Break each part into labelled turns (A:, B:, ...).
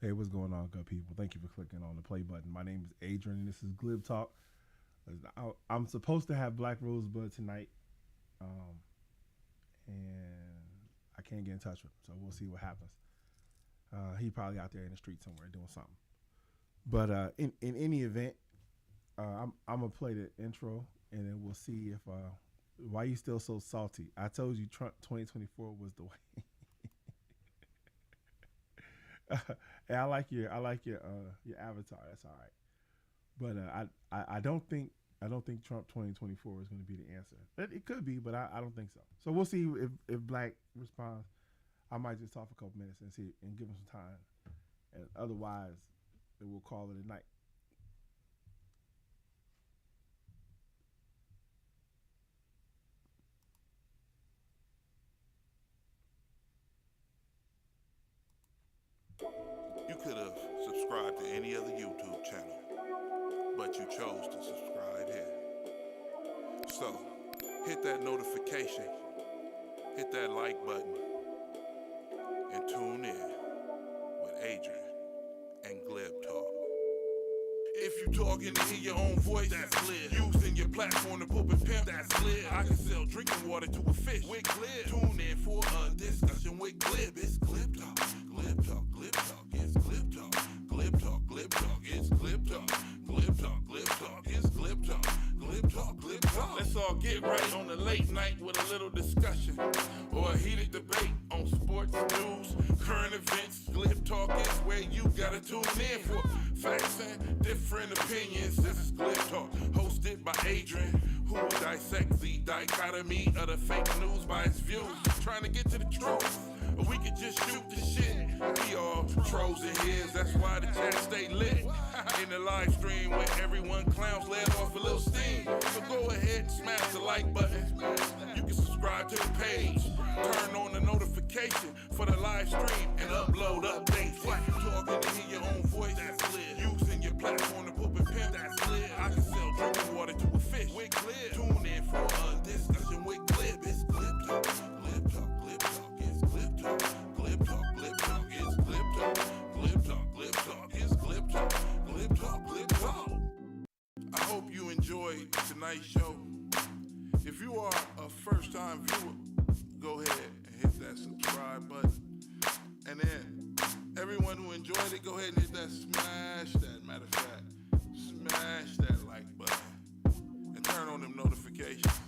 A: Hey, what's going on, good people? Thank you for clicking on the play button. My name is Adrian, and this is Glib Talk. I'm supposed to have Blaq Rosebudd tonight, and I can't get in touch with him, so we'll see what happens. He probably out there in the street somewhere doing something. But in any event, I'm gonna play the intro, and then we'll see if why you still so salty. I told you Trump 2024 was the way. Hey, I like your avatar. That's all right. But I don't think Trump 2024 is going to be the answer. It could be, but I don't think so. So we'll see if Blaq responds. I might just talk for a couple minutes and see and give him some time, and otherwise, we'll call it a night.
B: You could have subscribed to any other YouTube channel, but you chose to subscribe here. So, hit that notification, hit that like button, and tune in with Adrian and Glib Talk. If you talking to hear your own voice, that's Glib. Using your platform to poop and pimp, that's Glib. I can sell drinking water to a fish with Glib. Tune in for a discussion with Glib. It's Glib Talk, Glib Talk, Glib Talk. It's Glib Talk, Glib Talk, Glib Talk. It's Glib Talk, Glib Talk, Glib Talk. It's Glib Talk, Glib Talk, Glib Talk. Let's all get right on the late night with a little discussion or a heated debate on sports, news, current events. Glib Talk is where you gotta tune in for facts and different opinions. This is Glib Talk, hosted by Adrian, who will dissect the dichotomy of the fake news by its views. Trying to get to the truth, or we could just shoot the shit. We all trolls in here, that's why the chat stay lit. In the live stream where everyone clowns let off a little steam. So go ahead and smash the like button. You can subscribe to the page, turn on the notification for the live stream, and upload updates. If you talking to hear your own voice, that's lit. Using your platform to poop and pimp, that's lit. I can sell drinking water to a fish with Glib. Tune in for a discussion with Glib. It's Glib Talk, Glib Talk, Glib Talk. It's Glib Talk, Glib Talk, Glib Talk. It's Glib Talk, Glib Talk, Glib Talk. It's Glib Talk, Glib Talk, Glib Talk. I hope you enjoyed tonight's show. If you are a first-time viewer, go ahead and hit that subscribe button. And then everyone who enjoyed it, go ahead and hit that smash that, matter of fact, smash that like button and turn on them notifications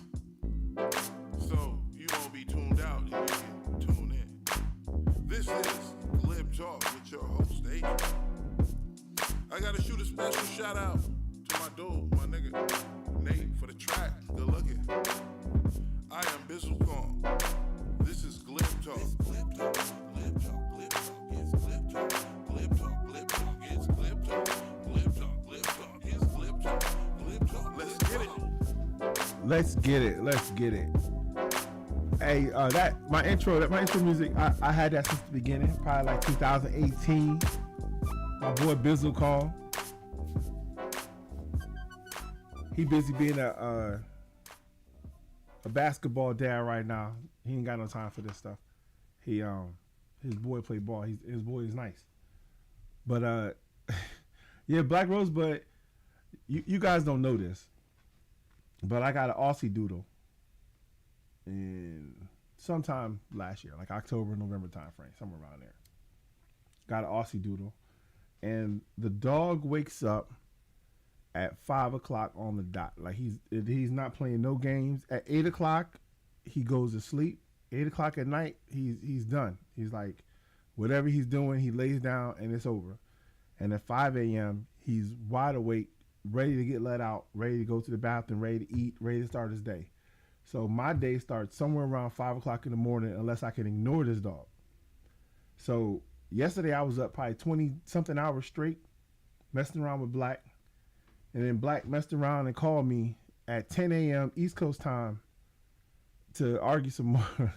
B: so you won't be tuned out and you can tune in. This is Glib Talk with your host, Adrian. I gotta shoot a special shout out to my dude, my nigga, Nate, for the track. Good looking. I am Bizzlecon. This is Glib Talk. It's Glib Talk, Glib Talk, Glib Talk. It's Glib Talk, Glib Talk, Glib Talk. It's Glib Talk, Glib Talk, Glib Talk. It's Glib Talk, Glib Talk. Let's get it.
A: Let's get it. Let's get it. Hey, my intro music, I had that since the beginning, probably like 2018. My boy Bizzle call. He busy being a basketball dad right now. He ain't got no time for this stuff. His boy play ball. His boy is nice. But yeah, Blaq Rosebudd, you guys don't know this, but I got an Aussie doodle in sometime last year, like October, November time frame, somewhere around there. Got an Aussie doodle, and the dog wakes up at 5 o'clock on the dot. Like he's not playing no games. At 8 o'clock, he goes to sleep. 8 o'clock at night, he's done. He's like, whatever he's doing, he lays down and it's over. And at 5 a.m., he's wide awake, ready to get let out, ready to go to the bathroom, ready to eat, ready to start his day. So my day starts somewhere around 5 o'clock in the morning unless I can ignore this dog. So yesterday I was up probably 20-something hours straight, messing around with Blaq. And then Blaq messed around and called me at 10 a.m. East Coast time to argue some more.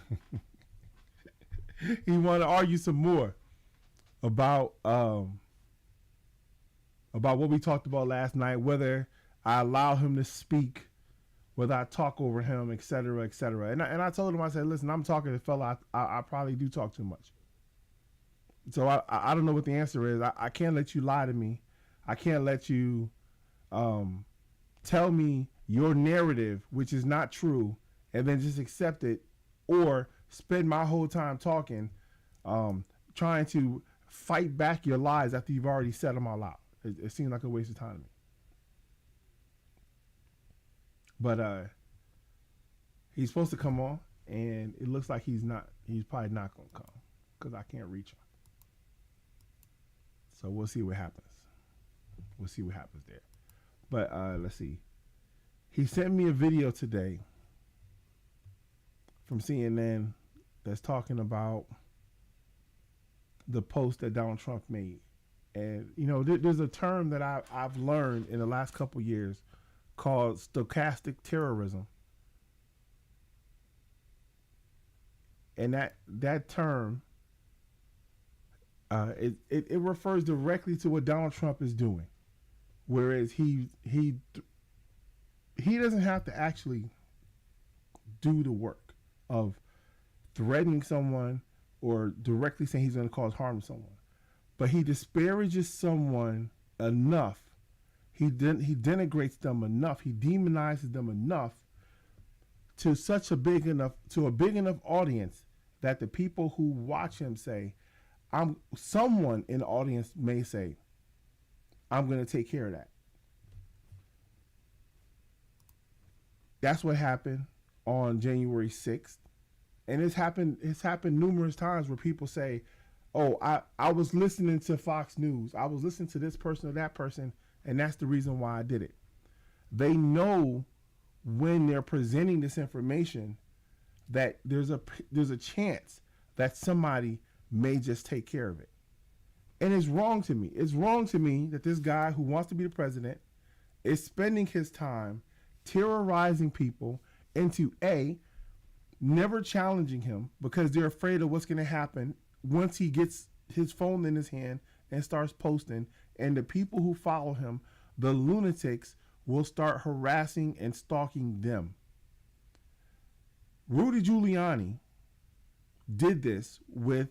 A: He wanted to argue some more about what we talked about last night, whether I allow him to speak, whether I talk over him, et cetera, et cetera. And I told him, I said, listen, I'm talking to the fella. I probably do talk too much. So I don't know what the answer is. I can't let you lie to me. I can't let you tell me your narrative, which is not true, and then just accept it, or spend my whole time talking, trying to fight back your lies after you've already said them all out. It seems like a waste of time to me. But he's supposed to come on, and it looks like he's not. He's probably not going to come because I can't reach him. So we'll see what happens. We'll see what happens there. But let's see. He sent me a video today from CNN that's talking about the post that Donald Trump made. And, you know, there's a term that I've learned in the last couple years called stochastic terrorism. And that term, it refers directly to what Donald Trump is doing. Whereas he doesn't have to actually do the work of threatening someone or directly saying he's going to cause harm to someone. But he disparages someone enough. He denigrates them enough. He demonizes them enough to a big enough audience that the people who watch him say, someone in the audience may say, I'm going to take care of that. That's what happened on January 6th. And it's happened numerous times where people say, oh, I was listening to Fox News. I was listening to this person or that person, and that's the reason why I did it. They know when they're presenting this information that there's a chance that somebody may just take care of it. And it's wrong to me. It's wrong to me that this guy who wants to be the president is spending his time terrorizing people into never challenging him because they're afraid of what's going to happen once he gets his phone in his hand and starts posting, and the people who follow him, the lunatics, will start harassing and stalking them. Rudy Giuliani did this with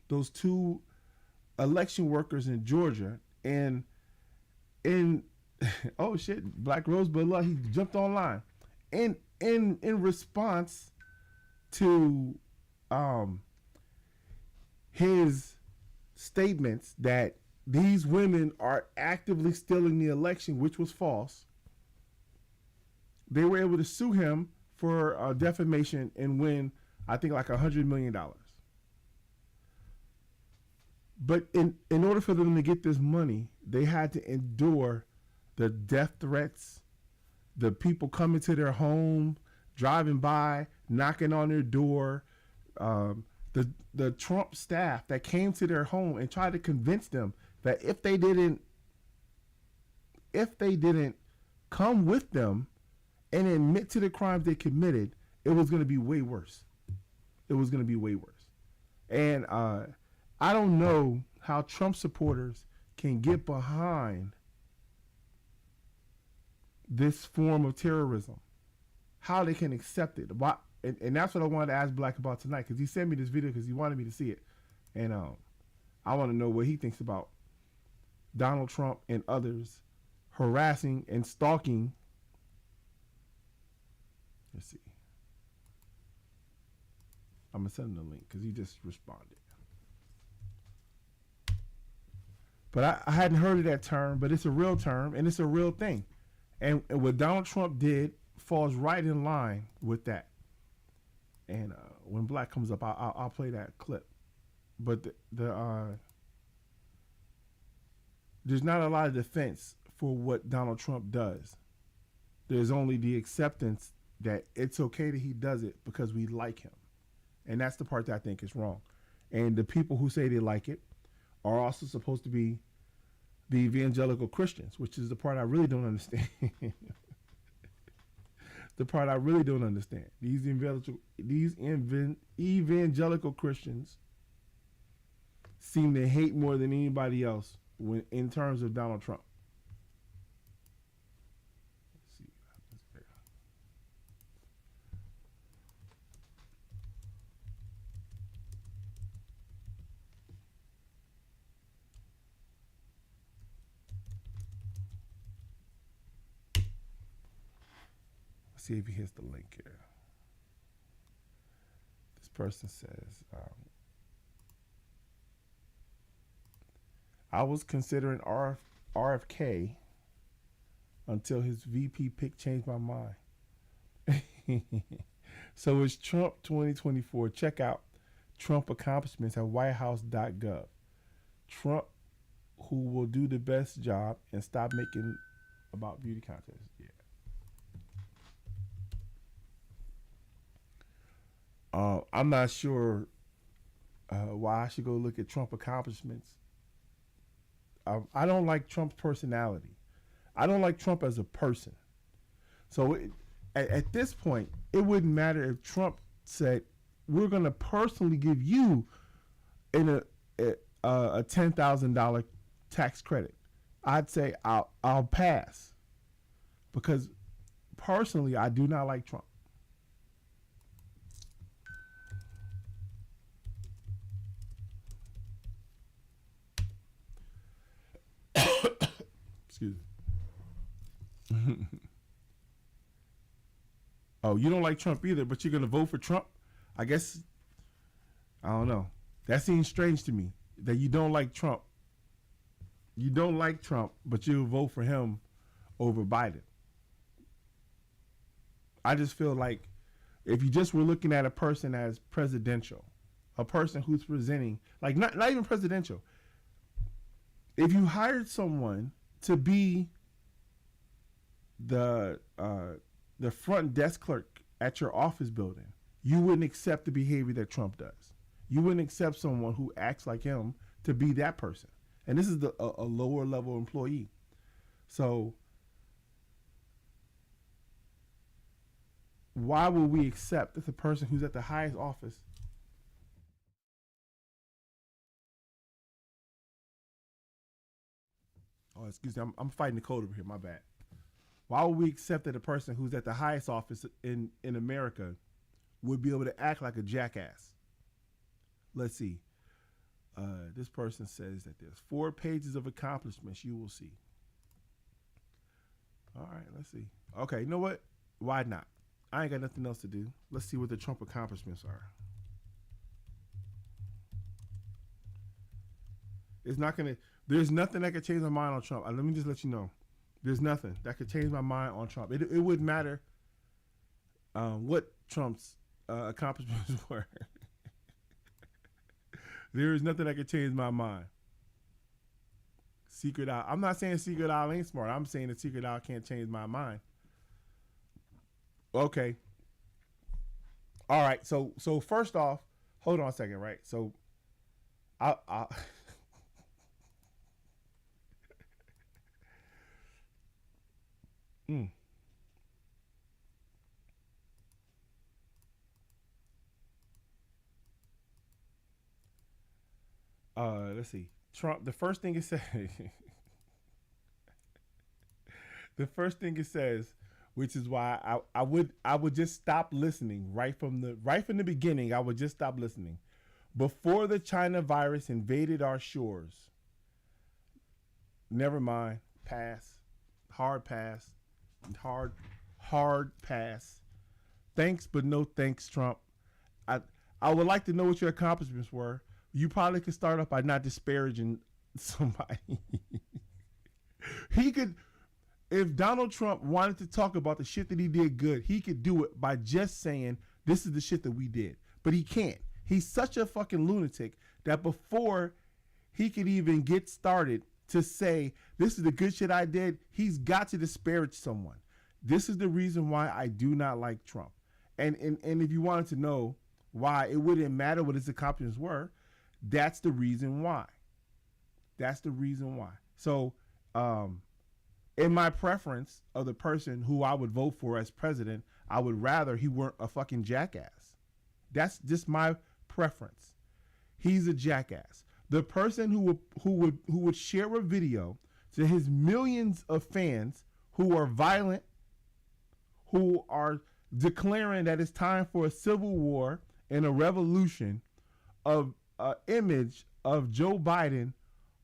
A: those two election workers in Georgia, and oh shit, Blaq Rosebudd, he jumped online, and in response to his statements that these women are actively stealing the election, which was false, they were able to sue him for defamation and win, I think, like $100 million. But in order for them to get this money, they had to endure the death threats, the people coming to their home, driving by, knocking on their door, the Trump staff that came to their home and tried to convince them that if they didn't come with them and admit to the crimes they committed, it was going to be way worse. It was going to be way worse. And I don't know how Trump supporters can get behind this form of terrorism, how they can accept it. Why, and that's what I wanted to ask Blaq about tonight, because he sent me this video because he wanted me to see it. And I want to know what he thinks about Donald Trump and others harassing and stalking. Let's see. I'm going to send him the link because he just responded. But I hadn't heard of that term, but it's a real term and it's a real thing. And what Donald Trump did falls right in line with that. And when Blaq comes up, I'll play that clip. But there's not a lot of defense for what Donald Trump does. There's only the acceptance that it's okay that he does it because we like him. And that's the part that I think is wrong. And the people who say they like it are also supposed to be the evangelical Christians, which is the part I really don't understand. The part I really don't understand. These evangelical Christians seem to hate more than anybody else in terms of Donald Trump. Let's see what happens there. See if he hits the link here. This person says, I was considering RFK until his VP pick changed my mind. So it's Trump 2024. Check out Trump accomplishments at whitehouse.gov. Trump, who will do the best job and stop making about beauty contests. Yeah. I'm not sure why I should go look at Trump accomplishments. I don't like Trump's personality. I don't like Trump as a person. So at this point, it wouldn't matter if Trump said, we're going to personally give you a $10,000 tax credit. I'd say I'll pass, because personally, I do not like Trump. Excuse me. Oh, you don't like Trump either, but you're going to vote for Trump? I guess, I don't know. That seems strange to me, that you don't like Trump. You don't like Trump, but you'll vote for him over Biden. I just feel like if you just were looking at a person as presidential, a person who's presenting, like not even presidential, if you hired someone to be the front desk clerk at your office building, you wouldn't accept the behavior that Trump does. You wouldn't accept someone who acts like him to be that person. And this is a lower level employee. So why would we accept that the person who's at the highest office Oh, excuse me. I'm fighting the code over here. My bad. Why would we accept that a person who's at the highest office in America would be able to act like a jackass? Let's see. This person says that there's 4 pages of accomplishments you will see. All right, let's see. Okay, you know what? Why not? I ain't got nothing else to do. Let's see what the Trump accomplishments are. It's not going to... There's nothing that could change my mind on Trump. Let me just let you know. There's nothing that could change my mind on Trump. It wouldn't matter what Trump's accomplishments were. There is nothing that could change my mind. Secret Owl. I'm not saying Secret Owl ain't smart. I'm saying that Secret Owl can't change my mind. Okay. All right. So first off, hold on a second, right? So I let's see. Trump, the first thing it says, which is why I would just stop listening right from the beginning. I would just stop listening. Before the China virus invaded our shores. Never mind. Pass. Hard pass. Hard pass. Thanks, but no thanks, Trump. I would like to know what your accomplishments were. You probably could start off by not disparaging somebody. He could, if Donald Trump wanted to talk about the shit that he did good, he could do it by just saying, this is the shit that we did. But he can't. He's such a fucking lunatic that before he could even get started to say, this is the good shit I did, he's got to disparage someone. This is the reason why I do not like Trump. And if you wanted to know why it wouldn't matter what his accomplishments were, that's the reason why. That's the reason why. So, in my preference of the person who I would vote for as president, I would rather he weren't a fucking jackass. That's just my preference. He's a jackass. The person who would share a video to his millions of fans who are violent, who are declaring that it's time for a civil war and a revolution, of image of Joe Biden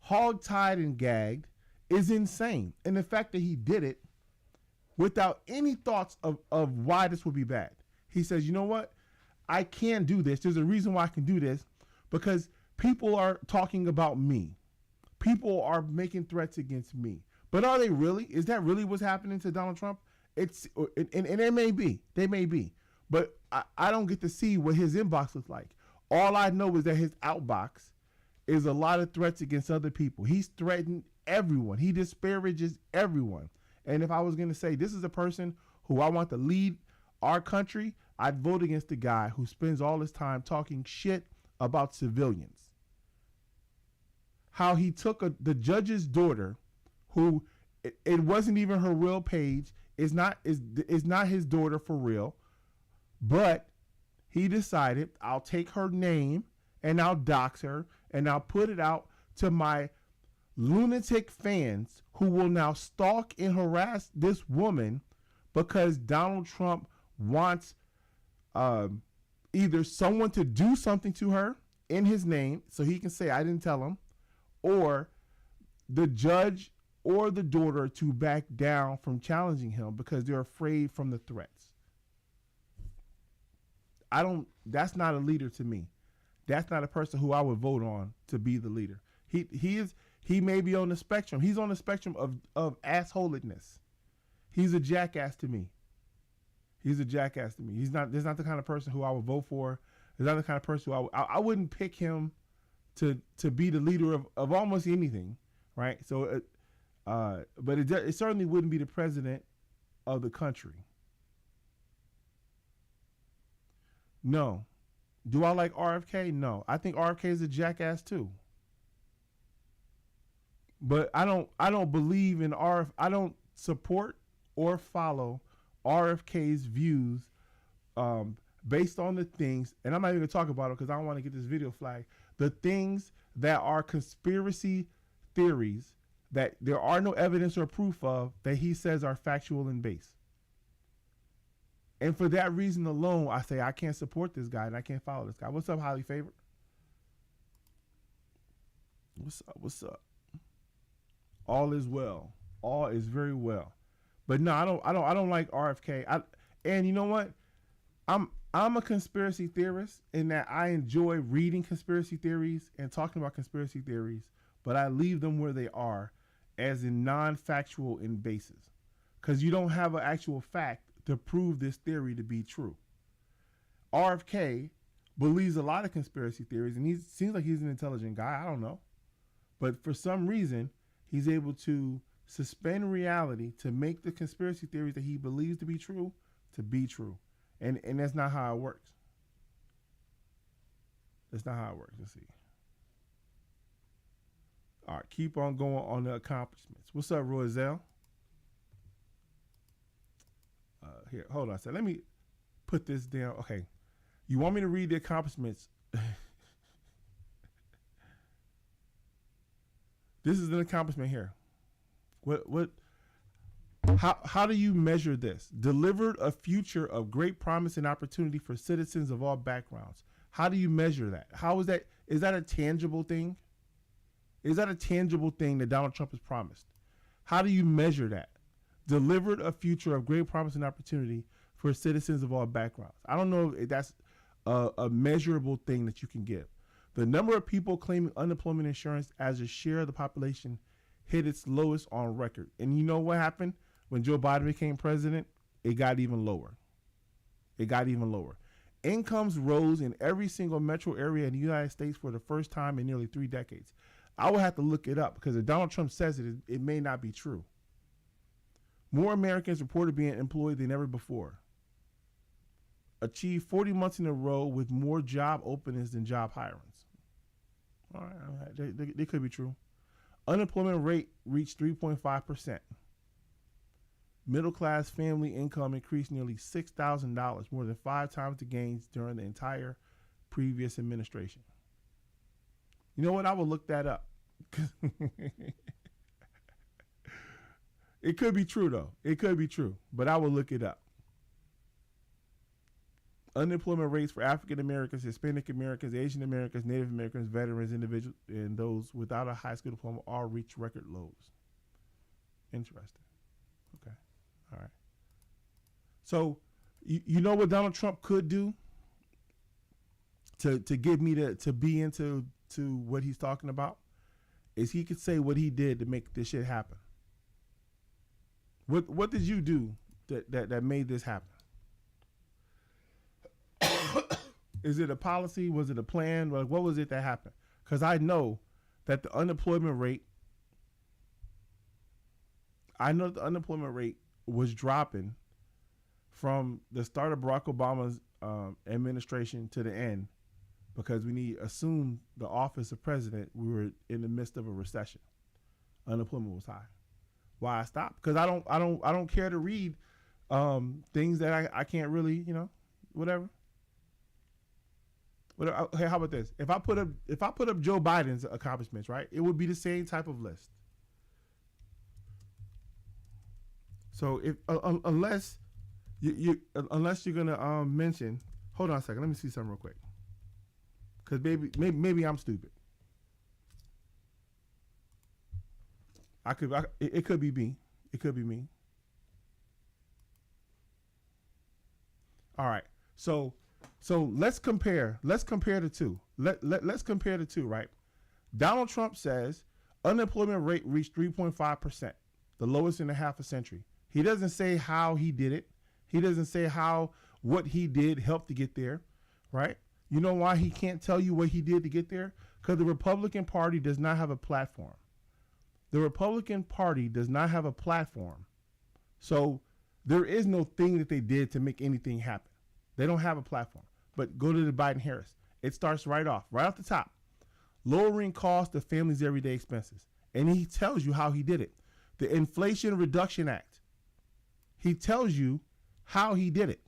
A: hog-tied and gagged is insane. And the fact that he did it without any thoughts of why this would be bad. He says, you know what? I can do this. There's a reason why I can do this, because people are talking about me. People are making threats against me. But are they really? Is that really what's happening to Donald Trump? And it may be. They may be. But I don't get to see what his inbox looks like. All I know is that his outbox is a lot of threats against other people. He's threatened everyone. He disparages everyone. And if I was going to say this is a person who I want to lead our country, I'd vote against the guy who spends all his time talking shit about civilians. How he took the judge's daughter, who it wasn't even her real page, is not his daughter for real, but he decided, I'll take her name and I'll dox her and I'll put it out to my lunatic fans who will now stalk and harass this woman because Donald Trump wants either someone to do something to her in his name so he can say I didn't tell him, or the judge or the daughter to back down from challenging him because they're afraid from the threats. That's not a leader to me. That's not a person who I would vote on to be the leader. He may be on the spectrum. He's on the spectrum of assholedness. He's a jackass to me. He's a jackass to me. He's not the kind of person who I would vote for. He's not the kind of person who I wouldn't pick him to be the leader of almost anything, right? So, but it certainly wouldn't be the president of the country. No. Do I like RFK? No. I think RFK is a jackass too. But I don't believe in I don't support or follow RFK's views based on the things, and I'm not even going to talk about it because I don't want to get this video flagged, the things that are conspiracy theories that there are no evidence or proof of that he says are factual and based. And for that reason alone, I say I can't support this guy and I can't follow this guy. What's up, highly favored? What's up? All is well. All is very well. But no, I don't like RFK. And you know what? I'm a conspiracy theorist in that I enjoy reading conspiracy theories and talking about conspiracy theories, but I leave them where they are, as in non-factual in basis, because you don't have an actual fact to prove this theory to be true. RFK believes a lot of conspiracy theories, and he seems like he's an intelligent guy. I don't know, but for some reason, he's able to suspend reality to make the conspiracy theories that he believes to be true. And that's not how it works. That's not how it works. Let's see. All right, keep on going on the accomplishments. What's up, Roselle? Here, hold on a second. Let me put this down. Okay. You want me to read the accomplishments? This is an accomplishment here. How do you measure this? Delivered a future of great promise and opportunity for citizens of all backgrounds. How do you measure that? How is that? Is that a tangible thing? Is that a tangible thing that Donald Trump has promised? How do you measure that? Delivered a future of great promise and opportunity for citizens of all backgrounds. I don't know if that's a measurable thing that you can give. The number of people claiming unemployment insurance as a share of the population hit its lowest on record. And you know what happened when Joe Biden became president? It got even lower. Incomes rose in every single metro area in the United States for the first time in nearly 3 decades. I will have to look it up because if Donald Trump says it, it may not be true. More Americans reported being employed than ever before. Achieved 40 months in a row with more job openings than job hirings. All right. They could be true. Unemployment rate reached 3.5%. Middle class family income increased nearly $6,000, more than 5 times the gains during the entire previous administration. You know what? I will look that up. It could be true, though. It could be true, but I will look it up. Unemployment rates for African Americans, Hispanic Americans, Asian Americans, Native Americans, veterans, individuals, and those without a high school diploma all reach record lows. Interesting. Okay. All right. So you know what Donald Trump could do to get me to be into what he's talking about is he could say what he did to make this shit happen. What did you do that made this happen? Is it a policy? Was it a plan? Like, what was it that happened? Because I know that the unemployment rate was dropping from the start of Barack Obama's administration to the end, because assume the office of president, we were in the midst of a recession. Unemployment was high. Why I stopped? Because I don't care to read things that I can't really, whatever. Hey, how about this? If I put up Joe Biden's accomplishments, right, it would be the same type of list. So unless you're gonna mention, hold on a second, let me see something real quick, because maybe I'm stupid. It could be me. It could be me. All right. So let's compare the two. Let's compare the two, right? Donald Trump says unemployment rate reached 3.5%, the lowest in a half a century. He doesn't say how he did it. He doesn't say how what he did helped to get there, right? You know why he can't tell you what he did to get there? Because the Republican Party does not have a platform. The Republican Party does not have a platform. So there is no thing that they did to make anything happen. They don't have a platform. But go to the Biden-Harris. It starts right off the top. Lowering costs of families' everyday expenses. And he tells you how he did it. The Inflation Reduction Act. He tells you how he did it.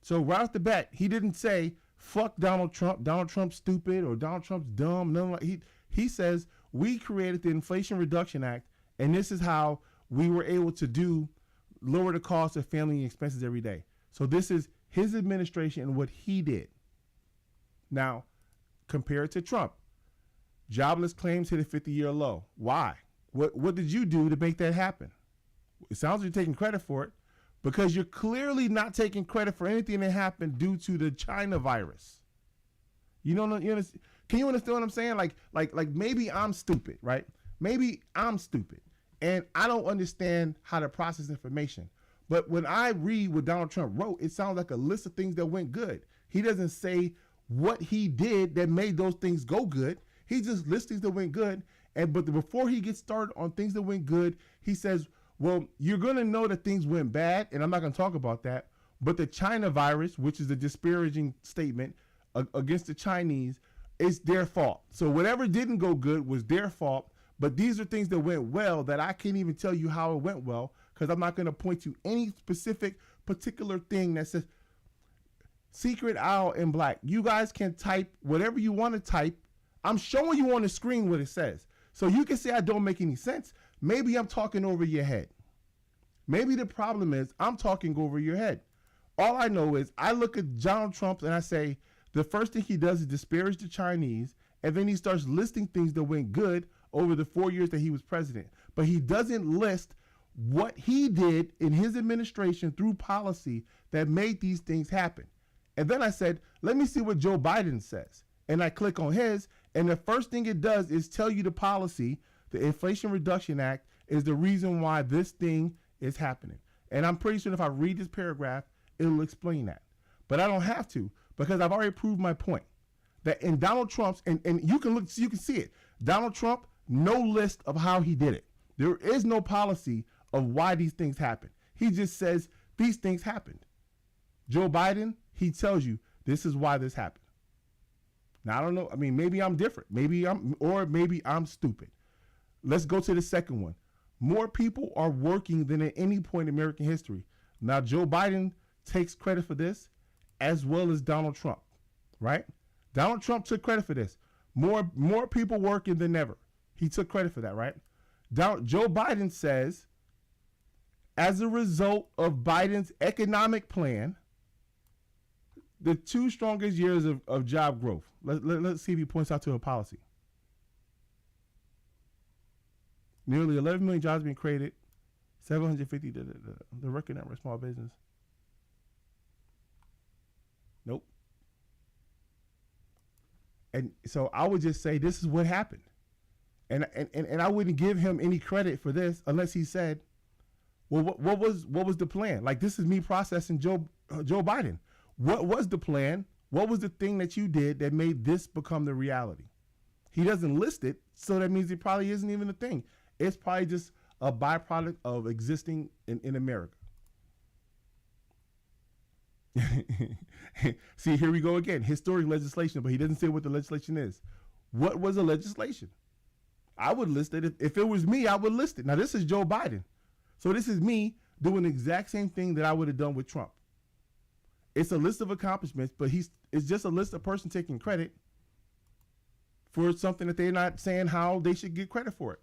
A: So right off the bat, he didn't say, fuck Donald Trump, Donald Trump's stupid, or Donald Trump's dumb. No, he says, we created the Inflation Reduction Act, and this is how we were able to lower the cost of family expenses every day. So this is his administration and what he did. Now, compare it to Trump. Jobless claims hit a 50-year low. Why? What did you do to make that happen? It sounds like you're taking credit for it, because you're clearly not taking credit for anything that happened due to the China virus. You know, can you understand what I'm saying? Like maybe I'm stupid, right? Maybe I'm stupid, and I don't understand how to process information. But when I read what Donald Trump wrote, it sounds like a list of things that went good. He doesn't say what he did that made those things go good. He just lists things that went good. But before he gets started on things that went good, he says, well, you're going to know that things went bad, and I'm not going to talk about that. But the China virus, which is a disparaging statement against the Chinese, is their fault. So whatever didn't go good was their fault. But these are things that went well that I can't even tell you how it went well, because I'm not going to point to any specific particular thing that says Secret Owl in Black. You guys can type whatever you want to type. I'm showing you on the screen what it says. So you can say I don't make any sense. Maybe I'm talking over your head. Maybe the problem is I'm talking over your head. All I know is I look at Donald Trump and I say the first thing he does is disparage the Chinese, and then he starts listing things that went good over the 4 years that he was president. But he doesn't list what he did in his administration through policy that made these things happen. And then I said, let me see what Joe Biden says. And I click on his, and the first thing it does is tell you the policy, the Inflation Reduction Act, is the reason why this thing is happening. And I'm pretty sure if I read this paragraph, it'll explain that. But I don't have to, because I've already proved my point. That in Donald Trump's, and you can look, you can see it. Donald Trump, no list of how he did it. There is no policy of why these things happen. He just says these things happened. Joe Biden, he tells you this is why this happened. Now, I don't know. I mean, maybe I'm different. Maybe I'm stupid. Let's go to the second one. More people are working than at any point in American history. Now, Joe Biden takes credit for this, as well as Donald Trump, right? Donald Trump took credit for this. More people working than ever. He took credit for that, right? Joe Biden says, as a result of Biden's economic plan, the two strongest years of job growth. Let's see if he points out to a policy. Nearly 11 million jobs being created 750, the record number of small business. Nope. And so I would just say this is what happened. And I wouldn't give him any credit for this unless he said, well, what was the plan? Like, this is me processing Joe Biden. What was the plan? What was the thing that you did that made this become the reality? He doesn't list it, so that means it probably isn't even a thing. It's probably just a byproduct of existing in America. See, here we go again. Historic legislation, but he doesn't say what the legislation is. What was the legislation? I would list it. If it was me, I would list it. Now, this is Joe Biden. So this is me doing the exact same thing that I would have done with Trump. It's a list of accomplishments, but it's just a list of person taking credit for something that they're not saying how they should get credit for it.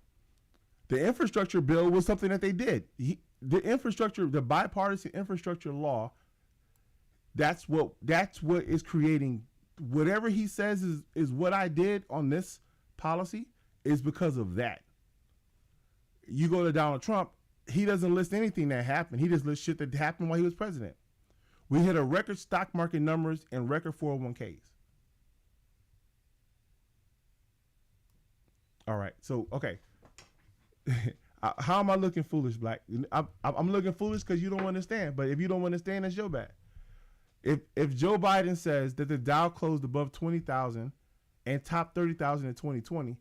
A: The infrastructure bill was something that they did. The bipartisan infrastructure law, that's what is creating whatever he says is what I did on this policy is because of that. You go to Donald Trump, he doesn't list anything that happened. He just lists shit that happened while he was president. We hit a record stock market numbers and record 401ks. All right. So, okay. How am I looking foolish, Blaq? I'm looking foolish because you don't understand. But if you don't understand, that's your bad. If Joe Biden says that the Dow closed above 20,000 and topped 30,000 in 2020,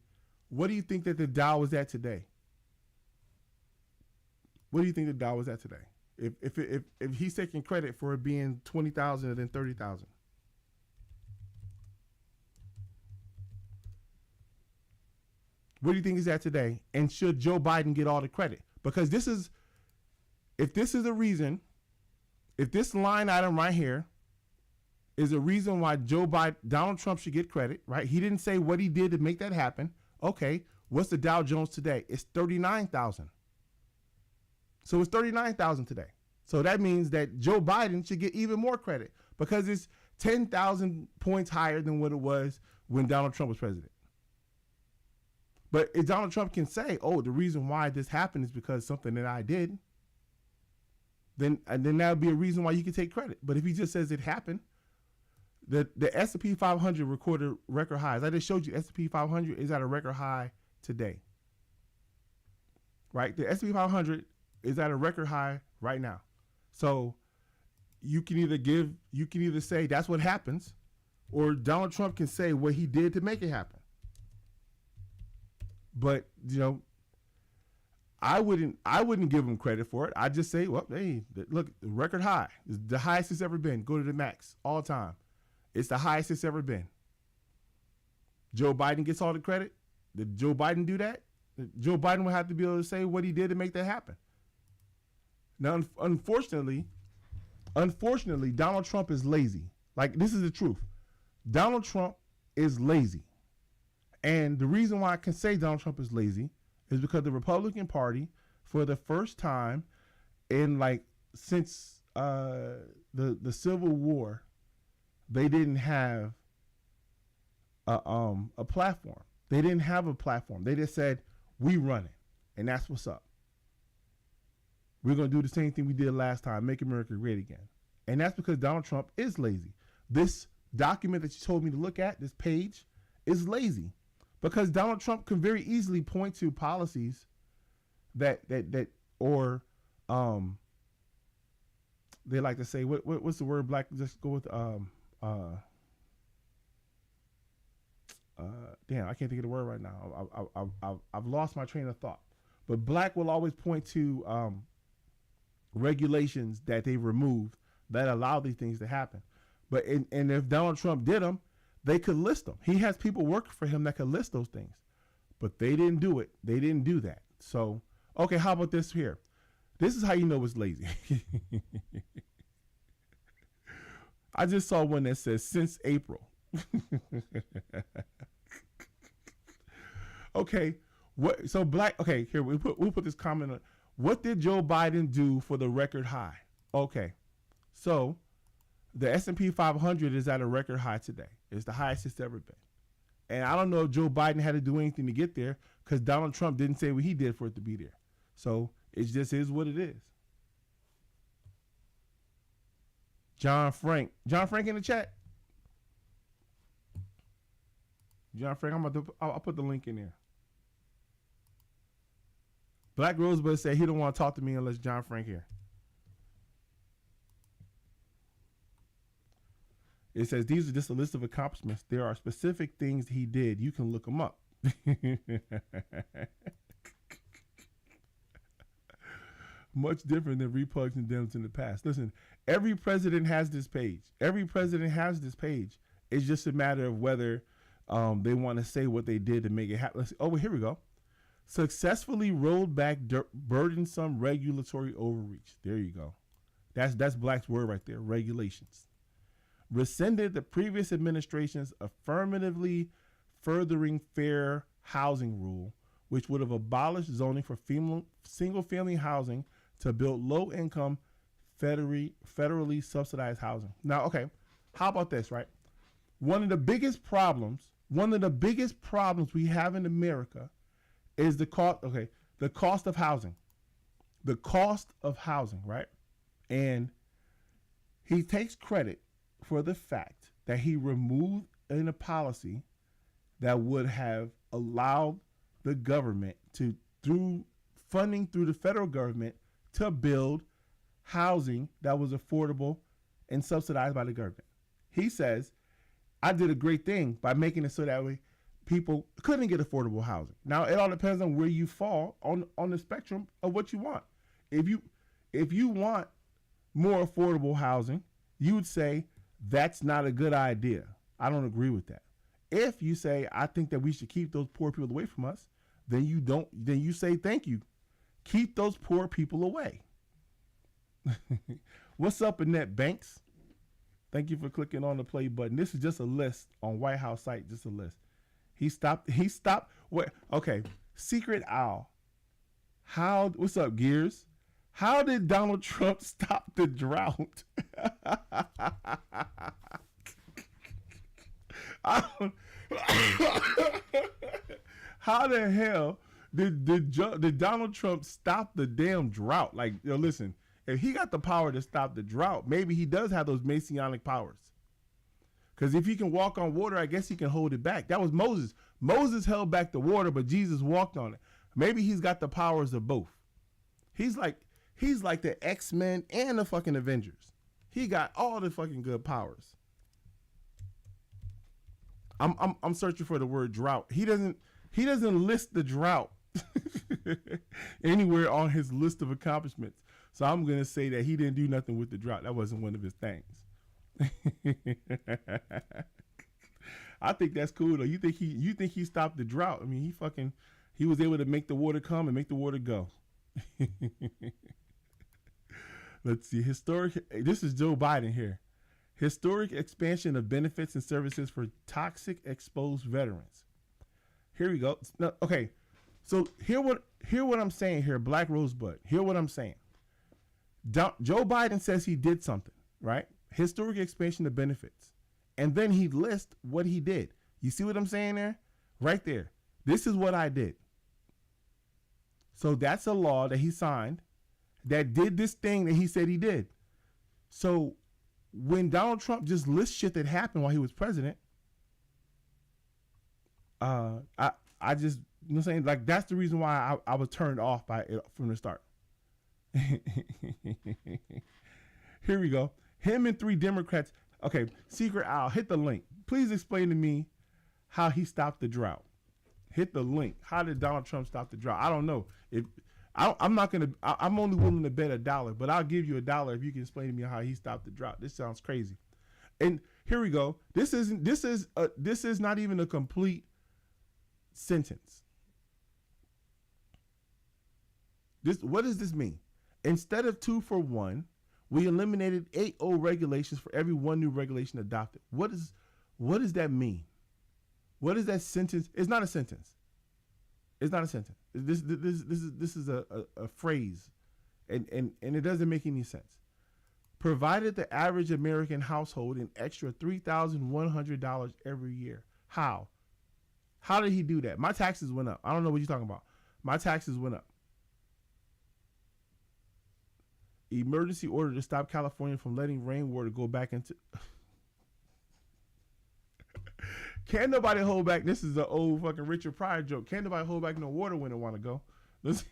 A: what do you think that the Dow was at today? What do you think the Dow was at today? If he's taking credit for it being 20,000 and then 30,000. What do you think is at today? And should Joe Biden get all the credit? Because if this is a reason, if this line item right here is a reason why Donald Trump should get credit, right? He didn't say what he did to make that happen. Okay, what's the Dow Jones today? It's 39,000. So it's 39,000 today. So that means that Joe Biden should get even more credit because it's 10,000 points higher than what it was when Donald Trump was president. But if Donald Trump can say, oh, the reason why this happened is because something that I did, then that would be a reason why you can take credit. But if he just says it happened, the S&P 500 recorded record highs. I just showed you S&P 500 is at a record high today. Right? The S&P 500 is at a record high right now. So you can either say that's what happens, or Donald Trump can say what he did to make it happen. But, I wouldn't give him credit for it. I'd just say, well, hey, look, record high. It's the highest it's ever been. Go to the max all time. It's the highest it's ever been. Joe Biden gets all the credit. Did Joe Biden do that? Joe Biden would have to be able to say what he did to make that happen. Now, unfortunately, Donald Trump is lazy. Like, this is the truth. Donald Trump is lazy. And the reason why I can say Donald Trump is lazy is because the Republican Party, for the first time in since the Civil War, they didn't have a platform. They didn't have a platform. They just said, we run it, and that's what's up. We're going to do the same thing we did last time, make America great again. And that's because Donald Trump is lazy. This document that you told me to look at, this page, is lazy. Because Donald Trump can very easily point to policies that they like to say, what's the word, Blaq? Just go with damn, I can't think of the word right now. I've lost my train of thought. But Blaq will always point to regulations that they removed that allow these things to happen. But and if Donald Trump did them, they could list them. He has people working for him that could list those things, but they didn't do it. They didn't do that. So, okay, how about this here? This is how you know it's lazy. I just saw one that says since April. Okay, what? So Blaq. Okay, here we'll put this comment on. What did Joe Biden do for the record high? Okay, so the S&P 500 is at a record high today. It's the highest it's ever been. And I don't know if Joe Biden had to do anything to get there because Donald Trump didn't say what he did for it to be there. So It just is what it is. John Frank in the chat. John Frank, I'll put the link in there. Blaq Rosebudd said he don't want to talk to me unless John Frank here. It says these are just a list of accomplishments. There are specific things he did. You can look them up. Much different than repugs and Dems in the past. Listen, every president has this page. It's just a matter of whether they want to say what they did to make it happen. Oh, well, here we go. Successfully rolled back burdensome regulatory overreach. There you go. That's Black's word right there. Regulations. Rescinded the previous administration's affirmatively furthering fair housing rule, which would have abolished zoning for single-family housing to build low-income, federally subsidized housing. Now, okay, how about this, right? One of the biggest problems we have in America is the cost of housing. The cost of housing, right? And he takes credit for the fact that he removed in a policy that would have allowed the government to, through funding through the federal government, to build housing that was affordable and subsidized by the government. He says, I did a great thing by making it so that way people couldn't get affordable housing. Now, it all depends on where you fall on the spectrum of what you want. If you want more affordable housing, you would say that's not a good idea. I don't agree with that. If you say I think that we should keep those poor people away from us, then you say thank you. Keep those poor people away. What's up, Annette Banks? Thank you for clicking on the play button. This is just a list on White House site, just a list. He stopped. What? Okay. Secret Owl. What's up, Gears? How did Donald Trump stop the drought? How the hell did Donald Trump stop the damn drought? Like, listen, if he got the power to stop the drought, maybe he does have those messianic powers. Because if he can walk on water, I guess he can hold it back. That was Moses. Moses held back the water, but Jesus walked on it. Maybe he's got the powers of both. He's like the X-Men and the fucking Avengers. He got all the fucking good powers. I'm searching for the word drought. He doesn't list the drought anywhere on his list of accomplishments. So I'm gonna say that he didn't do nothing with the drought. That wasn't one of his things. I think that's cool though. You think he stopped the drought? I mean, he was able to make the water come and make the water go. Let's see. This is Joe Biden here. Historic expansion of benefits and services for toxic exposed veterans. Here we go. No, okay. So hear what I'm saying here, Blaq Rosebudd. Hear what I'm saying. Joe Biden says he did something, right? Historic expansion of benefits. And then he lists what he did. You see what I'm saying there? Right there. This is what I did. So that's a law that he signed that did this thing that he said he did. So when Donald Trump just lists shit that happened while he was president, I just, you know what I'm saying? Like, that's the reason why I was turned off by it from the start. Here we go. Him and 3 Democrats. Okay, Secret Owl, hit the link. Please explain to me how he stopped the drought. Hit the link. How did Donald Trump stop the drought? I don't know. I'm only willing to bet $1, but I'll give you $1 if you can explain to me how he stopped the drought. This sounds crazy. And here we go. This is not even a complete sentence. What does this mean? Instead of 2 for 1, we eliminated 8 old regulations for every 1 new regulation adopted. What does that mean? What is that sentence? It's not a sentence. It's not a sentence. This is a phrase, and it doesn't make any sense. Provided the average American household an extra $3,100 every year. How? How did he do that? My taxes went up. I don't know what you're talking about. My taxes went up. emergency order to stop California from letting rainwater go back into. Can't nobody hold back. This is the old fucking Richard Pryor joke. Can't nobody hold back no water when it want to go. Listen,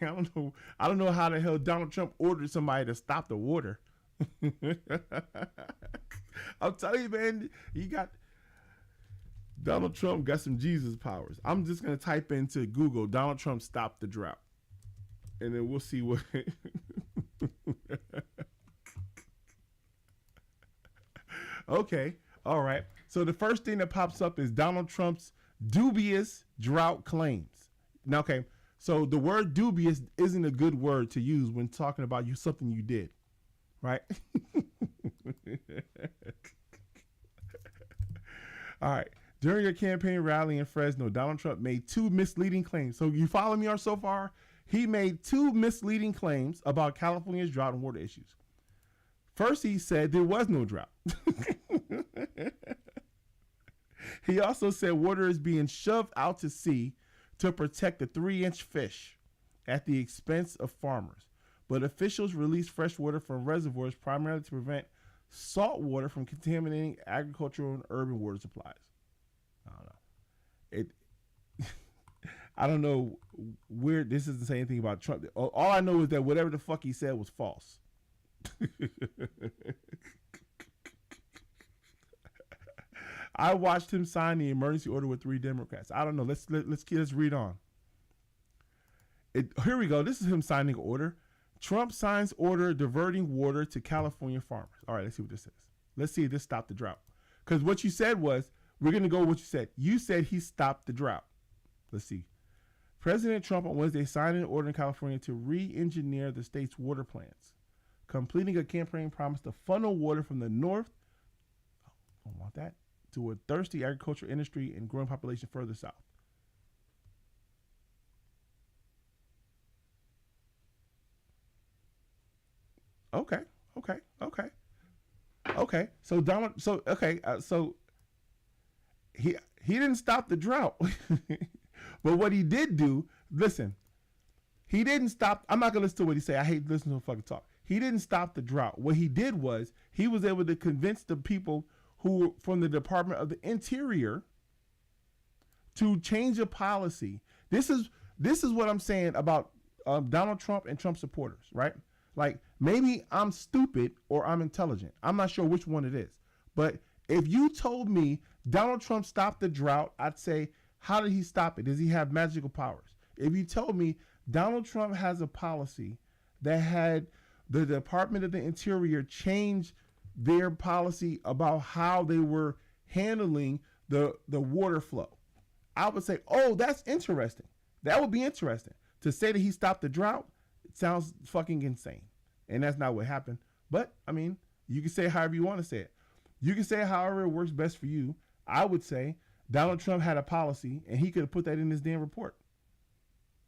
A: I don't know how the hell Donald Trump ordered somebody to stop the water. I'm telling you, man, Donald Trump got some Jesus powers. I'm just gonna type into Google Donald Trump stop the drought, and then we'll see what. Okay, all right. So the first thing that pops up is Donald Trump's dubious drought claims. Now, okay, so the word dubious isn't a good word to use when talking about something you did, right? All right. During a campaign rally in Fresno, Donald Trump made 2 misleading claims. So you follow me so far? He made 2 misleading claims about California's drought and water issues. First, he said there was no drought. He also said water is being shoved out to sea to protect the 3-inch fish at the expense of farmers. But officials released fresh water from reservoirs primarily to prevent salt water from contaminating agricultural and urban water supplies. I don't know. I don't know where this doesn't say anything about Trump. All I know is that whatever the fuck he said was false. I watched him sign the emergency order with 3 Democrats. I don't know. Let's read on. Here we go. This is him signing order. Trump signs order diverting water to California farmers. All right, let's see what this says. Let's see if this stopped the drought. Because what you said was, we're going to go with what you said. You said he stopped the drought. Let's see. President Trump on Wednesday signed an order in California to re-engineer the state's water plans, completing a campaign promise to funnel water from the north, I don't want that, to a thirsty agricultural industry and growing population further south. Okay. So he didn't stop the drought, but what he did do, listen, he didn't stop. I'm not gonna listen to what he say. I hate listening to fucking talk. He didn't stop the drought. What he did was he was able to convince the people who from the Department of the Interior to change a policy. This is what I'm saying about Donald Trump and Trump supporters, right? Like, maybe I'm stupid or I'm intelligent. I'm not sure which one it is. But if you told me Donald Trump stopped the drought, I'd say, how did he stop it? Does he have magical powers? If you told me Donald Trump has a policy that had the Department of the Interior change their policy about how they were handling the water flow, I would say, oh, that's interesting. That would be interesting. To say that he stopped the drought, it sounds fucking insane. And that's not what happened. But, I mean, you can say however you want to say it. You can say however it works best for you. I would say Donald Trump had a policy, and he could have put that in his damn report.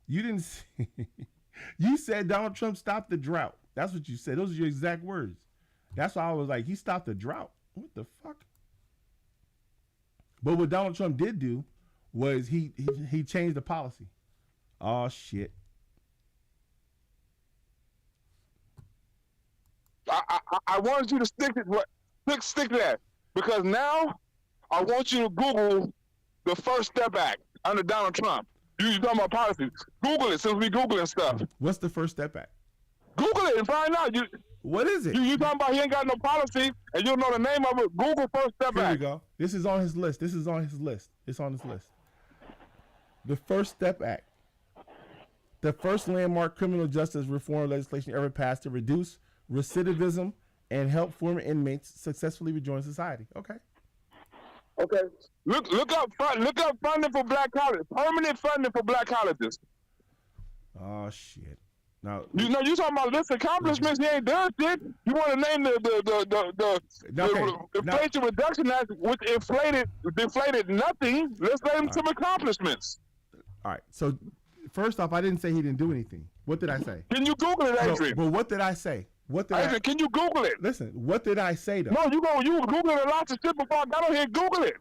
A: You didn't say, you said Donald Trump stopped the drought. That's what you said. Those are your exact words. That's why I was like, he stopped the drought. What the fuck? But what Donald Trump did do was he changed the policy. Oh, shit.
C: I wanted you to stick to that, because now I want you to Google the First Step Act under Donald Trump. You talking about policies? Google it, since we Googling stuff.
A: What's the First Step Act?
C: Google it and find out.
A: What is it?
C: You talking about he ain't got no policy and you don't know the name of it? Google First Step Act.
A: Here we go. This is on his list. It's on his list. The First Step Act. The first landmark criminal justice reform legislation ever passed to reduce recidivism and help former inmates successfully rejoin society. Okay.
C: Look up funding for Black colleges. Permanent funding for Black colleges.
A: Oh shit. Now
C: you talking about list accomplishments. He ain't done shit. You want to name the Inflation Reduction Act, which deflated nothing. Let's name some accomplishments.
A: All right. So first off, I didn't say he didn't do anything. What did I say?
C: Can you Google it, Adrian?
A: No, but what did I say?
C: Adrian, can you Google it?
A: Listen, what did I say though?
C: No, you Googling a lot of shit before I got on here. Google it.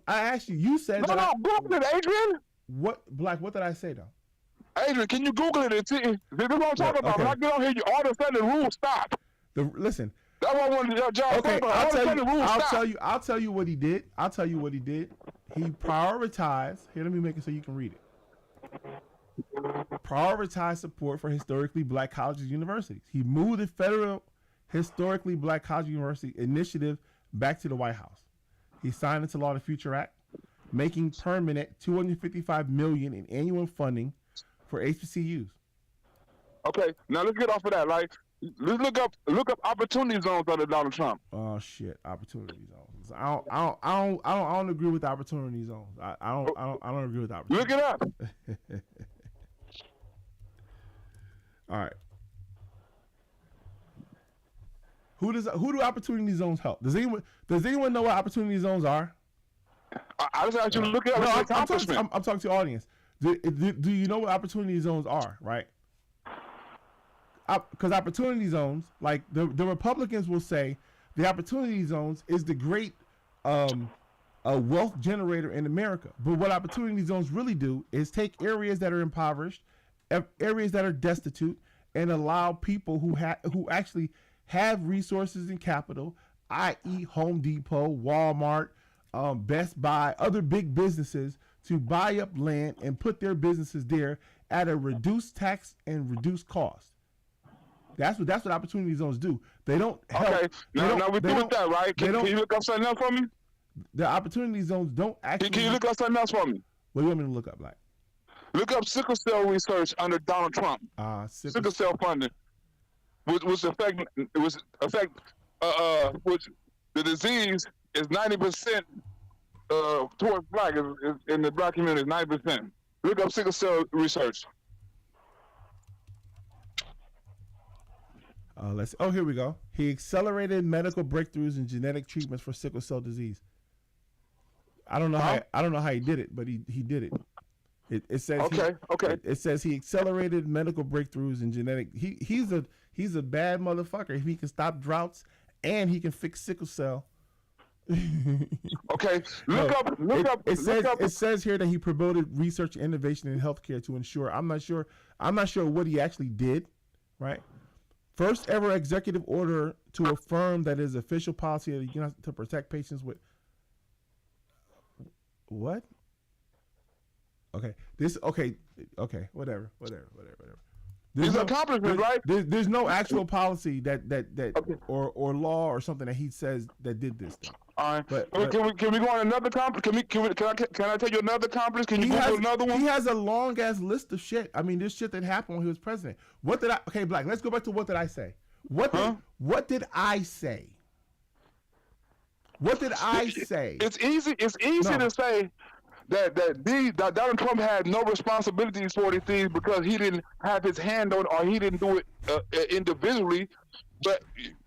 A: I asked you. You said
C: no, Google it, Adrian.
A: What, Black? What did I say though?
C: Adrian, can you Google it and see? This is what I'm talking about.
A: Okay.
C: When I get on here, all of a sudden the rules stop.
A: Listen.
C: That's what I wanted to y'all
A: Okay,
C: talk about.
A: I'll tell you what he did. He prioritized. Here, let me make it so you can read it. Prioritized support for historically black colleges and universities. He moved the federal historically black college university initiative back to the White House. He signed into law the Future Act, making permanent $255 million in annual funding for HBCUs.
C: Okay, now let's get off of that. Like, let's look up opportunity zones under Donald Trump.
A: Oh shit, opportunity zones. I don't agree with opportunity zones. I don't agree with opportunity.
C: Look it up.
A: All right. Who do opportunity zones help? Does anyone know what opportunity zones are?
C: I just asked you to look it up.
A: No,
C: I'm
A: talking to the audience. Do you know what opportunity zones are, right? Because opportunity zones, like the Republicans will say, the opportunity zones is the great wealth generator in America. But what opportunity zones really do is take areas that are impoverished, areas that are destitute, and allow people who actually have resources and capital, i.e. Home Depot, Walmart, Best Buy, other big businesses, to buy up land and put their businesses there at a reduced tax and reduced cost. That's what opportunity zones do. They don't help.
C: Okay, now we're doing that, right? Can you look up something else for me?
A: The opportunity zones don't actually.
C: Can you look up something else for me?
A: What do you want me to look up, Blaq?
C: Look up sickle cell research under Donald Trump. Sickle cell funding, which the disease is 90% towards black in the black community is 90%. Look up sickle cell research.
A: Here we go. He accelerated medical breakthroughs in genetic treatments for sickle cell disease. I don't know how he did it, but he did it. It says It says he accelerated medical breakthroughs in genetic. He's a bad motherfucker. If he can stop droughts and he can fix sickle cell.
C: Okay, look up.
A: It says here that he promoted research and innovation in healthcare to ensure. I'm not sure what he actually did, right? First ever executive order to affirm that his official policy of the United States to protect patients with what? Okay, whatever.
C: There's no accomplishment, right?
A: There's no actual policy that okay. or law or something that he says that did this thing.
C: All right, but can we go on another accomplishment? Can I tell you another accomplishment? Can you Google another one?
A: He has a long ass list of shit. I mean, there's shit that happened when he was president. Okay, Blaq, let's go back to what did I say? What did I say? What did I say?
C: It's easy to say that Donald Trump had no responsibilities for these things because he didn't have his hand on, or he didn't do it individually. But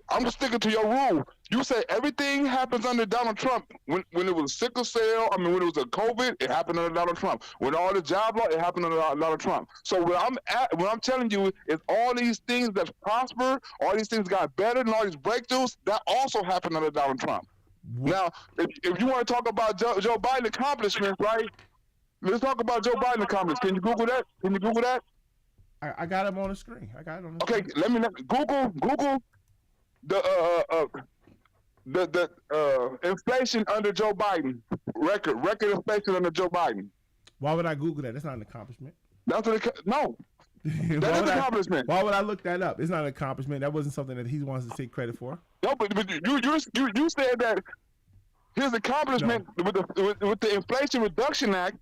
C: I'm sticking to your rule. You say everything happens under Donald Trump. When it was sickle cell, when it was a COVID, it happened under Donald Trump. When all the job law, it happened under Donald Trump. So what I'm telling you is all these things that prosper, all these things got better, and all these breakthroughs, that also happened under Donald Trump. Now, if you want to talk about Joe Biden accomplishments, right? Let's talk about Joe Biden accomplishments. Can you Google that?
A: I got him on the screen.
C: Okay, let me Google the inflation under Joe Biden. Record inflation under Joe Biden.
A: Why would I Google that? That's not an accomplishment.
C: No. That is an accomplishment.
A: Why would I look that up? It's not an accomplishment. That wasn't something that he wants to take credit for.
C: No, but you said that his accomplishment with the Inflation Reduction Act,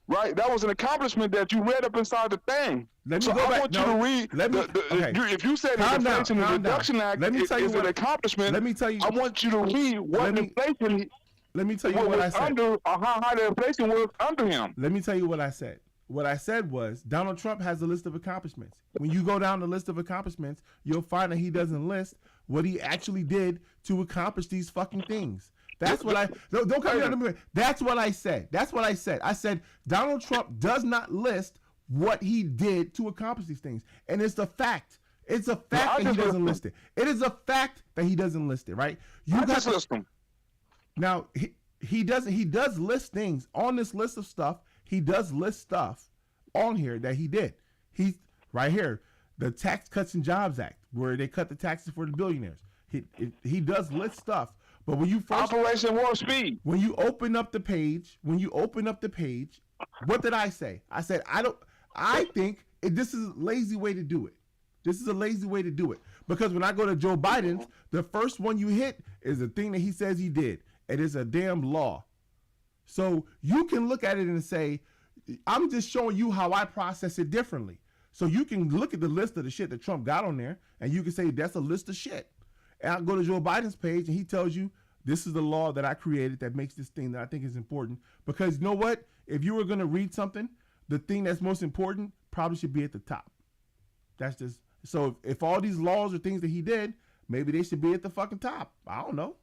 C: right? That was an accomplishment that you read up inside the thing.
A: Let me go back.
C: I want you to read. If you said the Inflation Reduction Act is an accomplishment,
A: let me tell you.
C: I want you to read what inflation.
A: Let me tell you what I said.
C: How high the inflation was under him.
A: Let me tell you what I said. What I said was Donald Trump has a list of accomplishments. When you go down the list of accomplishments, you'll find that he doesn't list what he actually did to accomplish these fucking things. That's what I don't come here to me. That's what I said. I said Donald Trump does not list what he did to accomplish these things, and it's a fact. It's a fact that he doesn't list it. It is a fact that he doesn't list it. Right?
C: You just list them.
A: Now he does list things on this list of stuff. He does list stuff on here that he did. He's right here, the Tax Cuts and Jobs Act, where they cut the taxes for the billionaires. He does list stuff, but when you first
C: Operation Warp Speed.
A: when you open up the page, what did I say? I said I think this is a lazy way to do it. This is a lazy way to do it. Because when I go to Joe Biden's, the first one you hit is the thing that he says he did. It is a damn law. So you can look at it and say, I'm just showing you how I process it differently. So you can look at the list of the shit that Trump got on there, and you can say that's a list of shit. And I'll go to Joe Biden's page, and he tells you, this is the law that I created that makes this thing that I think is important. Because you know what? If you were going to read something, the thing that's most important probably should be at the top. That's just... So if all these laws are things that he did, maybe they should be at the fucking top. I don't know.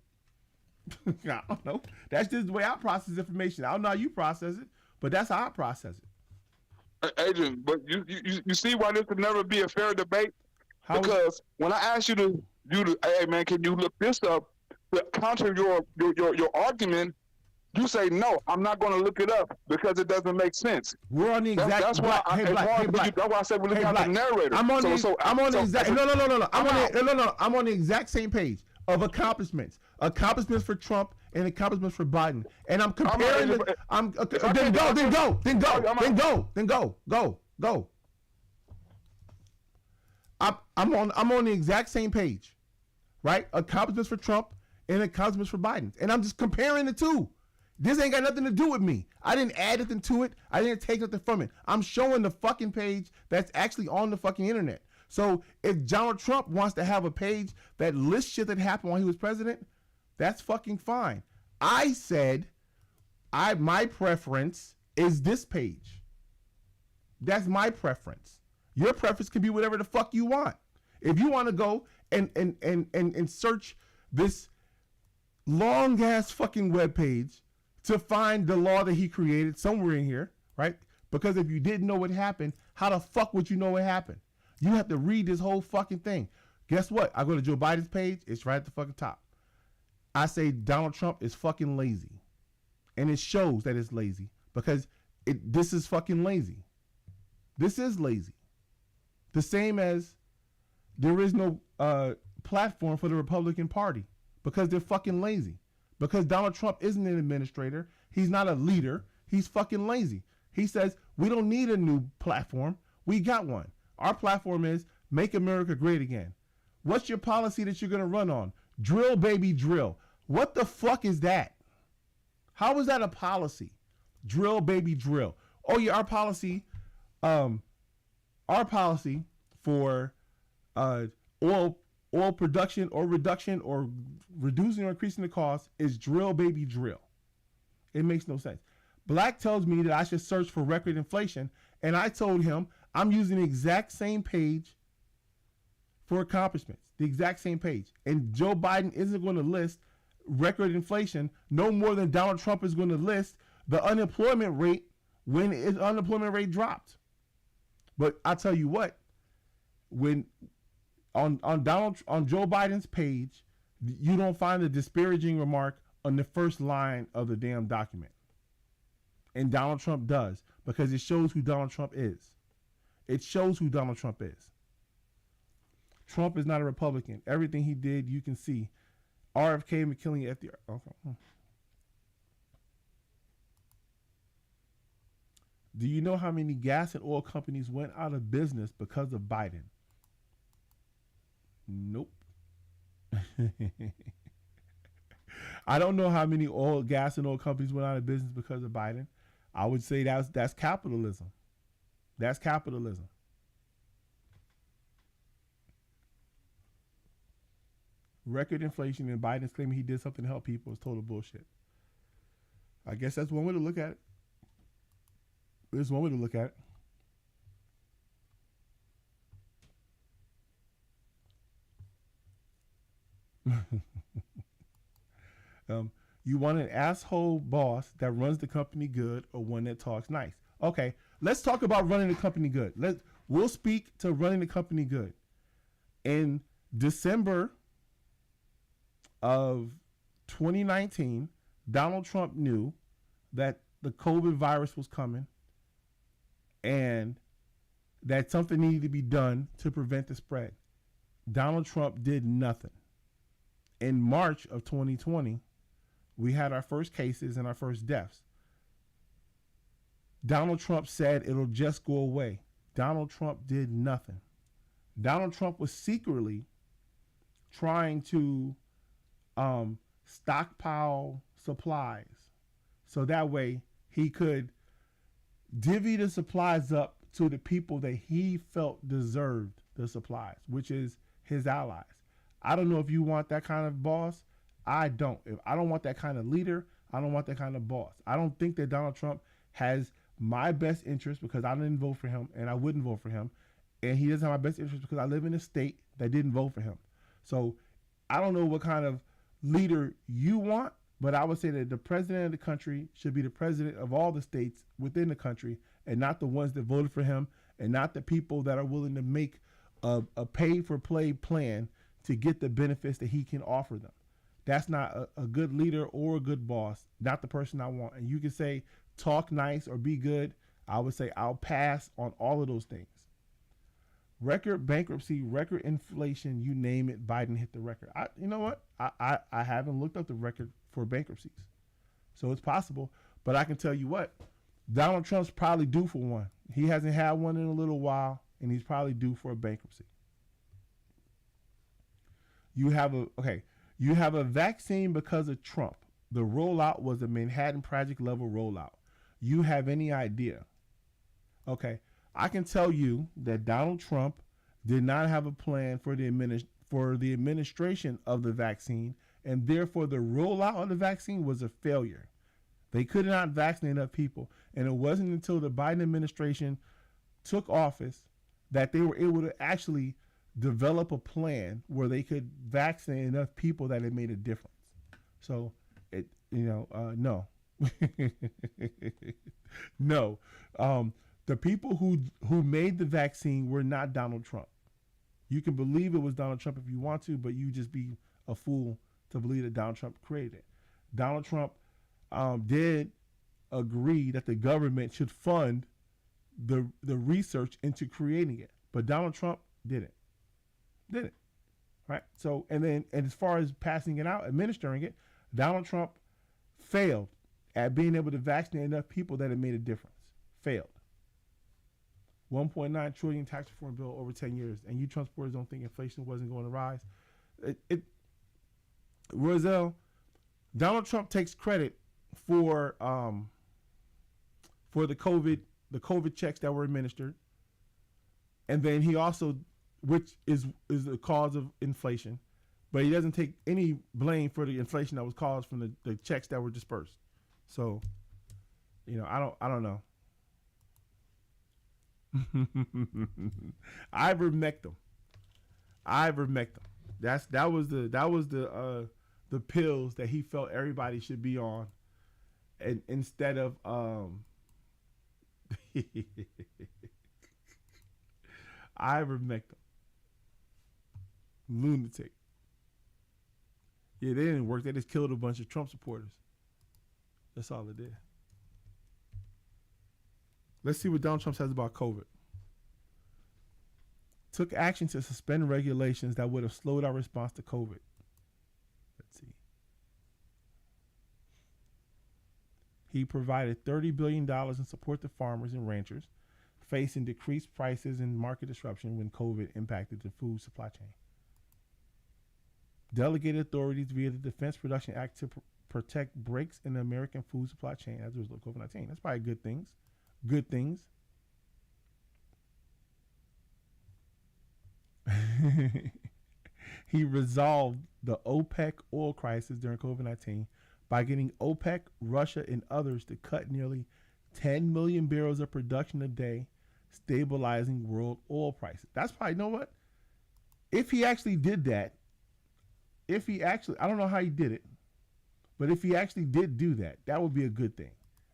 A: I don't know. That's just the way I process information. I don't know how you process it, but that's how I process it.
C: Adrian, but you see why this could never be a fair debate? Because when I ask you to hey man, can you look this up to counter your argument? You say no. I'm not going to look it up because it doesn't make sense.
A: We're on the exact.
C: That's why. That's why I said we're looking at the narrator. I'm on the exact.
A: No. I'm on the exact same page of accomplishments for Trump and accomplishments for Biden, and I'm comparing. Then go. I'm on the exact same page, right? Accomplishments for Trump and accomplishments for Biden, and I'm just comparing the two. This ain't got nothing to do with me. I didn't add anything to it. I didn't take nothing from it. I'm showing the fucking page that's actually on the fucking internet. So if Donald Trump wants to have a page that lists shit that happened while he was president, that's fucking fine. I said my preference is this page. That's my preference. Your preference can be whatever the fuck you want. If you want to go and search this long ass fucking webpage to find the law that he created somewhere in here, right? Because if you didn't know what happened, how the fuck would you know what happened? You have to read this whole fucking thing. Guess what? I go to Joe Biden's page. It's right at the fucking top. I say Donald Trump is fucking lazy. And it shows that it's lazy because this is fucking lazy. This is lazy. The same as there is no platform for the Republican Party because they're fucking lazy. Because Donald Trump isn't an administrator. He's not a leader. He's fucking lazy. He says, we don't need a new platform. We got one. Our platform is Make America Great Again. What's your policy that you're going to run on? Drill, baby, drill. What the fuck is that? How is that a policy? Drill, baby, drill. Oh yeah, our policy for oil production or reduction or reducing or increasing the cost is drill, baby, drill. It makes no sense. Blaq tells me that I should search for record inflation, and I told him I'm using the exact same page for accomplishments, the exact same page. And Joe Biden isn't going to list record inflation no more than Donald Trump is going to list the unemployment rate when his unemployment rate dropped. But I tell you what, when on Joe Biden's page, you don't find a disparaging remark on the first line of the damn document. And Donald Trump does, because it shows who Donald Trump is. It shows who Donald Trump is. Trump is not a Republican. Everything he did, you can see. RFK, McKinley, FDR. Okay. Do you know how many gas and oil companies went out of business because of Biden? Nope. I don't know how many gas and oil companies went out of business because of Biden. I would say that's capitalism. That's capitalism. Record inflation and Biden's claiming he did something to help people is total bullshit. I guess that's one way to look at it. There's one way to look at it. You want an asshole boss that runs the company good or one that talks nice. Okay, let's talk about running the company good. We'll speak to running the company good. In December of 2019, Donald Trump knew that the COVID virus was coming and that something needed to be done to prevent the spread. Donald Trump did nothing. In March of 2020, we had our first cases and our first deaths. Donald Trump said it'll just go away. Donald Trump did nothing. Donald Trump was secretly trying to stockpile supplies so that way he could divvy the supplies up to the people that he felt deserved the supplies, which is his allies. I don't know if you want that kind of boss. I don't. If I don't want that kind of leader, I don't want that kind of boss. I don't think that Donald Trump has my best interest because I didn't vote for him and I wouldn't vote for him. And he doesn't have my best interest because I live in a state that didn't vote for him. So I don't know what kind of leader you want, but I would say that the president of the country should be the president of all the states within the country and not the ones that voted for him and not the people that are willing to make a pay-for-play plan to get the benefits that he can offer them. That's not a good leader or a good boss, not the person I want. And you can say talk nice or be good. I would say I'll pass on all of those things. Record bankruptcy, record inflation, you name it, Biden hit the record. You know what? I haven't looked up the record for bankruptcies. So it's possible. But I can tell you what, Donald Trump's probably due for one. He hasn't had one in a little while, and he's probably due for a bankruptcy. You have a vaccine because of Trump. The rollout was a Manhattan Project level rollout. You have any idea? Okay, I can tell you that Donald Trump did not have a plan for the administration of the vaccine, and therefore the rollout of the vaccine was a failure. They could not vaccinate enough people, and it wasn't until the Biden administration took office that they were able to actually develop a plan where they could vaccinate enough people that it made a difference. So, no. No. The people who made the vaccine were not Donald Trump. You can believe it was Donald Trump if you want to, but you just be a fool to believe that Donald Trump created it. Donald Trump did agree that the government should fund the research into creating it, but Donald Trump didn't. Right? So, and as far as passing it out, administering it, Donald Trump failed at being able to vaccinate enough people that it made a difference. Failed. 1.9 trillion tax reform bill over 10 years, and you Trump supporters don't think inflation wasn't going to rise. Roselle, Donald Trump takes credit for the COVID checks that were administered, and then he also, which is the cause of inflation, but he doesn't take any blame for the inflation that was caused from the checks that were dispersed. So, I don't know. Ivermectin. That was the pills that he felt everybody should be on, and instead of ivermectin. Lunatic. Yeah, they didn't work. They just killed a bunch of Trump supporters. That's all it did. Let's see what Donald Trump says about COVID. Took action to suspend regulations that would have slowed our response to COVID. Let's see. He provided $30 billion in support to farmers and ranchers facing decreased prices and market disruption when COVID impacted the food supply chain. Delegated authorities via the Defense Production Act to protect breaks in the American food supply chain as a result of COVID-19. That's probably good things. Good things. He resolved the OPEC oil crisis during COVID-19 by getting OPEC, Russia, and others to cut nearly 10 million barrels of production a day, stabilizing world oil prices. That's probably, you know what? If he actually did that, I don't know how he did it, but if he actually did do that, that would be a good thing.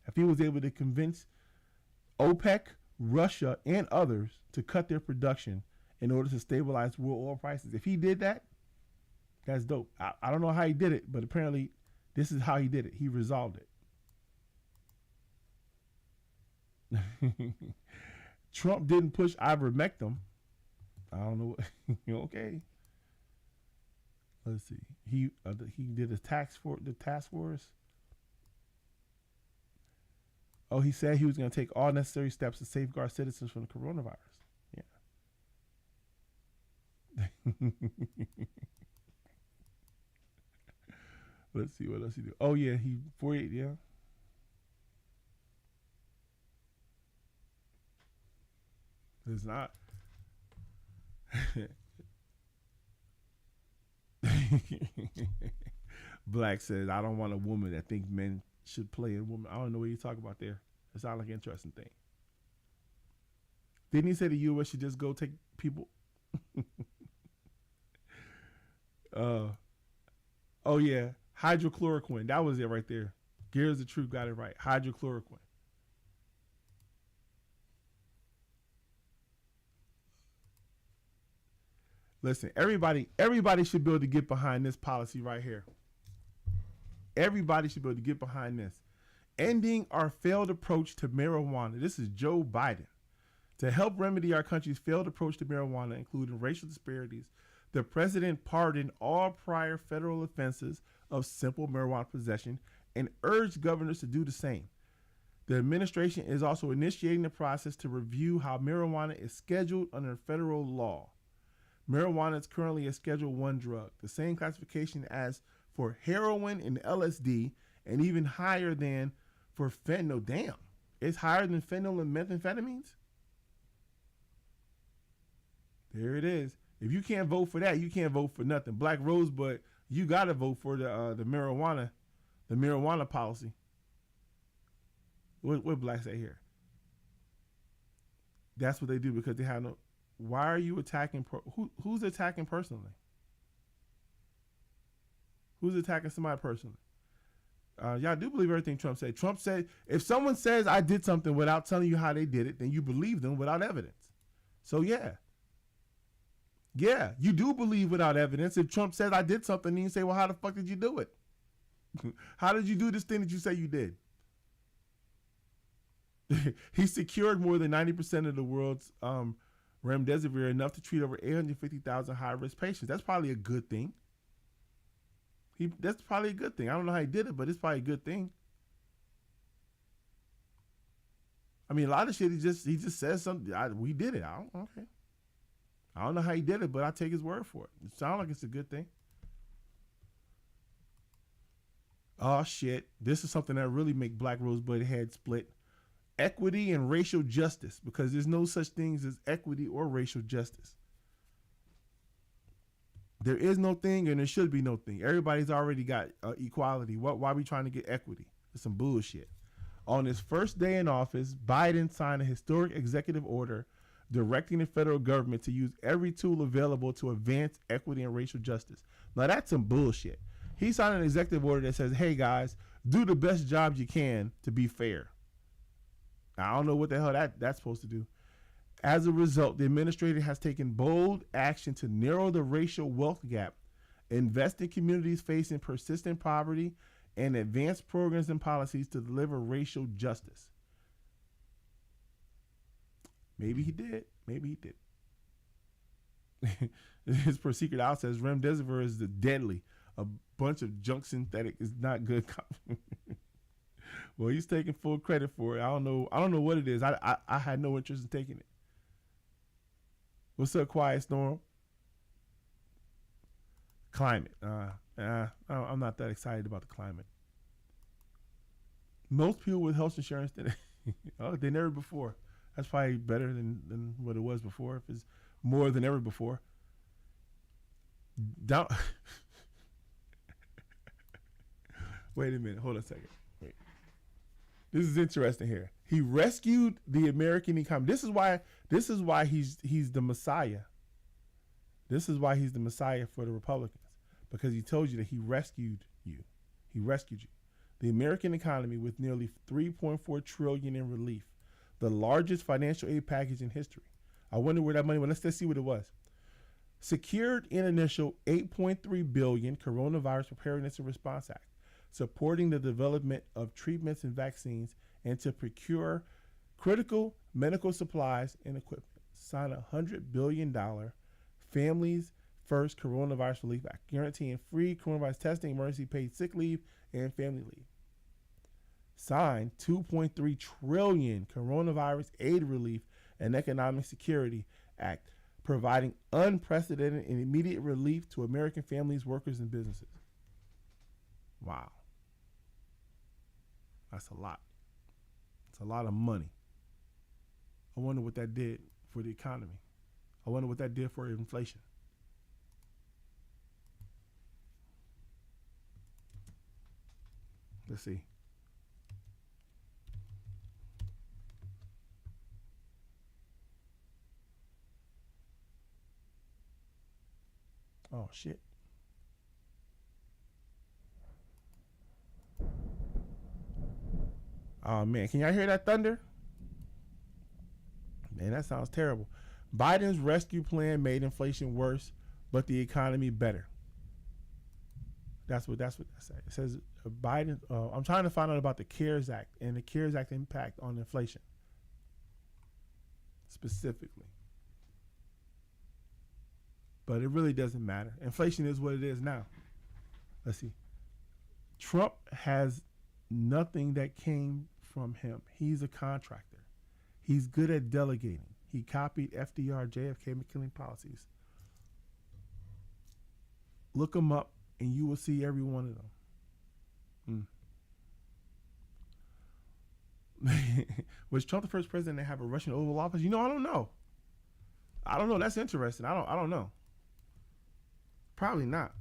A: If he was able to convince OPEC, Russia, and others to cut their production in order to stabilize world oil prices. If he did that, that's dope. I don't know how he did it, but apparently this is how he did it. He resolved it. Trump didn't push ivermectin. I don't know. Okay. Let's see. He did the task force. Oh, he said he was going to take all necessary steps to safeguard citizens from the coronavirus. Yeah. Let's see what else he do. Oh yeah, he 48. Yeah. It's not. Blaq says, I don't want a woman that thinks men should play a woman. I don't know what you talk about there. It sounds like an interesting thing. Didn't he say the U.S. should just go take people? Oh yeah, hydrochloroquine. That was it right there. Gears the Truth got it right. Hydrochloroquine. Listen, everybody should be able to get behind this policy right here. Everybody should be able to get behind this. Ending our failed approach to marijuana. This is Joe Biden. To help remedy our country's failed approach to marijuana, including racial disparities, the president pardoned all prior federal offenses of simple marijuana possession and urged governors to do the same. The administration is also initiating the process to review how marijuana is scheduled under federal law. Marijuana is currently a Schedule 1 drug, the same classification as for heroin and LSD, and even higher than for fentanyl. Damn, it's higher than fentanyl and methamphetamines? There it is. If you can't vote for that, you can't vote for nothing. Blaq Rosebudd, you got to vote for the marijuana policy. What Blaq say here? That's what they do because they have no. Why are you attacking? Who's attacking personally? Who's attacking somebody personally? Y'all do believe everything Trump said. Trump said, if someone says I did something without telling you how they did it, then you believe them without evidence. So yeah. Yeah, you do believe without evidence. If Trump says I did something, then you say, well, how the fuck did you do it? How did you do this thing that you say you did? He secured more than 90% of the world's remdesivir, enough to treat over 850,000 high-risk patients. That's probably a good thing. That's probably a good thing. I don't know how he did it, but it's probably a good thing. I mean, a lot of shit, he just says something. We did it. Okay. I don't know how he did it, but I take his word for it. It sounds like it's a good thing. Oh, shit. This is something that really make Blaq Rosebudd head split. Equity and racial justice, because there's no such things as equity or racial justice. There is no thing and there should be no thing. Everybody's already got equality. Why are we trying to get equity? It's some bullshit. On his first day in office, Biden signed a historic executive order directing the federal government to use every tool available to advance equity and racial justice. Now that's some bullshit. He signed an executive order that says, hey guys, do the best job you can to be fair. Now, I don't know what the hell that's supposed to do. As a result, the administration has taken bold action to narrow the racial wealth gap, invest in communities facing persistent poverty, and advance programs and policies to deliver racial justice. Maybe he did. Maybe he did. His per secret out says remdesivir is the deadly. A bunch of junk synthetic is not good. Well, he's taking full credit for it. I don't know what it is. I had no interest in taking it. What's up, Quiet Storm? Climate. I'm not that excited about the climate. Most people with health insurance, they never before. That's probably better than what it was before. If it's more than ever before. Wait a minute. Hold on a second. Wait. This is interesting here. He rescued the American economy. This is why he's the Messiah. This is why he's the Messiah for the Republicans. Because he told you that he rescued you. He rescued you. The American economy with nearly $3.4 trillion in relief. The largest financial aid package in history. I wonder where that money went. Let's see what it was. Secured an initial $8.3 billion Coronavirus Preparedness and Response Act, supporting the development of treatments and vaccines, and to procure critical medical supplies, and equipment. Sign a $100 billion Families First Coronavirus Relief Act, guaranteeing free coronavirus testing, emergency paid sick leave, and family leave. Signed $2.3 trillion Coronavirus Aid Relief and Economic Security Act, providing unprecedented and immediate relief to American families, workers, and businesses. Wow. That's a lot. It's a lot of money. I wonder what that did for the economy. I wonder what that did for inflation. Let's see. Oh, shit. Oh, man. Can y'all hear that thunder? Man, that sounds terrible. Biden's rescue plan made inflation worse, but the economy better. That's what that says. It says Biden. I'm trying to find out about the CARES Act and the CARES Act impact on inflation specifically. But it really doesn't matter. Inflation is what it is now. Let's see. Trump has nothing that came from him. He's a contractor. He's good at delegating. He copied FDR, JFK, McKinley policies. Look them up, and you will see every one of them. Was Trump the first president to have a Russian Oval Office? You know, I don't know. That's interesting. I don't know. Probably not.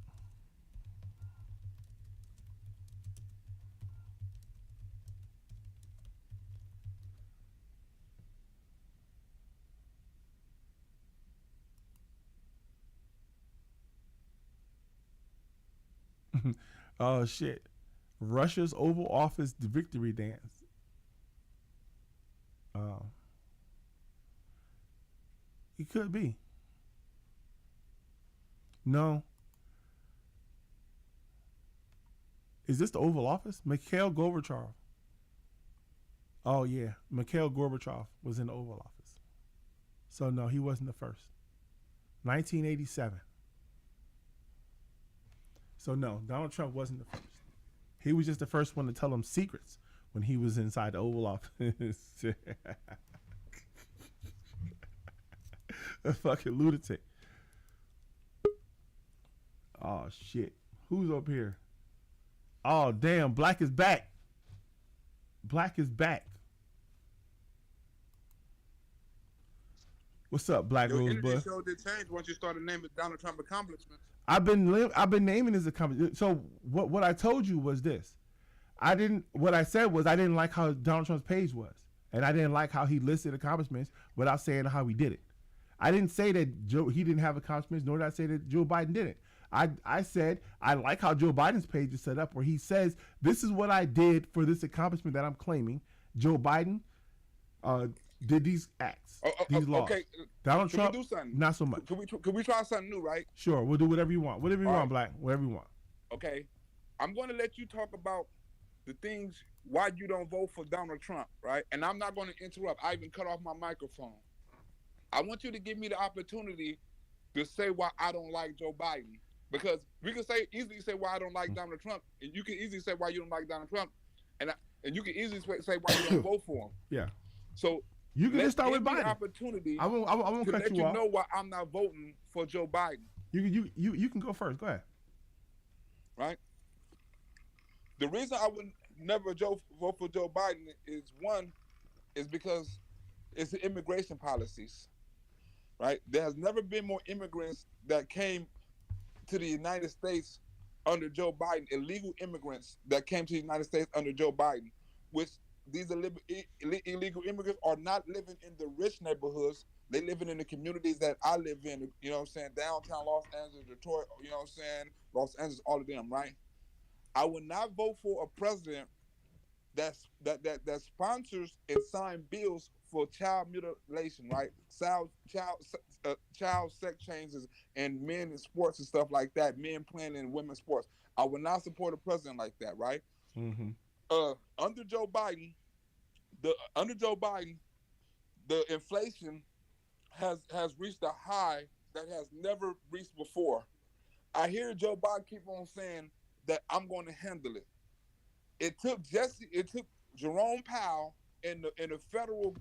A: Oh shit. Russia's Oval Office victory dance. It could be. No. Is this the Oval Office? Mikhail Gorbachev. Oh yeah. Mikhail Gorbachev was in the Oval Office. So no, he wasn't the first. 1987. So no, Donald Trump wasn't the first. He was just the first one to tell him secrets when he was inside the Oval Office. A fucking lunatic. Oh shit. Who's up here? Oh damn, Blaq is back. Blaq is back. What's up, Blaq
D: Your
A: Rosebudd?
D: energy show did change once you started naming Donald Trump accomplishments.
A: I've been naming his accomplishments. So what I told you was this. What I said was I didn't like how Donald Trump's page was. And I didn't like how he listed accomplishments without saying how he did it. I didn't say that he didn't have accomplishments, nor did I say that Joe Biden didn't. I said I like how Joe Biden's page is set up where he says, this is what I did for this accomplishment that I'm claiming. Joe Biden did these acts, these laws. Okay. Donald Trump,
D: we do something?
A: not so much.
D: Can we try something new, right?
A: Sure, we'll do whatever you want. Whatever you want, Blaq. Whatever you want.
D: Okay. I'm going to let you talk about the things why you don't vote for Donald Trump, right? And I'm not going to interrupt. I even cut off my microphone. I want you to give me the opportunity to say why I don't like Joe Biden. Because we can easily say why I don't like Donald Trump, and you can easily say why you don't like Donald Trump, and you can easily say why you don't vote for him.
A: Yeah.
D: So
A: you can just start with Biden.
D: The opportunity.
A: I won't
D: to
A: cut
D: let
A: you off.
D: Know why I'm not voting for Joe Biden.
A: You can go first. Go ahead.
D: Right. The reason I would never vote for Joe Biden is because it's the immigration policies. Right. There has never been more immigrants that came to the United States under Joe Biden, illegal immigrants that came to the United States under Joe Biden, which these illegal immigrants are not living in the rich neighborhoods. They living in the communities that I live in, you know what I'm saying, downtown Los Angeles, Detroit, you know what I'm saying, Los Angeles, all of them, right? I would not vote for a president that sponsors and signs bills for child mutilation, right? Child sex changes and men in sports and stuff like that, men playing in women's sports. I would not support a president like that, right?
A: Mm-hmm.
D: Under Joe Biden, the inflation has reached a high that has never reached before. I hear Joe Biden keep on saying that I'm going to handle it. It took Jerome Powell in the federal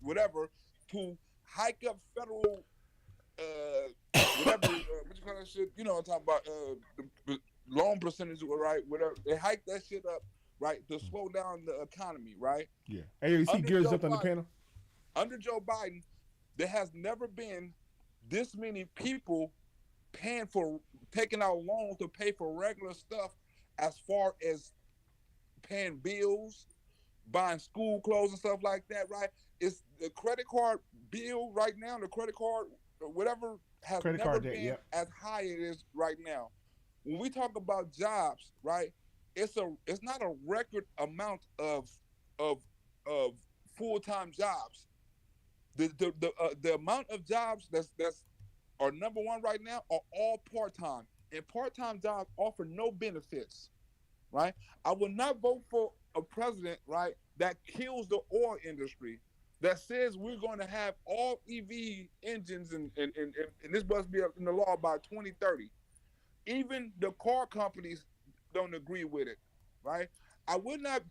D: whatever to hike up federal whatever what you call that shit. You know what I'm talking about? The loan percentage, right? Whatever they hiked that shit up, right, to slow down the economy, right?
A: Yeah. Hey, you see
D: Under
A: Gears
D: Joe
A: jumped on the
D: Biden,
A: panel?
D: under Joe Biden, there has never been this many people paying for taking out loans to pay for regular stuff, as far as paying bills, buying school clothes and stuff like that, right? It's the credit card bill right now, the credit card, whatever, has
A: Credit
D: never
A: card debt,
D: been
A: yep.
D: as high as it is right now. When we talk about jobs, right, it's not a record amount of of full-time jobs. The amount of jobs that's are number one right now are all part-time. And part-time jobs offer no benefits, right? I will not vote for a president, right, that kills the oil industry, that says we're going to have all EV engines and this must be in the law by 2030. Even the car companies don't agree with it, right? I would not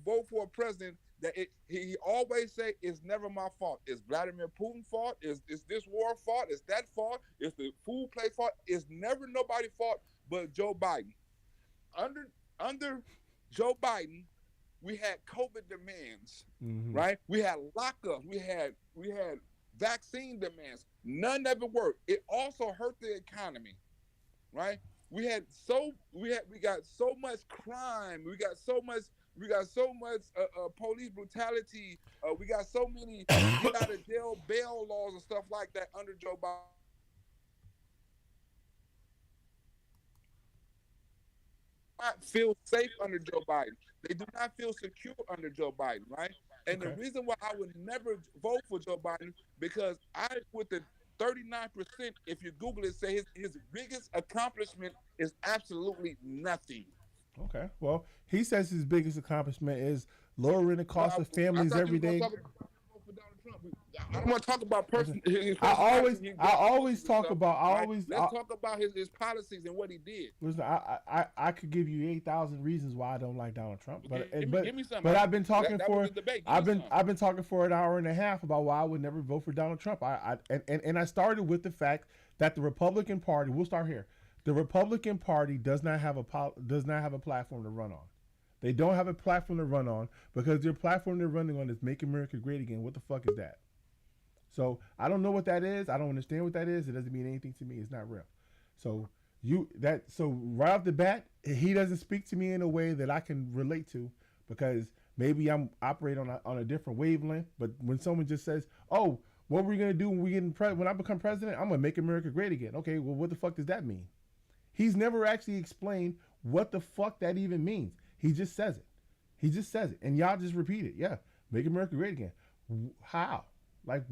D: vote for a president that he always say it's never my fault. It's Vladimir Putin's fault. It's this war fault. It's that fault. It's the food place fault. It's never nobody's fault but Joe Biden. Under under Joe Biden, we had COVID demands, right? We had lockups. We had vaccine demands. None of it worked. It also hurt the economy, right? We got so much crime. We got so much police brutality. We got so many get out of jail bail laws and stuff like that under Joe Biden. Not feel safe under Joe Biden. They do not feel secure under Joe Biden, right? And the reason why I would never vote for Joe Biden, because I, with the 39%, if you Google it, say his biggest accomplishment is absolutely nothing.
A: Okay. Well, he says his biggest accomplishment is lowering the cost of families every day.
D: I don't want to talk about person.
A: Let's talk
D: about his policies and what he did.
A: Listen, I could give you 8,000 reasons why I don't like Donald Trump, but
D: give me some.
A: But I've been talking I've been talking for an hour and a half about why I would never vote for Donald Trump. I started with the fact that the Republican Party. We'll start here. The Republican Party does not have a platform to run on. They don't have a platform to run on because their platform they're running on is Make America Great Again. What the fuck is that? So I don't know what that is. I don't understand what that is. It doesn't mean anything to me. It's not real. So right off the bat, he doesn't speak to me in a way that I can relate to because maybe I'm operating on a different wavelength. But when someone just says, "Oh, what we're gonna do when I become president, I'm gonna make America great again." Okay, well, what the fuck does that mean? He's never actually explained what the fuck that even means. He just says it. And y'all just repeat it. Yeah, make America great again. How? Like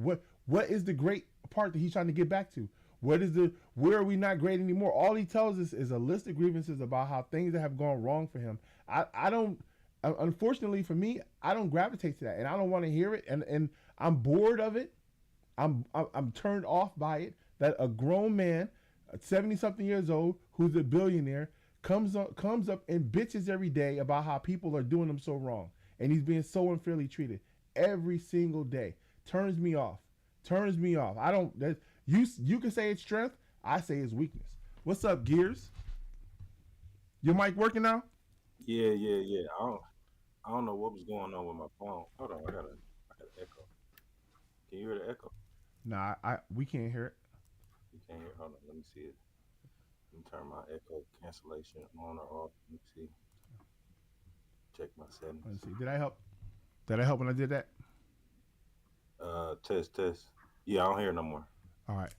A: what is the great part that he's trying to get back to? Where are we not great anymore? All he tells us is a list of grievances about how things that have gone wrong for him. I don't, unfortunately for me, I don't gravitate to that and I don't want to hear it. And I'm bored of it. I'm turned off by it that a grown man, 70 something years old, who's a billionaire, comes up and bitches every day about how people are doing him so wrong. And he's being so unfairly treated every single day. Turns me off. I don't, you can say it's strength. I say it's weakness. What's up, Gears? Your mic working now?
E: Yeah. I don't know what was going on with my phone. Hold on, I got an echo. Can you hear the echo?
A: Nah, we can't hear it.
E: You can't hear it? Hold on, let me see it. Let me turn my echo cancellation on or off. Let me see. Check my settings.
A: Let's see. Did I help? Did I help when I did that?
E: Test. Yeah, I don't hear it no more.
A: All right.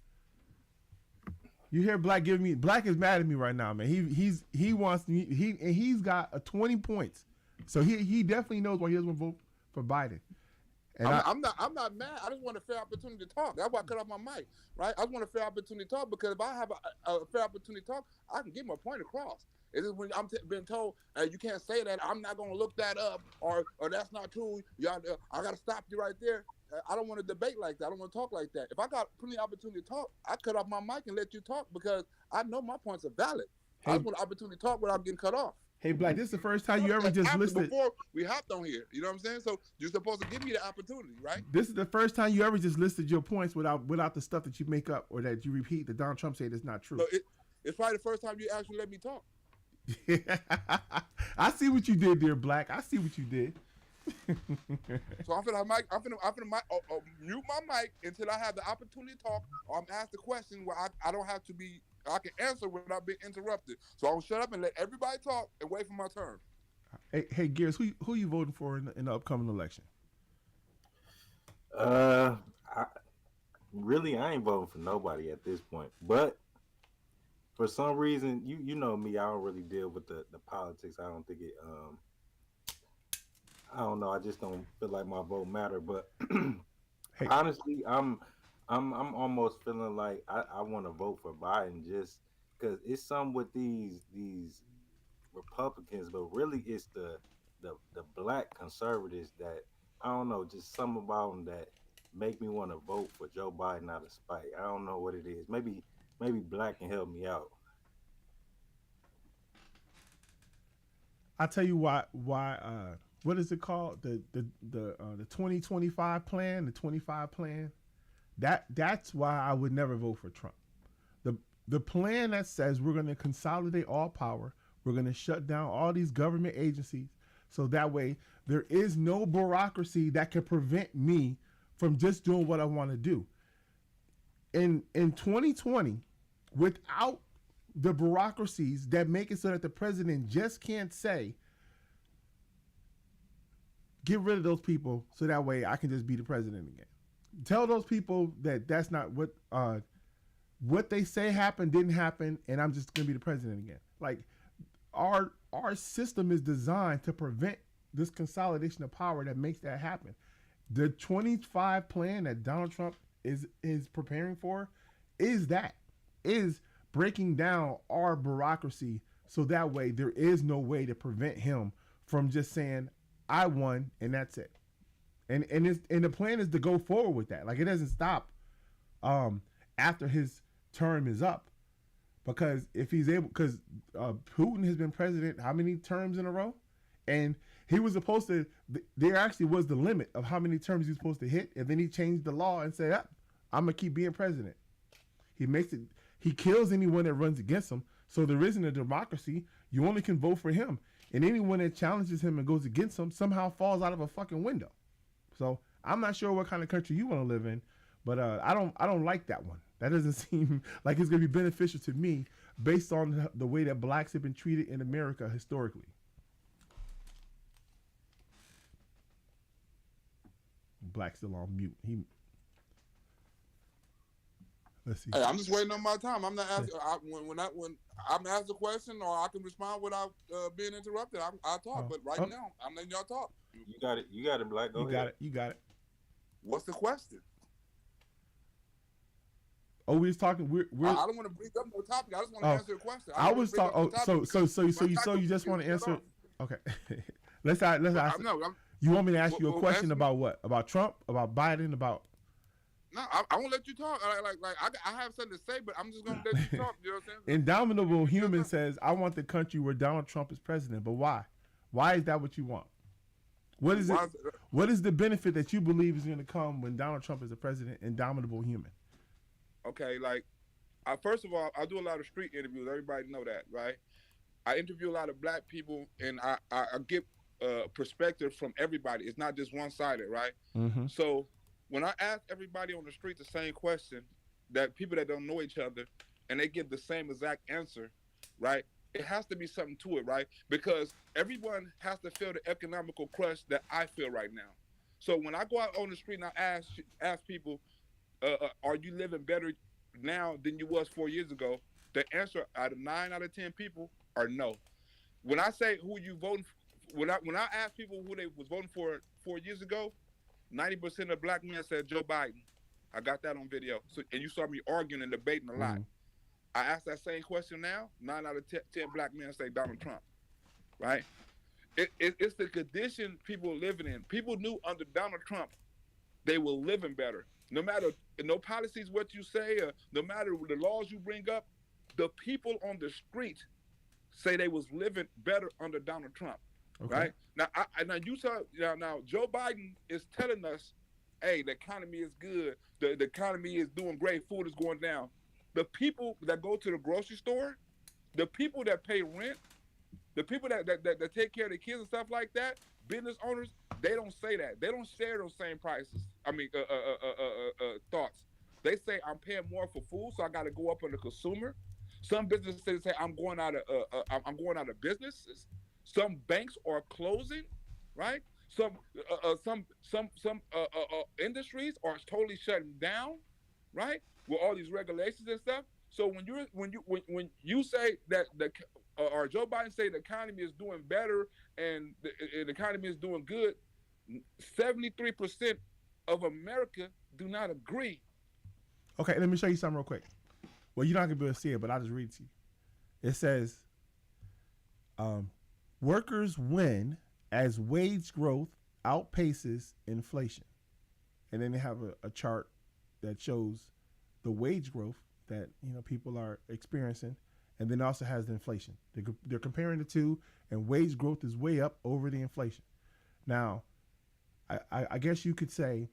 A: You hear Blaq giving me? Blaq is mad at me right now, man. He wants me. He's got a 20 points, so he definitely knows why he doesn't vote for Biden.
D: And I'm not mad. I just want a fair opportunity to talk. That's why I cut off my mic, right? I just want a fair opportunity to talk because if I have a fair opportunity to talk, I can get my point across. Is it when I'm being told you can't say that? I'm not gonna look that up, or that's not true. Y'all, I gotta stop you right there. I don't want to debate like that. I don't want to talk like that. If I got plenty of opportunity to talk, I cut off my mic and let you talk because I know my points are valid. I
A: Hey,
D: just want an opportunity to talk without getting cut off.
A: hey, Blaq, this is the first time you ever
D: That's
A: just
D: after,
A: listed.
D: before we hopped on here. You know what I'm saying? So you're supposed to give me the opportunity, right?
A: This is the first time you ever just listed your points without the stuff that you make up or that you repeat that Donald Trump said is not true.
D: So it's probably the first time you actually let me talk.
A: I see what you did there, Blaq. I see what you did.
D: So I'm finna mute my mic until I have the opportunity to talk, or I'm asked a question where I don't have to be. I can answer without being interrupted. So I'll shut up and let everybody talk and wait for my turn.
A: Hey, Gears, who you voting for in the upcoming election?
E: I ain't voting for nobody at this point. But for some reason, you know me, I don't really deal with the politics. I don't think it. I don't know. I just don't feel like my vote matter. But
A: Hey,
E: honestly, I'm almost feeling like I want to vote for Biden just because it's some with these Republicans, but really it's the black conservatives that I don't know, just some about them that make me want to vote for Joe Biden out of spite. I don't know what it is. Maybe Black can help me out.
A: I'll tell you why. What is it called? The 2025 plan, the 25 plan. That's why I would never vote for Trump. The plan that says we're going to consolidate all power, we're going to shut down all these government agencies, so that way there is no bureaucracy that can prevent me from just doing what I want to do. In 2020, without the bureaucracies that make it so that the president just can't say, get rid of those people so that way I can just be the president again. Tell those people that that's not what they say happened, didn't happen, and I'm just gonna be the president again. Like our system is designed to prevent this consolidation of power that makes that happen. The 25 plan that Donald Trump is preparing for is breaking down our bureaucracy so that way there is no way to prevent him from just saying I won and that's it. And the plan is to go forward with that. Like it doesn't stop after his term is up, because if he's able, because Putin has been president how many terms in a row, and he was supposed to. There actually was the limit of how many terms he was supposed to hit, and then he changed the law and said, "I'm gonna keep being president." He makes it. He kills anyone that runs against him. So there isn't a democracy. You only can vote for him, and anyone that challenges him and goes against him somehow falls out of a fucking window. So I'm not sure what kind of country you want to live in, but I don't like that one. That doesn't seem like it's going to be beneficial to me based on the way that blacks have been treated in America historically. Black's still on mute. Let's see.
D: Hey, I'm just waiting on my time. I'm not asking when I'm asked a question or I can respond without being interrupted. I'll talk, but right now I'm letting y'all talk.
E: You got it, Black. Go ahead.
A: You got it.
D: What's the question?
A: Oh, we was talking. We're
D: I don't want to bring up no topic. I just want to answer a question.
A: I was talking. Oh, so you just want to answer? Okay. let's ask. You want me to ask you a question about what? About Trump? About Biden? About?
D: No, I won't let you talk. I have something to say, but I'm just gonna let you talk. You know what I'm saying?
A: Indomitable Human says, "I want the country where Donald Trump is president." But why? Why is that what you want? What is it? What is the benefit that you believe is going to come when Donald Trump is the president? Indomitable Human.
D: Okay, first of all, I do a lot of street interviews. Everybody know that, right? I interview a lot of black people, and I get perspective from everybody. It's not just one-sided, right?
A: Mm-hmm.
D: So when I ask everybody on the street the same question, that people that don't know each other, and they give the same exact answer, right? It has to be something to it, right? Because everyone has to feel the economical crush that I feel right now. So when I go out on the street and I ask people, are you living better now than you was 4 years ago? The answer out of 9 out of 10 people are no. When I say who you voting for, when I ask people who they was voting for 4 years ago, 90% of black men said Joe Biden. I got that on video. So, and you saw me arguing and debating a lot. I ask that same question now. 9 out of 10 black men say Donald Trump, right? It's the condition people are living in. People knew under Donald Trump they were living better. No matter no policies, what you say, or no matter the laws you bring up, the people on the street say they was living better under Donald Trump,
A: Okay.
D: right? Now you saw now Joe Biden is telling us, hey, the economy is good, the economy is doing great, food is going down. The people that go to the grocery store, the people that pay rent, the people that take care of the kids and stuff like that, business owners, they don't say that. They don't share those same prices. I mean, thoughts. They say I'm paying more for food, so I got to go up on the consumer. Some businesses say I'm going out of businesses. Some banks are closing, right? Some industries are totally shutting down, right? With all these regulations and stuff. So when you say that or Joe Biden say the economy is doing better and the economy is doing good, 73% of America do not agree.
A: Okay, let me show you something real quick. Well, you're not gonna be able to see it, but I'll just read it to you. It says, um, "Workers win as wage growth outpaces inflation," and then they have a chart that shows the wage growth that people are experiencing, and then also has the inflation. They're comparing the two, and wage growth is way up over the inflation. Now, I guess you could say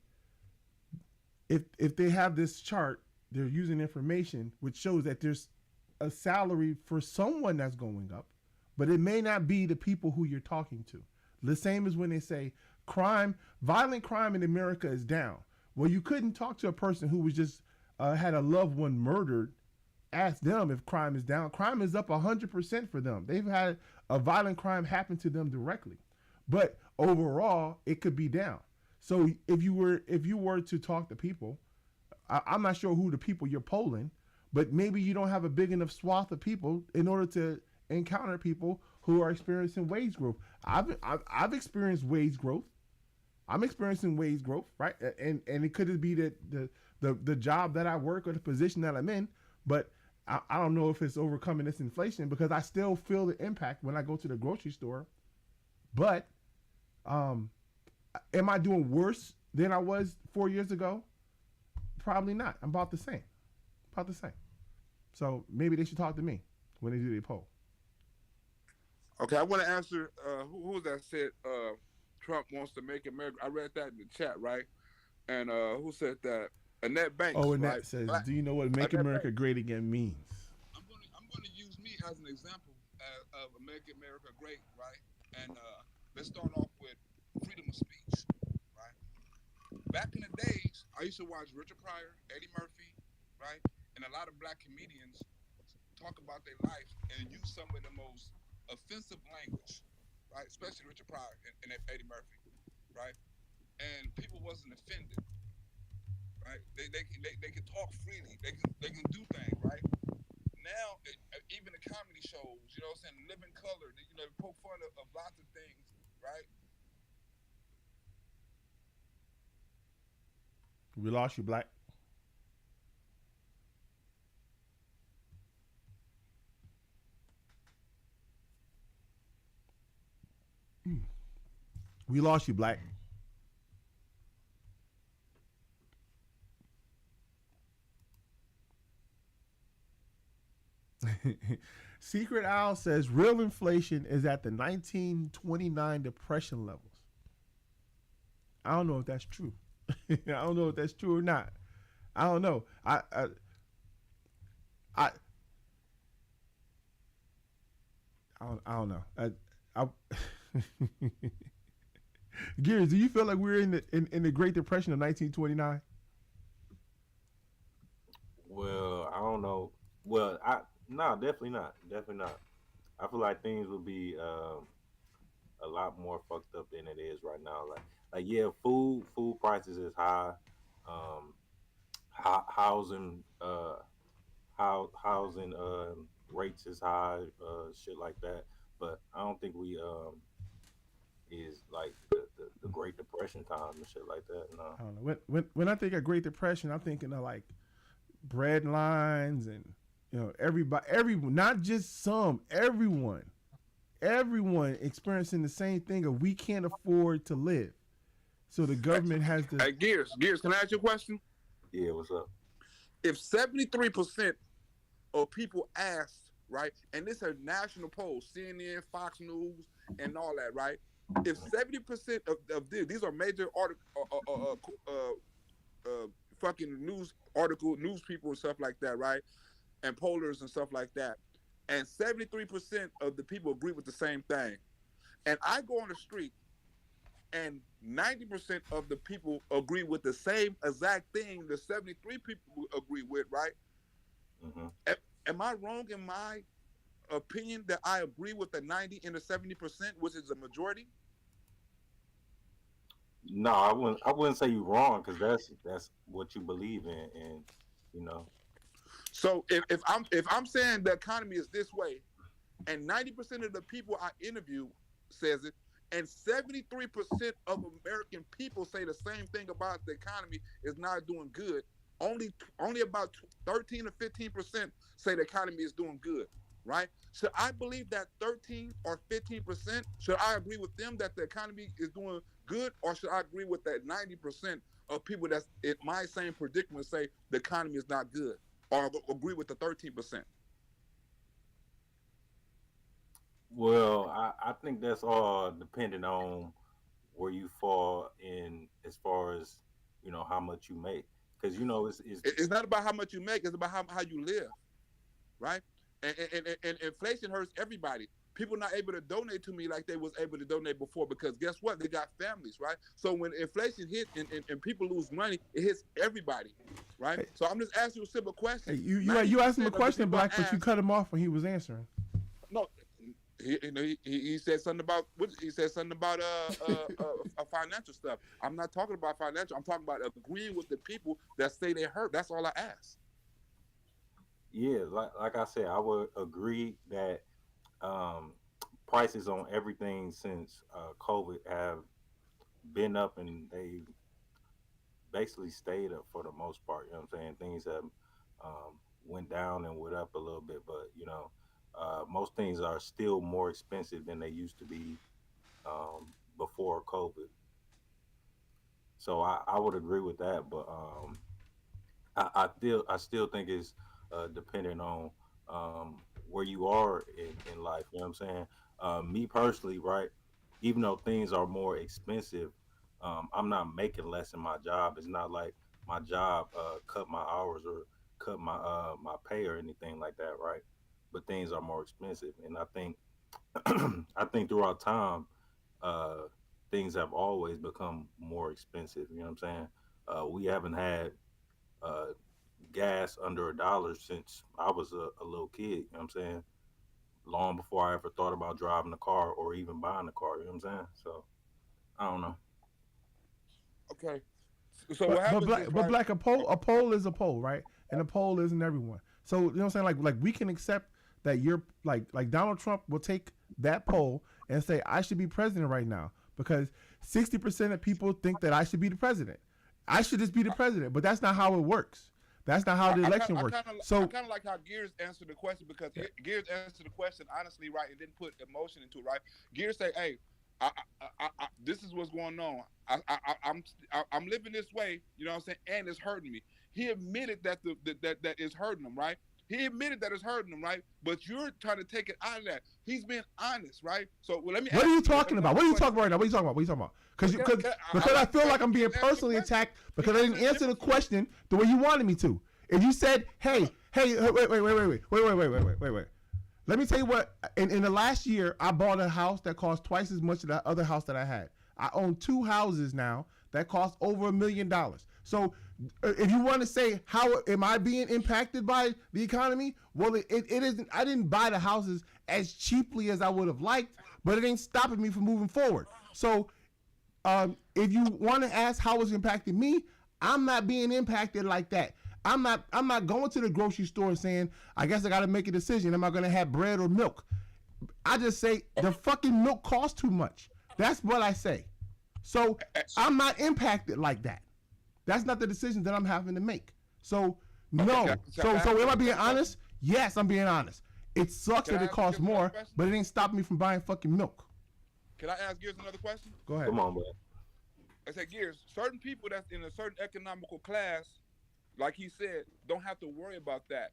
A: if they have this chart, they're using information which shows that there's a salary for someone that's going up, but it may not be the people who you're talking to. The same as when they say violent crime in America is down. Well, you couldn't talk to a person who was just had a loved one murdered. Ask them if crime is down. Crime is up 100% for them. They've had a violent crime happen to them directly, but overall it could be down. So if you were to talk to people, I'm not sure who the people you're polling, but maybe you don't have a big enough swath of people in order to encounter people who are experiencing wage growth. I've experienced wage growth. I'm experiencing wage growth, right? And it could be that the job that I work or the position that I'm in, but I don't know if it's overcoming this inflation because I still feel the impact when I go to the grocery store. But am I doing worse than I was 4 years ago? Probably not. I'm about the same. About the same. So maybe they should talk to me when they do their poll.
D: Okay, I want to answer. Who was that said Trump wants to make America? I read that in the chat, right? And who said that? Annette Banks,
A: Oh, and
D: right?
A: that says, "Do you know what Make
D: Annette
A: America
D: Banks.
A: Great Again means?"
D: I'm gonna use me as an example of Make America Great, right? And let's start off with freedom of speech, right? Back in the days, I used to watch Richard Pryor, Eddie Murphy, right, and a lot of black comedians talk about their life and use some of the most offensive language, right? Especially Richard Pryor and Eddie Murphy, right? And people wasn't offended, right? They can talk freely. They can do things, right? Now, even the comedy shows, what I'm saying, Living Color, they poke fun of lots of things, right?
A: We lost you, Black. We lost you, Black. Secret Owl says real inflation is at the 1929 depression levels. I don't know if that's true. I don't know if that's true or not. I don't know. I don't know. Gears, do you feel like we're in the Great Depression of 1929?
E: Well, I don't know. Well, no, definitely not. Definitely not. I feel like things would be a lot more fucked up than it is right now. Like yeah, food prices is high. Um, housing housing rates is high. Shit like that. But I don't think we is like the Great Depression time and shit like that. No.
A: I don't know. When I think of Great Depression, I'm thinking of like bread lines and You know, everyone, not just some, everyone experiencing the same thing of we can't afford to live. So the government has to.
D: Hey, Gears, can I ask you a question?
E: Yeah, what's up?
D: If 73% of people asked, right, and this is a national poll, CNN, Fox News, and all that, right? If 70% of these are major fucking news people and stuff like that, right? And pollers and stuff like that. And 73% of the people agree with the same thing. And I go on the street and 90% of the people agree with the same exact thing the 73 people agree with, right?
E: Mm-hmm.
D: Am I wrong in my opinion that I agree with the 90 and the 70%, which is the majority?
E: No, I wouldn't say you're wrong, because that's what you believe in, and you know.
D: So if I'm saying the economy is this way, and 90% of the people I interview says it, and 73% of American people say the same thing about the economy is not doing good. Only about 13 or 15% say the economy is doing good, right? Should I believe that 13 or 15%? Should I agree with them that the economy is doing good, or should I agree with that 90% of people that's in my same predicament say the economy is not good, or agree with the 13%?
E: Well, I think that's all dependent on where you fall in, as far as, you know, how much you make, because you know
D: It's not about how much you make; it's about how you live, right? And inflation hurts everybody. People not able to donate to me like they was able to donate before, because guess what? They got families, right? So when inflation hit and people lose money, it hits everybody, right?
A: Hey,
D: so I'm just asking you a simple question.
A: Hey, you asked him a question, Blaq, but you
D: asked,
A: cut him off when he was answering.
D: No, he said something about financial stuff. I'm not talking about financial. I'm talking about agreeing with the people that say they hurt. That's all I ask.
E: Yeah, like I said, I would agree that prices on everything since COVID have been up, and they basically stayed up for the most part. You know what I'm saying? Things have went down and went up a little bit, but you know, most things are still more expensive than they used to be before COVID. So I would agree with that, but I still think it's dependent on where you are in life. You know what I'm saying? Me personally, right? Even though things are more expensive, I'm not making less in my job. It's not like my job cut my hours or cut my pay or anything like that, right? But things are more expensive, and I think I think throughout time, uh, things have always become more expensive. You know what I'm saying? We haven't had uh, gas under $1 since I was a little kid. You know what I'm saying? Long before I ever thought about driving a car or even buying a car. You know what I'm saying? So I don't know.
D: Okay. So what happens is,
A: But
D: right?
A: Blaq, a poll is a poll, right? And a poll isn't everyone. So you know what I'm saying? Like we can accept that you're like Donald Trump will take that poll and say I should be president right now because 60% of people think that I should be the president. I should just be the president, but that's not how it works. That's not how the election works.
D: I kind of like how Gears answered the question, because Gears answered the question honestly, right, and didn't put emotion into it, right? Gears say, "Hey, this is what's going on. I'm living this way, you know what I'm saying, and it's hurting me." He admitted that that it's hurting him, right? He admitted that it's hurting him, right? But you're trying to take it out of that. He's being honest, right? So let me.
A: What are you talking about? What are you talking about right now? What are you talking about? What are you talking about? Because I feel like I'm being personally attacked because I didn't answer the question the way you wanted me to. If you said, hey, wait. Let me tell you what. In the last year, I bought a house that cost twice as much as that other house that I had. I own 2 houses now that cost over $1 million. So if you want to say how am I being impacted by the economy, well, it isn't. I didn't buy the houses as cheaply as I would have liked, but it ain't stopping me from moving forward. So if you want to ask how it's impacting me, I'm not being impacted like that. I'm not going to the grocery store and saying, I guess I got to make a decision. Am I going to have bread or milk? I just say the fucking milk costs too much. That's what I say. So I'm not impacted like that. That's not the decision that I'm having to make. So no. So am I being honest? Yes, I'm being honest. It sucks
D: Can
A: that
D: I
A: it
D: ask
A: costs
D: you another
A: more,
D: question?
A: but it ain't stopping me from buying fucking milk.
D: Can I ask Gears another question?
A: Go ahead.
E: Come on, bro.
D: I said, Gears, certain people that's in a certain economical class, like he said, don't have to worry about that.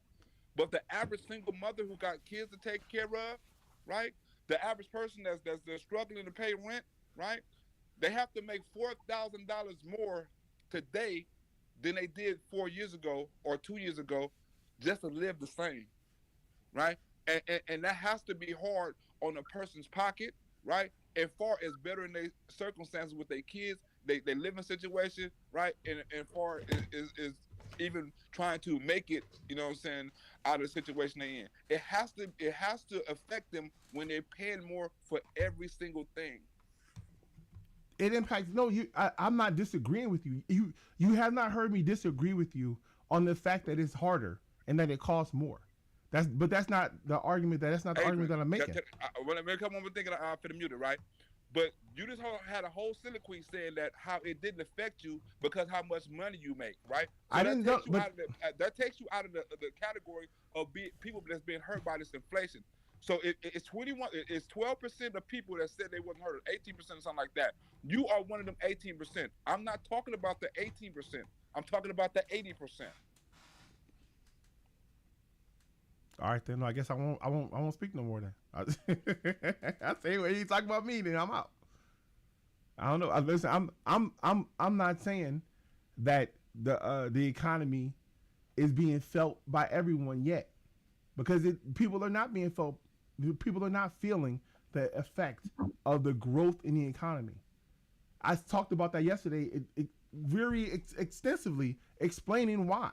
D: But the average single mother who got kids to take care of, right? The average person that's struggling to pay rent, right? They have to make $4,000 more today than they did 4 years ago or 2 years ago just to live the same, right? And that has to be hard on a person's pocket, right? As far as bettering their circumstances with their kids, they living situation, right? And far is even trying to make it, you know what I'm saying, out of the situation they in. It has to affect them when they're paying more for every single thing.
A: It impacts. No, I'm not disagreeing with you. You have not heard me disagree with you on the fact that it's harder and that it costs more. That's not the argument. That's not the argument that I'm making.
D: When I come on with thinking, I'm finna mute it, right? But you just had a whole soliloquy saying that how it didn't affect you because how much money you make, right? So
A: I didn't know, but
D: that takes you out of the category of people that's being hurt by this inflation. So it's 21. It's 12% of people that said they wasn't hurt, 18% or something like that. You are one of them 18%. I'm not talking about the 18%. I'm talking about the 80%.
A: all right then. No, I guess I won't speak no more then. I say when you talk about me, then I'm out. I don't know. Listen, I'm not saying that the economy is being felt by everyone yet, because people are not being felt. People are not feeling the effect of the growth in the economy. I talked about that yesterday, very extensively, explaining why.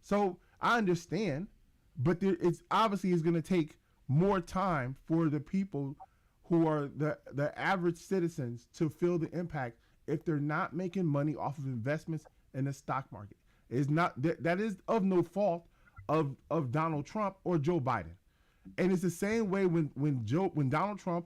A: So I understand, but it's obviously is going to take more time for the people who are the average citizens to feel the impact if they're not making money off of investments in the stock market. It's not that is of no fault of Donald Trump or Joe Biden. And it's the same way when Donald Trump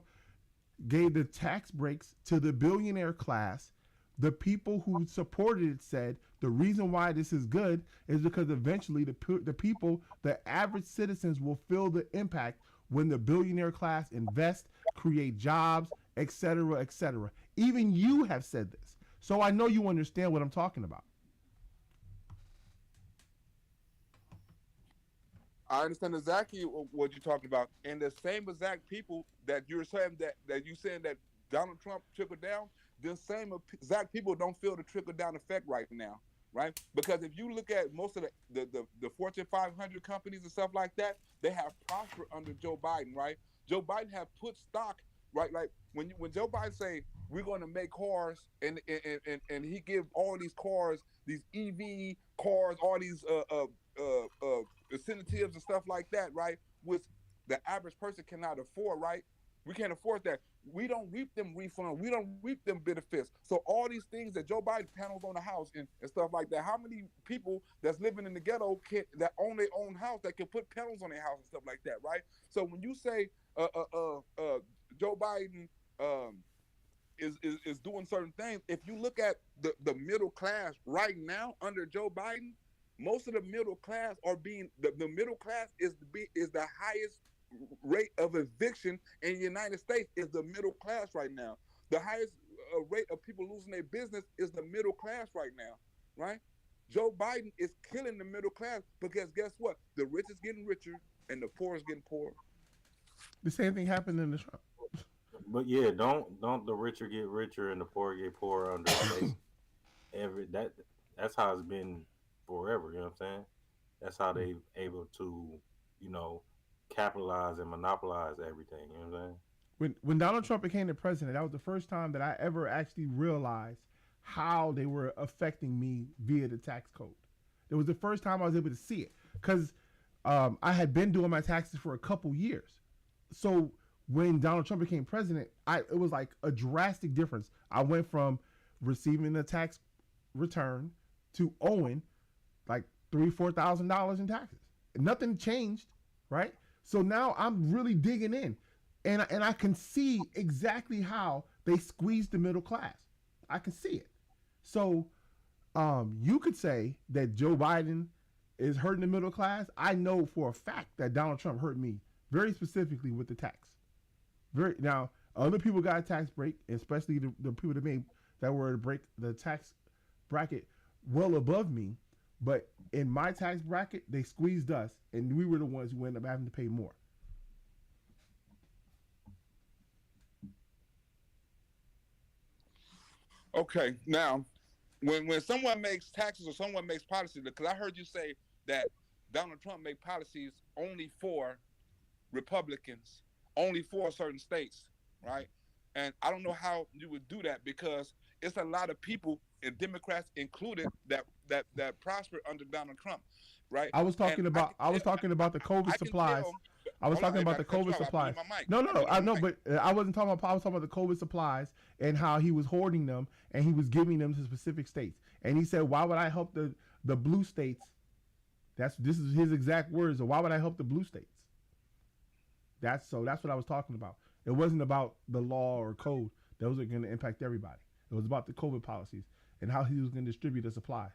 A: gave the tax breaks to the billionaire class, the people who supported it said the reason why this is good is because eventually the people, the average citizens, will feel the impact when the billionaire class invest, create jobs, etc., etc. Even you have said this, so I know you understand what I'm talking about.
D: I understand exactly what you're talking about, and the same exact people that you're saying that you saying that Donald Trump trickled down, the same exact people don't feel the trickle down effect right now, right? Because if you look at most of the Fortune 500 companies and stuff like that, they have prospered under Joe Biden, right? Joe Biden have put stock, right? Like when Joe Biden say we're going to make cars, and he give all these cars, these EV cars, all these incentives and stuff like that, right? Which the average person cannot afford, right? We can't afford that. We don't reap them refunds. We don't reap them benefits. So all these things that Joe Biden panels on the house and stuff like that. How many people that's living in the ghetto that own their own house that can put panels on their house and stuff like that, right? So when you say Joe Biden is doing certain things, if you look at the middle class right now under Joe Biden, most of the middle class are being the middle class is the highest rate of eviction in the United States is the middle class right now. The highest rate of people losing their business is the middle class right now, right? Joe Biden is killing the middle class because guess what? The rich is getting richer and the poor is getting poorer.
A: The same thing happened in the Trump.
E: But yeah, don't the richer get richer and the poor get poorer under that's how it's been forever. You know what I'm saying? That's how they able to, capitalize and monopolize everything. You know what I'm saying?
A: When Donald Trump became the president, that was the first time that I ever actually realized how they were affecting me via the tax code. It was the first time I was able to see it because I had been doing my taxes for a couple years. So when Donald Trump became president, it was like a drastic difference. I went from receiving a tax return to owing like $3,000-4,000 in taxes. Nothing changed, right? So now I'm really digging in, and I can see exactly how they squeezed the middle class. I can see it. So you could say that Joe Biden is hurting the middle class, I know for a fact that Donald Trump hurt me very specifically with the tax. Now, other people got a tax break, especially the people that were to break the tax bracket well above me. But in my tax bracket, they squeezed us, and we were the ones who ended up having to pay more.
D: Okay, now, when someone makes taxes or someone makes policies, because I heard you say that Donald Trump made policies only for Republicans, only for certain states, right? And I don't know how you would do that because it's a lot of people, and Democrats included, that prospered under Donald Trump, right?
A: I was talking about the COVID supplies. I was talking about the COVID supplies. No, I know, but I wasn't talking about. I was talking about the COVID supplies and how he was hoarding them and he was giving them to specific states. And he said, "Why would I help the blue states?" This is his exact words. Why would I help the blue states? That's what I was talking about. It wasn't about the law or code. Those are going to impact everybody. It was about the COVID policies and how he was going to distribute the supplies.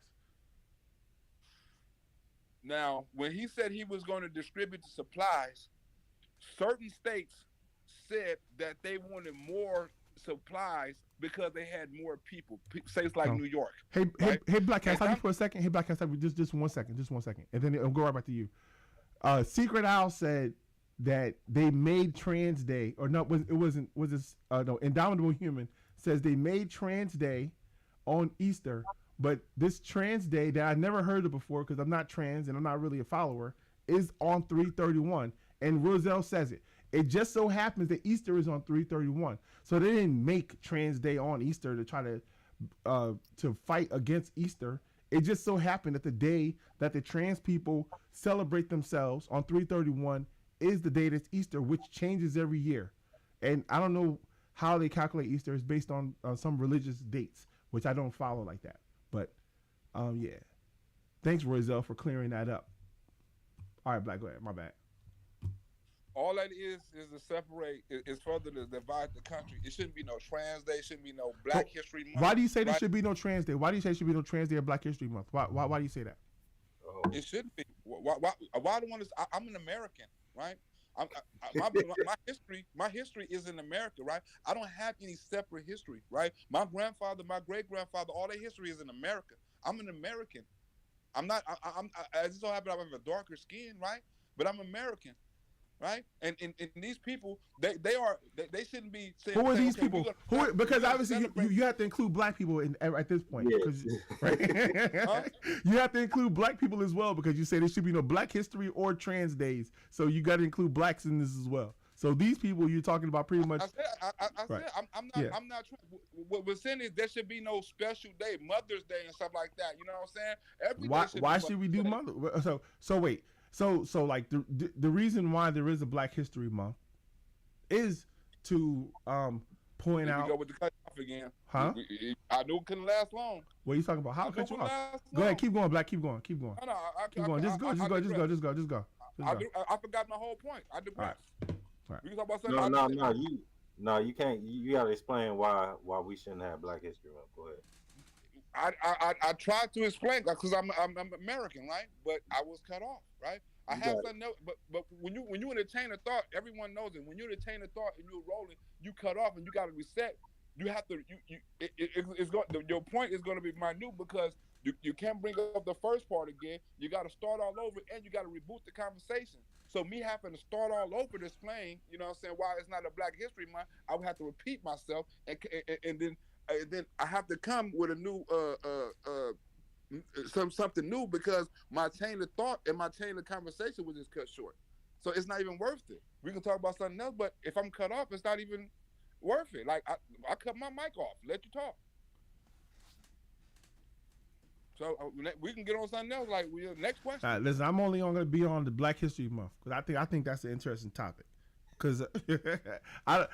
D: Now, when he said he was going to distribute the supplies, certain states said that they wanted more supplies because they had more people. States like New York.
A: Hey, Blaq, can I stop you for a second? Hey, Blaq, can I stop you just 1 second? Just 1 second. And then it'll go right back to you. Secret Owl said that they made Trans Day, or no, Indomitable Human says they made Trans Day on Easter, but this Trans Day that I never heard of before because I'm not trans and I'm not really a follower is on 3/31, and Roselle says it. It just so happens that Easter is on 3/31, so they didn't make Trans Day on Easter to try to fight against Easter. It just so happened that the day that the trans people celebrate themselves on 3/31 is the day that's Easter, which changes every year. And I don't know how they calculate Easter. It's based on some religious dates, which I don't follow like that. But, yeah. Thanks, Roselle, for clearing that up. All right, Blaq, go ahead. My bad.
D: All that is to separate, is further to divide the country. It shouldn't be no Trans Day. It shouldn't be no Black History Month.
A: Why do you say there should be no Trans Day? Why do you say there should be no Trans Day or Black History Month? Why do you say that?
D: It shouldn't be. Why do I want to? I'm an American, right? My history is in America, right? I don't have any separate history, right? My grandfather, my great grandfather, all their history is in America. I'm an American. I'm not. I just so happen I have a darker skin, right? But I'm American, right? And these people, they shouldn't be saying.
A: Who are these people? Because obviously you have to include Black people at this point.
E: Yeah.
A: Right?
D: Huh?
A: You have to include Black people as well because you say there should be no Black History or Trans Days. So you got to include Blacks in this as well. So these people you're talking about pretty much.
D: I said I'm not trying. What we're saying is there should be no special day, Mother's Day and stuff like that. You know what I'm saying?
A: Why should we do Mother? So wait. So like the reason why there is a Black History Month is to point out.
D: Go with the cut off again.
A: Huh?
D: I knew it couldn't last long.
A: What are you talking about? How cut you off? Go ahead, keep going, Blaq. Keep going. Keep going.
D: No,
A: keep going. Just go.
D: I forgot my whole point. I digress.
A: All right.
D: We can talk about something.
E: You can't. You gotta explain why we shouldn't have Black History Month. Go ahead.
D: I tried to explain because I'm American, right? But I was cut off, right? I have something else, but when you entertain a thought, everyone knows it. When you entertain a thought and you're rolling, you cut off and you got to reset. You have to. Your point is going to be minute because you can't bring up the first part again. You got to start all over and you got to reboot the conversation. So me having to start all over to explain, you know what I'm saying, why it's not a Black History Month, I would have to repeat myself and then I have to come with a new something new because my chain of thought and my chain of conversation was just cut short. So it's not even worth it. We can talk about something else, but if I'm cut off, it's not even worth it. Like I cut my mic off, let you talk. So we can get on something else. Like next question.
A: All right, listen, I'm only going to be on the Black History Month because I think that's an interesting topic. Because I've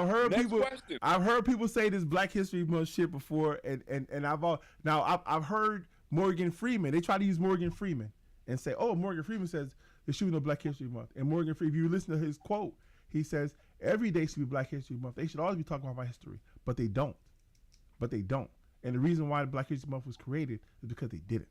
A: heard people say this Black History Month shit before, and I've heard Morgan Freeman. They try to use Morgan Freeman and say, oh, Morgan Freeman says there should be no Black History Month. And Morgan Freeman, if you listen to his quote, he says every day should be Black History Month. They should always be talking about my history, but they don't. And the reason why the Black History Month was created is because they didn't.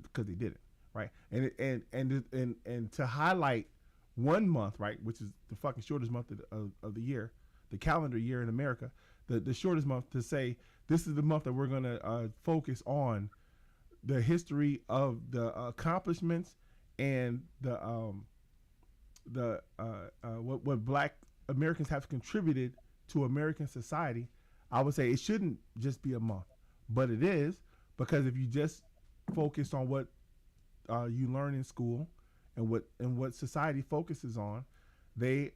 A: because they didn't, right? And to highlight one month, right, which is the fucking shortest month of the year, the calendar year in America, the shortest month, to say this is the month that we're gonna focus on the history of the accomplishments and what Black Americans have contributed to American society. I would say it shouldn't just be a month, but it is, because if you just focus on what you learn in school and what society focuses on, they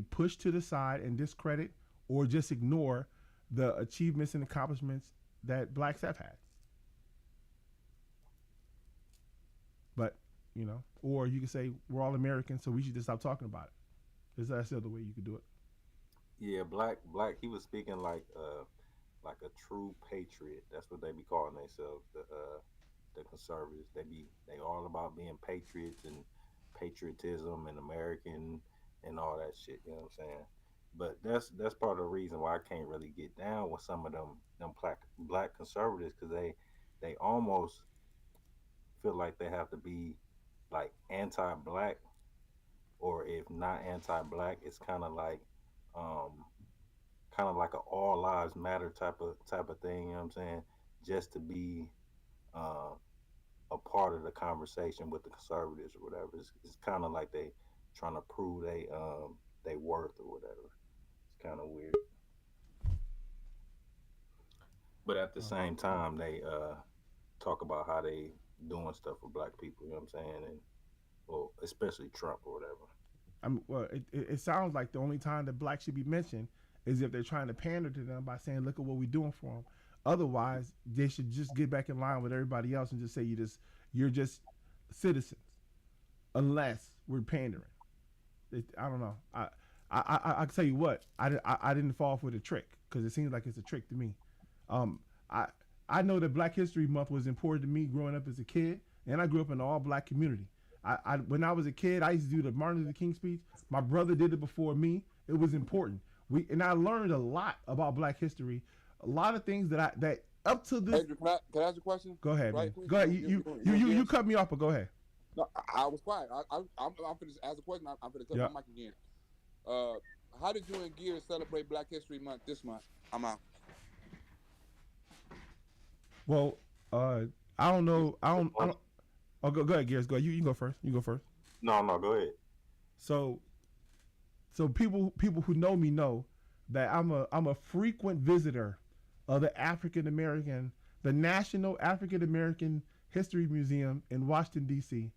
A: push to the side and discredit or just ignore the achievements and accomplishments that blacks have had. But, you know, or you could say we're all Americans, so we should just stop talking about it. That's the other way you could do it.
E: Yeah, Blaq, he was speaking like a true patriot. That's what they be calling themselves, the conservatives. They all about being patriots and patriotism and American and all that shit. You know what I'm saying? But that's part of the reason why I can't really get down with some of them black conservatives, because they almost feel like they have to be like anti-black, or if not anti-black, it's kind of like a all lives matter type of thing. You know what I'm saying? Just to be a part of the conversation with the conservatives or whatever. It's kind of like they trying to prove they worth or whatever. It's kind of weird. But at the same time, they talk about how they doing stuff for black people. You know what I'm saying? And well, especially Trump or whatever.
A: I mean, well, it sounds like the only time that blacks should be mentioned is if they're trying to pander to them by saying, "Look at what we're doing for them." Otherwise, they should just get back in line with everybody else and just say you're just citizens, unless we're pandering. I don't know. I can tell you what, I didn't fall for the trick, because it seems like it's a trick to me. I know that Black History Month was important to me growing up as a kid, and I grew up in an all black community. When I was a kid, I used to do the Martin Luther King speech. My brother did it before me. It was important. And I learned a lot about Black history. A lot of things that up to this.
D: Adrian, can I ask you a question?
A: Go ahead,
D: Right,
A: man. Go ahead. You cut me off, but go ahead.
D: No, I was quiet. I'm finna ask a question. I'm finna cut my mic again. How did you and Gears celebrate Black History Month this month? I'm out.
A: Well, I don't know. I don't. Oh, go ahead, Gears. Go ahead. You can go first. You go first.
E: No, go ahead.
A: So people who know me know that I'm a frequent visitor of the National African American History Museum in Washington, D.C.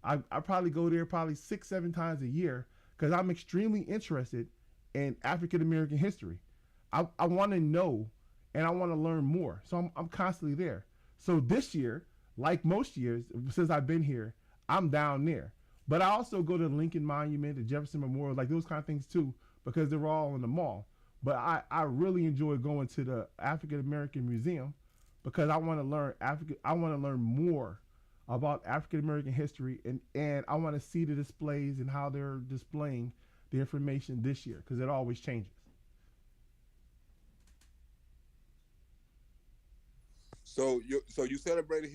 A: I probably go there 6-7 times a year, because I'm extremely interested in African American history. I want to know and I want to learn more. So I'm constantly there. So this year, like most years since I've been here, I'm down there. But I also go to the Lincoln Monument, the Jefferson Memorial, like those kind of things too, because they're all in the mall. But I really enjoy going to the African American Museum, because I want to learn I want to learn more about African American history, and I want to see the displays and how they're displaying the information this year, because it always changes.
D: So you celebrated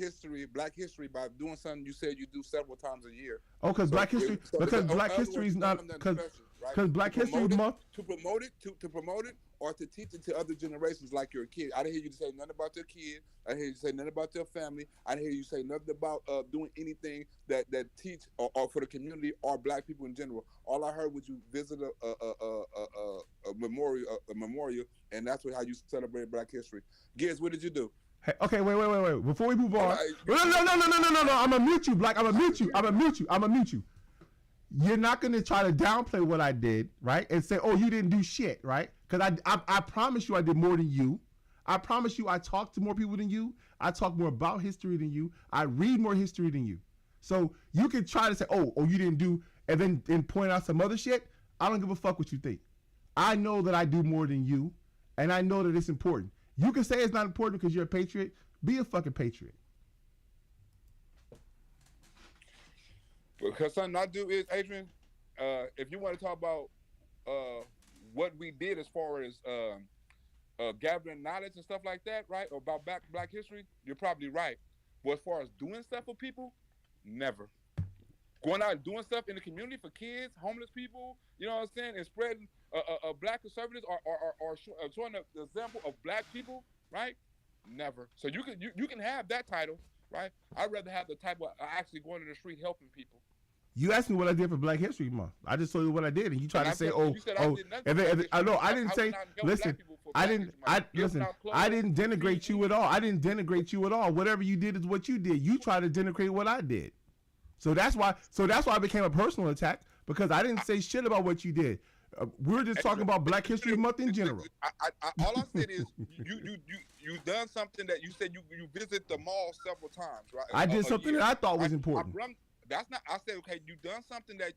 D: Black history, by doing something you said you do several times a year.
A: Oh, because Black history, because Black history is not, because Black History Month,
D: to promote it, or to teach it to other generations, like you're a kid. I didn't hear you say nothing about your kid. I didn't hear you say nothing about your family. I didn't hear you say nothing about doing anything that teach or for the community or black people in general. All I heard was you visit a memorial, and that's how you celebrate Black history. Giz, what did you do?
A: Hey, okay, wait. Before we move on, no. I'm gonna mute you, Black. I'm gonna mute you. You're not gonna try to downplay what I did, right? And say, oh, you didn't do shit, right? Because I promise you I did more than you. I promise you I talked to more people than you. I talk more about history than you. I read more history than you. So you can try to say, oh, you didn't do, and then point out some other shit. I don't give a fuck what you think. I know that I do more than you, and I know that it's important. You can say it's not important because you're a patriot. Be a fucking patriot.
D: Because something I do is, Adrian, if you want to talk about what we did as far as gathering knowledge and stuff like that, right, or about Black history, you're probably right. But as far as doing stuff for people, never. Going out and doing stuff in the community for kids, homeless people, you know what I'm saying, and spreading black conservatives or showing the example of black people, right? Never. So you can have that title, right? I'd rather have the type of actually going to the street helping people.
A: You asked me what I did for Black History Month. I just told you what I did, and you tried to say, "Oh, I know." I didn't say. Listen, I didn't. I didn't denigrate you at all. I didn't denigrate you at all. Whatever you did is what you did. You tried to denigrate what I did. So that's why. So that's why it became a personal attack, because I didn't say shit about what you did. We're just talking about Black History Month in general.
D: All I said is you done something that you said you visit the mall several times, right?
A: I did something that I thought was important.
D: That's not. I said, okay, you done something that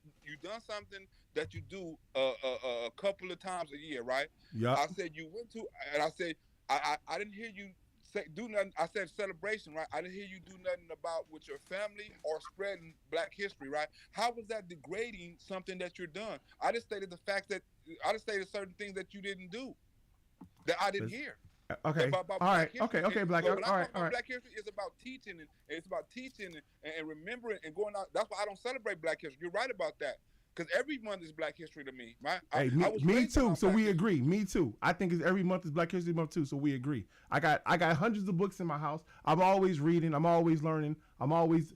D: you do a couple of times a year, right?
A: Yeah.
D: I said you went to, and I said I didn't hear you do nothing. I said celebration, right? I didn't hear you do nothing about with your family or spreading Black history, right? How was that degrading something that you're done? I just stated the fact that I just stated certain things that you didn't do that I didn't hear.
A: Okay.
D: About
A: all right. Okay. Black.
D: So
A: all right.
D: Black history is about teaching, and it's about teaching and remembering and going out. That's why I don't celebrate Black history. You're right about that, because every month is Black History to me. Right?
A: Hey, me too. So we agree. Me too. I think it's every month is Black History Month too. So we agree. I got hundreds of books in my house. I'm always reading. I'm always learning. I'm always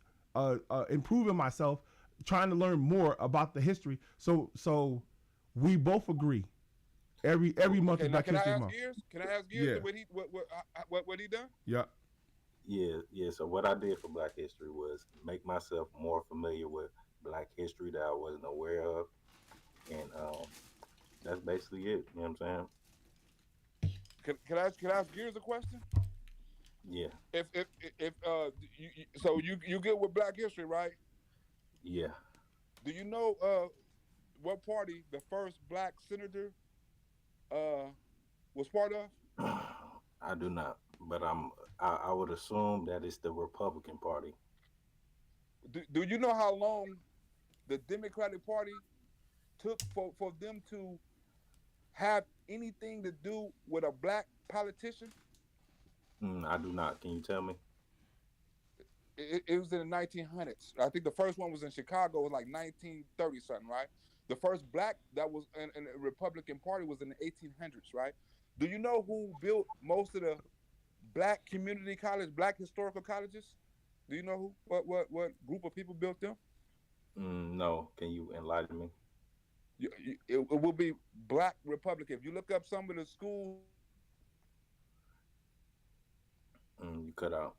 A: improving myself, trying to learn more about the history. So we both agree. Every month is Black History Month.
D: Can I ask Gears what he done?
A: Yeah.
E: Yeah. So what I did for Black History was make myself more familiar with Black history that I wasn't aware of, and that's basically it. You know what I'm saying?
D: Can I ask Gears a question?
E: Yeah.
D: If so you good with Black history, right?
E: Yeah. Do
D: you know what party the first Black senator was part of?
E: I do not, but I would assume that it's the Republican Party.
D: Do you know how long the Democratic Party took for them to have anything to do with a Black politician?
E: I do not. Can you tell me?
D: It was in the 1900s. I think the first one was in Chicago. It was like 1930 something, right? The first Black that was in the Republican Party was in the 1800s, right? Do you know who built most of the Black community college, Black historical colleges? Do you know who? What group of people built them?
E: No. Can you enlighten me?
D: It will be Black Republican. If you look up some of the schools.
E: You cut out.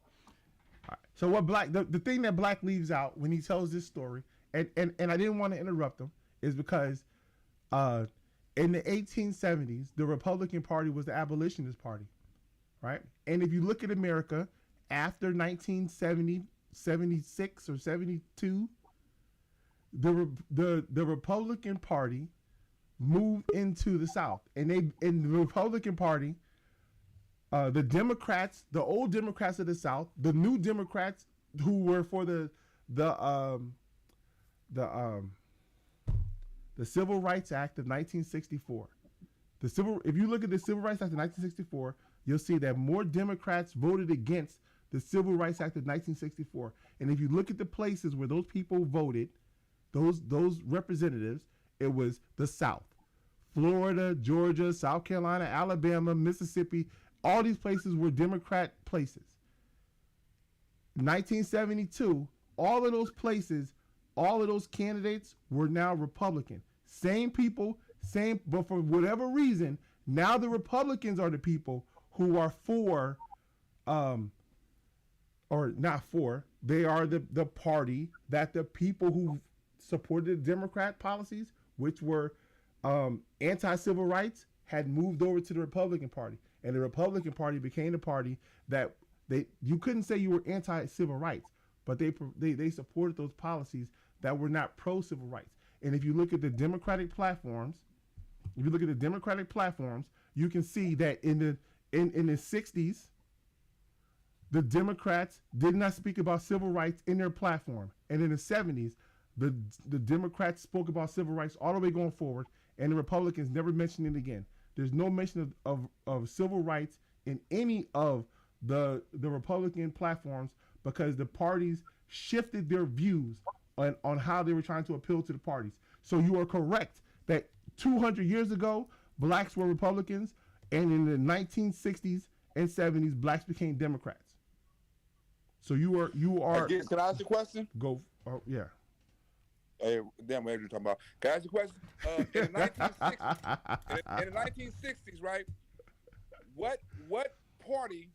A: All right. So what Black the thing that Black leaves out when he tells this story, and I didn't want to interrupt him, is because in the 1870s the Republican Party was the abolitionist party, right? And if you look at America after 1970, 76 or 72, the Republican Party moved into the South, and in the Republican Party, the Democrats, the old Democrats of the South, the new Democrats who were for the Civil Rights Act of 1964. If you look at the Civil Rights Act of 1964, you'll see that more Democrats voted against the Civil Rights Act of 1964. And if you look at the places where those people voted, those representatives, it was the South. Florida, Georgia, South Carolina, Alabama, Mississippi, all these places were Democrat places. 1972, all of those places, all of those candidates were now Republican. Same people, but for whatever reason, now the Republicans are the people who are for, or not for, they are the party that the people who supported Democrat policies, which were anti-civil rights, had moved over to the Republican Party. And the Republican Party became the party that you couldn't say you were anti-civil rights, but they supported those policies that were not pro-civil rights. And if you look at the Democratic platforms, you can see that in the 60s, the Democrats did not speak about civil rights in their platform. And in the 70s, the Democrats spoke about civil rights all the way going forward, and the Republicans never mentioned it again. There's no mention of civil rights in any of the Republican platforms because the parties shifted their views on how they were trying to appeal to the parties. So you are correct that 200 years ago, blacks were Republicans, and in the 1960s and 70s, blacks became Democrats. So you are.
D: Again, can I ask you a question?
A: Go. Oh, yeah.
D: Hey, damn, what are you talking about? Can I ask you a question? In the 1960s, right? What party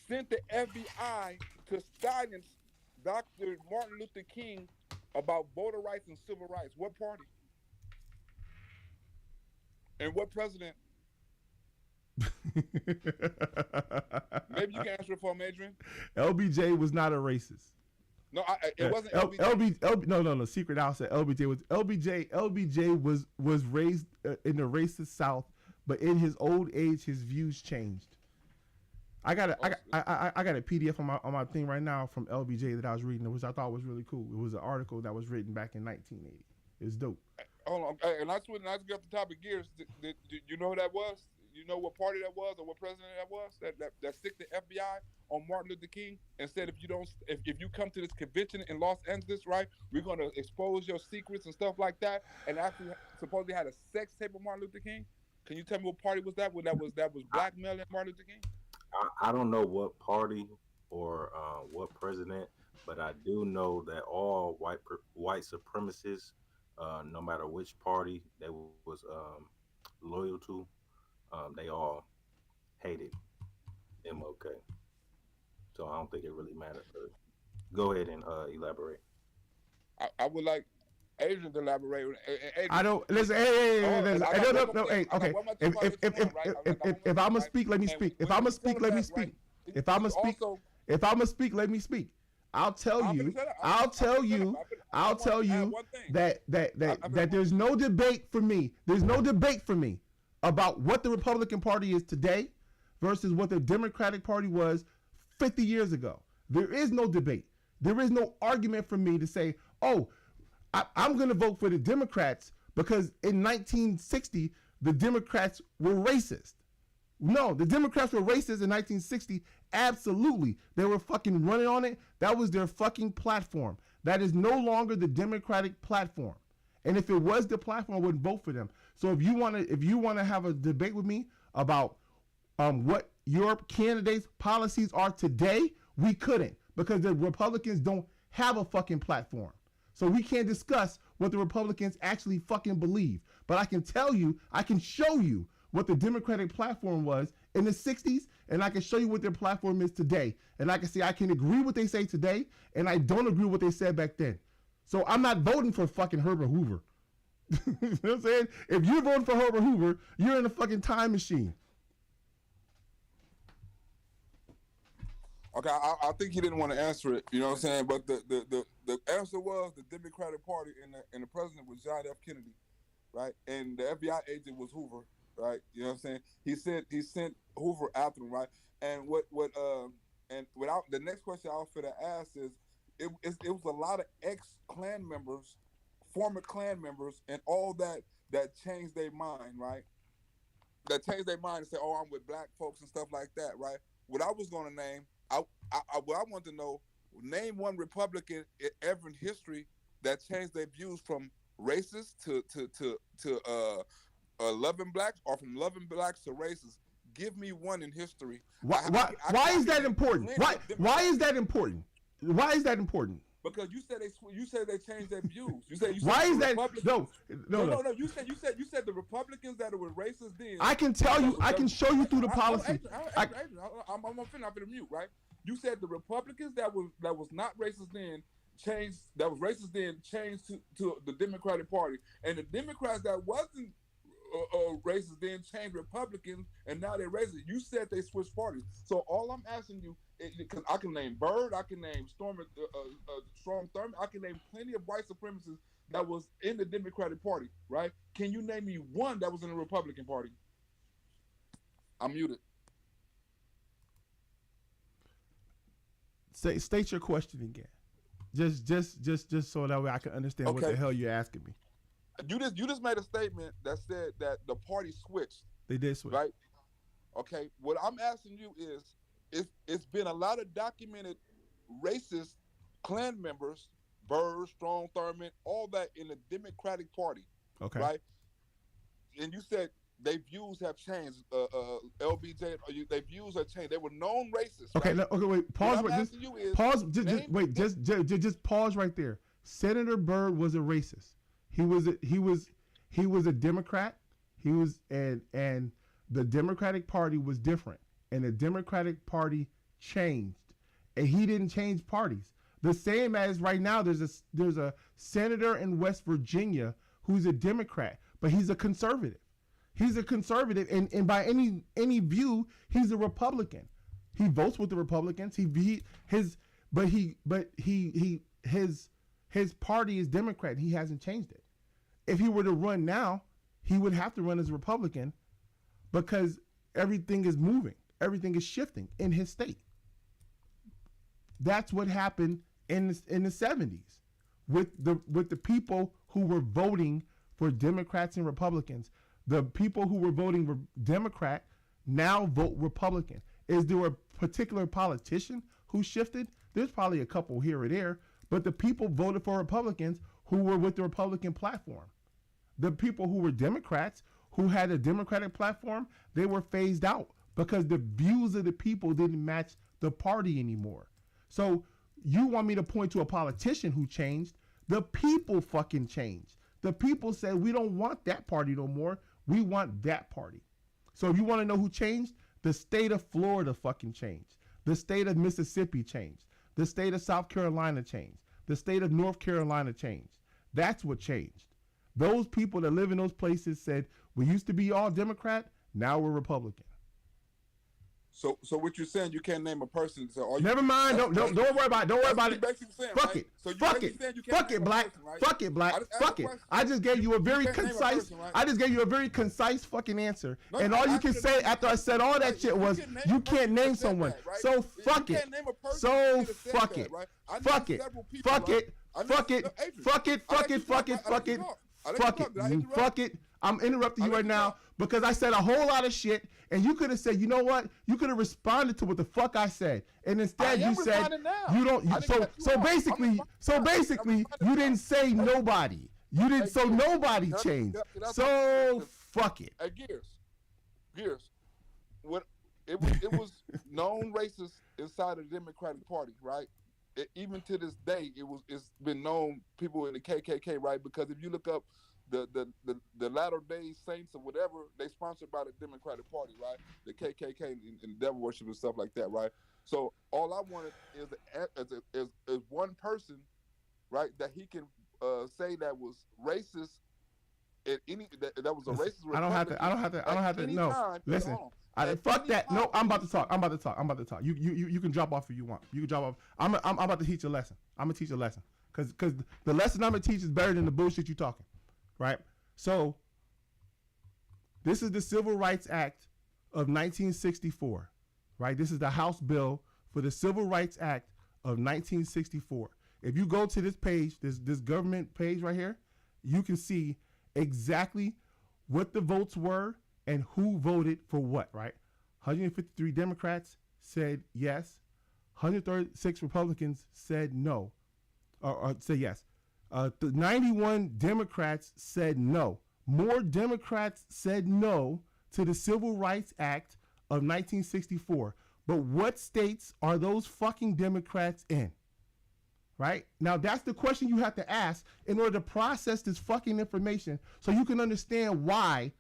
D: sent the FBI to silence Dr. Martin Luther King about voter rights and civil rights? What party? And what president? Maybe you can answer it for him, Adrian.
A: LBJ was not a racist.
D: No, it wasn't LBJ.
A: No. Secret House said LBJ was LBJ was raised in the racist South, but in his old age, his views changed. I got a PDF on my thing right now from LBJ that I was reading, which I thought was really cool. It was an article that was written back in 1980. It was dope.
D: Hold on, and I get off the topic gears. Did you know who that was? You know what party that was, or what president that was? That stick the FBI on Martin Luther King and said if you come to this convention in Los Angeles, right, we're gonna expose your secrets and stuff like that. And actually, supposedly had a sex tape of Martin Luther King. Can you tell me what party was that? That was blackmailing Martin Luther King?
E: I don't know what party or what president, but I do know that all white supremacists, no matter which party they was loyal to, they all hated MLK. So I don't think it really mattered. Go ahead and elaborate.
D: I would like Adrian to elaborate. Adrian,
A: I don't listen. Hey, okay. If I'm gonna speak, let me speak. If I'm gonna speak, let me speak. If I'm gonna speak, let me speak. I'll tell you that there's no debate for me. There's no debate for me about what the Republican Party is today versus what the Democratic Party was 50 years ago. There is no debate. There is no argument for me to say, oh, I'm going to vote for the Democrats because in 1960, the Democrats were racist. No, the Democrats were racist in 1960. Absolutely. They were fucking running on it. That was their fucking platform. That is no longer the Democratic platform. And if it was the platform, I wouldn't vote for them. So if you want to have a debate with me about what your candidates' policies are today, we couldn't, because the Republicans don't have a fucking platform. So we can't discuss what the Republicans actually fucking believe. But I can tell you, I can show you what the Democratic platform was in the 60s, and I can show you what their platform is today. And I can say I can agree with what they say today, and I don't agree with what they said back then. So I'm not voting for fucking Herbert Hoover. You know what I'm saying? If you're voting for Herbert Hoover, you're in a fucking time machine.
D: Okay, I think he didn't want to answer it. You know what I'm saying? But the answer was the Democratic Party and the president was John F. Kennedy, right? And the FBI agent was Hoover, right? You know what I'm saying? He sent Hoover after him, right? And without the next question I was going to ask is, it was a lot of ex-Klan members, former Klan members, and all that changed their mind, right? That changed their mind and said, "Oh, I'm with black folks and stuff like that," right? What I was going to name, what I want to know, name one Republican ever in history that changed their views from racist to loving blacks, or from loving blacks to racist. Give me one in history.
A: Why is that important? Why is that important? Why is that important?
D: Because you said they changed their views. You said
A: why is that? No.
D: You said the Republicans that were racist then.
A: I can tell you. I can show you through the policy.
D: I'm finna mute, right? You said the Republicans that was not racist then changed. That was racist then changed to the Democratic Party, and the Democrats that wasn't racist then changed Republicans, and now they're racist. You said they switched parties. So all I'm asking you, because I can name Byrd, I can name Strom Thurmond, I can name plenty of white supremacists that was in the Democratic Party, right? Can you name me one that was in the Republican Party? I'm muted.
A: State your question again. Just so that way I can understand what the hell you're asking me.
D: You just made a statement that said that the party switched.
A: They did switch.
D: Right? Okay. What I'm asking you is, it's been a lot of documented racist Klan members, Burr, Strong, Thurman, all that in the Democratic Party,
A: Okay.
D: right? And you said their views have changed. LBJ, their views have changed. They were known racists.
A: Okay.
D: Right?
A: Okay. Wait. Pause.
D: What I'm
A: Just
D: asking you is,
A: pause.
D: name-
A: Wait. Just pause right there. Senator Byrd was a racist. He was a Democrat. He was and the Democratic Party was different, and the Democratic Party changed, and he didn't change parties. The same as right now, there's a senator in West Virginia who's a Democrat, but he's a conservative. He's a conservative, and by any view, he's a Republican. He votes with the Republicans. His party is Democrat. He hasn't changed it. If he were to run now, he would have to run as a Republican because everything is moving, everything is shifting in his state. That's what happened in the 70s with the people who were voting for Democrats and Republicans. The people who were voting Democrat now vote Republican. Is there a particular politician who shifted? There's probably a couple here or there, but the people voted for Republicans who were with the Republican platform. The people who were Democrats, who had a Democratic platform, they were phased out because the views of the people didn't match the party anymore. So you want me to point to a politician who changed? The people fucking changed. The people said, we don't want that party no more. We want that party. So if you want to know who changed, the state of Florida fucking changed. The state of Mississippi changed. The state of South Carolina changed. The state of North Carolina changed. That's what changed. Those people that live in those places said, we used to be all Democrat, now we're Republican.
D: So what you're saying, you can't name a person. So
A: never mind. Don't worry about it. Don't worry about it.
D: Saying,
A: Fuck
D: right?
A: it.
D: So
A: Fuck it. Fuck it, Blaq.
D: Right?
A: Fuck it, Blaq. Fuck it. I just gave you a very concise.
D: Person, right?
A: I just gave you a very concise fucking answer.
D: No,
A: and all you can say after I said all that shit was, you can't name someone. So fuck it. So fuck it. Fuck it. Fuck it. Fuck it. Fuck it. Fuck it. Fuck it. Fuck it. Fuck it. Fuck it. I'm interrupting you right now because I said a whole lot of shit, and you could have said, you know what? You could have responded to what the fuck I said, and instead you said you don't. So basically, you didn't say nobody. You didn't. So nobody changed. So fuck it.
D: Hey, Gears. What it was known racist inside of the Democratic Party, right? Even to this day, it's been known people in the KKK, right? Because if you look up the Latter-day Saints or whatever, they sponsored by the Democratic Party, right? The KKK and devil worship and stuff like that, right? So all I wanted is one person, right, that he can say that was racist. That was a racist.
A: I don't have to. No, listen. Fuck that. No, I'm about to talk. You can drop off if you want. You can drop off. I'm about to teach a lesson. I'm gonna teach a lesson because the lesson I'm gonna teach is better than the bullshit you talking. Right? So, this is the Civil Rights Act of 1964, right? This is the House bill for the Civil Rights Act of 1964. If you go to this page, this government page right here, you can see exactly what the votes were and who voted for what, right? 153 Democrats said yes. 136 Republicans said no, or said yes. 91 Democrats said no. More Democrats said no to the Civil Rights Act of 1964. But what states are those fucking Democrats in? Right? Now, that's the question you have to ask in order to process this fucking information so you can understand why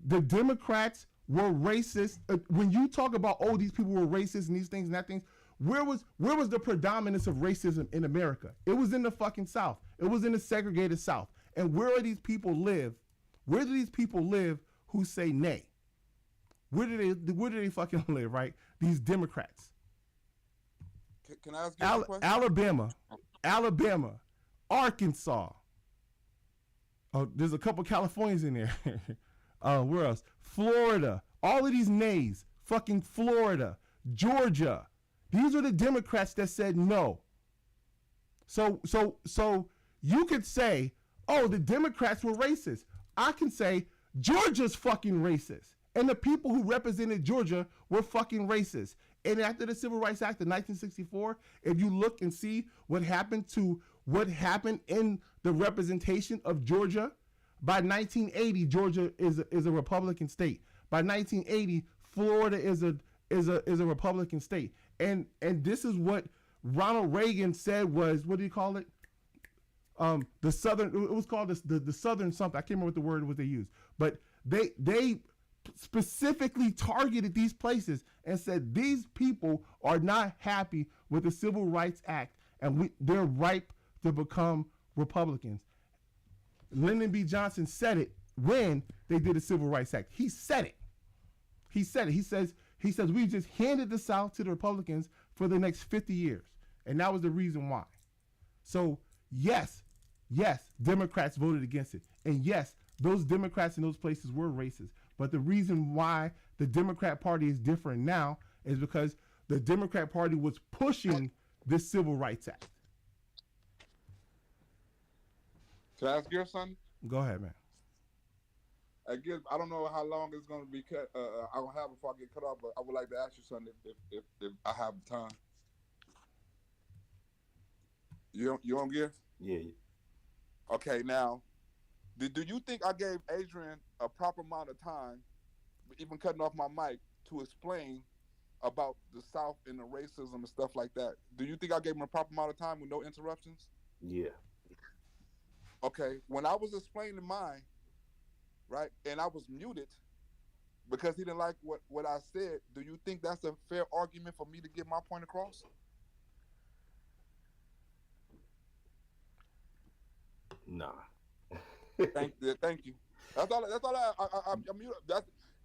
A: the Democrats were racist. When you talk about, oh, these people were racist and these things and that things, where was the predominance of racism in America? It was in the fucking South. It was in the segregated South. And where do these people live? Where do these people live who say nay? Where do they fucking live, right? These Democrats.
D: Can I ask you a question?
A: Alabama, Arkansas. Oh, there's a couple Californians in there. Where else? Florida. All of these nays. Fucking Florida, Georgia. These are the Democrats that said no. So you could say, oh, the Democrats were racist. I can say Georgia's fucking racist. And the people who represented Georgia were fucking racist. And after the Civil Rights Act of 1964, if you look and see what happened in the representation of Georgia, by 1980, Georgia is a Republican state. By 1980, Florida is a Republican state. And this is what Ronald Reagan said was, what do you call it? The Southern, it was called the Southern something. I can't remember what the word was they used, but they specifically targeted these places and said these people are not happy with the Civil Rights Act and they're ripe to become Republicans. Lyndon B. Johnson said it when they did the Civil Rights Act. He said it. He says we just handed the South to the Republicans for the next 50 years. And that was the reason why. So yes, Democrats voted against it. And yes, those Democrats in those places were racist. But the reason why the Democrat Party is different now is because the Democrat Party was pushing this Civil Rights Act.
D: Can I ask you something?
A: Go ahead, man.
D: I don't know how long it's going to be cut. I don't have before I get cut off, but I would like to ask you something if I have time. You on gear?
E: Yeah.
D: Okay, now, do you think I gave Adrian a proper amount of time, even cutting off my mic, to explain about the South and the racism and stuff like that? Do you think I gave him a proper amount of time with no interruptions?
E: Yeah.
D: Okay, when I was explaining mine, right, and I was muted because he didn't like what I said, do you think that's a fair argument for me to get my point across?
E: Nah.
D: Thank you. That's all I'm muted.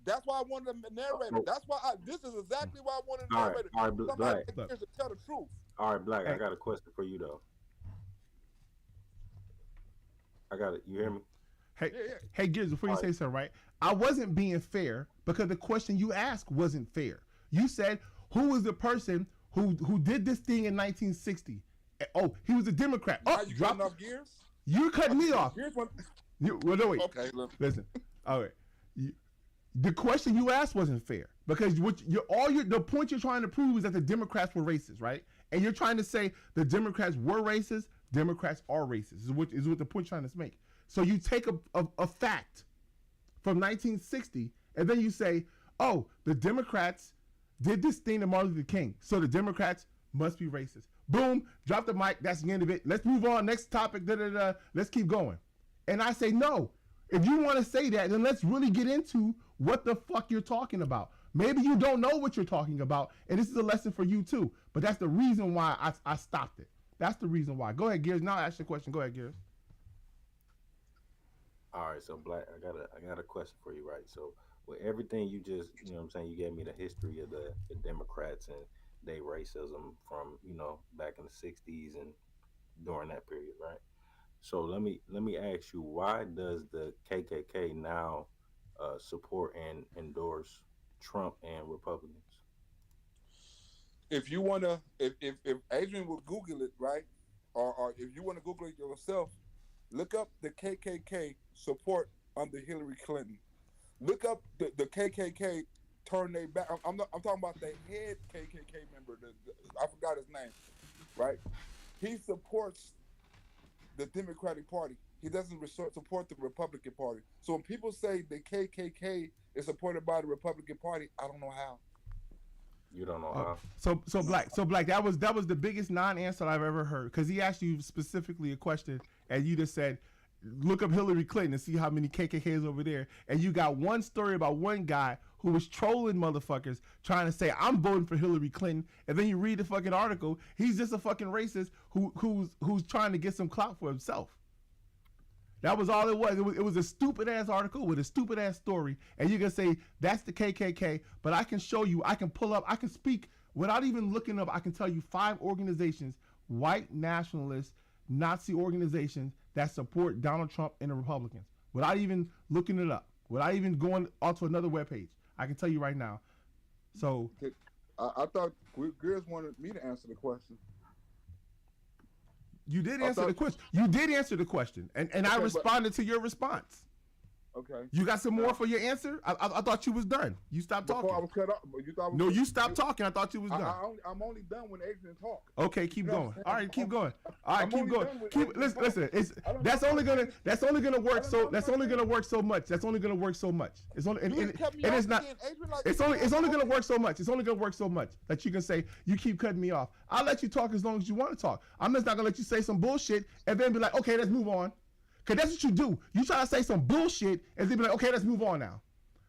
D: That's why I wanted to narrate it. That's why this is exactly why I wanted to narrate it.
E: All right, Blaq.
D: To tell the truth.
E: All right, Blaq, I got a question for you though. I got it. You hear me?
A: Hey, Gibbs, before you say something, right? I wasn't being fair because the question you asked wasn't fair. You said, who was the person who did this thing in 1960? Oh, he was a Democrat. Oh,
D: you cutting off gears?
A: You're cutting me off.
D: Here's one.
A: Well, no, wait.
D: Okay, look.
A: Listen. All right. The question you asked wasn't fair because the point you're trying to prove is that the Democrats were racist, right? And you're trying to say the Democrats were racist. Democrats are racist. Is what the point you're trying to make. So you take a fact from 1960 and then you say, oh, the Democrats did this thing to Martin Luther King, so the Democrats must be racist. Boom, drop the mic. That's the end of it. Let's move on. Next topic. Let's keep going. And I say, no. If you want to say that, then let's really get into what the fuck you're talking about. Maybe you don't know what you're talking about, and this is a lesson for you too. But that's the reason why I stopped it. That's the reason why. Go ahead, Gears. Now ask your question. Go ahead, Gears.
E: All right, so Blaq, I got a question for you, right? So with everything you just, you know what I'm saying, you gave me the history of the Democrats and their racism from, back in the 60s and during that period, right? So let me ask you, why does the KKK now support and endorse Trump and Republicans?
D: If you want to, if Adrian would Google it, right? Or if you want to Google it yourself, look up the KKK support under Hillary Clinton. Look up the KKK turn their back. I'm talking about the head KKK member. I forgot his name, right? He supports the Democratic Party. He doesn't support the Republican Party. So when people say the KKK is supported by the Republican Party, I don't know how.
E: You don't know how.
A: So Blaq, that was the biggest non-answer I've ever heard, because he asked you specifically a question and you just said, look up Hillary Clinton and see how many KKKs over there. And you got one story about one guy who was trolling motherfuckers trying to say, I'm voting for Hillary Clinton. And then you read the fucking article. He's just a fucking racist who's trying to get some clout for himself. That was all it was. It was a stupid ass article with a stupid ass story. And you can say that's the KKK, but I can show you, I can pull up, I can speak without even looking up. I can tell you 5 organizations, white nationalist Nazi organizations that support Donald Trump and the Republicans without even looking it up, without even going onto another webpage. I can tell you right now. So
D: I thought Greers wanted me to answer the question.
A: You did answer the question. You did answer the question, and I responded to your response.
D: Okay.
A: You got some more for your answer? I thought you was done. You stopped talking.
D: Before I was cut off, you thought I was
A: No, you stopped talking. I thought you was done.
D: I'm only done when Adrian talk.
A: Okay, keep going. All right, keep going. All right,
D: I'm
A: keep
D: only
A: going.
D: done with
A: Keep
D: Adrian
A: listen.
D: talk.
A: It's
D: I don't
A: that's
D: know
A: only
D: if I
A: gonna that's only gonna work
D: don't
A: so
D: know
A: that's
D: if I
A: only
D: can.
A: gonna work so much. That's only gonna work so much. It's only and
D: You just cut me
A: and
D: off
A: it's not.
D: again, Adrian, like,
A: It's only gonna work so much. It's only gonna work so much that you can say you keep cutting me off. I'll let you talk as long as you want to talk. I'm just not gonna let you say some bullshit and then be like, okay, let's move on. Cause that's what you do. You try to say some bullshit and then be like, okay, let's move on now.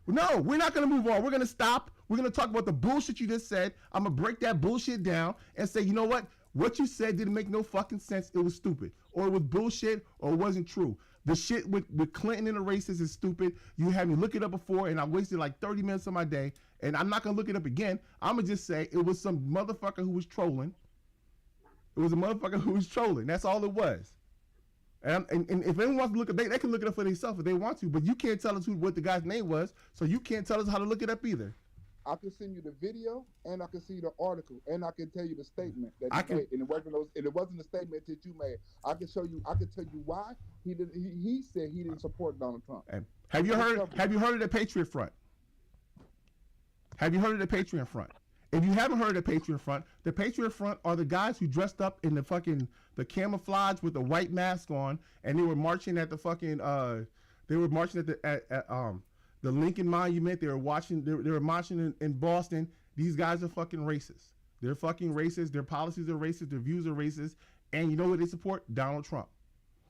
A: No, we're not going to move on. We're going to stop. We're going to talk about the bullshit you just said. I'm going to break that bullshit down and say, you know what? What you said didn't make no fucking sense. It was stupid. Or it was bullshit or it wasn't true. The shit with Clinton and the racists is stupid. You had me look it up before and I wasted like 30 minutes of my day. And I'm not going to look it up again. I'm going to just say it was some motherfucker who was trolling. It was a motherfucker who was trolling. That's all it was. And if anyone wants to look at it, they can look it up for themselves if they want to, but you can't tell us what the guy's name was, so you can't tell us how to look it up either.
D: I can send you the video, and I can see the article, and I can tell you the statement that
A: I
D: you
A: can-
D: made, and it wasn't the statement that you made. I can show you. I can tell you why he didn't. He said he didn't support Donald Trump.
A: And have you heard of the Patriot Front? Have you heard of the Patriot Front? If you haven't heard of the Patriot Front are the guys who dressed up in the camouflage with the white mask on, and they were marching at the fucking the Lincoln Monument. They were marching in Boston. These guys are fucking racist. They're fucking racist. Their policies are racist. Their views are racist. And you know what they support? Donald Trump.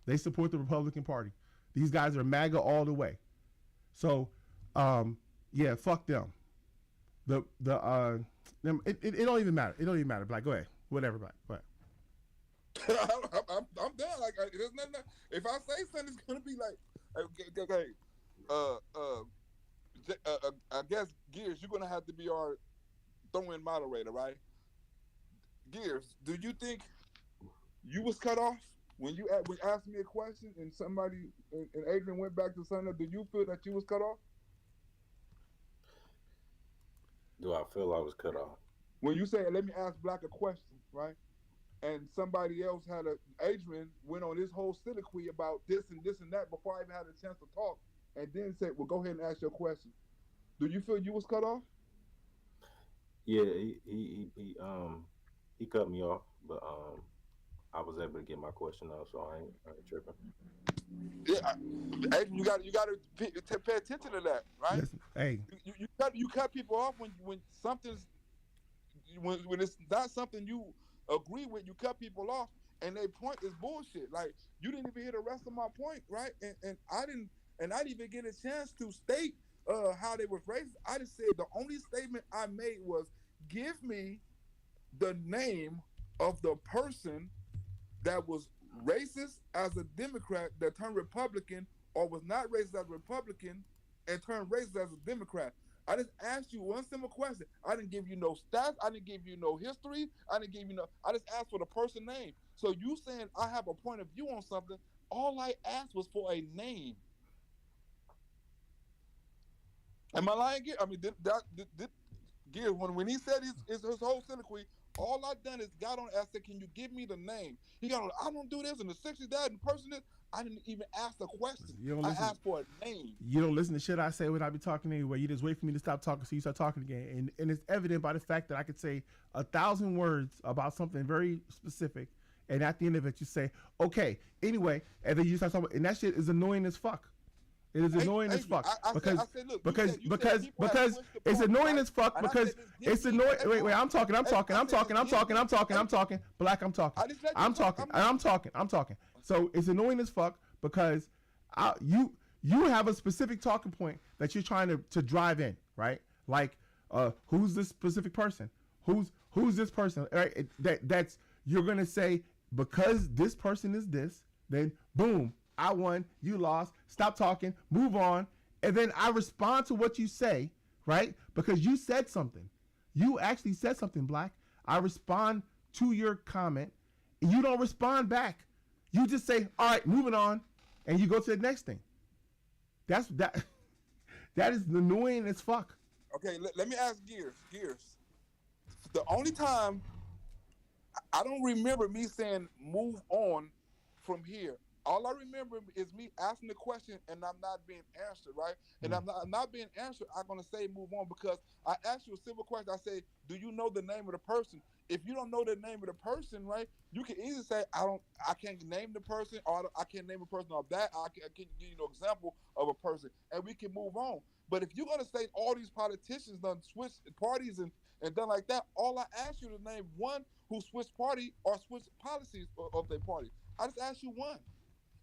A: They support the Republican Party. These guys are MAGA all the way. So, yeah, fuck them. It don't even matter. It don't even matter. Black, go ahead. Whatever, Black. Go ahead.
D: I'm done. Like, there's nothing. If I say something, it's gonna be like, okay. I guess Gears, you're gonna have to be our throw-in moderator, right? Gears, do you think you was cut off when you asked me a question and somebody and Adrian went back to something? Do you feel that you was cut off?
E: Do I feel I was cut off?
D: When you say, let me ask Blaq a question, right? And somebody else Adrian went on his whole soliloquy about this and this and that before I even had a chance to talk, and then said, well, go ahead and ask your question. Do you feel you was cut off?
E: Yeah, he cut me off, but I was able to get my question out, so I ain't tripping.
D: Yeah, Adrian, you got to pay attention to that, right?
A: Listen, hey,
D: You cut people off when something's when it's not something you agree with. You cut people off, and their point is bullshit. Like, you didn't even hear the rest of my point, right? And I didn't even get a chance to state how they were racist. I just said the only statement I made was, give me the name of the person that was racist as a Democrat that turned Republican, or was not racist as a Republican and turned racist as a Democrat. I just asked you one simple question. I didn't give you no stats. I didn't give you no history. I just asked for the person name. So you saying I have a point of view on something, all I asked was for a name. Am I lying? I mean, Gears, when he said his whole soliloquy, all I've done is got on and said, can you give me the name? He got on, I don't do this, and the 60s that, and the person is, I didn't even ask the question. I asked for a name.
A: You don't listen to shit I say when I be talking anyway. You just wait for me to stop talking so you start talking again. And it's evident by the fact that I could say 1,000 words about something very specific, and at the end of it you say, okay, anyway, and then you start talking, and that shit is annoying as fuck. It is annoying as fuck because it's annoying as fuck because it's annoying. Wait, I'm talking. Black, I'm talking. So it's annoying as fuck because you have a specific talking point that you're trying to drive in, right? Like, who's this specific person? Who's this person? Right? That's you're gonna say because this person is this, then boom. I won, you lost, stop talking, move on. And then I respond to what you say, right? Because you said something. You actually said something, Black. I respond to your comment. And you don't respond back. You just say, all right, moving on. And you go to the next thing. That is annoying as fuck.
D: Okay, let me ask Gears. The only time I don't remember me saying move on from here All I remember is me asking the question and I'm not being answered, right? And I'm not being answered. I'm gonna say move on because I asked you a simple question. I say, do you know the name of the person? If you don't know the name of the person, right, you can easily say, I can't name the person, or I can't name a person of that. I can give you an example of a person, and we can move on. But if you're gonna say all these politicians done switch parties and done like that, all I asked you to name one who switched party or switched policies of their party. I just asked you one.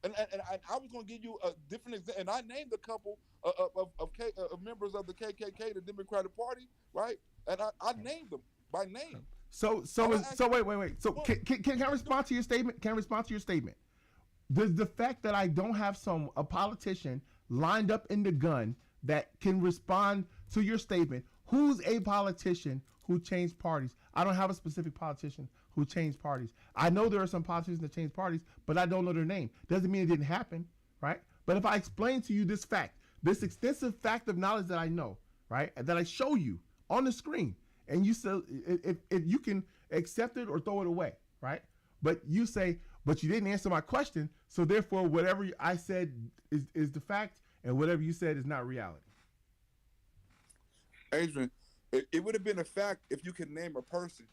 D: And I was going to give you a different example. And I named a couple of members of the KKK, the Democratic Party, right? And I named them by name.
A: Wait. So can I respond to your statement? Can I respond to your statement? Does the fact that I don't have a politician lined up in the gun that can respond to your statement, who's a politician who changed parties? I don't have a specific politician who changed parties. I know there are some politicians that changed parties, but I don't know their name. Doesn't mean it didn't happen, right? But if I explain to you this fact, this extensive fact of knowledge that I know, right, that I show you on the screen, and you say if you can accept it or throw it away, right? But you say, but you didn't answer my question, so therefore whatever I said is the fact, and whatever you said is not reality.
D: Adrian, it would have been a fact if you could name a person.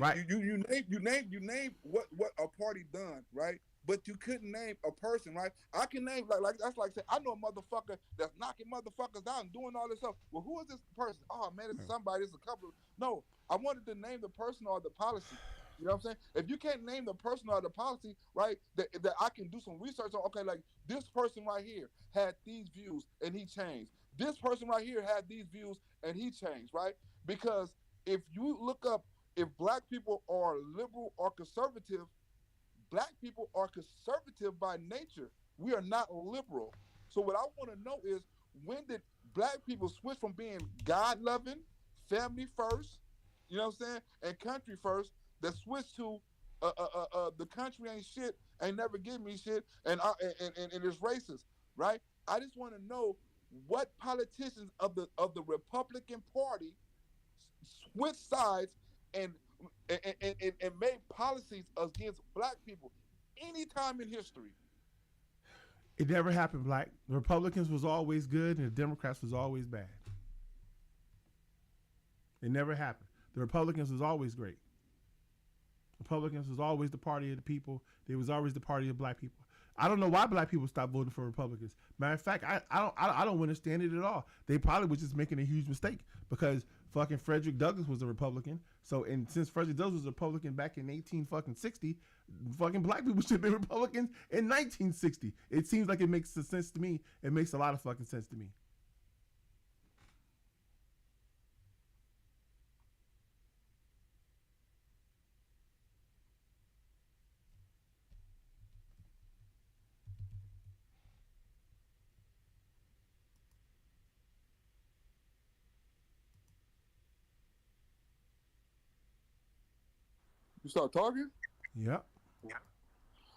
A: Right.
D: You name what a party done, right? But you couldn't name a person, right? I can name like that's like saying I know a motherfucker that's knocking motherfuckers out and doing all this stuff. Well, who is this person? Oh man, it's somebody. It's a couple. No, I wanted to name the person or the policy. You know what I'm saying? If you can't name the person or the policy, right, that I can do some research on, okay, like this person right here had these views and he changed. This person right here had these views and he changed, right? Because if you look up if black people are liberal or conservative, black people are conservative by nature. We are not liberal. So what I want to know is when did black people switch from being God loving, family first, you know what I'm saying, and country first, that switched to the country ain't shit, ain't never give me shit, and it's racist, right? I just want to know what politicians of the Republican Party switched sides and and made policies against black people anytime in history.
A: It never happened, Black. The Republicans was always good and the Democrats was always bad. It never happened. The Republicans was always great. Republicans was always the party of the people. They was always the party of black people. I don't know why black people stopped voting for Republicans. Matter of fact, I don't understand it at all. They probably was just making a huge mistake because fucking Frederick Douglass was a Republican. So and since Frederick Douglass was a Republican back in 1860, fucking black people should have been Republicans in 1960. It seems like it makes sense to me. It makes a lot of fucking sense to me.
D: You start talking?
A: Yep.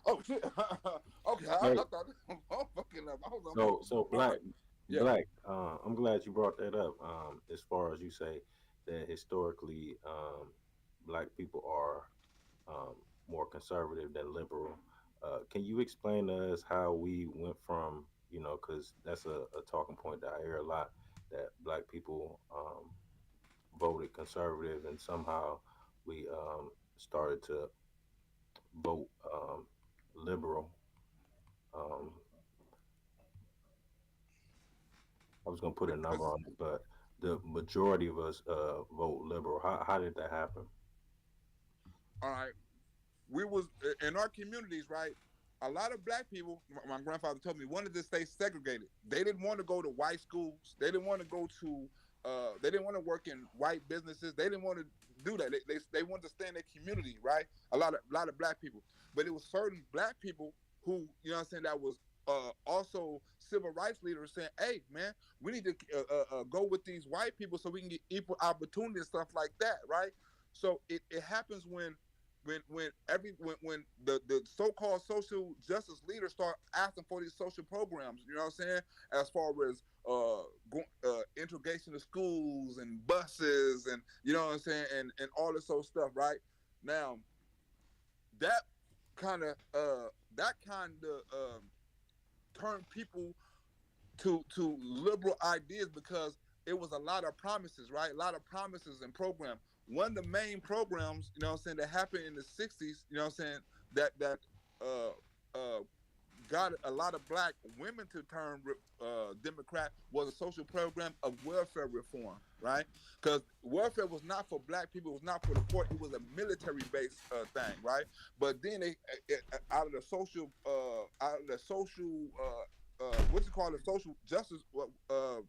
D: Oh shit. Okay,
E: Hey,
D: I thought I'm fucking up. I was
E: so Black,
D: yeah.
E: Black. I'm glad you brought that up. As far as you say that historically, black people are more conservative than liberal. Can you explain to us how we went from, because that's a talking point that I hear a lot, that black people voted conservative and somehow we started to vote liberal. Um, I was gonna put a number on it, but the majority of us vote liberal. How did that happen?
D: All right. We was in our communities, right? A lot of black people, my grandfather told me, wanted to stay segregated. They didn't want to go to white schools. They didn't want to go to. They didn't want to work in white businesses. They didn't want to do that. They wanted to stay in their community, right? A lot of black people, but it was certain black people who, you know what I'm saying, that was also civil rights leaders saying, "Hey, man, we need to go with these white people so we can get equal opportunity and stuff like that," right? So it happens when the so-called social justice leaders start asking for these social programs, you know what I'm saying, as far as integration of schools and buses and, you know what I'm saying, and all this old stuff, right? Now that kind of that kind of turned people to liberal ideas because it was a lot of promises, right? A lot of promises and programs. One of the main programs, you know what I'm saying, that happened in the 60s, you know what I'm saying, that uh uh got a lot of black women to turn Democrat was a social program of welfare reform, right? Because welfare was not for black people, it was not for the poor, it was a military-based thing, right? But then they, out of the social, what's it called, the social justice, uh,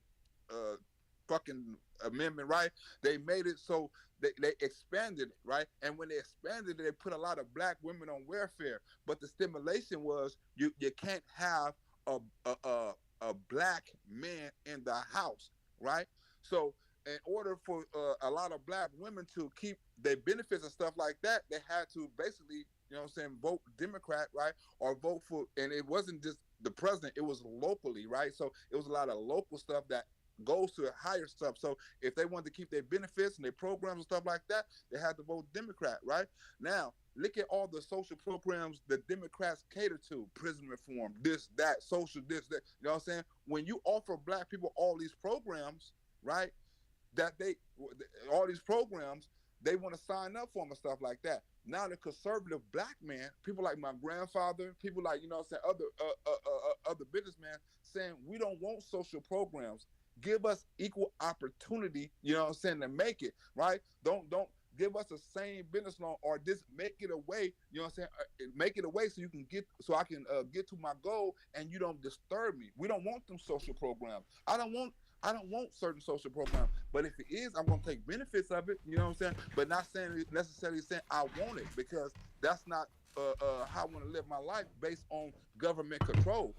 D: fucking amendment, right? They made it so they expanded it, right? And when they expanded it, they put a lot of black women on welfare. But the stimulation was you can't have a a, a, a black man in the house, right? So in order for a lot of black women to keep their benefits and stuff like that, they had to basically, you know what I'm saying, vote Democrat, right? Or vote for, and it wasn't just the president, it was locally, right? So it was a lot of local stuff that goes to higher stuff. So if they wanted to keep their benefits and their programs and stuff like that, they had to vote Democrat, right? Now, look at all the social programs the Democrats cater to: prison reform, this, that, social, this, that. You know what I'm saying? When you offer black people all these programs, right, that all these programs, they want to sign up for them and stuff like that. Now the conservative black man, people like my grandfather, people like, you know what I'm saying, other businessmen saying, we don't want social programs. Give us equal opportunity, you know what I'm saying, to make it, right? Don't give us the same business loan, or just make it a way, you know what I'm saying, make it a way so you can so I can get to my goal and you don't disturb me. We don't want them social programs. I don't want certain social programs, but if it is, I'm gonna take benefits of it, you know what I'm saying? But not saying necessarily saying I want it, because that's not how I want to live my life based on government control,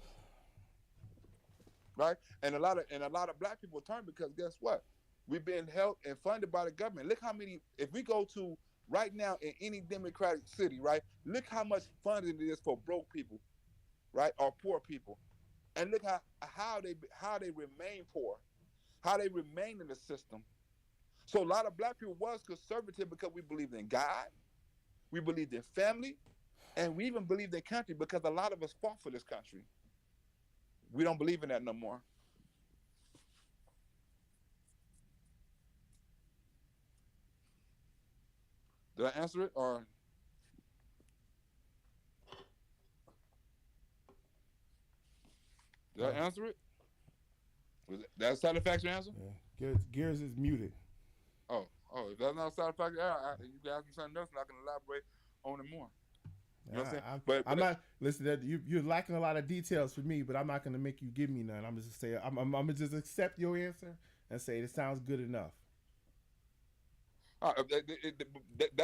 D: right? And a lot of black people turn, because guess what? We've been held and funded by the government. Look how many, if we go to right now in any democratic city, right? Look how much funding it is for broke people, right? Or poor people. And look how they remain poor, how they remain in the system. So a lot of black people was conservative because we believed in God, we believed in family, and we even believed in country, because a lot of us fought for this country. We don't believe in that no more. Did I answer it, or did I answer it? Was that a satisfactory answer?
A: Yeah. Gears is muted.
D: Oh, if that's not a satisfactory answer, you can ask me something else and I can elaborate on it more. You know what I'm saying?
A: I'm not, listen, that you're lacking a lot of details for me, but I'm not going to make you give me none. I'm just say I'm going to just accept your answer and say it sounds good enough.
D: That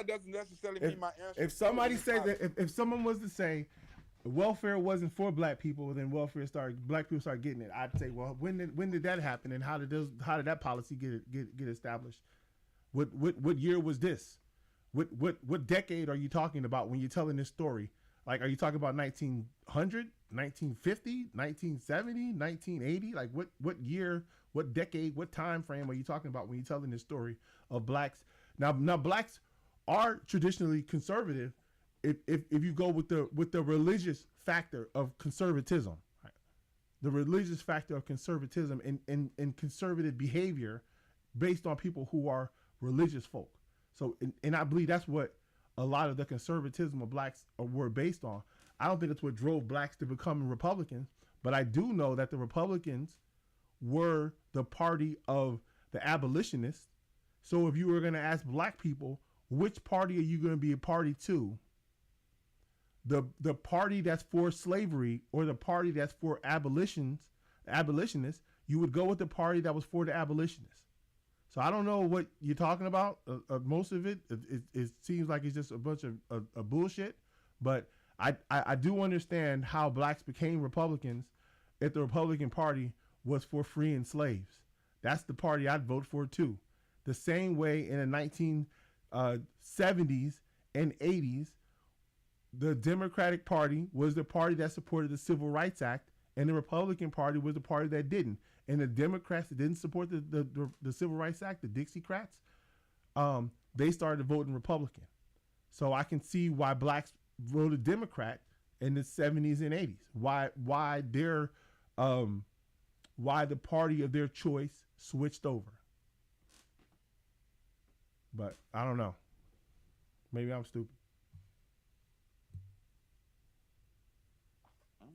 D: doesn't necessarily mean my answer.
A: If somebody said that, if someone was to say welfare wasn't for black people, then black people start getting it, I'd say, well, when did that happen, and how did that policy get established? What year was this? What decade are you talking about when you're telling this story? Like, are you talking about 1900, 1950, 1970, 1980? Like, what year, what decade, what time frame are you talking about when you're telling this story of blacks? Now blacks are traditionally conservative if you go with the religious factor of conservatism, right? The religious factor of conservatism and conservative behavior based on people who are religious folk. So, and I believe that's what a lot of the conservatism of blacks were based on. I don't think it's what drove blacks to become Republicans, but I do know that the Republicans were the party of the abolitionists. So if you were going to ask black people, which party are you going to be a party to? The party that's for slavery or the party that's for abolitionists, you would go with the party that was for the abolitionists. So I don't know what you're talking about. Most of it seems like it's just a bunch of bullshit. But I do understand how blacks became Republicans if the Republican Party was for freeing slaves. That's the party I'd vote for too. The same way in the 1970s and 80s, the Democratic Party was the party that supported the Civil Rights Act, and the Republican Party was the party that didn't. And the Democrats that didn't support the Civil Rights Act, the Dixiecrats, they started voting Republican. So I can see why blacks voted Democrat in the 70s and 80s. Why why the party of their choice switched over. But I don't know. Maybe I'm stupid.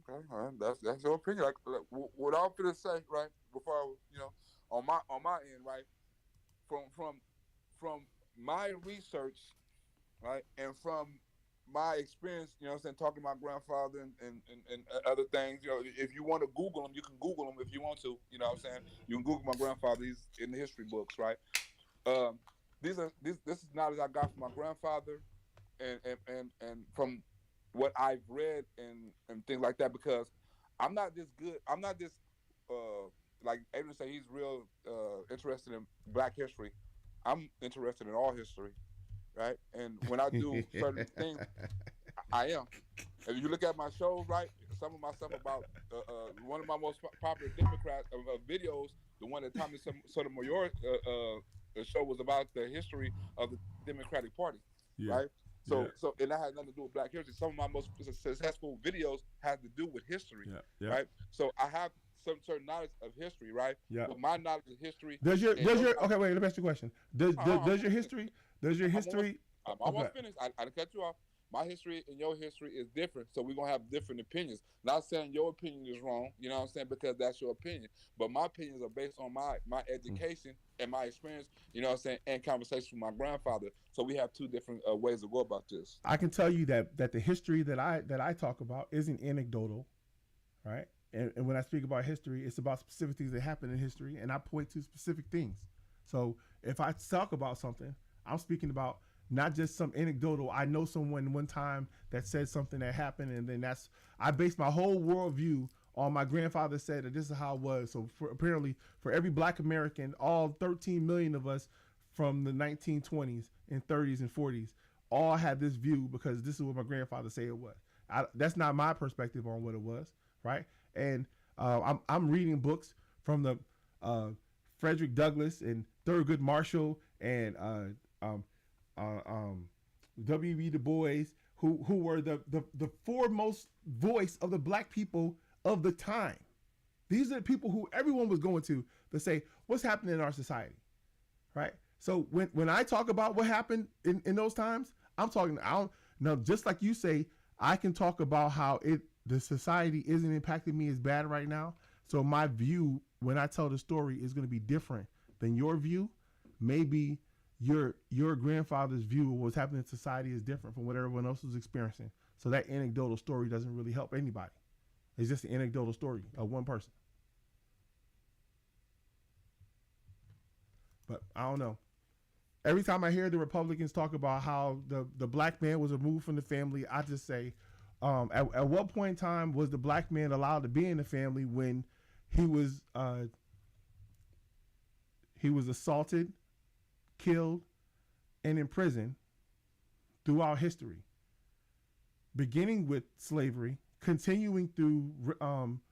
D: Okay, all right. That's your opinion. What I'm gonna say, right? Before on my end, right? From my research, right, and from my experience, you know what I'm saying, talking to my grandfather and other things, if you want to Google him, you can Google him if you want to, you know what I'm saying? You can Google my grandfather, he's in the history books, right? Um, this is knowledge I got from my grandfather and from what I've read and things like that, because I'm not this good, I'm not this, like Adrian said, he's real interested in Black history. I'm interested in all history, right? And when I do certain things, I am. If you look at my shows, right, some of my stuff about one of my most popular Democrat videos, the one that Tommy Sotomayor show was about the history of the Democratic Party,
A: Yeah.
D: right?
A: Yeah.
D: So and that has nothing to do with Black history. Some of my most successful videos have to do with history,
A: Yeah.
D: right? So I have some certain knowledge of history, right?
A: Yeah.
D: But my knowledge of history
A: okay, wait, let me ask you a question. Does your history
D: I'm almost finished. I cut you off. My history and your history is different, so we're gonna have different opinions. Not saying your opinion is wrong, you know what I'm saying, because that's your opinion. But my opinions are based on my education and my experience, you know what I'm saying, and conversations with my grandfather. So we have two different ways to go about this.
A: I can tell you that the history that I talk about isn't anecdotal, right? And when I speak about history, it's about specific things that happen in history, and I point to specific things. So if I talk about something, I'm speaking about not just some anecdotal. I know someone one time that said something that happened, and then I based my whole worldview on my grandfather said that this is how it was. So apparently for every Black American, all 13 million of us from the 1920s and 30s and 40s all had this view because this is what my grandfather said it was. That's not my perspective on what it was, right? And I'm reading books from the Frederick Douglass and Thurgood Marshall and W.E. Du Bois, who were the foremost voice of the Black people of the time. These are the people who everyone was going to say, what's happening in our society, right? So when I talk about what happened in those times, I'm talking, just like you say, I can talk about how the society isn't impacting me as bad right now. So my view, when I tell the story, is going to be different than your view. Maybe your grandfather's view of what's happening in society is different from what everyone else was experiencing. So that anecdotal story doesn't really help anybody. It's just an anecdotal story of one person. But I don't know. Every time I hear the Republicans talk about how the Black man was removed from the family, I just say, at what point in time was the Black man allowed to be in the family when he was assaulted, killed, and imprisoned throughout history, beginning with slavery, continuing through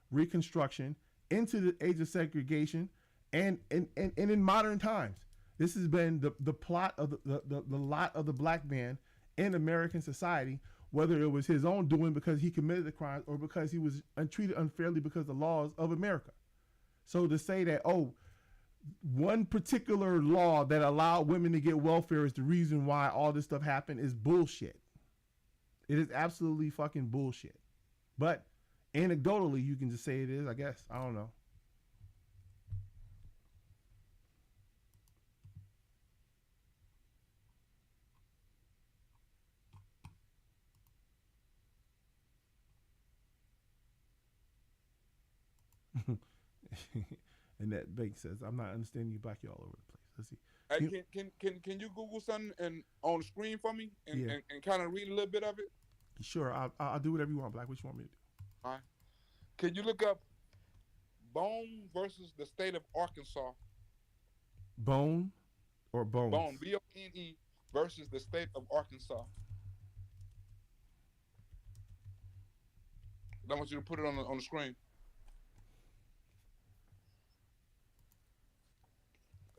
A: Reconstruction, into the age of segregation, and in modern times. This has been the plot of the lot of the Black man in American society, whether it was his own doing because he committed the crime or because he was treated unfairly because of the laws of America. So to say that, one particular law that allowed women to get welfare is the reason why all this stuff happened is bullshit. It is absolutely fucking bullshit. But anecdotally, you can just say it is, I guess. I don't know. And that Bank says, I'm not understanding you, Black, you all over the place. Let's see.
D: Hey, can you Google something and on the screen for me and kind of read a little bit of it?
A: Sure, I'll do whatever you want, Black. What you want me to do?
D: All right. Can you look up Bone versus the state of Arkansas?
A: Bone or Bones?
D: Bone, B-O-N-E versus the state of Arkansas. I want you to put it on the screen.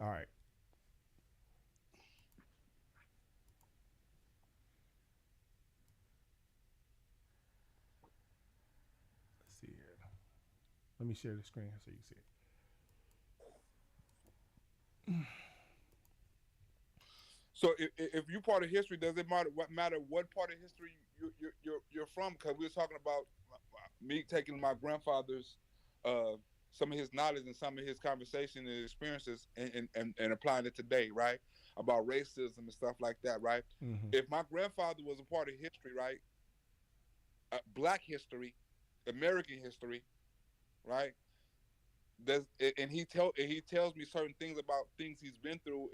A: All right. Let me share the screen so you can see it.
D: So if you part of history, does it matter what part of history you're from? Because we were talking about me taking my grandfather's some of his knowledge and some of his conversation and experiences and applying it today, right? About racism and stuff like that, right?
A: Mm-hmm.
D: If my grandfather was a part of history, right? Black history, American history, right? Does and he tells me certain things about things he's been through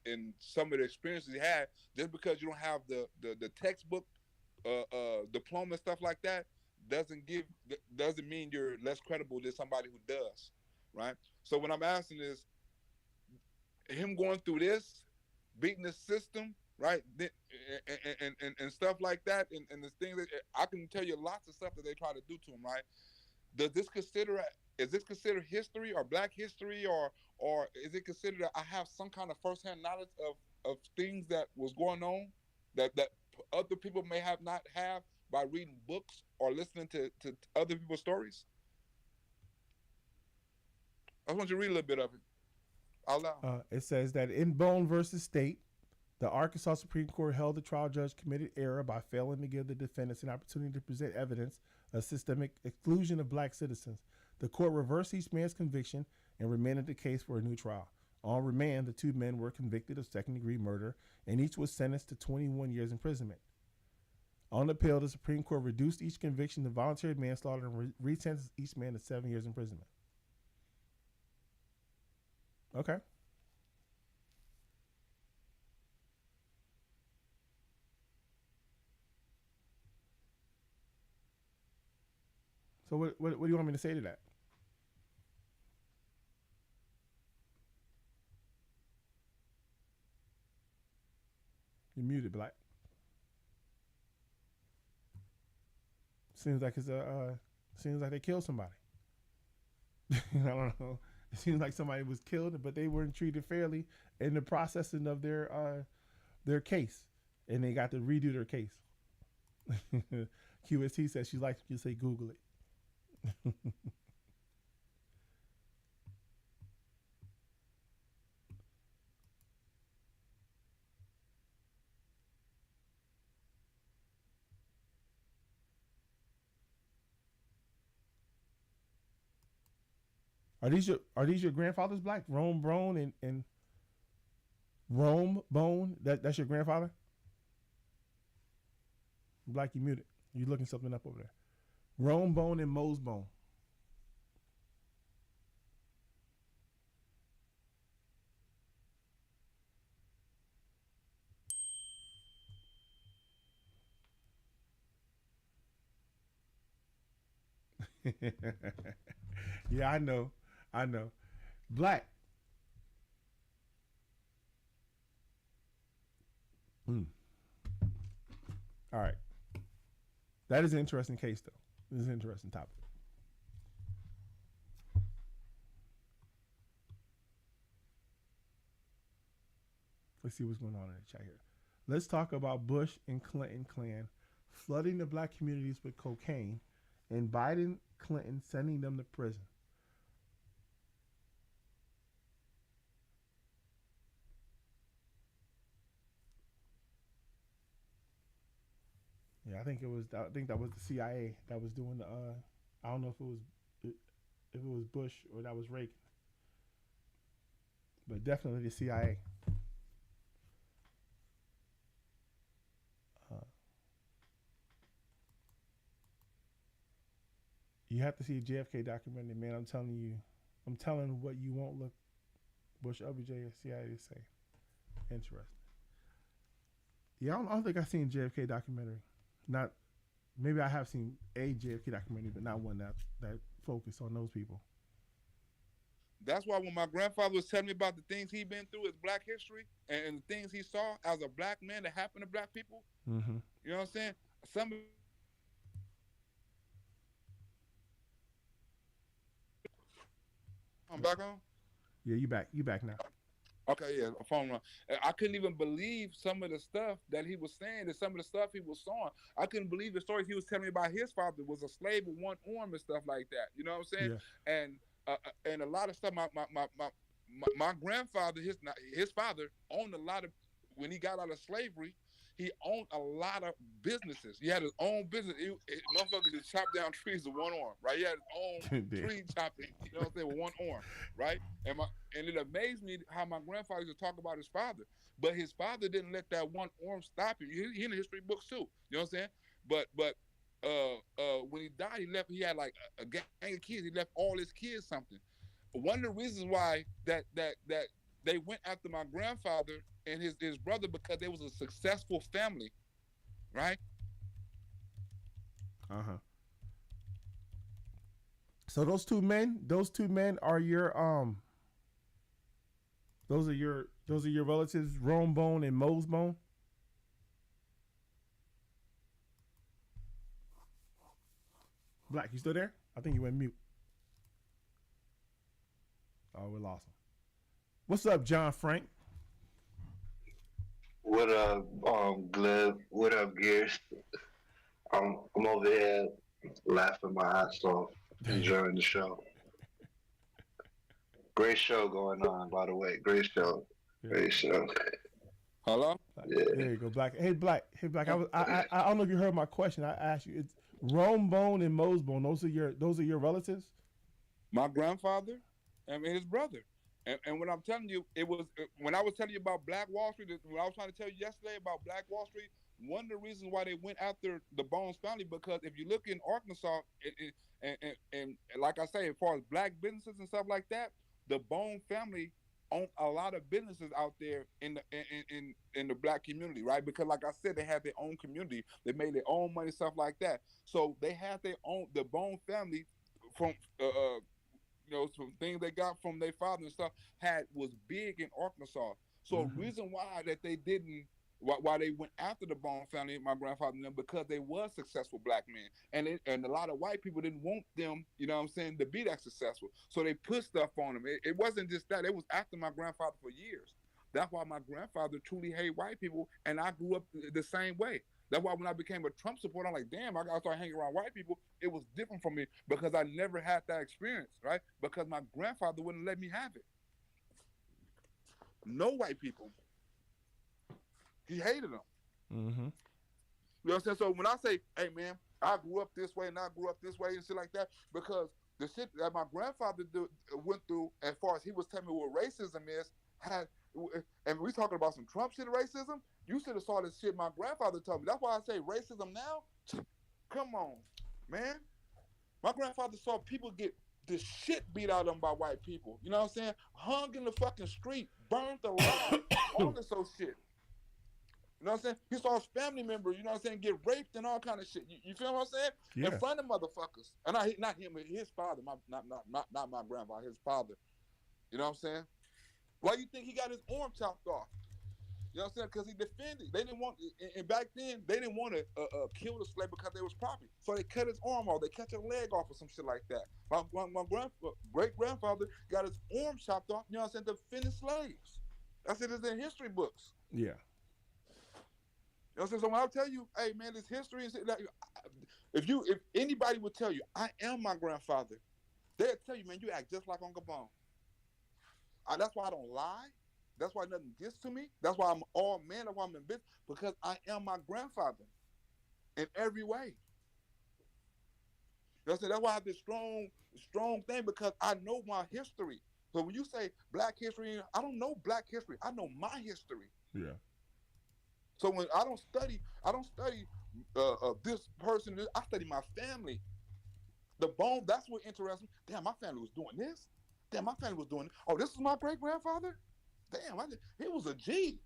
D: and some of the experiences he had. Just because you don't have the textbook diploma and stuff like that doesn't mean you're less credible than somebody who does, right? So what I'm asking is him going through this, beating the system, right? And stuff like that, and the things that I can tell you lots of stuff that they try to do to him, right? Does this consider is this considered history or black history or is it considered that I have some kind of firsthand knowledge of things that was going on that other people may have not have by reading books or listening to other people's stories? I want you to read a little bit of it out loud.
A: It says that in Bone versus State, the Arkansas Supreme Court held the trial judge committed error by failing to give the defendants an opportunity to present evidence of systemic exclusion of black citizens. The court reversed each man's conviction and remanded the case for a new trial. On remand, the two men were convicted of second-degree murder, and each was sentenced to 21 years imprisonment. On appeal, the Supreme Court reduced each conviction to voluntary manslaughter and resentenced each man to 7 years imprisonment. Okay. So what do you want me to say to that? You're muted, Blaq. Seems like seems like they killed somebody. I don't know. It seems like somebody was killed, but they weren't treated fairly in the processing of their case, and they got to redo their case. QST says she likes you say Google it. Are these your grandfather's Blaq? Rome Bone and Rome Bone? That's your grandfather? Blaq, you muted. You looking something up over there. Rome Bone and Mose Bone. Yeah, I know. Blaq. All right. That is an interesting case, though. This is an interesting topic. Let's see what's going on in the chat here. Let's talk about Bush and Clinton clan flooding the black communities with cocaine and Biden, Clinton sending them to prison. Yeah, I think that was the CIA that was doing the. I don't know if it was Bush or that was Reagan, but definitely the CIA. You have to see a JFK documentary, man. I'm telling what you won't look. Bush, OBJ, and CIA to say. Interesting. Yeah, I don't think I've seen a JFK documentary. Not, maybe I have seen a JFK documentary, but not one that focused on those people.
D: That's why when my grandfather was telling me about the things he'd been through as black history and the things he saw as a black man that happened to black people,
A: mm-hmm.
D: You know what I'm saying? Some. I'm back on?
A: Yeah, you back now.
D: Okay, yeah, a phone run. I couldn't even believe some of the stuff that he was saying, and some of the stuff he was sawing. I couldn't believe the stories he was telling me about his father was a slave with one arm and stuff like that. You know what I'm saying?
A: Yeah.
D: And and a lot of stuff. My grandfather, his father owned a lot of. When he got out of slavery, he owned a lot of businesses. He had his own business. Motherfucker just chopped down trees with one arm, right? He had his own
A: Damn.
D: tree chopping, you know what I'm saying, with one arm, right? And it amazed me how my grandfather used to talk about his father, but his father didn't let that one arm stop him. He in the history books too, you know what I'm saying? But when he died, he left. He had like a gang of kids. He left all his kids something. One of the reasons why that they went after my grandfather and his brother because they was a successful family, right?
A: Uh-huh. So those two men are your those are your relatives, Romebone and Mosebone. Black, you still there? I think you went mute. Oh, we lost him. What's up, John Frank?
F: What up, Glib? What up, Gears? I'm over here laughing my ass off, enjoying the show. Great show going on, by the way. Great show.
A: Yeah.
F: Great show.
D: Hello?
F: Yeah.
A: There you go, Black. Hey, Black. Hey, Black. I don't know if you heard my question. I asked you. It's Romebone and Mosebone. Those are your relatives.
D: My grandfather and his brother. And when I'm telling you, it was when I was telling you about Black Wall Street, when I was trying to tell you yesterday about Black Wall Street, one of the reasons why they went after the Bones family, because if you look in Arkansas, and like I say, as far as black businesses and stuff like that, the Bone family own a lot of businesses out there in the black community, right? Because like I said, they had their own community, they made their own money, stuff like that. So they had their own, the Bone family from some things they got from their father and stuff was big in Arkansas. So reason why that they didn't why they went after the Bone family, my grandfather and them, because they was successful black men, and a lot of white people didn't want them, you know what I'm saying, to be that successful. So they put stuff on them. It wasn't just that; it was after my grandfather for years. That's why my grandfather truly hated white people, and I grew up the same way. That's why when I became a Trump supporter, I'm like, damn, I got to start hanging around white people. It was different for me because I never had that experience, right? Because my grandfather wouldn't let me have it. No white people. He hated them.
A: Mm-hmm.
D: You know what I'm saying? So when I say, hey, man, I grew up this way and I grew up this way and shit like that, because the shit that my grandfather went through, as far as he was telling me what racism is, and we talking about some Trump shit racism, you should have saw this shit my grandfather told me. That's why I say racism now. Come on, man. My grandfather saw people get the shit beat out of them by white people. You know what I'm saying? Hung in the fucking street, burned alive, all this old shit. You know what I'm saying? He saw his family members, you know what I'm saying, get raped and all kind of shit. You feel what I'm saying?
A: Yeah.
D: In front of motherfuckers. And not him, his father, not my grandfather, his father. You know what I'm saying? Why you think he got his arm chopped off? You know what I'm saying? Because he defended. They didn't want, and back then, they didn't want to kill the slave because they was property. So they cut his arm off. They cut your leg off or some shit like that. My great-grandfather got his arm chopped off, you know what I'm saying, to defend slaves. That's it, it's in history books.
A: Yeah.
D: You know what I'm saying? So when I tell you, hey, man, this history is, like, if anybody would tell you, I am my grandfather, they'll tell you, man, you act just like Uncle Bone. That's why I don't lie. That's why nothing gets to me. That's why I'm all man. That's why I'm in business, because I am my grandfather in every way. You know what I'm saying? That's why I have this strong thing, because I know my history. So when you say black history, I don't know black history. I know my history.
A: Yeah.
D: So when I don't study this person. I study my family. The Bone. That's what interests me. Damn, my family was doing this. Damn, my family was doing it. Oh, this is my great grandfather. Damn, he was a G.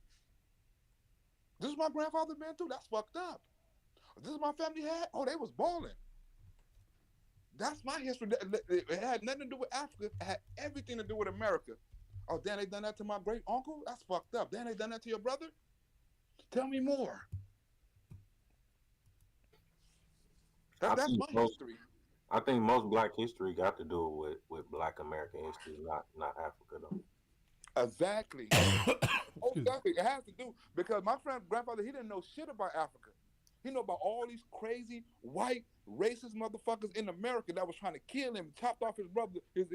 D: This is my grandfather, man, too. That's fucked up. This is my family had. Oh, they was balling. That's my history. It had nothing to do with Africa. It had everything to do with America. Oh, damn, they done that to my great uncle? That's fucked up. Damn, they done that to your brother? Tell me more. That's my history.
E: I think most black history got to do with black American history, not Africa though.
D: Exactly. Oh,
A: Excuse me.
D: exactly. It has to do because my grandfather, he didn't know shit about Africa. He know about all these crazy white racist motherfuckers in America that was trying to kill him, chopped off his brother, his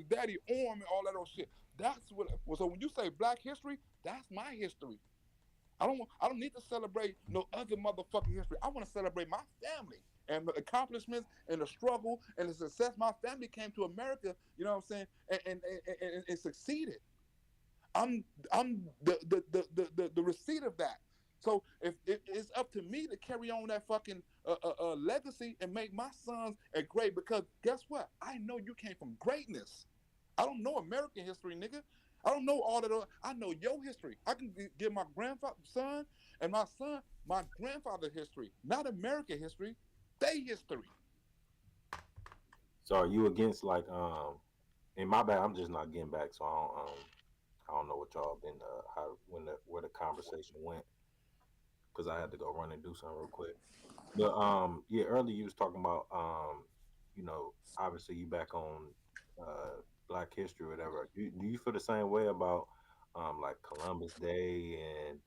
D: daddy arm, and all that old shit. That's what. Well, so when you say Black history, that's my history. I don't need to celebrate no other motherfucking history. I want to celebrate my family and the accomplishments and the struggle and the success my family came to America. You know what I'm saying? And succeeded. I'm I'm the receipt of that. So if it's up to me to carry on that fucking legacy and make my sons a great, because guess what? I know you came from greatness. I don't know American history, nigga. I don't know all that. I know your history. I can give my grandfather son and my son my grandfather history, not American history, they history.
E: So are you against like in my bad, I'm just not getting back, so I don't know what y'all been how when the where the conversation went because I had to go run and do something real quick. But yeah, earlier you was talking about you know, obviously you back on Black History or whatever. Do you feel the same way about like Columbus Day and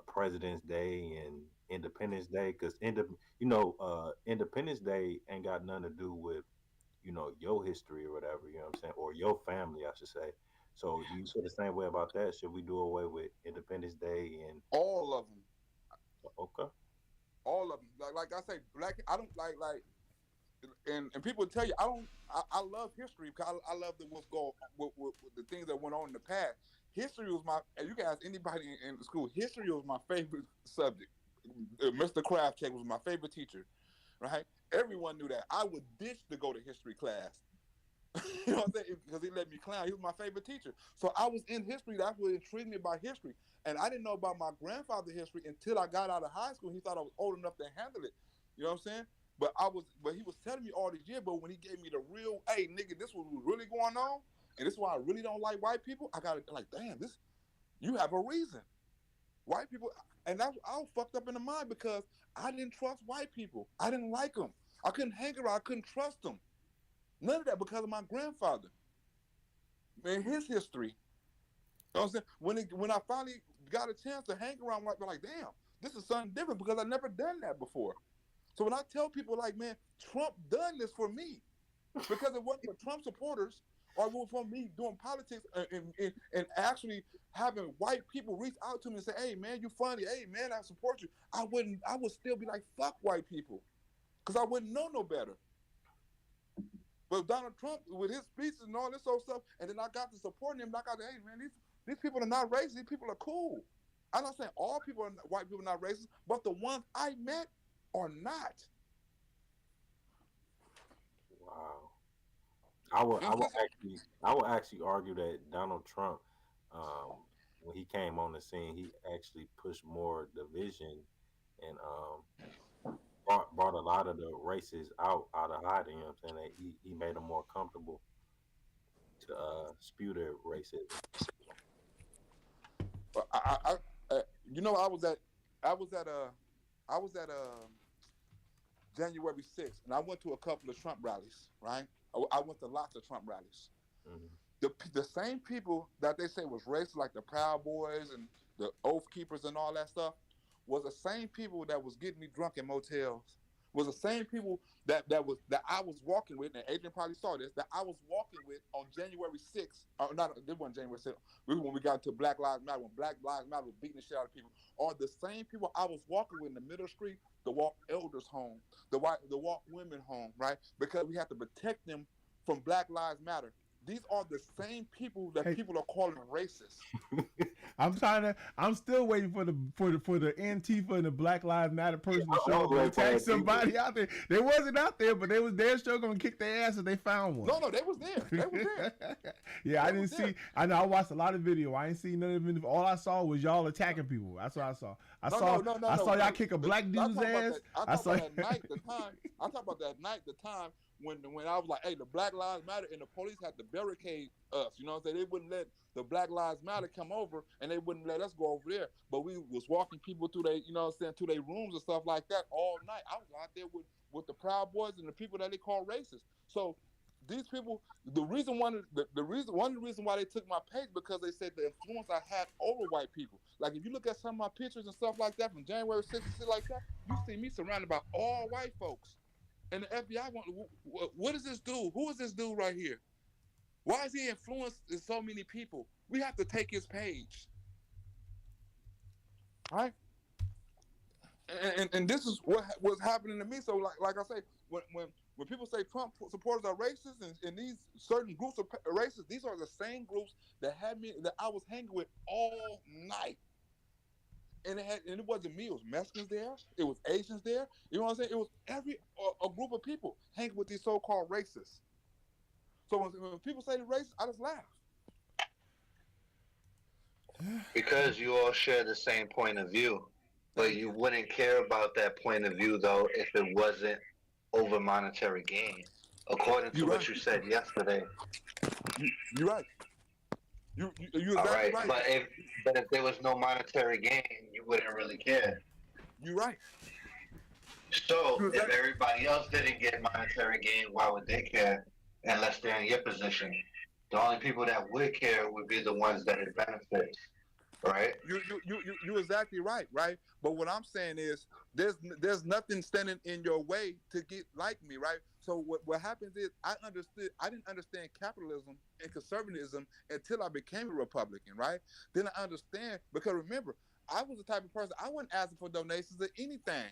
E: President's Day and Independence Day? Because you know, Independence Day ain't got nothing to do with, you know, your history or whatever, you know what I'm saying, or your family, I should say. So do you feel the same way about that? Should we do away with Independence Day and
D: All of them,
E: okay?
D: all of them. Like I say, black. I don't like and people tell you I love history because I love the what's going with the things that went on in the past. History was my, and you can ask anybody in school, history was my favorite subject. Mr. Kraftcheck was my favorite teacher, right? Everyone knew that. I would ditch to go to history class. You know what I'm saying? Because he let me clown. He was my favorite teacher. So I was in history. That's what intrigued me about history. And I didn't know about my grandfather's history until I got out of high school. He thought I was old enough to handle it. You know what I'm saying? But he was telling me all these years. But when he gave me the real, hey nigga, this was really going on, and this is why I really don't like white people. I got to like, damn, this, you have a reason. White people, and I was fucked up in the mind because I didn't trust white people. I didn't like them. I couldn't hang around. I couldn't trust them. None of that because of my grandfather and his history. You know what I'm saying? When I finally got a chance to hang around, like, damn, this is something different because I never done that before. So when I tell people like, man, Trump done this for me, because it wasn't for Trump supporters or it was for me doing politics and actually having white people reach out to me and say, hey man, you funny, hey man, I support you. I would still be like, fuck white people, because I wouldn't know no better. But Donald Trump, with his speeches and all this old stuff, and then I got to supporting him, and I got to, hey man, these people are not racist. These people are cool. I'm not saying all people are white people are not racist, but the ones I met are not.
E: Wow.
D: You know,
E: I would actually argue that Donald Trump, um, when he came on the scene, he actually pushed more division and brought a lot of the races out of hiding. You know what I'm saying? That he made them more comfortable to spew their racism.
D: you know, I was at I was at January 6th, and I went to a couple of Trump rallies. Right, I went to lots of Trump rallies.
E: Hmm.
D: The same people that they say was racist, like the Proud Boys and the Oath Keepers and all that stuff, was the same people that was getting me drunk in motels. Was the same people that I was walking with, and Adrian probably saw this, that I was walking with on January 6th. Not this wasn't January 6th. When we got into Black Lives Matter, when Black Lives Matter was beating the shit out of people, are the same people I was walking with in the middle of the street, the walk elders home, the walk women home, right? Because we have to protect them from Black Lives Matter. These are the same people that
A: Hey,
D: people are calling racist.
A: I'm still waiting for the Antifa and the Black Lives Matter person to
E: I
A: show
E: was
A: up and
E: waiting for
A: attack
E: that too.
A: somebody out there. They wasn't out there, but they was there sure gonna kick their ass if they found one.
D: No, they was there. They was there.
A: Yeah, I
D: They
A: didn't
D: was there.
A: see. I know I watched a lot of video. I ain't seen none of it. All I saw was y'all attacking people. That's what I saw. I saw y'all kick a black dude's ass.
D: I
A: I
D: talk
A: saw.
D: about that night, the time. I talk about that night, the time when I was like, hey, the Black Lives Matter, and the police had to barricade us. You know what I'm saying? They wouldn't let the Black Lives Matter come over, and they wouldn't let us go over there. But we was walking people through their, you know what I'm saying, to their rooms and stuff like that all night. I was out there with the Proud Boys and the people that they call racist. So these people, one of the reason why they took my page because they said the influence I had over white people. Like if you look at some of my pictures and stuff like that from January 6th and shit like that, you see me surrounded by all white folks. And the FBI what is this dude? Who is this dude right here? Why is he influenced so many people? We have to take his page. All right? And this is what was happening to me. So like I say, when people say Trump supporters are racist and these certain groups of racist, these are the same groups that I was hanging with all night. And it wasn't me. It was Mexicans there. It was Asians there. You know what I'm saying? It was a group of people hanging with these so-called racists. So when people say they're racist, I just laugh.
F: Because you all share the same point of view. But you wouldn't care about that point of view, though, if it wasn't over monetary gain, according to what you said yesterday.
D: You're right. You're exactly
F: all right.
D: right.
F: But if there was no monetary gain, you wouldn't really care.
D: You're right.
F: So if everybody else didn't get monetary gain, why would they care? Unless they're in your position. The only people that would care would be the ones that it benefits. Right.
D: You're exactly right, right? But what I'm saying is there's nothing standing in your way to get like me, right? So what happens is I didn't understand capitalism and conservatism until I became a Republican, right? Then I understand because remember, I was the type of person I wasn't asking for donations or anything,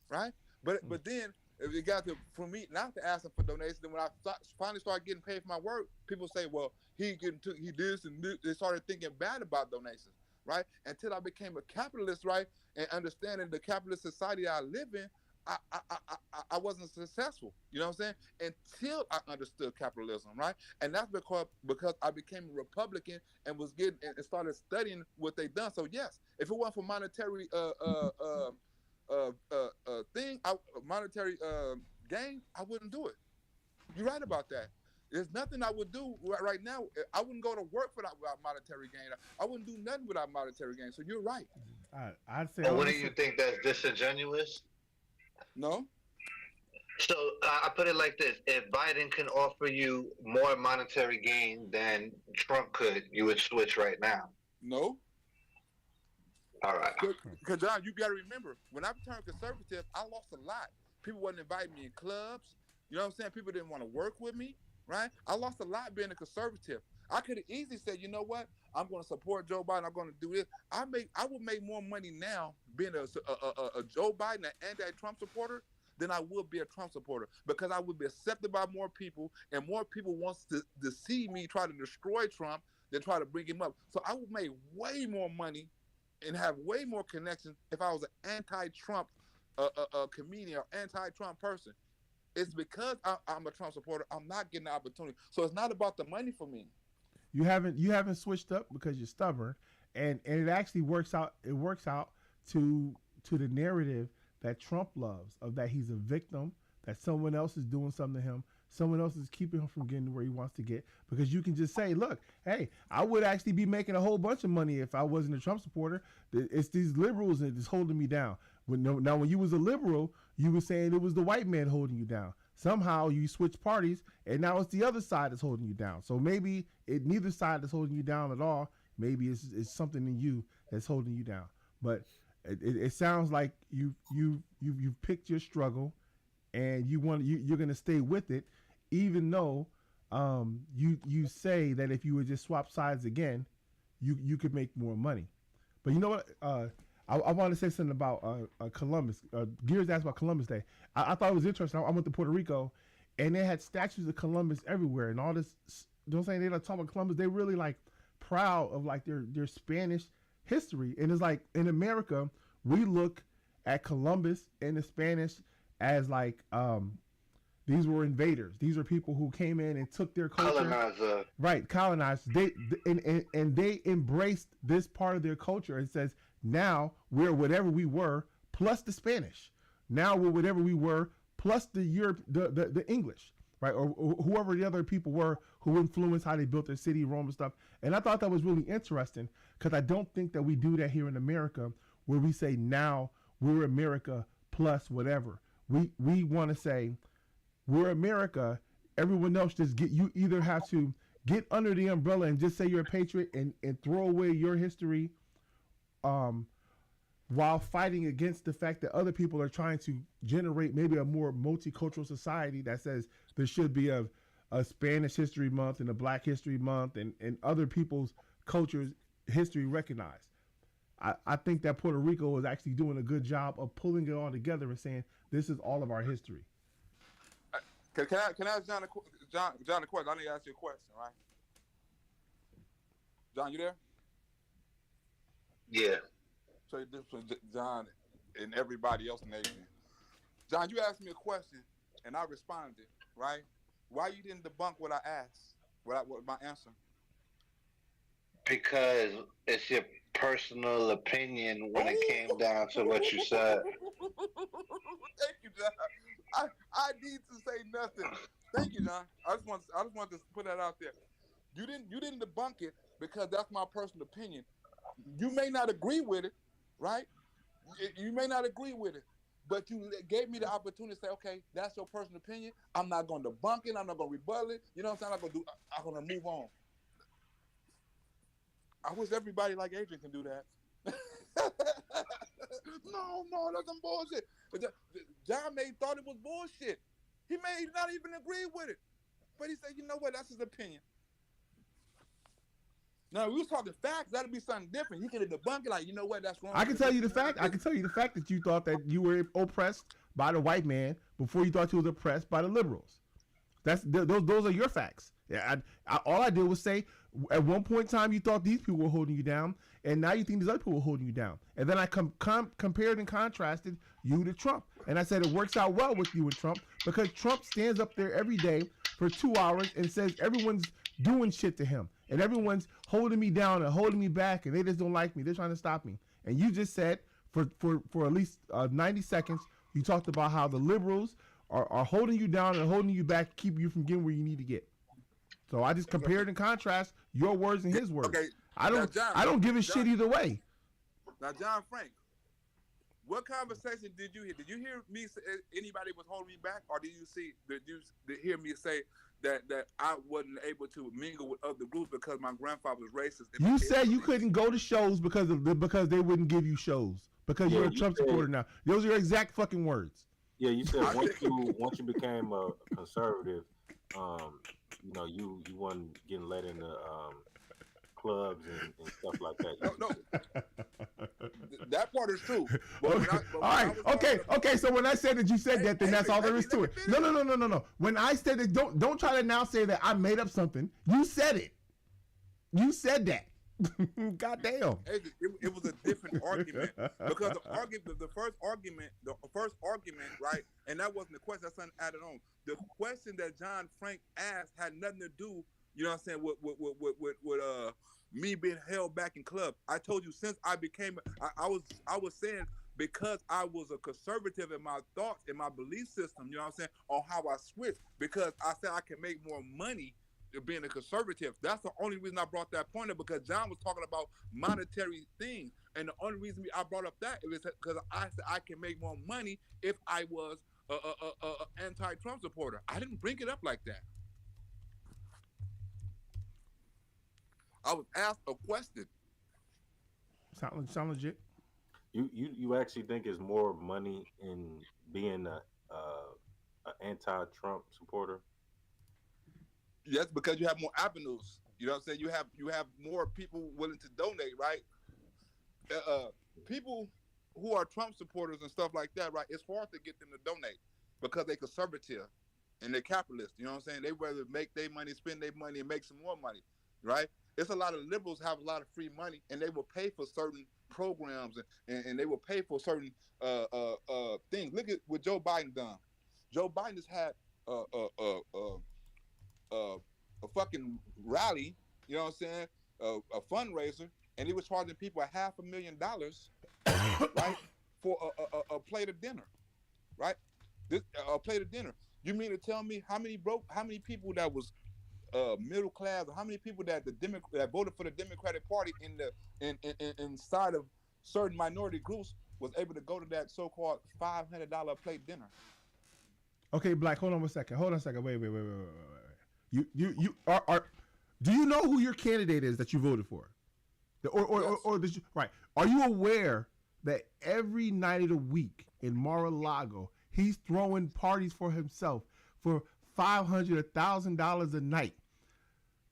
D: right? But then if it got for me not to ask for donations, then when I finally started getting paid for my work, people say, well, he this and this. They started thinking bad about donations. Right, until I became a capitalist, right, and understanding the capitalist society I live in, I wasn't successful. You know what I'm saying? Until I understood capitalism, right, and that's because I became a Republican and was getting and started studying what they done. So yes, if it wasn't for monetary monetary gain, I wouldn't do it. You're right about that. There's nothing I would do right now. I wouldn't go to work without monetary gain. I wouldn't do nothing without monetary gain. So you're right.
A: I'd say.
F: But wouldn't you think that's disingenuous?
D: No.
F: So I put it like this: if Biden can offer you more monetary gain than Trump could, you would switch right now.
D: No.
F: All right.
D: Because John, you got to remember, when I turned conservative, I lost a lot. People wasn't inviting me in clubs. You know what I'm saying? People didn't want to work with me. Right? I lost a lot being a conservative. I could have easily said, you know what? I'm going to support Joe Biden. I'm going to do this. I would make more money now being a Joe Biden, an anti-Trump supporter, than I would be a Trump supporter because I would be accepted by more people and more people wants to see me try to destroy Trump than try to bring him up. So I would make way more money and have way more connections if I was an anti-Trump comedian or anti-Trump person. It's because I'm a Trump supporter. I'm not getting the opportunity. So it's not about the money for me.
A: You haven't switched up because you're stubborn, and it actually works out. It works out to the narrative that Trump loves of that he's a victim, that someone else is doing something to him, someone else is keeping him from getting to where he wants to get. Because you can just say, look, hey, I would actually be making a whole bunch of money if I wasn't a Trump supporter. It's these liberals that is holding me down. Now, when you was a liberal, you were saying it was the white man holding you down. Somehow you switch parties, and now it's the other side that's holding you down. So maybe neither side is holding you down at all. Maybe it's something in you that's holding you down. But it sounds like you've picked your struggle, and you're going to stay with it, even though you say that if you would just swap sides again, you could make more money. But you know what? I want to say something about Columbus. Gears asked about Columbus Day. I thought it was interesting. I went to Puerto Rico, and they had statues of Columbus everywhere, and all this. Don't say they like talking about Columbus. They really like proud of like their Spanish history, and it's like in America we look at Columbus and the Spanish as like these were invaders. These are people who came in and took their culture.
F: Colonizer.
A: Right, colonized. And they embraced this part of their culture and says, now we're whatever we were plus the Spanish. Now we're whatever we were plus the English, right? Or whoever the other people were who influenced how they built their city, Rome and stuff. And I thought that was really interesting because I don't think that we do that here in America where we say now we're America plus whatever. We want to say we're America, everyone else just get you either have to get under the umbrella and just say you're a patriot and throw away your history, um, while fighting against the fact that other people are trying to generate maybe a more multicultural society that says there should be a Spanish History Month and a Black History Month and other people's cultures history recognized. I think that Puerto Rico is actually doing a good job of pulling it all together and saying this is all of our history.
D: Can I ask John a question? I need to ask you a question, right? John, you there?
F: Yeah.
D: So this was John and everybody else in the Adrian. John, you asked me a question and I responded, right? Why you didn't debunk what I asked? What my answer?
F: Because it's your personal opinion when it came down to what you said.
D: Thank you, John. I need to say nothing. Thank you, John. I just want to put that out there. You didn't debunk it because that's my personal opinion. You may not agree with it, right? You may not agree with it, but you gave me the opportunity to say, okay, that's your personal opinion. I'm not going to debunk it. I'm not going to rebuttal it. You know what I'm saying? I'm going to move on. I wish everybody like Adrian can do that. No, that's some bullshit. John may thought it was bullshit. He may not even agree with it. But he said, you know what, that's his opinion. Now, if we was talking facts, that'd be something different. He could have debunked it, like, you know what, that's wrong.
A: I can tell you the fact. I can tell you the fact that you thought that you were oppressed by the white man before you thought you was oppressed by the liberals. Those are your facts. Yeah, all I did was say at one point in time you thought these people were holding you down, and now you think these other people are holding you down. And then I compared and contrasted you to Trump, and I said it works out well with you and Trump because Trump stands up there every day for 2 hours and says everyone's doing shit to him and everyone's holding me down and holding me back and they just don't like me. They're trying to stop me. And you just said for at least 90 seconds you talked about how the liberals are holding you down and holding you back, keep you from getting where you need to get. So I just compared and contrast your words and his words. Okay. I don't give a shit either way.
D: Now, John Frank, what conversation did you hear? Did you hear me say anybody was holding me back, or did you hear me say that I wasn't able to mingle with other groups because my grandfather was racist?
A: You said you couldn't go to shows because they wouldn't give you shows because you're a Trump supporter now. Those are your exact fucking words.
E: Yeah, you said once you became a conservative, you wasn't getting let into clubs and stuff like that.
D: No, that part is true.
A: Okay. So when I said that you said that, then that's all there is to it. No. When I said it, don't try to now say that I made up something. You said it. You said that. God damn.
D: It was a different argument because the first argument, right? And that wasn't the question. That's something added on. The question that John Frank asked had nothing to do, you know what I'm saying, with me being held back in club. I told you since I became, I was saying because I was a conservative in my thoughts, in my belief system, you know what I'm saying, on how I switched, because I said I can make more money being a conservative. That's the only reason I brought that point up, because John was talking about monetary things, and the only reason I brought up that is because I said I can make more money if I was a anti-Trump supporter. I didn't bring it up like that. I was asked a question.
A: Sound legit.
E: You actually think it's more money in being a anti-Trump supporter?
D: Yes, because you have more avenues. You know what I'm saying? You have more people willing to donate, right? People who are Trump supporters and stuff like that, right? It's hard to get them to donate because they're conservative and they're capitalists. You know what I'm saying? They rather make their money, spend their money, and make some more money, right? It's a lot of liberals have a lot of free money, and they will pay for certain programs and they will pay for certain things. Look at what Joe Biden done. Joe Biden has had a fucking rally, you know what I'm saying, a fundraiser, and he was charging people $500,000, right, for a plate of dinner, right? A plate of dinner. You mean to tell me how many people that was middle class, or how many people that that voted for the Democratic Party inside of certain minority groups was able to go to that so-called $500 plate dinner?
A: Okay, Blaq. Hold on one second. Hold on a second. Wait. You are. Do you know who your candidate is that you voted for? Right? Are you aware that every night of the week in Mar-a-Lago, he's throwing parties for himself for $500, $1,000 a night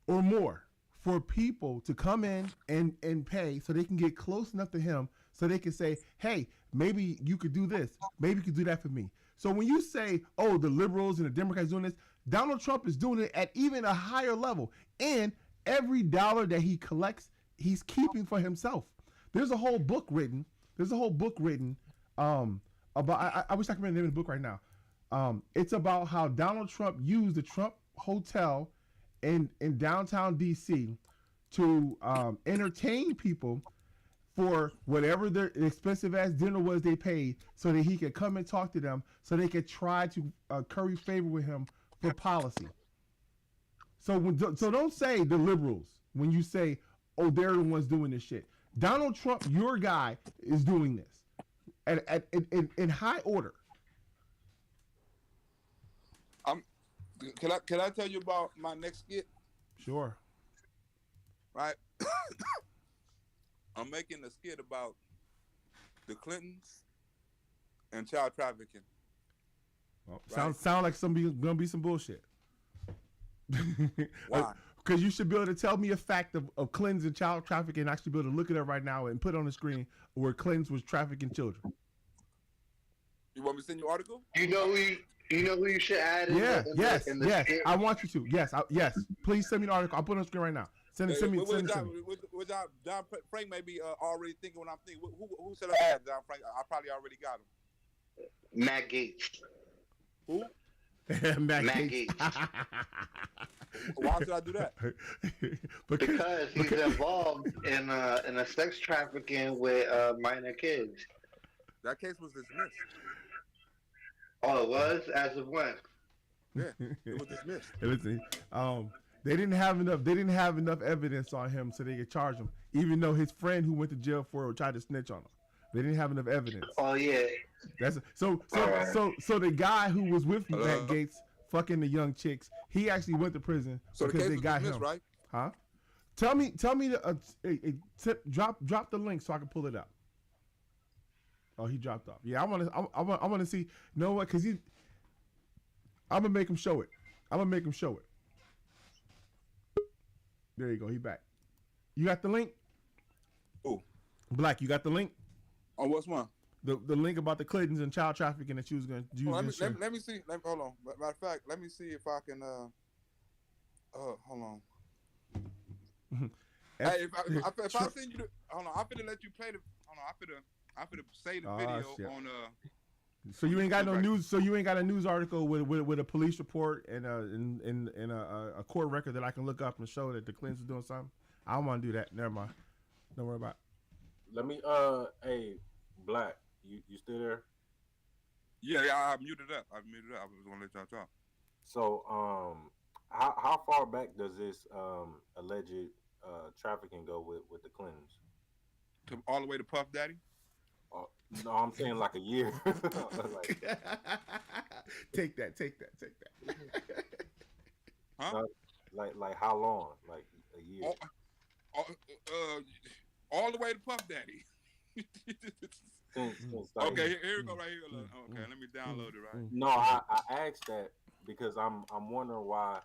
A: or more for people to come in and pay so they can get close enough to him so they can say, hey, maybe you could do this. Maybe you could do that for me. So when you say, oh, the liberals and the Democrats doing this, Donald Trump is doing it at even a higher level. And every dollar that he collects, he's keeping for himself. There's a whole book written. About. I wish I could remember the name of the book right now. It's about how Donald Trump used the Trump Hotel in downtown D.C. to entertain people for whatever their expensive ass dinner was they paid, so that he could come and talk to them, so they could try to curry favor with him for policy. So don't say the liberals when you say, oh, they're the ones doing this shit. Donald Trump, your guy, is doing this in high order.
D: Can I tell you about my next skit?
A: Sure.
D: Right. I'm making a skit about the Clintons and child trafficking.
A: Well, right? Sound like gonna be some bullshit.
D: Why?
A: Because you should be able to tell me a fact of Clintons and child trafficking, and actually be able to look at it right now and put it on the screen where Clintons was trafficking children.
D: You want me to send you an article?
F: You know who you should add in
A: Yes.
F: skit?
A: I want you to. Yes. Please send me the article. I'll put it on the screen right now. Send me.
D: John Frank may be already thinking what I'm thinking. Who said I had John Frank? I probably already got him.
F: Matt Gaetz.
D: Who?
A: Matt Gaetz.
D: Why should I do that?
F: because he's involved in a sex trafficking with minor kids.
D: That case was dismissed.
F: Oh, it was? As of when?
D: Yeah, it was dismissed.
A: Listen, they didn't have enough evidence on him so they could charge him, even though his friend who went to jail for it tried to snitch on him. They didn't have enough evidence.
F: Oh yeah.
A: So the guy who was with Matt Gaetz fucking the young chicks, he actually went to prison because they got him.
D: Right?
A: Huh? Tell me the drop the link so I can pull it up. Oh, he dropped off. Yeah, I want to see. You know what? Because I'm gonna make him show it. There you go. He back. You got the link?
D: Oh,
A: Blaq, you got the link?
D: Oh, what's one?
A: The link about the Clintons and child trafficking that you was gonna use.
D: Let me see. Hold on. Matter of fact, let me see if I can. Hold on. Hey, if I send you the, hold on, I'm finna let you play the. Hold on, I'm finna say the video on
A: So you ain't got no news. So you ain't got a news article with a police report and a court record that I can look up and show that the Clintons are doing something. I don't want to do that. Never mind. Don't worry about it.
E: Let me hey, Blaq, you still there?
D: Yeah, I muted up. I was gonna let y'all talk.
E: So how far back does this alleged trafficking go with the Clintons?
D: All the way to Puff Daddy?
E: No, I'm saying like a year.
A: Take that.
D: Huh?
E: Like how long? Like a year?
D: All the way to Puff Daddy. Okay, here we go right here. Okay, let me download it right.
E: No, I asked that because I'm wondering why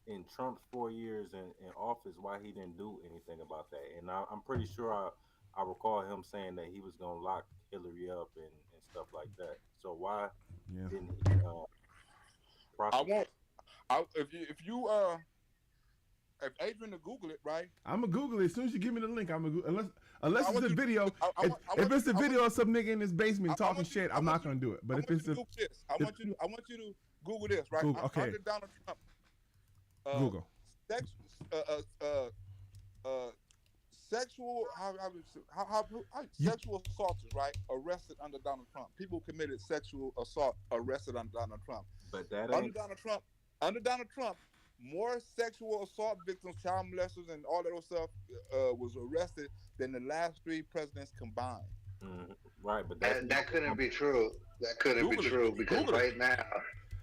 E: in Trump's 4 years in office, why he didn't do anything about that. And I'm pretty sure I recall him saying that he was gonna lock Hillary up and stuff like that. So why didn't he prosecute?
D: If Adrian to Google it, right?
A: I'm gonna Google it as soon as you give me the link. I'm gonna unless it's a video. If it's a video of some nigga in his basement talking shit, I'm not gonna do it. But if it's
D: I want you to Google this, right?
A: Google, okay.
D: Under Donald Trump.
A: Google.
D: Sexual assaulters, right? Arrested under Donald Trump. People committed sexual assault arrested under Donald Trump.
E: But that
D: under Donald Trump, more sexual assault victims, child molesters, and all that other stuff was arrested than the last 3 presidents combined.
E: Mm-hmm. Right, but that's
F: That couldn't be true. That couldn't be
D: Google it.
F: true because
D: Google it.
F: right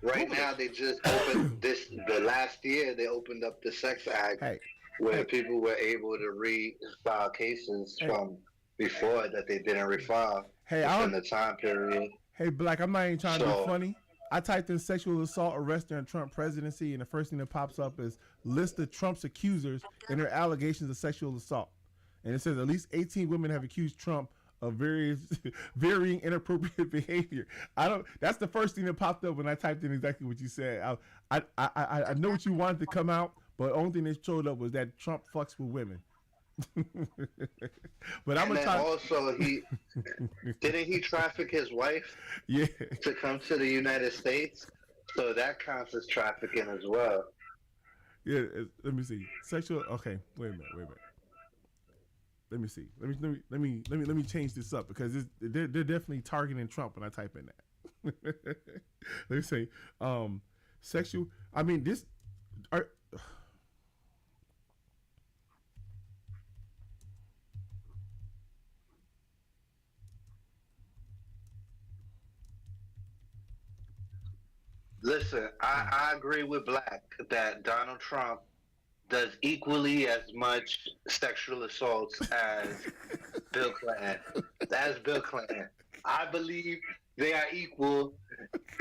D: Google
F: now
D: it.
F: they just opened the last year they opened up the Sex Act
A: Hey,
F: where
A: hey,
F: people were able to refile cases
A: hey,
F: from before that they didn't refile
A: hey, I
F: within
A: don't.
F: the time period.
A: Hey, Black, I'm not even trying to be
F: So
A: funny. I typed in sexual assault arrest during Trump presidency, and the first thing that pops up is list of Trump's accusers and their allegations of sexual assault. And it says at least 18 women have accused Trump of various varying inappropriate behavior. I don't. That's the first thing that popped up when I typed in exactly what you said. I know what you wanted to come out, but the only thing that showed up was that Trump fucks with women. But I'm
F: and
A: gonna
F: then
A: try.
F: also he traffic his wife
A: Yeah.
F: to come to the United States? So that counts as trafficking as well.
A: Yeah, let me see. Sexual. Okay, wait a minute. Wait a minute. Let me see. Let me change this up because they're definitely targeting Trump when I type in that. Let me say, sexual. I mean, this. Are,
F: Listen, I agree with Black that Donald Trump does equally as much sexual assaults as Bill Clinton. As Bill Clinton. I believe they are equal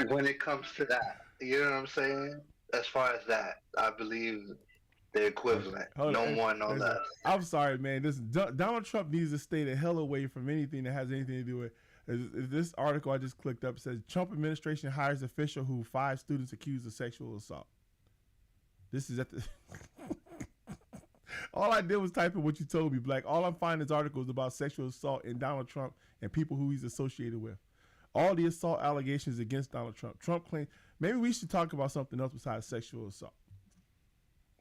F: when it comes to that. You know what I'm saying? As far as that, I believe they're
A: okay,
F: equivalent.
A: hold
F: No
A: on.
F: more, no
A: Listen,
F: less.
A: I'm sorry, man. This Donald Trump needs to stay the hell away from anything that has anything to do with. This article I just clicked up says Trump administration hires official who 5 students accused of sexual assault. This is at the. All I did was type in what you told me, Black. All I'm finding is articles about sexual assault in Donald Trump and people who he's associated with. All the assault allegations against Donald Trump. Trump claims maybe we should talk about something else besides sexual assault.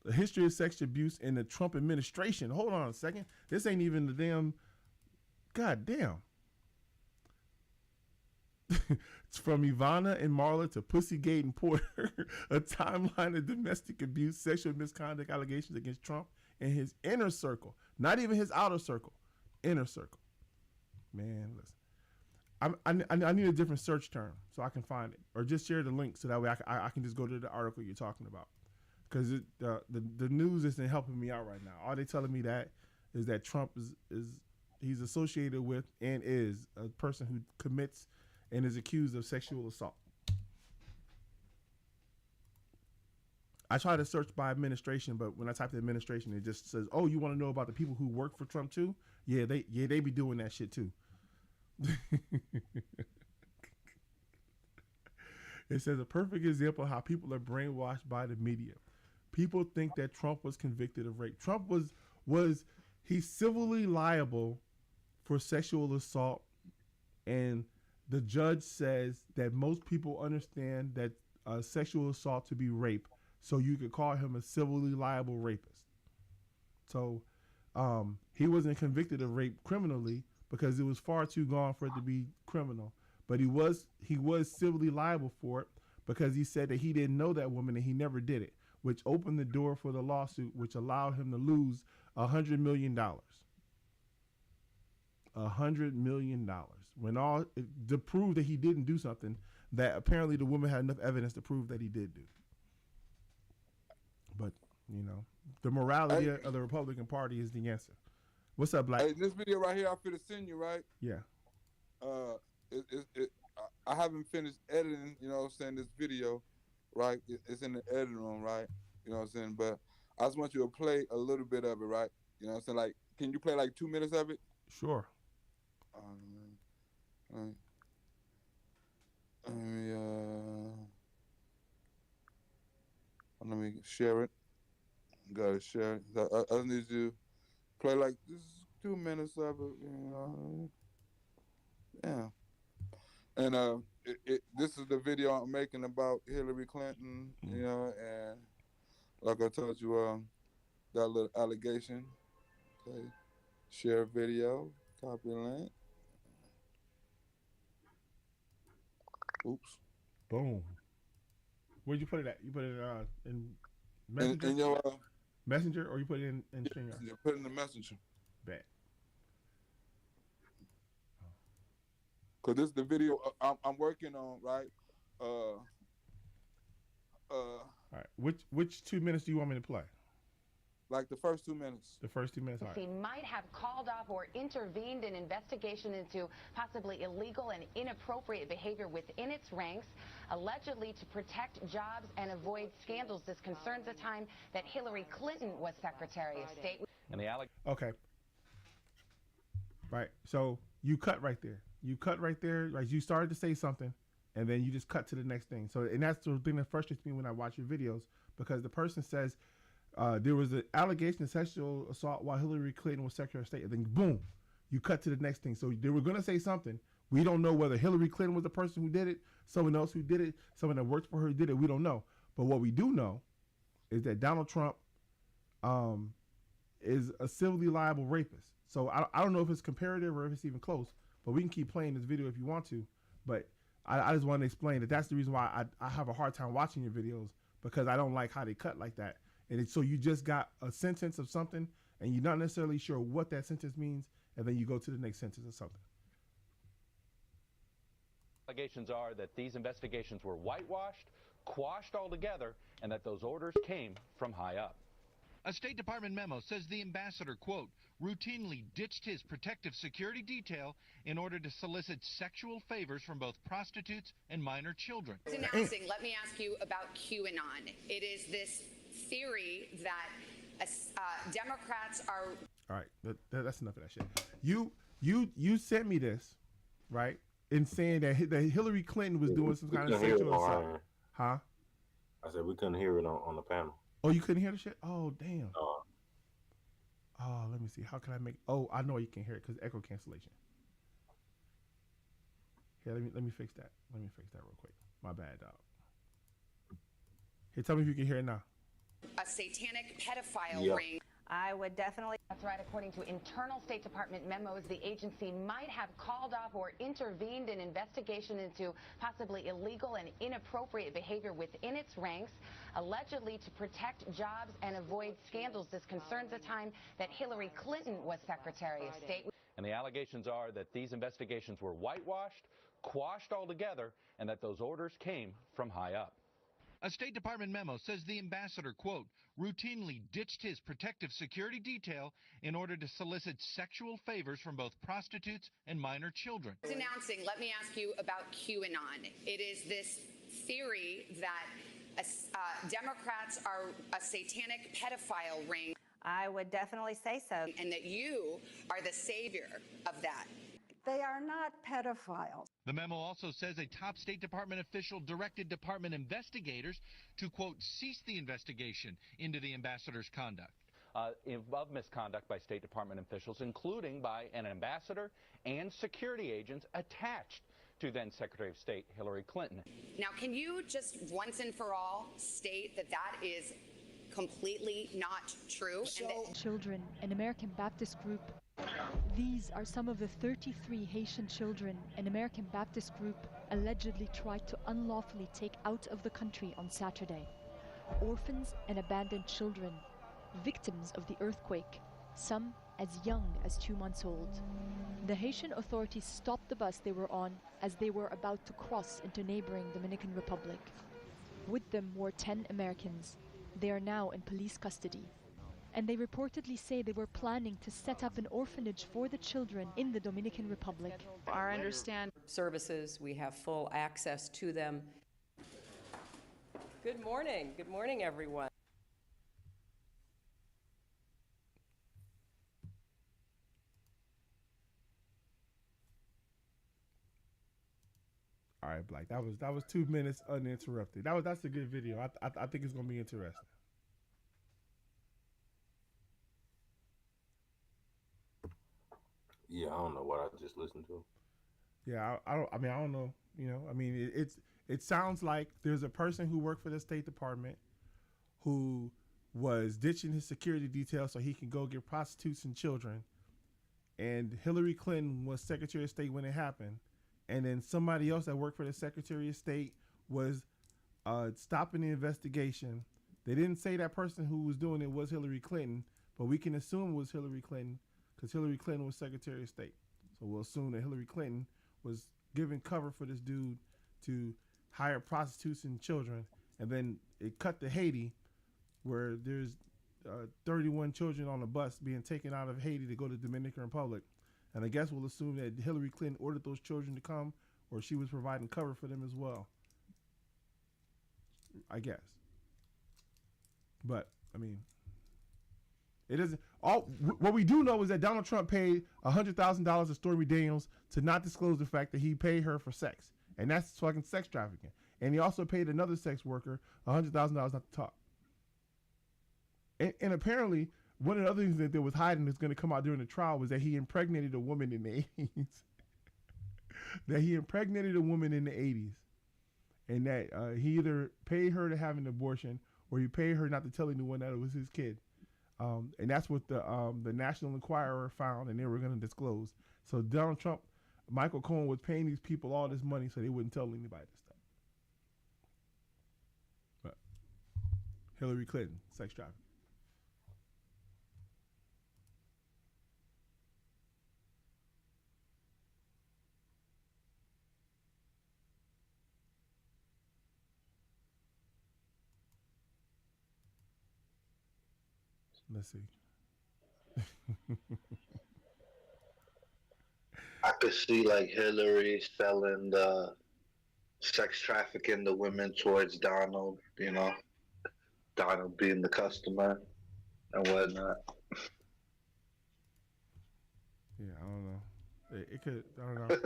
A: The history of sexual abuse in the Trump administration. Hold on a second. This ain't even the damn. God damn. It's from Ivana and Marla to Pussygate and Porter. A timeline of domestic abuse, sexual misconduct allegations against Trump and his inner circle. Not even his outer circle. Inner circle. Man, listen. I need a different search term so I can find it. Or just share the link so that way I can just go to the article you're talking about. Because the news isn't helping me out right now. All they telling me that is that Trump is he's associated with and is a person who commits and is accused of sexual assault. I try to search by administration, but when I type the administration, it just says, "Oh, you want to know about the people who work for Trump too? Yeah, they be doing that shit too." It says a perfect example of how people are brainwashed by the media. People think that Trump was convicted of rape. Trump was he's civilly liable for sexual assault, and the judge says that most people understand that sexual assault to be rape, so you could call him a civilly liable rapist. So he wasn't convicted of rape criminally because it was far too gone for it to be criminal. But he was civilly liable for it because he said that he didn't know that woman and he never did it, which opened the door for the lawsuit, which allowed him to lose $100 million. $100 million. When all to prove that he didn't do something that apparently the woman had enough evidence to prove that he did do. But the morality of the Republican Party is the answer. What's up, Black?
D: Hey, this video right here, I'm finna send you, right?
A: Yeah.
D: I haven't finished editing, you know what I'm saying, this video, right? It's in the editing room, right? You know what I'm saying? But I just want you to play a little bit of it, right? You know what I'm saying? Like, can you play like 2 minutes of it?
A: Sure.
D: Let me share it. Gotta share it. I need you to play like this 2 minutes of it, you know. Yeah. And this is the video I'm making about Hillary Clinton, you know, and like I told you, that little allegation. Okay. Share video, copy link. Oops.
A: Boom. Where'd you put it at? You put it in Messenger?
D: In your
A: Messenger, or you put it in StreamYard?
D: you put it in the messenger.
A: Bet.
D: Cause this is the video I'm working on, right?
A: All right. Which 2 minutes do you want me to play?
D: Like the first 2 minutes.
A: The first 2 minutes. All right.
G: He might have called off or intervened in investigation into possibly illegal and inappropriate behavior within its ranks, allegedly to protect jobs and avoid scandals. This concerns the time that Hillary Clinton was Secretary of State.
H: And the
A: Okay. Right. So you cut right there. You cut right there. Right. You started to say something, and then you just cut to the next thing. So, and that's the thing that frustrates me when I watch your videos, because the person says there was an allegation of sexual assault while Hillary Clinton was Secretary of State, and then boom, you cut to the next thing. So they were going to say something. We don't know whether Hillary Clinton was the person who did it, someone else who did it, someone that worked for her who did it. We don't know. But what we do know is that Donald Trump is a civilly liable rapist. So I don't know if it's comparative or if it's even close, but we can keep playing this video if you want to. But I just want to explain that that's the reason why I have a hard time watching your videos, because I don't like how they cut like that. And so you just got a sentence of something, and you're not necessarily sure what that sentence means, and then you go to the next sentence or something.
H: allegations are that these investigations were whitewashed, quashed altogether, and that those orders came from high up.
I: A State Department memo says the ambassador, quote, routinely ditched his protective security detail in order to solicit sexual favors from both prostitutes and minor children.
J: Announcing, let me ask you about QAnon. It is this theory that Democrats are...
A: All right, that's enough of that shit. You sent me this, right, in saying that Hillary Clinton was doing some kind of sexual assault. Huh?
E: I said we couldn't hear it on the panel.
A: Oh, you couldn't hear the shit? Oh, damn. Oh, let me see. How can I make... Oh, I know you can hear it because echo cancellation. Here, let me fix that. Let me fix that real quick. My bad, dog. Here, tell me if you can hear it now.
J: A satanic pedophile ring.
G: I would definitely... That's right. According to internal State Department memos, the agency might have called off or intervened in investigation into possibly illegal and inappropriate behavior within its ranks, allegedly to protect jobs and avoid scandals. This concerns the time that Hillary Clinton was Secretary of State.
H: And the allegations are that these investigations were whitewashed, quashed altogether, and that those orders came from high up.
I: A State Department memo says the ambassador, quote, routinely ditched his protective security detail in order to solicit sexual favors from both prostitutes and minor children.
J: Announcing, let me ask you about QAnon. It is this theory that Democrats are a satanic pedophile ring.
G: I would definitely say so.
J: And that you are the savior of that.
K: They are not pedophiles.
I: The memo also says a top State Department official directed department investigators to, quote, cease the investigation into the ambassador's conduct.
H: Of misconduct by State Department officials, including by an ambassador and security agents attached to then Secretary of State Hillary Clinton.
J: Now, can you just once and for all state that that is completely not true?
L: Children, an American Baptist group. These are some of the 33 Haitian children an American Baptist group allegedly tried to unlawfully take out of the country on Saturday. Orphans and abandoned children, victims of the earthquake, some as young as 2 months old. The Haitian authorities stopped the bus they were on as they were about to cross into neighboring Dominican Republic. With them were 10 Americans. They are now in police custody. And they reportedly say they were planning to set up an orphanage for the children in the Dominican Republic.
M: Our understand services, we have full access to them. Good morning everyone.
A: All right, Blaq. That was 2 minutes uninterrupted. That's a good video. I think it's gonna be interesting.
E: Yeah, I don't know what I just listened to.
A: Yeah, I don't know. You know, I mean, it sounds like there's a person who worked for the State Department who was ditching his security detail so he can go get prostitutes and children. And Hillary Clinton was Secretary of State when it happened. And then somebody else that worked for the Secretary of State was stopping the investigation. They didn't say that person who was doing it was Hillary Clinton, but we can assume it was Hillary Clinton because Hillary Clinton was Secretary of State. So we'll assume that Hillary Clinton was giving cover for this dude to hire prostitutes and children, and then it cut to Haiti, where there's 31 children on a bus being taken out of Haiti to go to Dominican Republic, and I guess we'll assume that Hillary Clinton ordered those children to come, or she was providing cover for them as well. I guess, but I mean, it isn't all. What we do know is that Donald Trump paid $100,000 to Stormy Daniels to not disclose the fact that he paid her for sex, and that's fucking sex trafficking. And he also paid another sex worker $100,000 not to talk. And apparently, one of the other things that there was hiding that's going to come out during the trial was that he impregnated a woman in the 80s. That he impregnated a woman in the 80s. And that he either paid her to have an abortion or he paid her not to tell anyone that it was his kid. And that's what the National Enquirer found, and they were going to disclose. So Donald Trump, Michael Cohen was paying these people all this money so they wouldn't tell anybody this stuff. But Hillary Clinton, sex trafficking. Let's see.
F: I could see like Hillary selling the sex trafficking the women towards Donald, you know, Donald being the customer and whatnot.
A: Yeah, I don't know. It could, I don't know.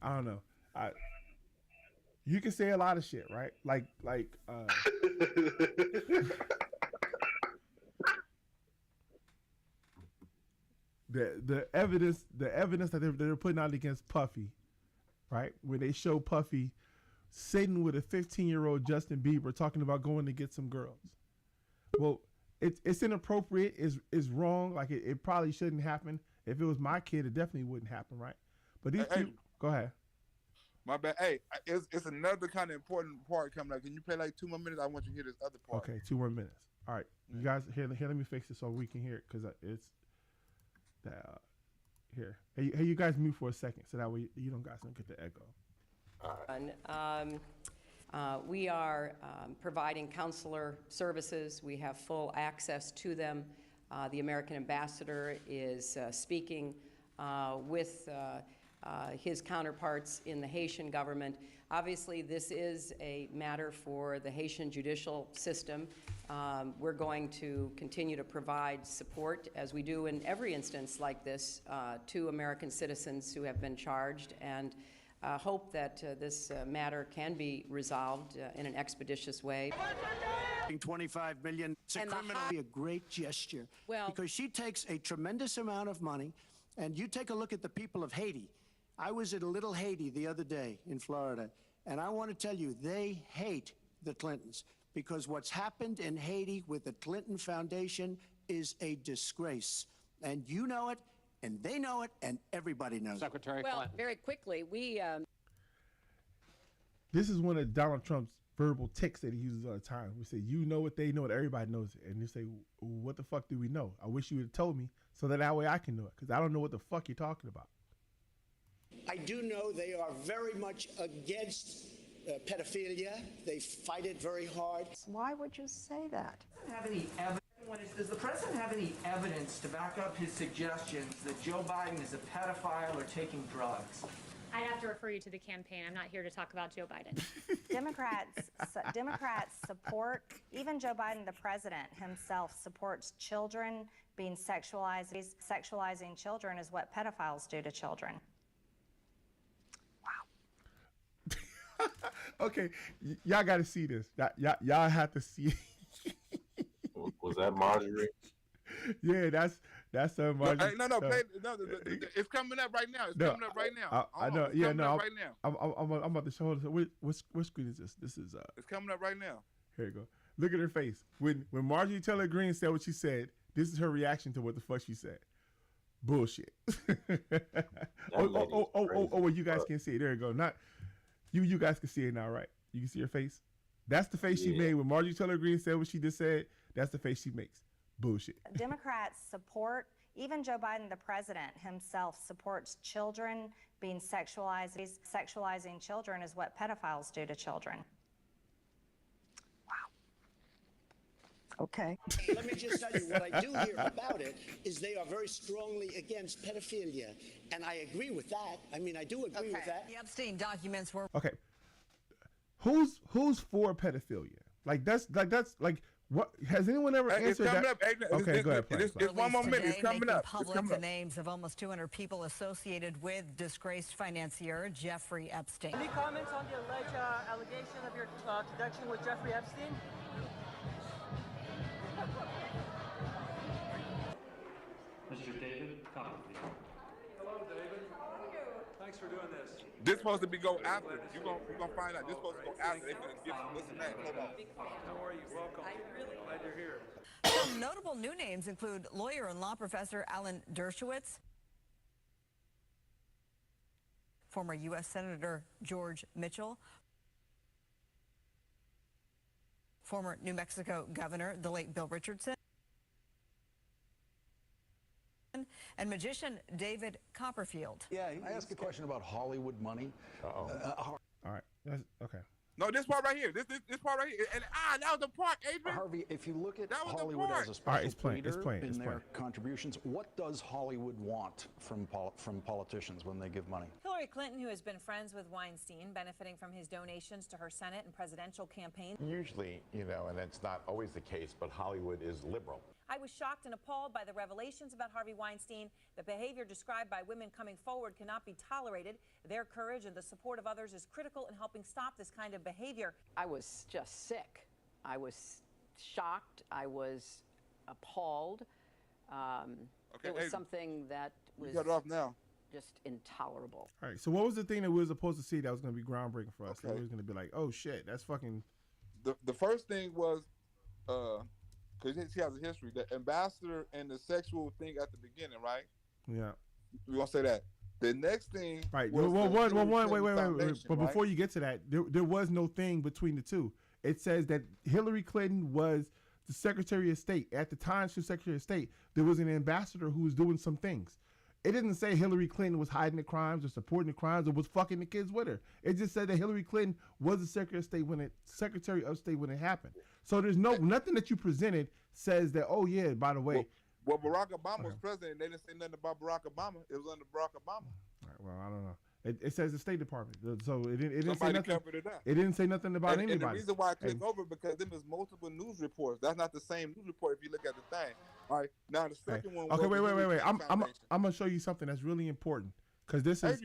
A: I don't know. You can say a lot of shit, right? Like the evidence that they're putting out against Puffy, right? Where they show Puffy sitting with a 15-year-old Justin Bieber talking about going to get some girls. Well, it's inappropriate, is wrong. Like it probably shouldn't happen. If it was my kid, it definitely wouldn't happen, right? But these two, go ahead.
D: My bad. Hey, it's another kind of important part coming up. Can you play like 2 more minutes? I want you to hear this other part.
A: Okay, 2 more minutes. All right, you guys, here. Let me fix this so we can hear it because it's here. Hey, you guys mute for a second so that way you guys don't get the echo.
M: We are providing counselor services. We have full access to them. The American ambassador is speaking with his counterparts in the Haitian government. Obviously, this is a matter for the Haitian judicial system. We're going to continue to provide support, as we do in every instance like this, to American citizens who have been charged, and hope that this matter can be resolved in an expeditious way.
N: 25 million, it's a criminally a great gesture, because she takes a tremendous amount of money, and you take a look at the people of Haiti. I was at a little Haiti the other day in Florida, and I want to tell you, they hate the Clintons, because what's happened in Haiti with the Clinton Foundation is a disgrace. And you know it, and they know it, and everybody knows
O: Secretary
N: it.
O: Well,
M: very quickly, we...
A: This is one of Donald Trump's verbal tics that he uses all the time. We say, you know it, they know it, everybody knows it. And you say, what the fuck do we know? I wish you would have told me so that way I can know it, because I don't know what the fuck you're talking about.
N: I do know they are very much against pedophilia. They fight it very hard.
K: Why would you say that?
P: Have any evidence? Does the president have any evidence to back up his suggestions that Joe Biden is a pedophile or taking drugs?
Q: I'd have to refer you to the campaign. I'm not here to talk about Joe Biden.
R: Democrats support, even Joe Biden, the president himself, supports children being sexualized. Sexualizing children is what pedophiles do to children.
A: Okay, y'all got to see this. Y'all have to see it.
E: Was that Marjorie?
A: Yeah, that's Marjorie.
D: No, it's coming up right now. It's coming up right now.
A: I know. Yeah, no.
D: Right now.
A: I'm about to show her. What screen is this? This is
D: It's coming up right now.
A: Here you go. Look at her face. When Marjorie Taylor Greene said what she said, this is her reaction to what the fuck she said. Bullshit. Oh, you guys can see it. There you go. Not you guys can see it now, right? You can see her face. That's the face she made when Marjorie Taylor Greene said what she just said. That's the face she makes. Bullshit.
R: Democrats support, even Joe Biden, the president himself, supports children being sexualized. Sexualizing children is what pedophiles do to children.
N: Okay.
O: Let me just tell you, what I do hear about it is they are very strongly against pedophilia. And I agree with that. I mean, I do agree with that.
S: The Epstein documents were...
A: Okay. Who's for pedophilia? That's what has anyone ever answered that? Okay, go ahead.
D: It's 1 more minute. It's coming up.
S: Public the names of almost 200 people associated with disgraced financier Jeffrey Epstein.
P: Any comments on the alleged allegation of your connection with Jeffrey Epstein?
T: Mr. David Copperfield.
U: Hello, David. Thanks for doing this.
D: This supposed to be go after. You're gonna find out. This supposed to go after. They're gonna give listen to that. Hold on.
U: How are you? Welcome. Glad you're here.
S: Some notable new names include lawyer and law professor Alan Dershowitz, former U.S. Senator George Mitchell, former New Mexico governor, the late Bill Richardson, and magician David Copperfield.
V: Yeah, I asked a question about Hollywood money.
A: All right, that's okay.
D: No, this part right here. This part right here. And that was the part, Adrian.
V: Harvey, if you look at
D: Hollywood
V: as a special
A: it's playing.
V: their contributions, what does Hollywood want from politicians when they give money?
W: Hillary Clinton, who has been friends with Weinstein, benefiting from his donations to her Senate and presidential campaign.
X: Usually, and it's not always the case, but Hollywood is liberal.
W: I was shocked and appalled by the revelations about Harvey Weinstein. The behavior described by women coming forward cannot be tolerated. Their courage and the support of others is critical in helping stop this kind of behavior.
M: I was just sick. I was shocked. I was appalled. It was something that was
D: cut it off now.
M: Just intolerable.
A: All right. So what was the thing that we were supposed to see that was going to be groundbreaking for us? That we was going to be like, oh shit, that's fucking.
D: The first thing was, because he has a history, the ambassador and the sexual thing at the beginning, right?
A: Yeah.
D: We're gonna say that. The next thing,
A: right?
D: Was
A: wait. But before you get to that, there was no thing between the two. It says that Hillary Clinton was the Secretary of State at the time. She was Secretary of State. There was an ambassador who was doing some things. It didn't say Hillary Clinton was hiding the crimes or supporting the crimes or was fucking the kids with her. It just said that Hillary Clinton was the Secretary of State when it happened. So there's nothing that you presented says that, oh yeah, by the way.
D: Well, Barack Obama was president. They didn't say nothing about Barack Obama. It was under Barack Obama.
A: All right, well, I don't know. It says the State Department, so it didn't say
D: Somebody
A: nothing.
D: covered it up.
A: It didn't say nothing about anybody.
D: And the reason why I clicked over because there was multiple news reports. That's not the same news report if you look at the thing. All right, now the second one.
A: Okay, wait. I'm gonna show you something that's really important because this is.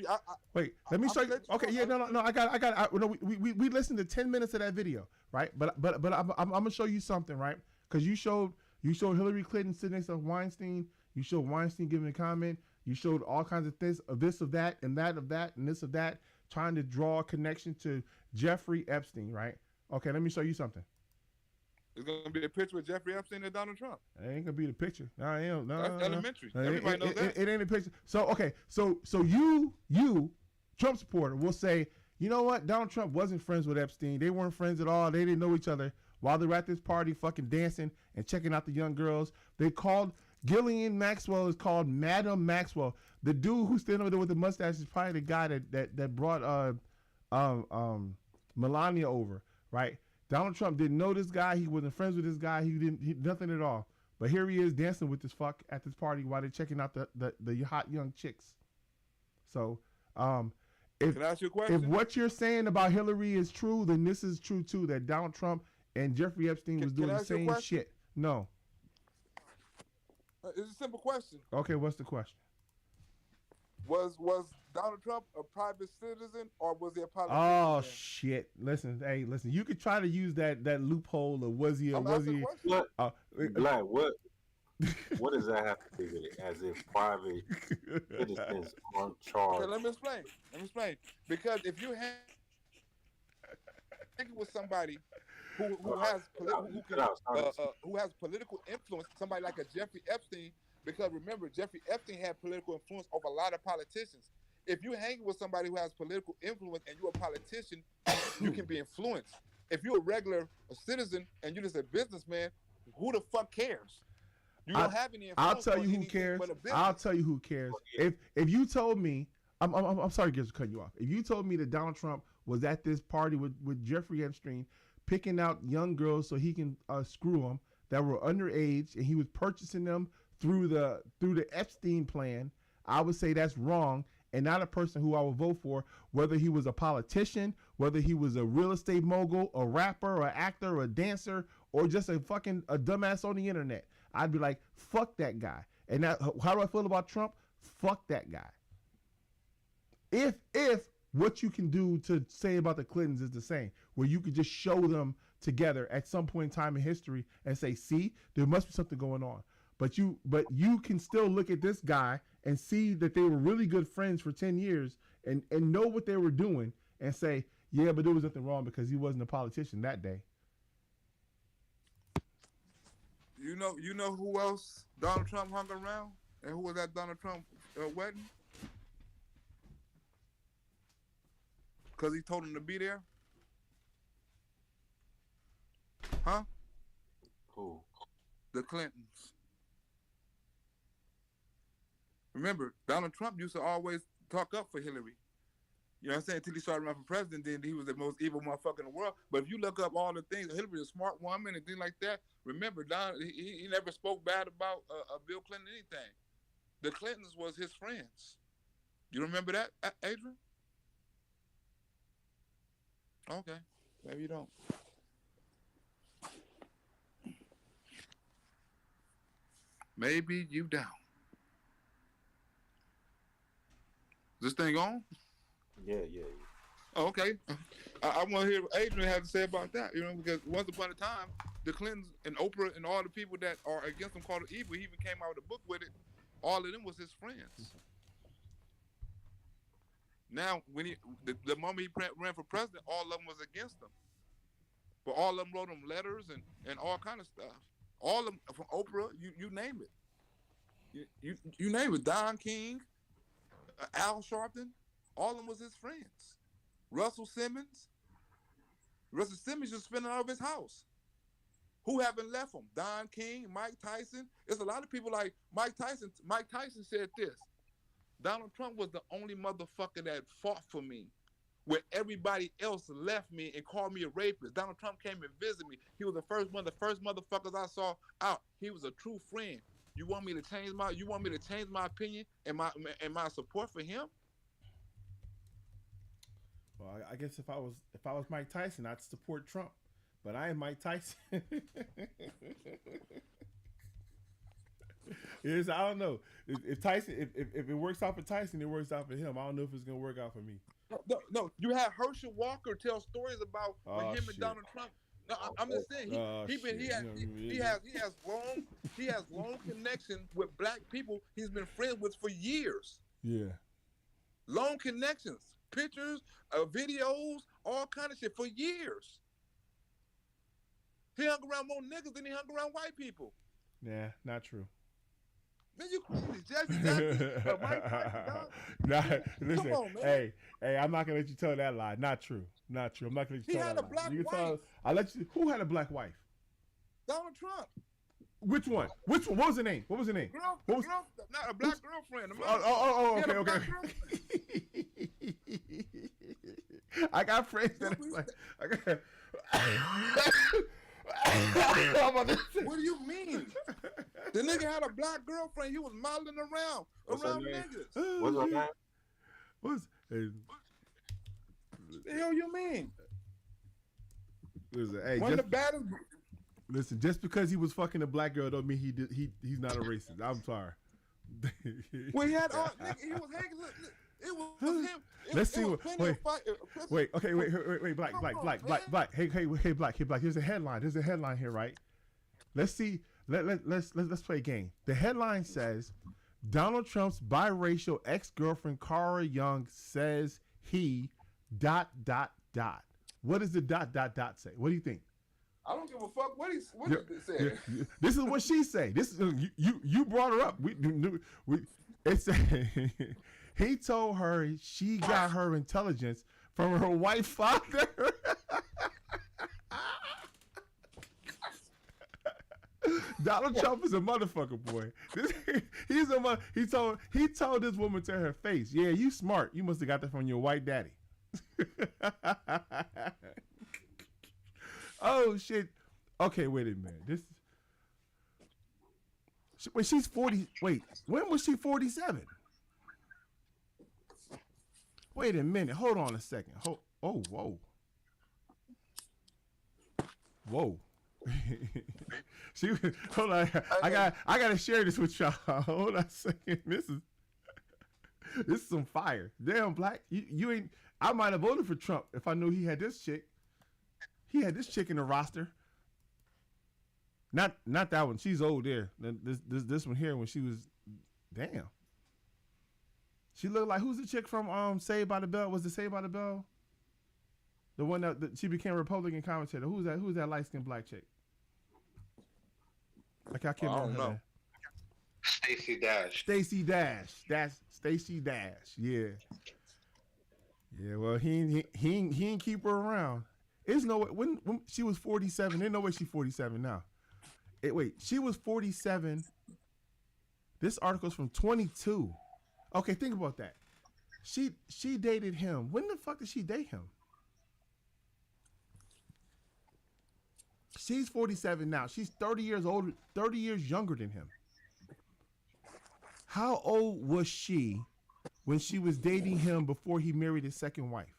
A: Wait, let me show you. Okay, yeah, no. I got. We listened to 10 minutes of that video, right? But I'm gonna show you something, right? Because you showed Hillary Clinton sitting next to Weinstein. You showed Weinstein giving a comment. You showed all kinds of things of this, of that, and that, of that, and this, of that, trying to draw a connection to Jeffrey Epstein, right? Okay, let me show you something.
D: It's gonna be a picture with Jeffrey Epstein and Donald Trump.
A: It ain't gonna be the picture. No,
D: that's elementary. Everybody knows that.
A: It ain't a picture. So okay, so you, Trump supporter, will say, you know what? Donald Trump wasn't friends with Epstein. They weren't friends at all. They didn't know each other. While they were at this party, fucking dancing and checking out the young girls, they called. Ghislaine Maxwell is called Madam Maxwell. The dude who's standing over there with the mustache is probably the guy that brought Melania over, right? Donald Trump didn't know this guy. He wasn't friends with this guy. He nothing at all. But here he is dancing with this fuck at this party while they're checking out the hot young chicks. So,
D: Can I ask you a question?
A: If what you're saying about Hillary is true, then this is true too. That Donald Trump and Jeffrey Epstein was doing the same shit. No.
D: It's a simple question.
A: Okay, what's the question?
D: Was Donald Trump a private citizen or was he a politician?
A: Oh shit! Listen. You could try to use that loophole of was he?
E: What? What does that have to do with it? As if private citizens aren't charged.
D: Okay, let me explain. Because if you hang with somebody who has political influence, somebody like a Jeffrey Epstein, because remember, Jeffrey Epstein had political influence over a lot of politicians. If you hang with somebody who has political influence and you're a politician, you can be influenced. If you're a regular citizen and you're just a businessman, who the fuck cares? You don't have any.
A: I'll tell you who cares. I'll tell you who cares. If you told me, I'm sorry, to cut you off. If you told me that Donald Trump was at this party with Jeffrey Epstein, picking out young girls so he can screw them that were underage, and he was purchasing them through the Epstein plan, I would say that's wrong, and not a person who I would vote for, whether he was a politician, whether he was a real estate mogul, a rapper, or an actor, or a dancer, or just a dumbass on the internet. I'd be like, fuck that guy. And how do I feel about Trump? Fuck that guy. If what you can do to say about the Clintons is the same, where you could just show them together at some point in time in history and say, see, there must be something going on. But you can still look at this guy and see that they were really good friends for 10 years and know what they were doing and say, yeah, but there was nothing wrong because he wasn't a politician that day.
D: You know who else Donald Trump hung around? And who was at Donald Trump wedding? Because he told him to be there? Huh?
E: Who?
D: The Clintons. Remember, Donald Trump used to always talk up for Hillary. You know what I'm saying? Until he started running for president, then he was the most evil motherfucker in the world. But if you look up all the things, Hillary was a smart woman and things like that. Remember, he never spoke bad about Bill Clinton, anything. The Clintons was his friends. You remember that, Adrian? Okay, maybe you don't. Maybe you don't. This thing on?
E: Yeah.
D: Oh, okay. I want to hear what Adrian has to say about that, because once upon a time, the Clintons and Oprah and all the people that are against him called it evil, he even came out with a book with it. All of them was his friends. Now, when the moment he ran for president, all of them was against him. But all of them wrote him letters and all kind of stuff. All of them, from Oprah, you name it. You name it. Don King, Al Sharpton, all of them was his friends. Russell Simmons just spending out of his house. Who haven't left him? Don King, Mike Tyson. There's a lot of people like Mike Tyson. Mike Tyson said this: Donald Trump was the only motherfucker that fought for me, where everybody else left me and called me a rapist. Donald Trump came and visited me. He was the first motherfuckers I saw out. He was a true friend. You want me to change my opinion and my support for him?
A: Well, I guess if I was Mike Tyson, I'd support Trump, but I am Mike Tyson. Yes, I don't know. If Tyson, if it works out for Tyson, it works out for him. I don't know if it's gonna work out for me.
D: No. You had Herschel Walker tell stories about when him and Donald Trump. No, I'm just saying he has long connection with black people he's been friends with for years.
A: Yeah.
D: Long connections, pictures, videos, all kind of shit for years. He hung around more niggas than he hung around white people.
A: Yeah, not true.
D: Man, you crazy, Jesse.
A: Nah, listen, come on, man. Hey, I'm not gonna let you tell that lie. Not true. I'm not gonna let you tell that lie. He had a black wife. I'll let you. Who had a black wife?
D: Donald Trump.
A: Which one? What was her name? What was her name?
D: Not a black girlfriend.
A: Okay. I got friends that
D: What do you mean? The nigga had a black girlfriend. He was modeling around niggas.
E: What's her name?
A: What's
D: the hell you mean?
A: Listen, hey,
D: the baddest.
A: Listen, just because he was fucking a black girl don't mean he's not a racist. I'm sorry.
D: Well, he had all. He was hanging. It was him.
A: Let's see what. Wait. Okay. Wait. Black. Hey, Black. Here's a headline. There's a headline here, right? Let's see. Let's play a game. The headline says, Donald Trump's biracial ex-girlfriend Cara Young says he ... What does the ... say? What do you think?
D: I don't give a fuck what he said.
A: This is what she say. This is you brought her up. It said he told her she got her intelligence from her white father. Donald Trump is a motherfucker, boy. He's a he told this woman to her face, "Yeah, you smart. You must have got that from your white daddy." Oh shit. Okay, wait a minute. Wait, she's 40. Wait, when was she 47? Wait a minute. Hold on a second. Oh, whoa. Whoa. Hold on. I gotta share this with y'all. Hold on a second. This is some fire. Damn, Blaq. You ain't. I might have voted for Trump if I knew he had this chick. He had this chick in the roster. Not that one. She's old there. This one here when she was, damn. She looked like, who's the chick from Saved by the Bell? Was it Saved by the Bell? The one that she became a Republican commentator. Who's that? Who's that light skinned black chick? Like I can't remember her name.
F: Stacey Dash.
A: Stacey Dash. That's Stacey Dash. Yeah. Yeah. Well, he ain't keep her around. There's no way when she was 47. There's no way she's 47 now. Wait, she was 47. This article's from 22. Okay, think about that. She dated him. When the fuck did she date him? She's 47 now. She's 30 years older, 30 years younger than him. How old was she when she was dating him before he married his second wife?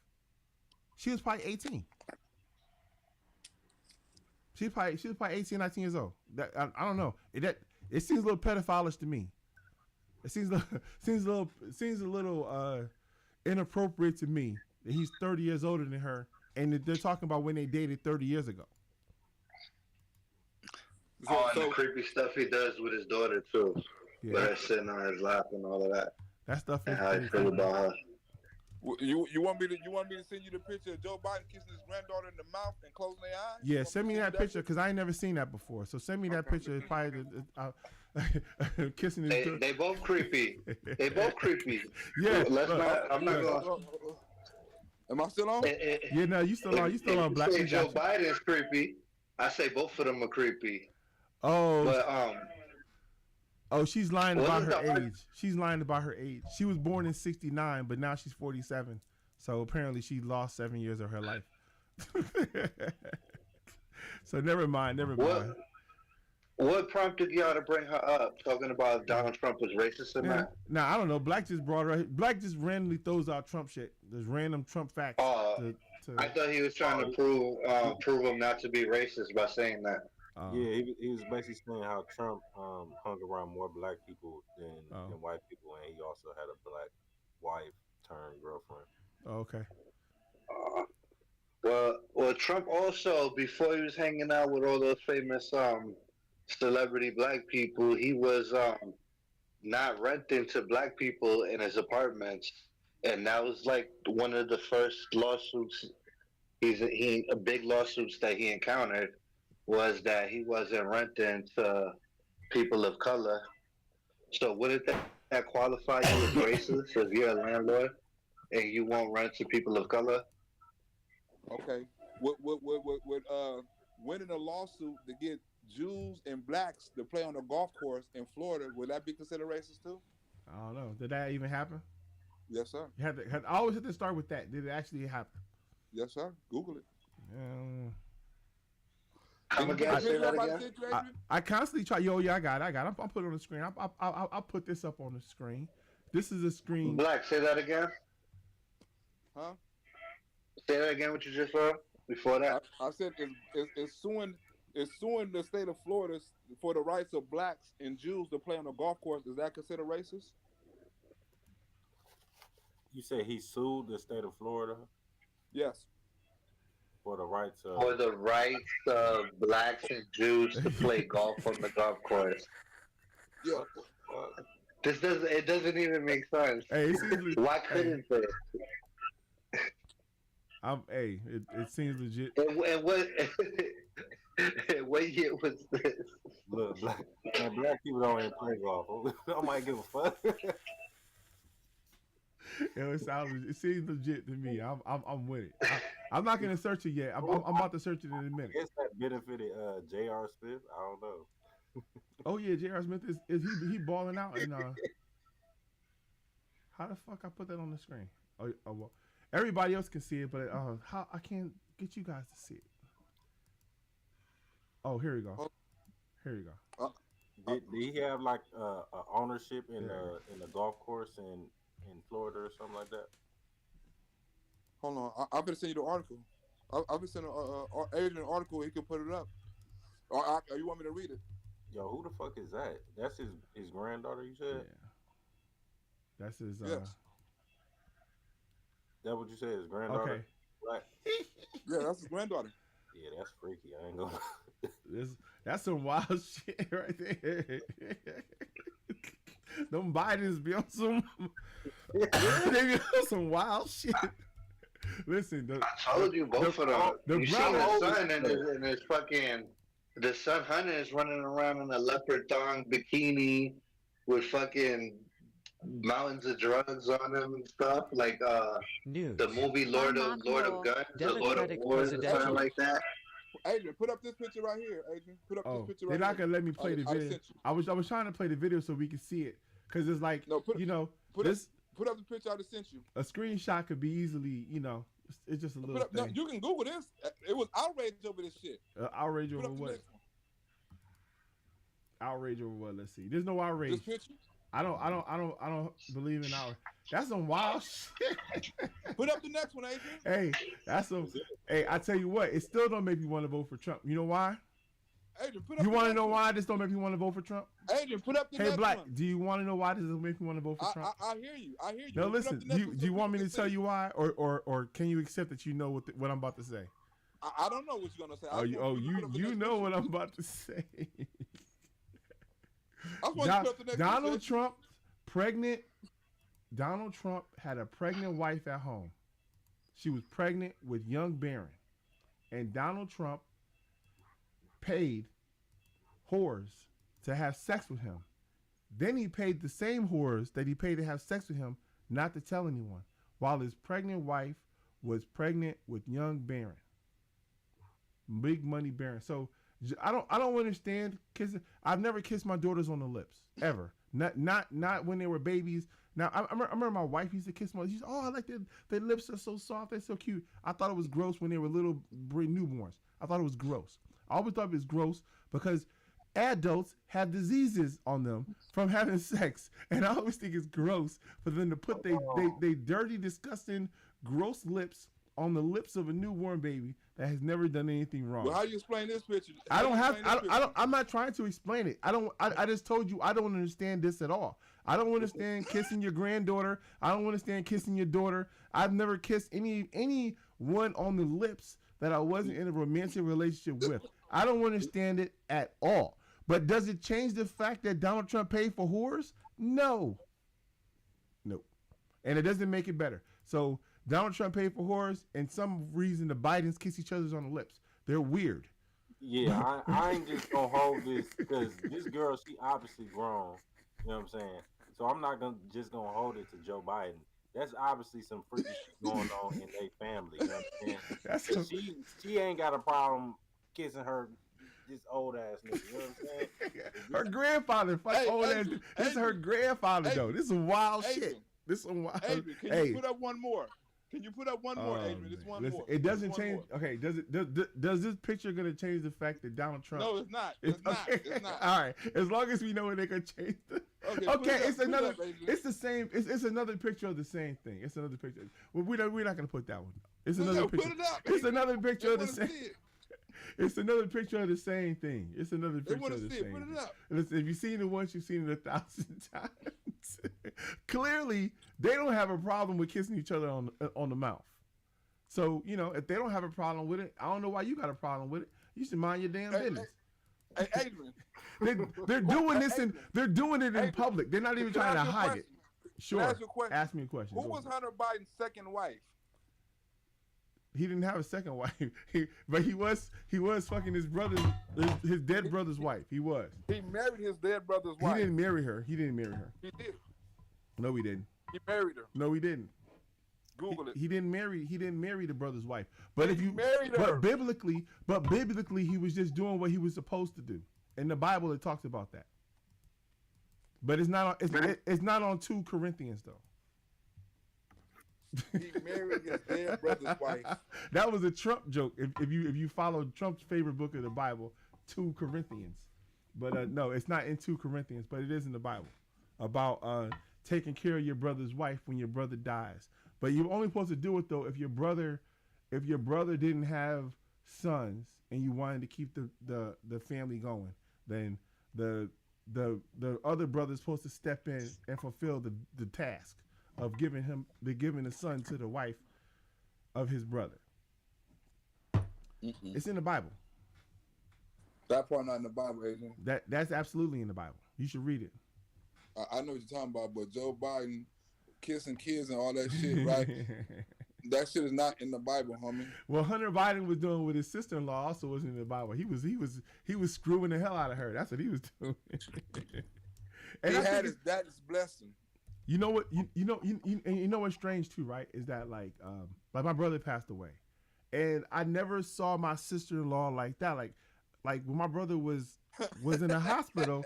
A: She was probably 18. She was probably 18, 19 years old. I don't know. It seems a little pedophilish to me. It seems a little inappropriate to me that he's 30 years older than her, and that they're talking about when they dated 30 years ago.
F: And the creepy stuff he does with his daughter too. Yeah. With her sitting on his lap and all of that.
A: That stuff is.
F: And how I feel about her.
D: You want me to send you the picture of Joe Biden kissing his granddaughter in the mouth and closing their eyes?
A: Yeah, send me that picture because I ain't never seen that before. So send me that picture. Probably kissing his.
F: They both creepy. They both creepy.
A: Yeah,
F: I'm not going.
D: Am I still on?
A: Yeah, no, you still on. You still on. Blaq.
F: You say Joe Biden's creepy. I say both of them are creepy.
A: Oh.
F: But
A: Oh, she's lying about her age. She's lying about her age. She was born in 69, but now she's 47. So apparently she lost 7 years of her life. So never mind.
F: What prompted y'all to bring her up, talking about if Donald Trump was racist or not?
A: Nah, I don't know. Blaq just brought her. Blaq just randomly throws out Trump shit. There's random Trump facts.
F: I thought he was trying to prove him not to be racist by saying that.
E: Yeah, he was basically saying how Trump hung around more black people than white people, and he also had a black wife turned girlfriend.
A: Oh, okay.
F: Well, Trump also, before he was hanging out with all those famous celebrity black people, he was not renting to black people in his apartments, and that was like one of the first lawsuits. Big lawsuits that he encountered was that he wasn't renting to people of color. So wouldn't that qualify you as racist if you're a landlord and you won't rent to people of color?
D: Okay. Would winning a lawsuit to get Jews and blacks to play on a golf course in Florida, would that be considered racist too?
A: I don't know. Did that even happen?
D: Yes, sir.
A: I always have to start with that. Did it actually happen?
D: Yes, sir. Google it.
A: I constantly try. Yeah, I got it. I'm put it on the screen. I'll put this up on the screen. This is a screen.
F: Blaq, say that again.
D: Huh?
F: Say that again. What you just said before that?
D: I said it's suing the state of Florida for the rights of blacks and Jews to play on a golf course. Is that considered racist?
E: You say he sued the state of Florida?
D: Yes.
E: For the rights
F: of blacks and Jews to play golf on the golf course.
D: Yeah.
F: It doesn't even make sense.
A: Hey,
F: why couldn't they?
A: It seems legit.
F: And what year was this?
E: Look, black people don't even play golf. I might give a fuck.
A: It seems legit to me. I'm with it. I'm not gonna search it yet. I'm about to search it in a minute.
E: I guess that benefited J.R. Smith. I don't know.
A: Oh yeah, J.R. Smith is he balling out and how the fuck I put that on the screen? Oh, well, everybody else can see it, but how I can't get you guys to see it. Oh, here we go. Here you go.
E: Did he have like ownership in a golf course in Florida or something like that?
D: Hold on, I'm gonna send you the article. I'm gonna send Adrian an article. He can put it up. Or you want me to read it?
E: Yo, who the fuck is that? That's his granddaughter. You said.
A: Yeah. That's his.
D: Yes.
E: That what you said? His granddaughter.
A: Okay.
E: Right.
D: Yeah, that's his granddaughter.
E: Yeah, that's freaky. I ain't gonna.
A: That's some wild shit right there. Them Bidens be on some. They be on some wild shit. Listen,
F: I told you both of them. You seen the son and his fucking. The son Hunter is running around in a leopard thong bikini with fucking mountains of drugs on him and stuff. Like the movie Lord of Guns, the Lord of Wars, or something like that.
D: Adrian, put up this picture right here. Adrian, put up this picture right here.
A: They're not gonna let me play the video. I was trying to play the video so we could see it because it's like
D: put up the picture I just sent you.
A: A screenshot could be easily, it's just a little thing.
D: No, you can Google this. It was outrage over this shit.
A: Outrage over what? Outrage over what? Let's see. There's no outrage.
D: This picture?
A: I don't believe in outrage. That's some wild shit.
D: Put up the next one, Adrian.
A: Hey, that's some. Hey, I tell you what, it still don't make me want to vote for Trump. You know why?
D: Adrian, put up.
A: You want to know why this don't make me want to vote for Trump?
D: Adrian, put up the next
A: Blaq,
D: one.
A: do you want to know why this doesn't make me want to vote for Trump?
D: I hear you. I hear you.
A: No, listen. Do you want me to tell you why, or can you accept that you know what I'm about to say?
D: I don't know what you're gonna say.
A: You know what I'm about to say.
D: Donald
A: Trump had a pregnant wife at home. She was pregnant with young Barron, and Donald Trump paid whores to have sex with him. Then he paid the same whores that he paid to have sex with him not to tell anyone, while his pregnant wife was pregnant with young Barron. Big money Barron. So I don't understand kissing. I've never kissed my daughters on the lips ever. Not when they were babies. Now I remember my wife used to kiss my. She's I like their lips are so soft. They're so cute. I thought it was gross when they were little newborns. I thought it was gross. I always thought it was gross because adults have diseases on them from having sex, and I always think it's gross for them to put they dirty, disgusting, gross lips on the lips of a newborn baby that has never done anything wrong.
D: Well, how you explain this picture?
A: I'm not trying to explain it. I just told you I don't understand this at all. I don't understand kissing your granddaughter. I don't understand kissing your daughter. I've never kissed anyone on the lips that I wasn't in a romantic relationship with. I don't understand it at all. But does it change the fact that Donald Trump paid for whores? No. Nope. And it doesn't make it better. So Donald Trump paid for whores, and some reason the Bidens kiss each other on the lips. They're weird.
E: Yeah, I ain't just gonna hold this because this girl, she obviously grown. You know what I'm saying? So I'm not gonna hold it to Joe Biden. That's obviously some freaky shit going on in their family. You know what I'm saying? She ain't got a problem kissing this old ass nigga. You know what I'm saying?
A: Her grandfather, this is her grandfather though. This is wild shit. This is wild.
D: Adrian, can you put up one more? Can you put up one more, Adrian? Just one more.
A: It doesn't change. More. Okay, does this picture gonna change the fact that Donald Trump?
D: No, it's not. It's not.
A: All right, as long as we know they're gonna change the. Okay, it's another. It's the same. It's another picture of the same thing. It's another picture. We're not gonna put that one. It's another picture.
D: Put it up,
A: it's another picture of the same. It's another picture of the same thing. It's another picture of the same.
D: Put it up.
A: Listen, if you've seen it once, you've seen it 1,000 times. Clearly, they don't have a problem with kissing each other on the mouth. So, if they don't have a problem with it, I don't know why you got a problem with it. You should mind your damn business.
D: Hey, Adrian.
A: They're doing this they're doing it in public. They're not even trying to hide it. Sure. Ask me a question.
D: Who was Hunter Biden's second wife?
A: He didn't have a second wife, but he was fucking his dead brother's wife. He was.
D: He married his dead brother's wife.
A: He didn't marry her. He didn't. No, he didn't.
D: He married her.
A: No, he didn't.
D: Google it.
A: He didn't marry the brother's wife. But
D: he married her.
A: But biblically, he was just doing what he was supposed to do. In the Bible, it talks about that. But it's not on. It's not on 2 Corinthians though.
D: He married his dead brother's wife.
A: That was a Trump joke. If you follow Trump's favorite book of the Bible, 2 Corinthians. But no, it's not in 2 Corinthians, but it is in the Bible about taking care of your brother's wife when your brother dies. But you're only supposed to do it though if your brother didn't have sons and you wanted to keep the family going. Then the other brother's supposed to step in and fulfill the task of giving a son to the wife of his brother. It's in the Bible.
D: That part not in the Bible, Adrian.
A: That's absolutely in the Bible. You should read it.
D: I know what you're talking about, but Joe Biden kissing kids and all that shit, right? That shit is not in the Bible, homie.
A: Well, Hunter Biden was doing with his sister-in-law also wasn't in the Bible. He was screwing the hell out of her. That's what he was doing.
D: And he had his daddy's blessing.
A: You know what? You know what's strange too, right? Is that like my brother passed away, and I never saw my sister-in-law like that. Like when my brother was in the hospital,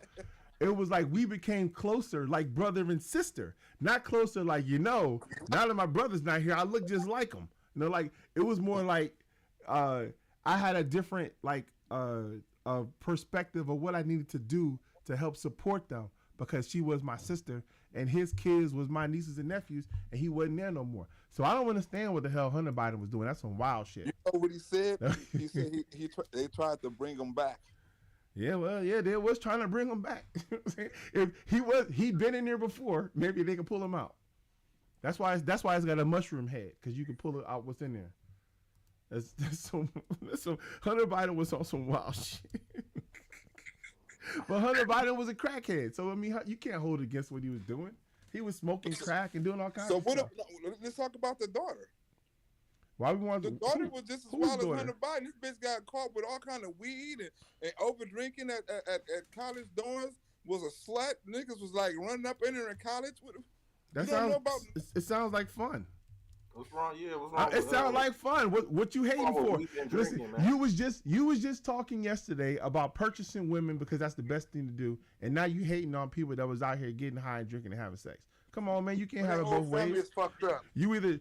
A: it was like we became closer, like brother and sister. Not closer, like now that my brother's not here, I look just like him. Like it was more like I had a different perspective of what I needed to do to help support them because she was my sister and his kids was my nieces and nephews, and he wasn't there no more. So I don't understand what the hell Hunter Biden was doing. That's some wild shit.
D: You know what he said? He said they tried to bring him back.
A: Yeah, well, yeah, they was trying to bring him back. If he'd been in there before, maybe they could pull him out. That's why it's got a mushroom head, because you can pull out what's in there. That's some Hunter Biden was on some wild shit. But Hunter Biden was a crackhead, so I mean, you can't hold against what he was doing. He was smoking crack and doing all kinds of stuff.
D: Let's talk about the daughter.
A: Why we want
D: the daughter was just as wild as Hunter Biden. This bitch got caught with all kind of weed and over drinking at college dorms. Was a slut. Niggas was like running up in her in college.
A: It sounds like fun.
E: What's wrong? Yeah, what's wrong?
A: It sounds like fun. What you hating for? Listen, you was just talking yesterday about purchasing women because that's the best thing to do, and now you hating on people that was out here getting high and drinking and having sex. Come on, man, you can't have it both ways.
D: Is fucked up.
A: You either.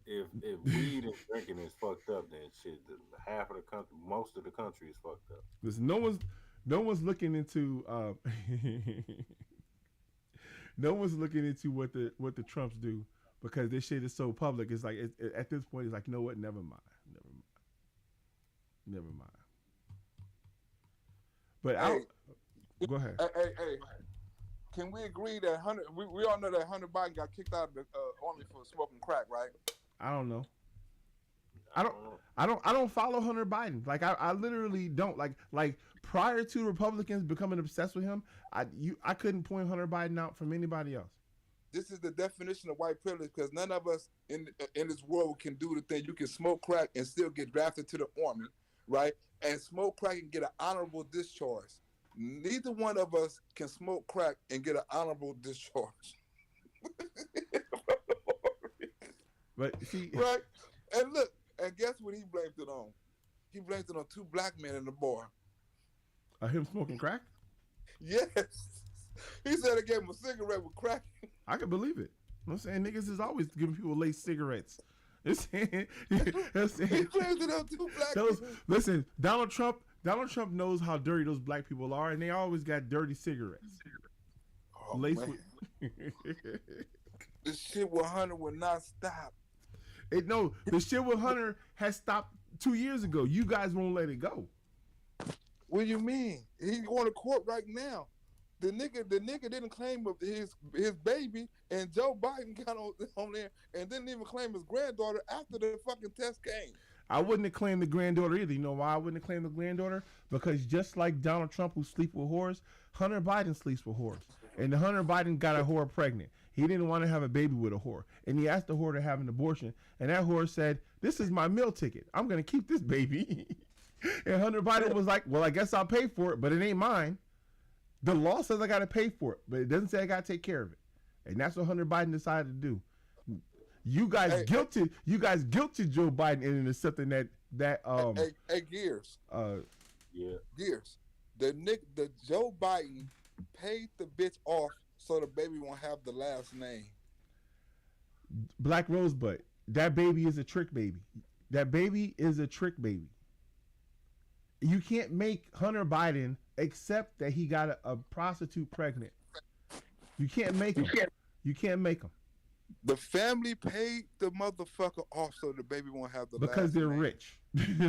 E: If weed and drinking is fucked up, then shit, half of the country, most of the country is fucked up.
A: Listen, no one's looking into no one's looking into what the Trumps do because this shit is so public. It's like at this point, it's like, you know what? Never mind. But go ahead.
D: Hey. Can we agree that we all know that Hunter Biden got kicked out of the army for smoking crack, right?
A: I don't know. I don't follow Hunter Biden. Like I literally don't. Like prior to Republicans becoming obsessed with him, I couldn't point Hunter Biden out from anybody else.
D: This is the definition of white privilege because none of us in this world can do the thing. You can smoke crack and still get drafted to the army, right? And smoke crack and get an honorable discharge. Neither one of us can smoke crack and get an honorable discharge.
A: But see,
D: right? And look, and guess what he blamed it on? He blamed it on 2 black men in the bar.
A: Him smoking crack?
D: Yes. He said it gave him a cigarette with crack.
A: I can believe it. I'm saying niggas is always giving people laced cigarettes. He blamed
D: it on 2 black men.
A: Listen, Donald Trump knows how dirty those black people are, and they always got dirty cigarettes.
D: Oh, laced with... This shit with Hunter will not stop.
A: The shit with Hunter has stopped 2 years ago. You guys won't let it go.
D: What do you mean? He's going to court right now. The nigga didn't claim his baby, and Joe Biden got on there and didn't even claim his granddaughter after the fucking test came.
A: I wouldn't have claimed the granddaughter either. You know why I wouldn't have claimed the granddaughter? Because just like Donald Trump who sleeps with whores, Hunter Biden sleeps with whores. And the Hunter Biden got a whore pregnant. He didn't want to have a baby with a whore. And he asked the whore to have an abortion. And that whore said, "This is my meal ticket. I'm going to keep this baby." And Hunter Biden was like, "Well, I guess I'll pay for it, but it ain't mine. The law says I got to pay for it, but it doesn't say I got to take care of it." And that's what Hunter Biden decided to do. You guys guilted Joe Biden into something that
D: Gears. Years. The Joe Biden paid the bitch off so the baby won't have the last name.
A: Blaq Rosebudd. That baby is a trick baby. That baby is a trick baby. You can't make Hunter Biden accept that he got a prostitute pregnant. You can't make him. You can't make him.
D: The family paid the motherfucker off so the baby won't have the
A: because
D: last
A: they're
D: name.
A: rich.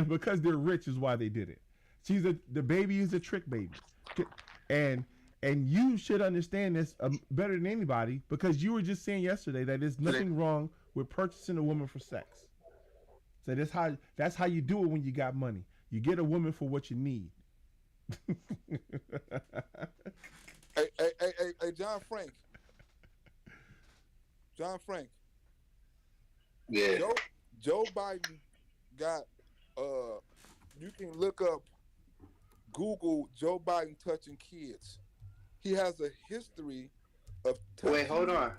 A: Because they're rich is why they did it. The baby is a trick baby, and you should understand this better than anybody because you were just saying yesterday that there's nothing wrong with purchasing a woman for sex. So that's how you do it when you got money. You get a woman for what you need.
D: Hey, John Frank.
F: Yeah.
D: Joe Biden got you can look up Google Joe Biden touching kids. He has a history of touching.
F: Wait, hold on.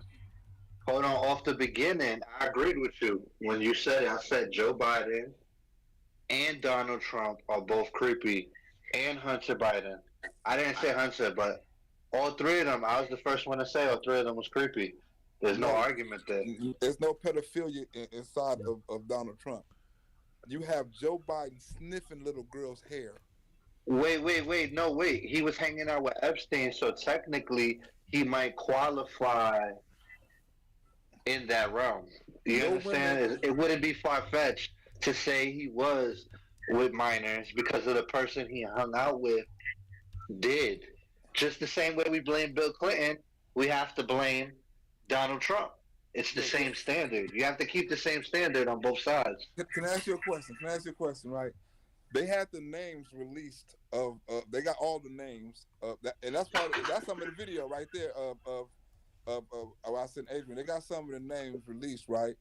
F: Off the beginning, I agreed with you. When you said it, I said Joe Biden and Donald Trump are both creepy, and Hunter Biden. I didn't say Hunter, but all three of them, I was the first one to say all three of them was creepy. There's no argument there.
D: There's no pedophilia inside of Donald Trump. You have Joe Biden sniffing little girls' hair.
F: Wait. No, wait. He was hanging out with Epstein, so technically he might qualify in that realm. You understand? It wouldn't be far-fetched to say he was with minors because of the person he hung out with did. Just the same way we blame Bill Clinton, we have to blame Donald Trump. It's the same standard. You have to keep the same standard on both sides.
D: Can I ask you a question? Right? They had the names released of. They got all the names of that, and that's some of the video right there of I sent Adrian. They got some of the names released, right?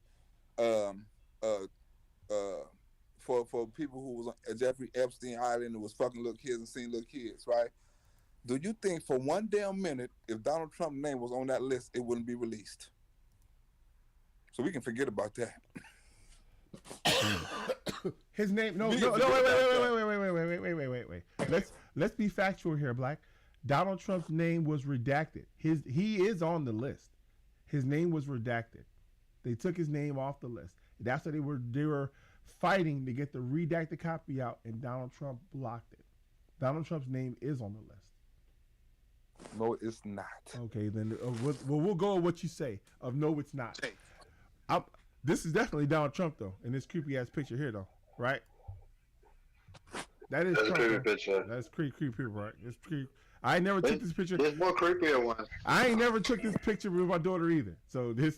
D: For people who was on Jeffrey Epstein Island and was fucking little kids and seeing little kids, right? Do you think for one damn minute, if Donald Trump's name was on that list, it wouldn't be released? So we can forget about that.
A: His name, wait. Let's be factual here, Blaq. Donald Trump's name was redacted. He is on the list. His name was redacted. They took his name off the list. That's why they were fighting to get the redacted copy out, and Donald Trump blocked it. Donald Trump's name is on the list.
D: No, it's not.
A: Okay, then we'll go with what you say of no, it's not. This is definitely Donald Trump though, in this creepy ass picture here though, right? That is
F: That's
A: Trump,
F: a creepy picture.
A: That's creepy, right? It's creepy. I never took this picture.
F: There's more creepier ones.
A: I ain't never took this picture with my daughter either. So we'll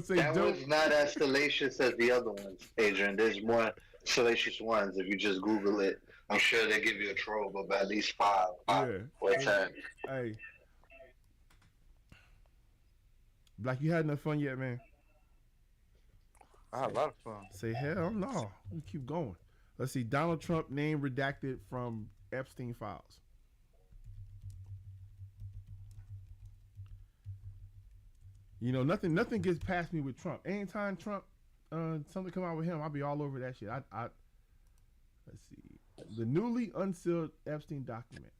A: say
F: that was not as salacious as the other ones, Adrian. There's more salacious ones. If you just Google it, I'm sure they give you a trove of at least 5 or 10.
A: Hey, Blaq, you had enough fun yet, man?
D: I had a lot of fun.
A: Say hell no. We keep going. Let's see. Donald Trump name redacted from Epstein files. You know, nothing gets past me with Trump. Anytime Trump, something come out with him, I'll be all over that shit. Let's see. The newly unsealed Epstein documents.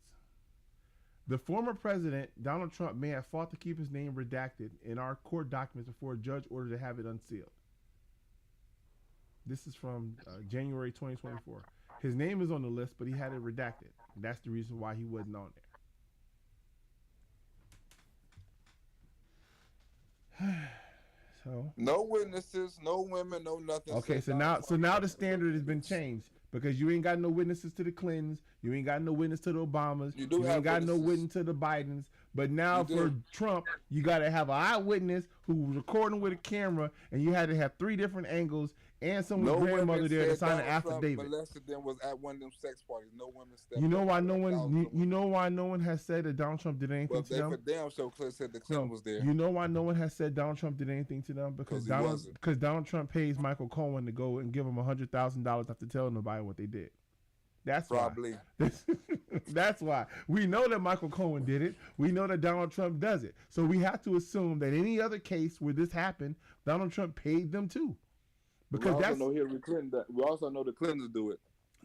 A: The former president, Donald Trump, may have fought to keep his name redacted in our court documents before a judge ordered to have it unsealed. This is from January 2024. His name is on the list, but he had it redacted. That's the reason why he wasn't on there. So
D: no witnesses, no women, no nothing.
A: Okay, so now the standard has been changed because you ain't got no witnesses to the Clintons, you ain't got no witness to the Obamas, you ain't got no witness to the Bidens. But now for Trump, you got to have an eyewitness who was recording with a camera, and you had to have 3 different angles and someone's grandmother there to sign an affidavit.
D: Molested them was at one of them sex parties. No women stepped.
A: You know why no one has said that Donald Trump did anything to them?
D: Well, they for damn sure said the Clinton was there.
A: You know why no one has said Donald Trump did anything to them? Because Donald Trump pays Michael Cohen to go and give him $100,000 after telling nobody what they did. That's
D: probably
A: why. That's why we know that Michael Cohen did it. We know that Donald Trump does it. So we have to assume that any other case where this happened, Donald Trump paid them too. Because
D: we also know Hillary Clinton. We also know the Clintons do it.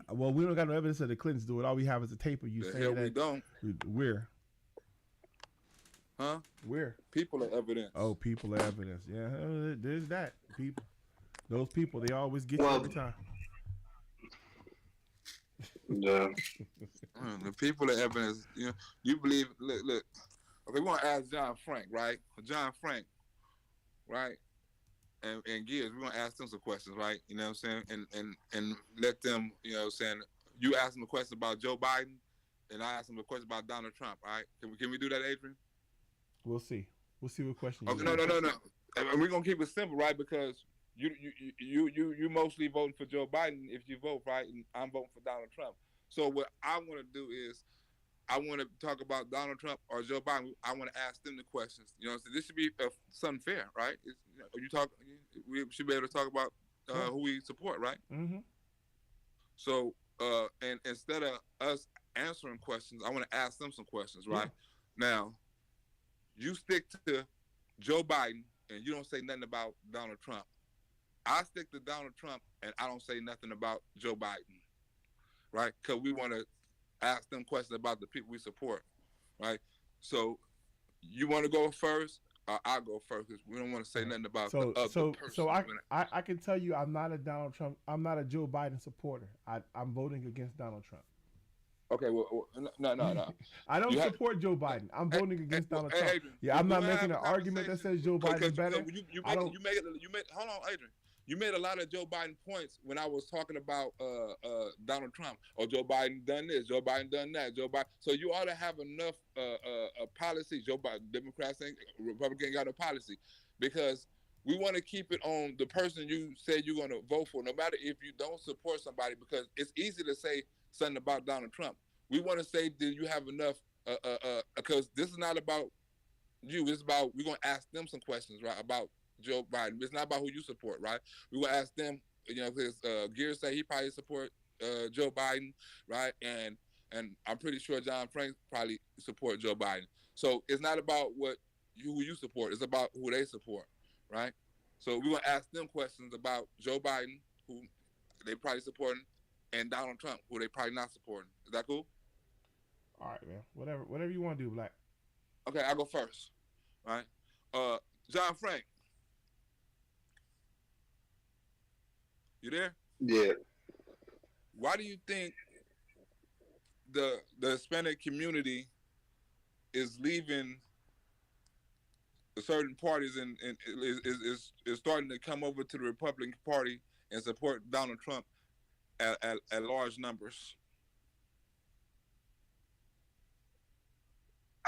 A: Well, we don't got no evidence of the Clintons do it. All we have is a tape of you
D: The
A: saying
D: hell
A: that.
D: we don't.
A: Where?
D: Huh?
A: Where?
D: People are evidence.
A: Oh, people are evidence. Yeah, there's that. People. Those people, they always get you every time.
F: Yeah.
D: The people are evidence. You know, you believe. Look. Okay, we want to ask John Frank, right? John Frank, right? And Gears, we're gonna ask them some questions, right? You know what I'm saying? And let them, you know what I'm saying? You ask them a question about Joe Biden, and I ask them a question about Donald Trump, all right? Can we do that, Adrian?
A: We'll see. We'll see what question.
D: Okay, no. And we're gonna keep it simple, right? Because you mostly voting for Joe Biden if you vote, right? And I'm voting for Donald Trump. So what I want to do is I want to talk about Donald Trump or Joe Biden. I want to ask them the questions. You know, so this should be something fair, right? We should be able to talk about who we support, right?
A: Mm-hmm.
D: So, and instead of us answering questions, I want to ask them some questions, right? Yeah. Now, you stick to Joe Biden and you don't say nothing about Donald Trump. I stick to Donald Trump and I don't say nothing about Joe Biden, right? Because we want to ask them questions about the people we support, right? So you want to go first, or I'll go first because we don't want to say nothing about the other person.
A: So I can tell you I'm not a Donald Trump. I'm not a Joe Biden supporter. I'm voting against Donald Trump.
D: Okay, well, no.
A: I don't support Joe Biden. I'm voting against Donald Trump.
D: Adrian,
A: I'm not making an argument that says Joe Biden's better.
D: You made hold on, Adrian. You made a lot of Joe Biden points when I was talking about Donald Trump. Or Joe Biden done this, Joe Biden done that, Joe Biden. So you ought to have enough policy. Joe Biden, Democrats ain't, Republicans ain't got no policy, because we want to keep it on the person you said you're going to vote for, no matter if you don't support somebody, because it's easy to say something about Donald Trump. We want to say, do you have enough? Because this is not about you. It's about, we're going to ask them some questions, right, about Joe Biden. It's not about who you support, right? We're going to ask them, you know, because Gears say he probably support Joe Biden, right? And I'm pretty sure John Frank probably support Joe Biden. So it's not about who you support. It's about who they support, right? So we're going to ask them questions about Joe Biden, who they probably supporting, and Donald Trump, who they probably not supporting. Is that cool?
A: All right, man. Whatever you want to do, Blaq.
D: Okay, I'll go first, right? John Frank. You there?
F: Yeah.
D: Why do you think the Hispanic community is leaving certain parties and is starting to come over to the Republican Party and support Donald Trump at large numbers?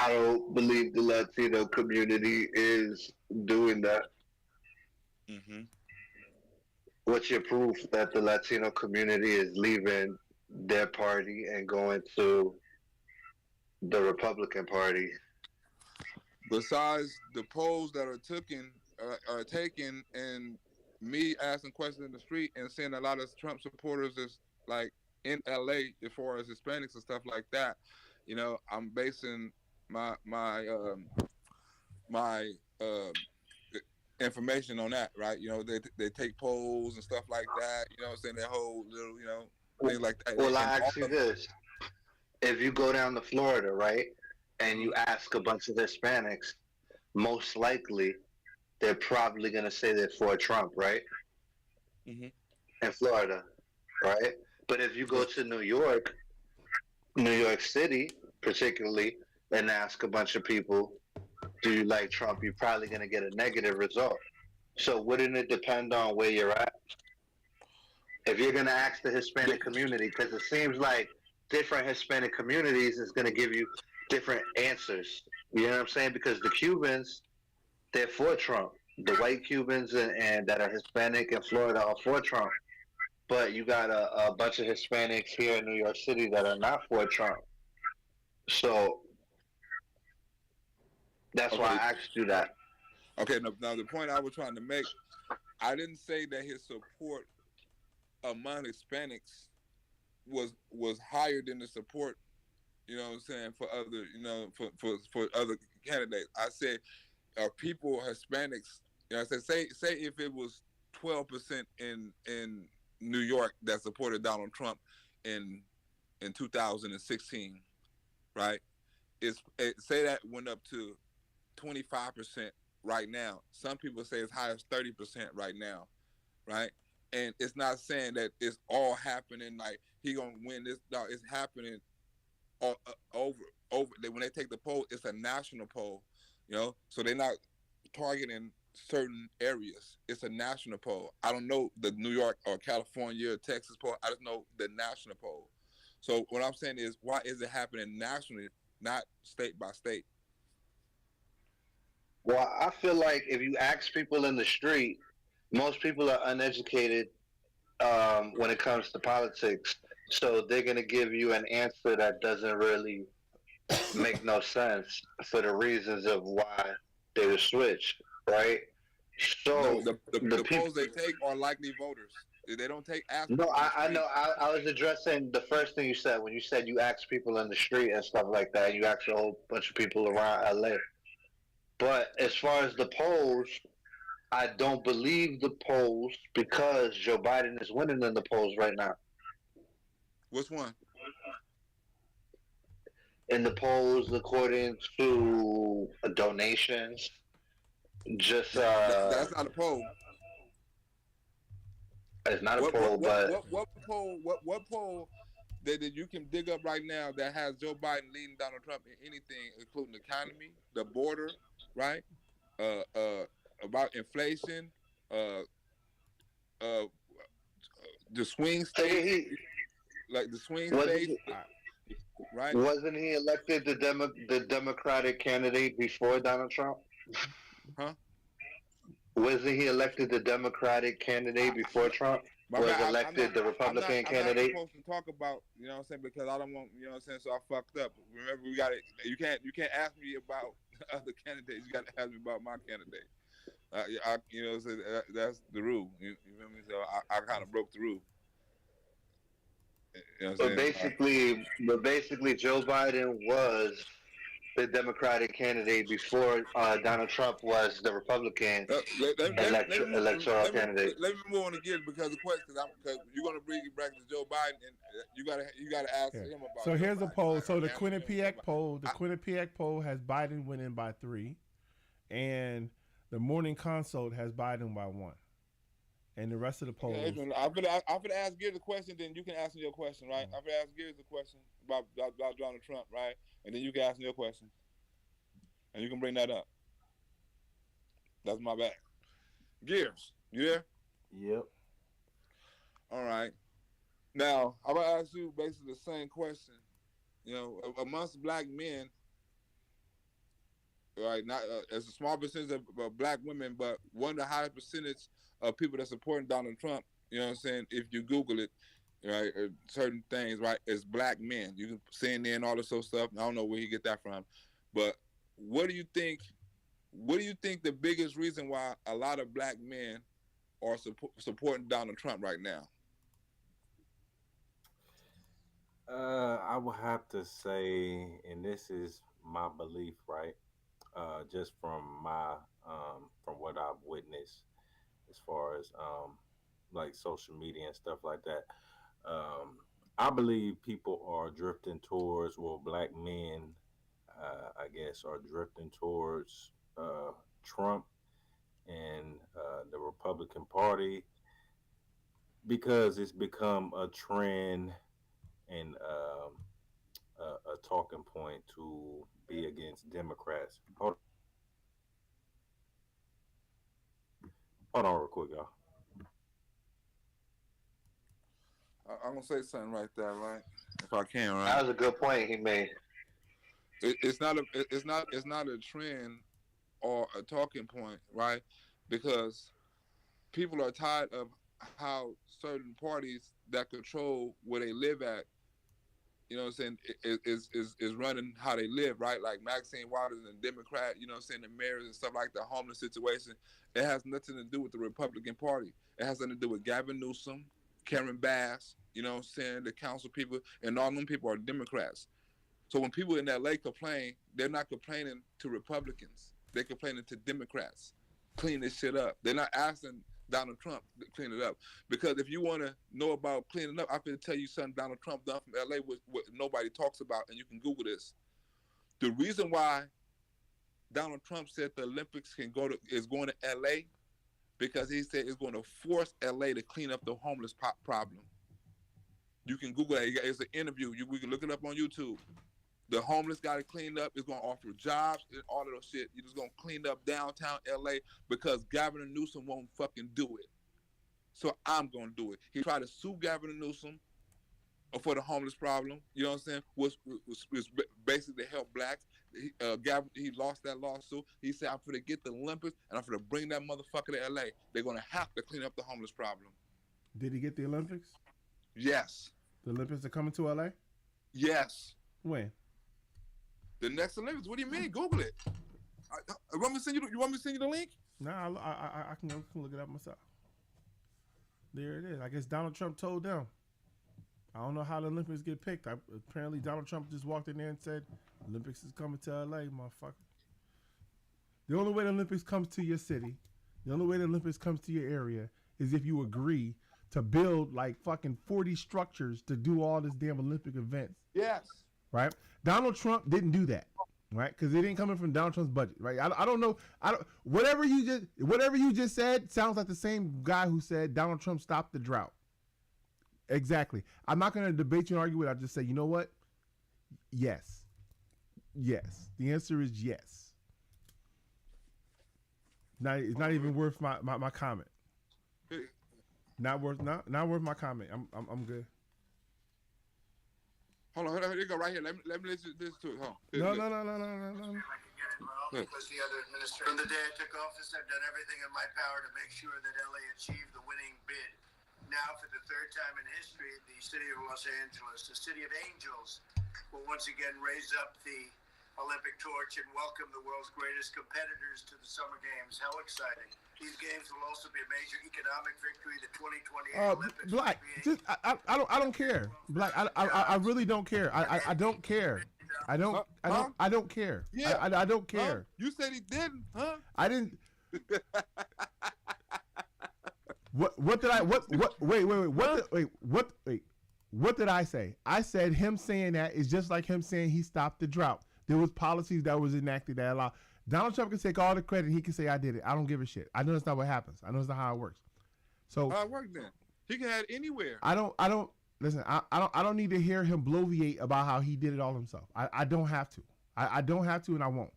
F: I don't believe the Latino community is doing that.
D: Mm-hmm.
F: What's your proof that the Latino community is leaving their party and going to the Republican Party?
D: Besides the polls that are taken, and me asking questions in the street and seeing a lot of Trump supporters is like in LA as far as Hispanics and stuff like that, you know, I'm basing my information on that, right? You know, they take polls and stuff like that, you know what I'm saying, that whole little, you know, things like that.
F: Well, I ask you this. If you go down to Florida, right, and you ask a bunch of Hispanics, most likely they're probably going to say they're for Trump, right?
D: Mm-hmm.
F: In Florida, right? But if you go to New York City particularly, and ask a bunch of people, do you like Trump, you're probably going to get a negative result. So wouldn't it depend on where you're at? If you're going to ask the Hispanic community, because it seems like different Hispanic communities is going to give you different answers. You know what I'm saying? Because the Cubans, they're for Trump. The white Cubans and that are Hispanic in Florida are for Trump. But you got a bunch of Hispanics here in New York City that are not for Trump. So that's why I asked you that.
D: Okay, now the point I was trying to make, I didn't say that his support among Hispanics was higher than the support, you know what I'm saying, for other, you know, for other candidates. I said people, Hispanics, you know, I said say if it was 12% in New York that supported Donald Trump, in 2016, right? Say that went up to 25% right now. Some people say as high as 30% right now, right? And it's not saying that it's all happening like he gonna win this. No, it's happening all, over. When they take the poll, it's a national poll, so they're not targeting certain areas. It's a national poll. I don't know the New York or California or Texas poll. I just know the national poll. So what I'm saying is, why is it happening nationally, not state by state?
F: Well, I feel like if you ask people in the street, most people are uneducated when it comes to politics. So they're going to give you an answer that doesn't really make no sense for the reasons of why they were switched, right? So
D: the polls they take are likely voters. They don't take aspirants.
F: No, I know. I was addressing the first thing you said when you said you asked people in the street and stuff like that. You asked a whole bunch of people around LA. But as far as the polls, I don't believe the polls because Joe Biden is winning in the polls right now.
D: Which one?
F: In the polls, according to donations, just
D: that's not a poll.
F: It's not a poll, but
D: what poll that you can dig up right now that has Joe Biden leading Donald Trump in anything, including the economy, the border, right? About inflation, the swing states, like the swing states, right?
F: Wasn't he elected the Democratic candidate before Donald Trump?
D: Huh?
F: Wasn't he elected the Democratic candidate before Trump was elected the Republican candidate?
D: I'm not supposed to talk about, you know what I'm saying, because I don't want, you know what I'm saying, so I fucked up. Remember, we got it. You can't ask me about other candidates. You got to ask me about my candidate. You know, so that's the rule. You feel me? So I kind of broke the rule. You know what
F: But basically, Joe Biden was the Democratic candidate before Donald Trump was the Republican electoral candidate.
D: Let me move on again because the question, because you're gonna bring it back to Joe Biden, and you gotta ask him about.
A: So here's
D: Joe
A: a poll. So the Quinnipiac poll, has Biden winning by 3, and the Morning Consult has Biden by 1. And the rest of the polls.
D: I'm gonna ask Gary the question, then you can ask me your question, right? I'm gonna ask Gary the question about Donald Trump, right? And then you can ask me your question, and you can bring that up. That's my bad. Gears, you there?
E: Yep.
D: All right. Now I'm gonna ask you basically the same question. You know, amongst black men, right? Not as a small percentage of black women, but one of the highest percentage of people that supporting Donald Trump, you know what I'm saying? If you Google it, right, certain things, right, is black men. You can CNN, all this sort of stuff. I don't know where you get that from, but what do you think? What do you think the biggest reason why a lot of black men are supporting Donald Trump right now?
E: I would have to say, and this is my belief, right? Just from my from what I've witnessed, as far as like social media and stuff like that. I believe people are drifting towards, well, black men, I guess, are drifting towards Trump and the Republican Party because it's become a trend and a talking point to be against Democrats. Hold on real quick, y'all.
D: I'm gonna say something right there, right? If I can, right?
F: That was a good point he made.
D: It's not a trend or a talking point, right? Because people are tired of how certain parties that control where they live at, you know what I'm saying, is running how they live, right? Like Maxine Waters and Democrat, you know what I'm saying, the mayors and stuff like the homeless situation. It has nothing to do with the Republican Party. It has nothing to do with Gavin Newsom, Karen Bass, you know what I'm saying, the council people, and all them people are Democrats. So when people in LA complain, they're not complaining to Republicans. They're complaining to Democrats. Clean this shit up. They're not asking Donald Trump clean it up. Because if you want to know about cleaning up, I'm going to tell you something Donald Trump done from LA what nobody talks about, and you can Google this. The reason why Donald Trump said the Olympics is going to LA because he said it's going to force LA to clean up the homeless problem. You can Google it. It's an interview. We can look it up on YouTube. The homeless got it cleaned up. It's going to offer jobs and all of those shit. You're just going to clean up downtown LA because Gavin Newsom won't fucking do it. So I'm going to do it. He tried to sue Gavin Newsom for the homeless problem. You know what I'm saying? Was basically to help blacks. He lost that lawsuit. He said, I'm going to get the Olympics and I'm going to bring that motherfucker to LA. They're going to have to clean up the homeless problem.
A: Did he get the Olympics?
D: Yes.
A: The Olympics are coming to LA?
D: Yes.
A: When?
D: The next Olympics. What do you mean? Google it. You want me to send you the link?
A: No, I can look it up myself. There it is. I guess Donald Trump told them. I don't know how the Olympics get picked. Apparently, Donald Trump just walked in there and said, Olympics is coming to LA, motherfucker. The only way the Olympics comes to your city, the only way the Olympics comes to your area is if you agree to build like fucking 40 structures to do all this damn Olympic events.
D: Yes.
A: Right? Donald Trump didn't do that. Right? Because it ain't coming from Donald Trump's budget. Right? I don't know. Whatever you just said sounds like the same guy who said Donald Trump stopped the drought. Exactly. I'm not going to debate you and argue with it. I'll just say, you know what? Yes. Yes. The answer is yes. It's not even worth my comment. Not worth my comment. I'm good.
D: Hold on. You go right here. Let me listen to it. Hold on.
A: No.
B: Because the other administration, from the day I took office, I've done everything in my power to make sure that LA achieved the winning bid. Now, for the third time in history, the city of Los Angeles, the city of angels, will once again raise up the Olympic torch and welcome the world's greatest competitors to the Summer Games. How exciting. These games will also be a major economic victory. The 2028 Olympics.
A: Blaq, I don't care. Blaq, I really don't care. I don't care. I don't care.
D: Yeah.
A: I don't care.
D: You said he didn't, huh?
A: I didn't. What did I what did I say? I said him saying that is just like him saying he stopped the drought. There was policies that was enacted that allow Donald Trump can take all the credit. He can say I did it. I don't give a shit. I know that's not what happens. I know it's not how it works. So
D: how it works then? He can have it anywhere.
A: I don't listen. I don't need to hear him bloviate about how he did it all himself. I don't have to. I don't have to, and I won't.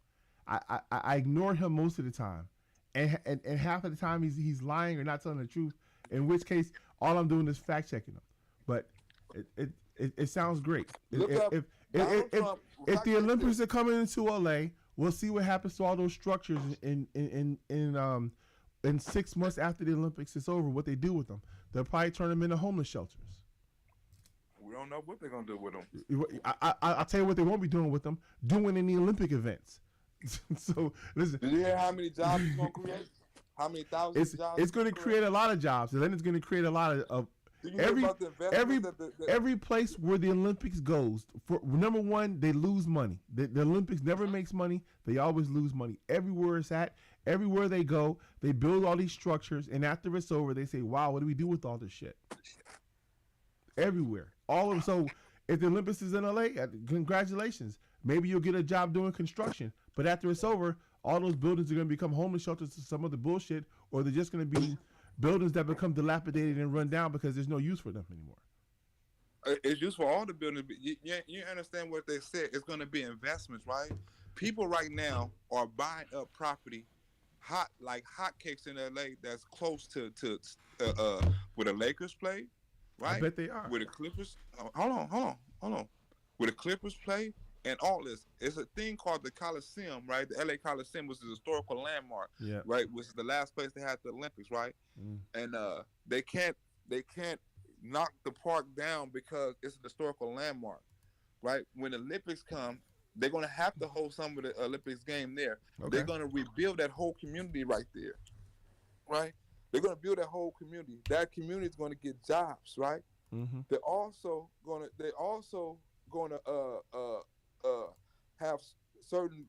A: I ignore him most of the time. And half of the time he's lying or not telling the truth. In which case, all I'm doing is fact checking him. But it sounds great. If the Olympics are coming into LA, we'll see what happens to all those structures in 6 months after the Olympics is over. What they do with them? They'll probably turn them into homeless shelters.
D: We don't know what they're gonna do with them.
A: I'll tell you what they won't be doing with them. Doing in the Olympic events. So listen.
D: Do you hear how many jobs it's gonna create? How many thousands of jobs?
A: It's going to create a lot of jobs, and then it's going to create a lot of every place where the Olympics goes. For number one, they lose money. The Olympics never makes money. They always lose money. Everywhere it's at, everywhere they go, they build all these structures, and after it's over, they say, "Wow, what do we do with all this shit?" Everywhere, all of them. So if the Olympics is in LA, congratulations. Maybe you'll get a job doing construction. But after it's over, all those buildings are going to become homeless shelters to some other bullshit, or they're just going to be buildings that become dilapidated and run down because there's no use for them anymore.
D: It's used for all the buildings. But you understand what they said? It's going to be investments, right? People right now are buying up property, like hotcakes in LA. That's close to where the Lakers play, right?
A: I bet they are.
D: Where the Clippers. Hold on. Where the Clippers play. And all this, it's a thing called the Coliseum, right? The LA Coliseum was a historical landmark, right? Which is the last place they had the Olympics, right? And they can't knock the park down because it's an historical landmark, right? When the Olympics come, they're gonna have to hold some of the Olympics game there. Okay. They're gonna rebuild that whole community right there, right? They're gonna build that whole community. That community is gonna get jobs, right? Mm-hmm. They're also gonna have certain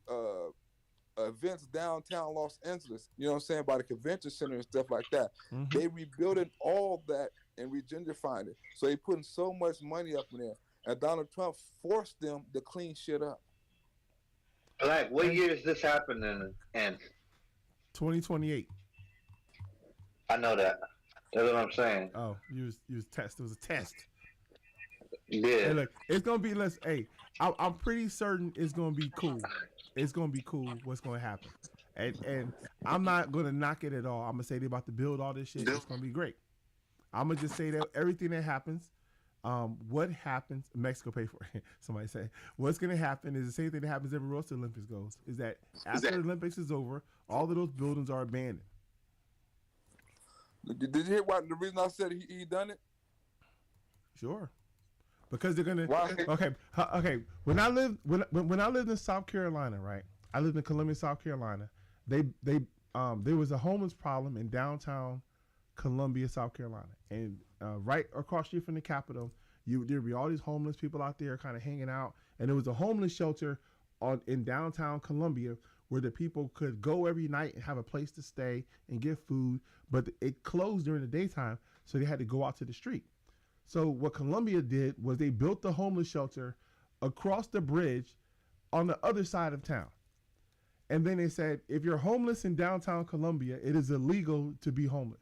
D: events downtown Los Angeles, you know what I'm saying, by the convention center and stuff like that.
A: Mm-hmm.
D: They rebuilding all that and regentrifying it. So they putting so much money up in there. And Donald Trump forced them to clean shit up.
F: Blaq, what year is this happening in?
A: 2028.
F: I know that. That's what I'm saying.
A: Oh, you was test. It was a test.
F: Yeah.
A: Hey, look, it's gonna be less. Hey, I'm pretty certain it's gonna be cool. It's gonna be cool. What's gonna happen? And I'm not gonna knock it at all. I'm gonna say they're about to build all this shit. It's gonna be great. I'm gonna just say that everything that happens, what happens, Mexico pay for it. Somebody say what's gonna happen is the same thing that happens everywhere else the Olympics goes. Is that after the Olympics is over, all of those buildings are abandoned.
D: Did you hear what the reason I said he done it?
A: Sure. Because they're gonna.
D: Why?
A: Okay. When I lived in South Carolina, right? I lived in Columbia, South Carolina. There was a homeless problem in downtown Columbia, South Carolina, and right across the street from the Capitol, there'd be all these homeless people out there kind of hanging out, and there was a homeless shelter in downtown Columbia where the people could go every night and have a place to stay and get food, but it closed during the daytime, so they had to go out to the street. So what Columbia did was they built the homeless shelter across the bridge on the other side of town. And then they said, if you're homeless in downtown Columbia, it is illegal to be homeless.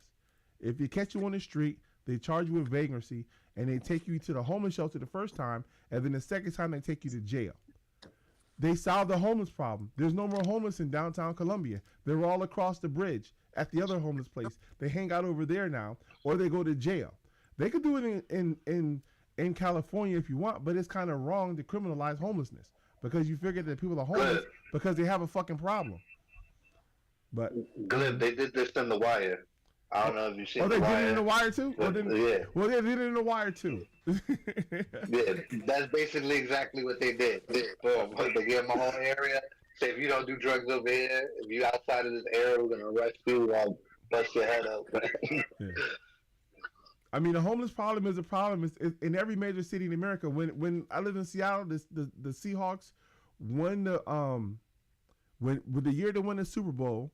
A: If they catch you on the street, they charge you with vagrancy, and they take you to the homeless shelter the first time, and then the second time they take you to jail. They solved the homeless problem. There's no more homeless in downtown Columbia. They're all across the bridge at the other homeless place. They hang out over there now, or they go to jail. They could do it in California if you want, but it's kind of wrong to criminalize homelessness because you figure that people are homeless because they have a fucking problem. But
F: Glib, they did this in The Wire. I don't know if you've seen The Wire.
A: Oh, they did it in The Wire too?
F: Yeah.
A: Well, they did it in The Wire too.
F: Yeah, that's basically exactly what they did. Boom, they gave them a whole area. Say, if you don't do drugs over here, if you outside of this area, we're going to arrest you and bust your head up.
A: Yeah. I mean, the homeless problem is a problem. It's in every major city in America. When I lived in Seattle, the Seahawks won the year they won the Super Bowl.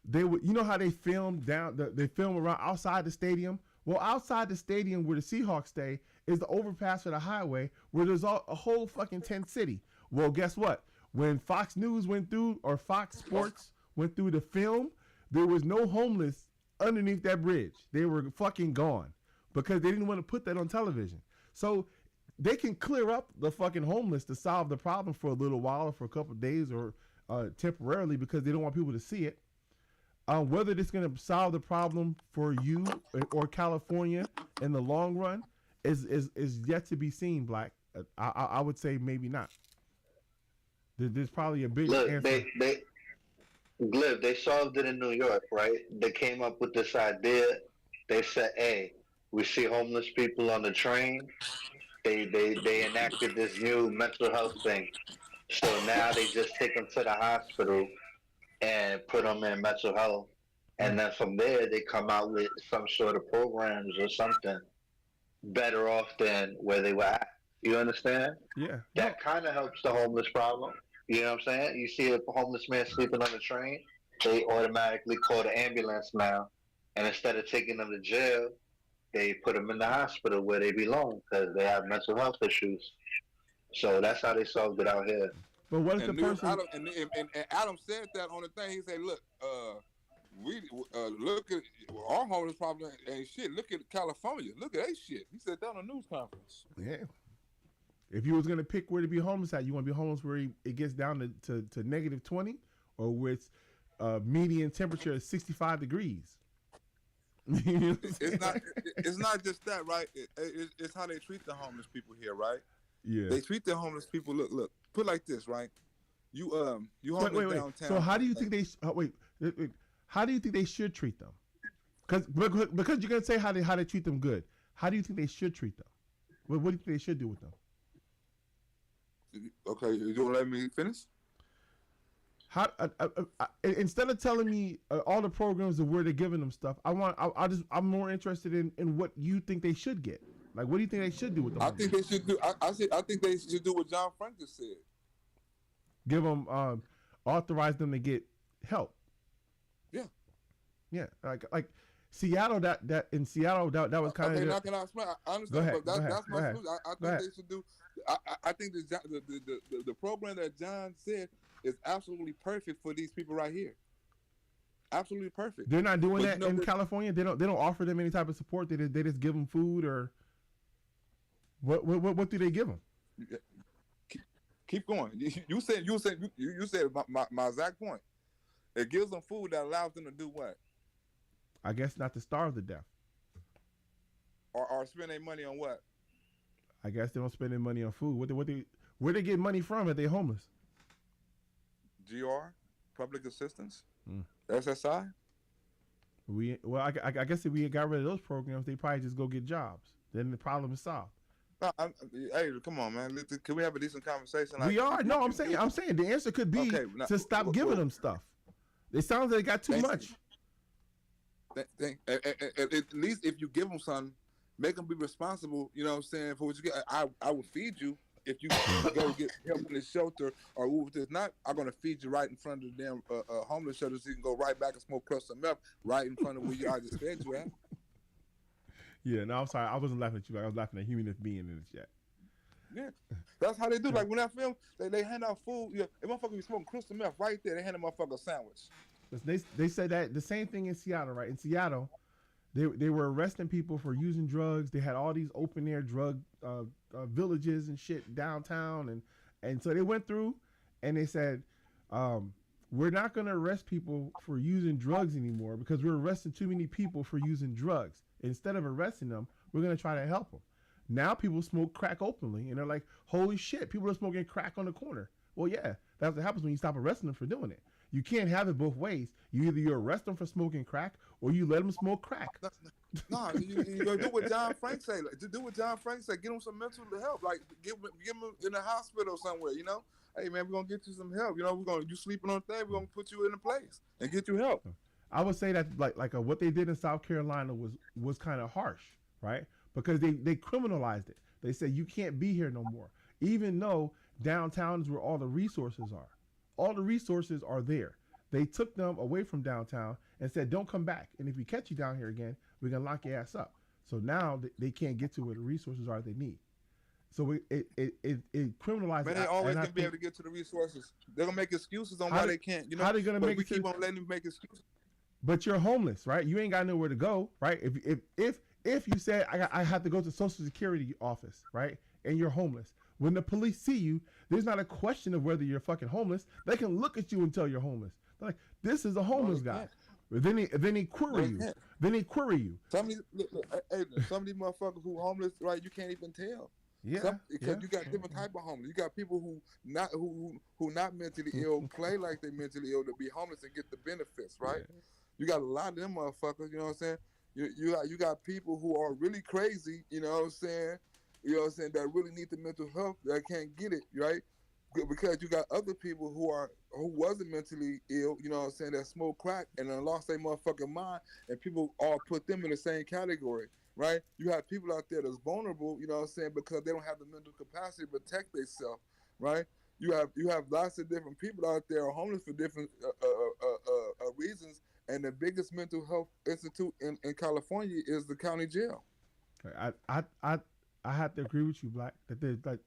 A: They would, you know how they film they film around outside the stadium. Well, outside the stadium where the Seahawks stay is the overpass for the highway where there's a whole fucking tent city. Well, guess what? When Fox News went through or Fox Sports went through the film, there was no homeless underneath that bridge. They were fucking gone because they didn't want to put that on television. So they can clear up the fucking homeless to solve the problem for a little while or for a couple of days or temporarily because they don't want people to see it. Whether it's going to solve the problem for you or California in the long run is yet to be seen, Blaq. I would say maybe not. There's probably a big answer.
F: Glib, they solved it in New York, right? They came up with this idea. They said, hey, we see homeless people on the train. They enacted this new mental health thing. So now they just take them to the hospital and put them in mental health. And then from there, they come out with some sort of programs or something better off than where they were at. You understand?
A: Yeah.
F: That kind of helps the homeless problem. You know what I'm saying? You see a homeless man sleeping on the train, they automatically call the ambulance now. And instead of taking them to jail, they put them in the hospital where they belong because they have mental health issues. So that's how they solved it out here.
A: But what if the person...
D: And Adam said that on the thing. He said, look, we look at our homeless problem ain't shit. Look at California. Look at that shit. He said that on a news conference.
A: Yeah. If you was going to pick where to be homeless at, you want to be homeless where it gets down to negative 20 or where it's median temperature is 65 degrees.
D: It's not just that, right? It's how they treat the homeless people here, right?
A: Yeah.
D: They treat the homeless people, look, put it like this, right? You homeless downtown.
A: So how do you think they how do you think they should treat them? Because you're going to say how they treat them good. How do you think they should treat them? What do you think they should do with them?
D: Okay, you gonna let me finish?
A: How instead of telling me all the programs of where they're giving them stuff, I'm more interested in what you think they should get. Like, what do you think they should do with them?
D: I think they should do. I think they should do what John Frank just said.
A: Give them. authorize them to get help.
D: Yeah.
A: Yeah, like Seattle. That in Seattle that was kind of.
D: Okay, now can I explain? I understand, but that's my solution. I think they should do. I think the program that John said is absolutely perfect for these people right here. Absolutely perfect.
A: They're not doing that in California. They don't offer them any type of support. They just give them food or. What do they give them?
D: Keep going. You said my exact point. It gives them food that allows them to do what?
A: I guess not to starve to death.
D: Or spend their money on what?
A: I guess they don't spend their money on food. Where they get money from if they homeless?
D: GR, public assistance, SSI.
A: I guess if we got rid of those programs, they probably just go get jobs. Then the problem is solved.
D: Hey, come on, man. Can we have a decent conversation?
A: We are. No, I'm saying the answer could be to stop giving them stuff. It sounds like they got too much.
D: At least if you give them something, make them be responsible. You know what I'm saying, for what you get. I will feed you if you go get help in the shelter or move this. Not I'm gonna feed you right in front of the damn homeless shelter, so you can go right back and smoke crusted meth right in front of where I just fed you at.
A: Yeah, no, I'm sorry. I wasn't laughing at you. I was laughing at human being in the chat.
D: Yeah, that's how they do. Like when I film, they hand out food. Yeah, if motherfucker be smoking crystal meth right there, they hand a motherfucker a sandwich.
A: They said that the same thing in Seattle, right? In Seattle, they were arresting people for using drugs. They had all these open air drug villages and shit downtown, and so they went through and they said, we're not going to arrest people for using drugs anymore because we're arresting too many people for using drugs. Instead of arresting them, we're going to try to help them. Now people smoke crack openly, and they're like, holy shit, people are smoking crack on the corner. Well, yeah, that's what happens when you stop arresting them for doing it. You can't have it both ways. You arrest them for smoking crack, or you let them smoke crack.
D: No, you do what John Frank say. Do what John Frank say. Get them some mental help. Like give them in a hospital somewhere. You know, hey man, we're gonna get you some help. You know, you sleeping on thing. We're gonna put you in a place and get you help.
A: I would say that like what they did in South Carolina was kind of harsh, right? Because they criminalized it. They said you can't be here no more, even though downtown is where all the resources are. All the resources are there. They took them away from downtown and said, don't come back. And if we catch you down here again, we're going to lock your ass up. So now they can't get to where the resources are they need. So it criminalizes.
D: Man, they always going to be able to get to the resources. They're going to make excuses on why they can't. You know,
A: how they going to make
D: we keep on letting them make excuses.
A: But you're homeless, right? You ain't got nowhere to go, right? If you said, I have to go to Social Security office, right? And you're homeless. When the police see you, there's not a question of whether you're fucking homeless. They can look at you and tell you're homeless. They're like, this is a homeless guy. But then they query you. Then they query you.
D: Some of these motherfuckers who homeless, right? You can't even tell.
A: Yeah.
D: Because you got different type of homeless. You got people who not mentally ill, play like they're mentally ill to be homeless and get the benefits, right? Yeah. You got a lot of them motherfuckers. You know what I'm saying? You got people who are really crazy. You know what I'm saying? You know what I'm saying, that really need the mental health that can't get it, right? Because you got other people who wasn't mentally ill, you know what I'm saying, that smoke crack and then lost their motherfucking mind, and people all put them in the same category, right? You have people out there that's vulnerable, you know what I'm saying, because they don't have the mental capacity to protect themselves, right? You have lots of different people out there homeless for different reasons, and the biggest mental health institute in California is the county jail.
A: I have to agree with you, Blaq, that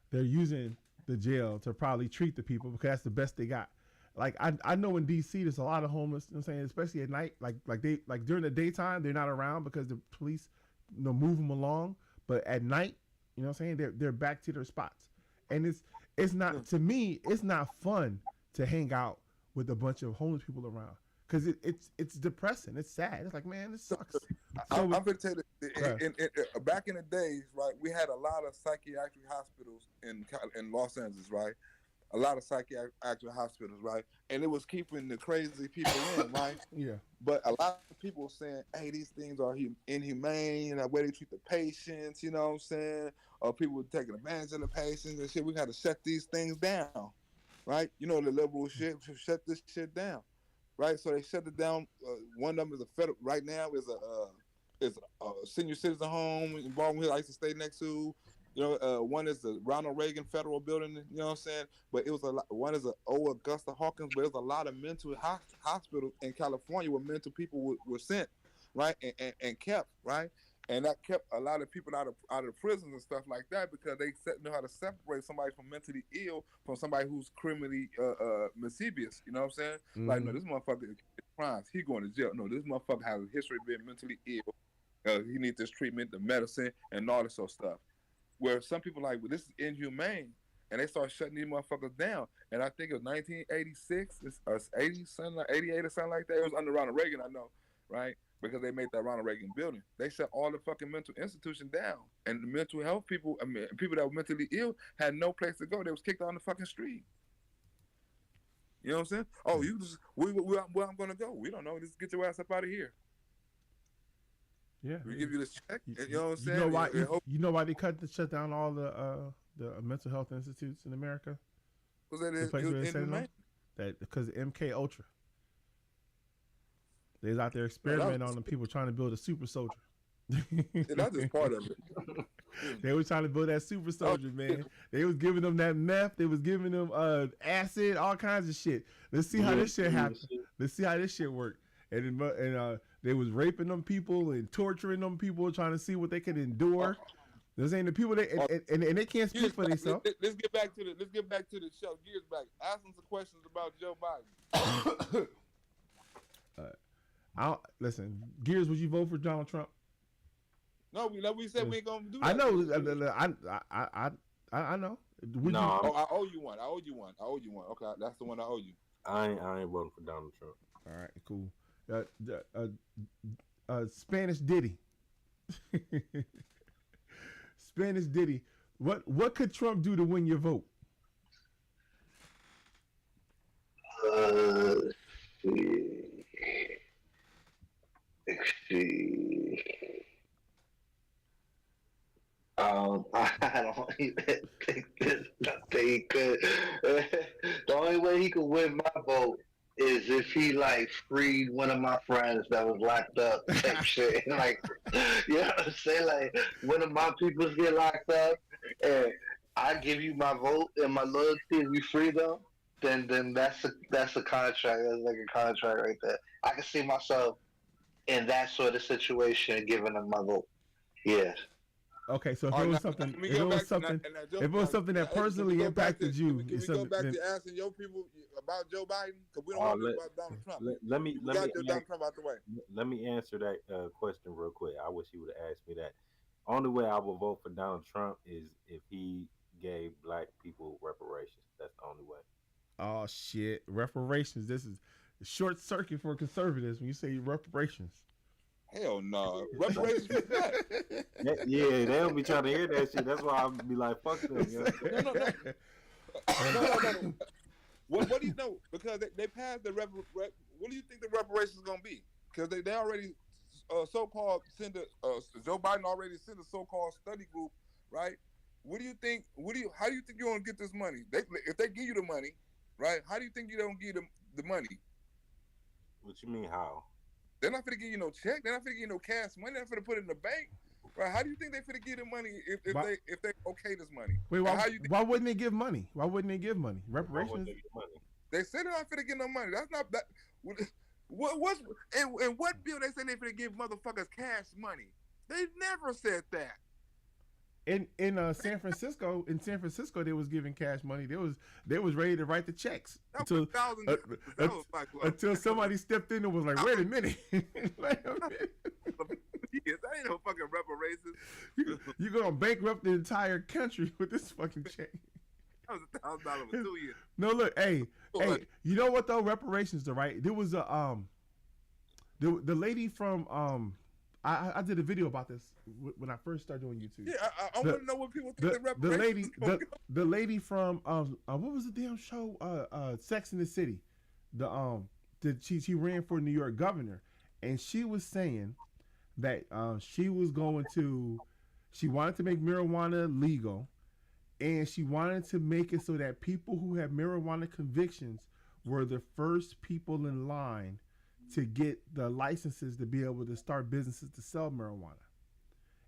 A: they're using the jail to probably treat the people because that's the best they got. Like I know in DC there's a lot of homeless, you know what I'm saying, especially at night. Like during the daytime they're not around because the police move them along. But at night, you know what I'm saying, they're back to their spots. And it's not, to me, it's not fun to hang out with a bunch of homeless people around. Because it's depressing. It's sad. It's like, man, this sucks.
D: I'm going to tell you, back in the days, right, we had a lot of psychiatric hospitals in Los Angeles, right? A lot of psychiatric hospitals, right? And it was keeping the crazy people in, right?
A: Yeah.
D: But a lot of people were saying, hey, these things are inhumane, the way they treat the patients, you know what I'm saying? Or people were taking advantage of the patients and shit. We got to shut these things down, right? You know, the liberal shit, shut this shit down. Right, so they shut it down. One of them is a federal. Right now is a senior citizen home in Baldwin Hills I used to stay next to. One is the Ronald Reagan Federal Building. You know what I'm saying? But it was a lot. One is a old Augusta Hawkins. But there's a lot of mental hospitals in California where mental people were sent, right, and kept, right, and that kept a lot of people out of prisons and stuff like that because they know how to separate somebody from mentally ill from somebody who's criminally mischievous. You know what I'm saying?
A: Mm-hmm.
D: Like, no, this motherfucker crimes. He going to jail. No, this motherfucker has a history of being mentally ill. He needs this treatment, the medicine, and all this sort of stuff. Where some people like, well, this is inhumane, and they start shutting these motherfuckers down. And I think it was 1986 or 80 something, like 88 or something like that. It was under Ronald Reagan, I know, right? Because they made that Ronald Reagan building. They shut all the fucking mental institutions down, and the mental health people, people that were mentally ill, had no place to go. They was kicked on the fucking street. You know what I'm saying? Oh, you just where I'm gonna go? We don't know. Just get your ass up out of here.
A: Yeah,
D: we give you this check. You know what I'm saying?
A: You know why they shut down all the mental health institutes in America?
D: Because
A: because MK Ultra. They was out there experimenting on the people trying to build a super soldier.
D: That's just part of it.
A: They was trying to build that super soldier, man. They was giving them that meth. They was giving them acid, all kinds of shit. Let's see how this shit happen. Let's see how this shit work. And they was raping them people and torturing them people, trying to see what they could endure. They're saying the people and they can't speak for themselves.
D: Let's get back to the show. Gears back. Ask them some questions about Joe Biden.
A: Listen, Gears, would you vote for Donald Trump?
D: No, we said we ain't gonna do that.
A: I know. I know.
D: I owe you one. Okay, that's the one I owe you.
E: I ain't voting for Donald Trump.
A: All right, cool. Spanish Diddy. Spanish Diddy. What could Trump do to win your vote?
F: Let's see. I don't even think there's nothing he could. The only way he could win my vote is if he like freed one of my friends that was locked up, type shit. Like, you know what I'm saying? Like, one of my peoples get locked up, and I give you my vote and my loyalty, and we free them. Then that's a contract. That's like a contract right there. I can see myself in that sort of situation, giving them my vote. Yeah.
A: Okay, so if it was something that personally impacted you,
D: can we go back to asking your people about Joe Biden? Because we don't want to talk about Donald Trump.
E: Let me
D: Donald Trump out the way.
E: Let me answer that question real quick. I wish he would have asked me that. Only way I would vote for Donald Trump is if he gave black people reparations. That's the only way.
A: Oh shit, reparations. This is a short circuit for conservatives when you say reparations.
D: Hell no. Reparations is that.
E: Yeah, they don't be trying to hear that shit. That's why I'll be like, fuck them. You know?
D: No. What do you know? Because they passed the what do you think the reparations is going to be? Because they already so-called Joe Biden already sent a so-called study group, right? What do you think? How do you think you're going to get this money? If they give you the money, right? How do you think you don't give them the money?
E: What you mean, how?
D: They're not finna give you no check. They're not finna give you no cash money. They're not finna put it in the bank, right? How do you think they finna give the money if they okay this money?
A: Wait, why wouldn't they give money? Why wouldn't they give money? Reparations.
D: They said they're not finna give no money. That's not that. What's in what bill they say they finna give motherfuckers cash money? They never said that.
A: In San Francisco, they was giving cash money. They was ready to write the checks until somebody stepped in and was like, "Wait a minute, wait a minute."
D: That ain't no fucking reparations.
A: You gonna bankrupt the entire country with this fucking check?
D: That was $1,000 for 2 years.
A: No, look, hey, you know what though? Reparations, though, right? There was a the lady from I did a video about this when I first started doing YouTube.
D: Yeah, I want to know what people think the reparations.
A: The lady from what was the damn show? Sex and the City. She ran for New York governor, and she was saying that she wanted to make marijuana legal, and she wanted to make it so that people who have marijuana convictions were the first people in line to get the licenses to be able to start businesses to sell marijuana.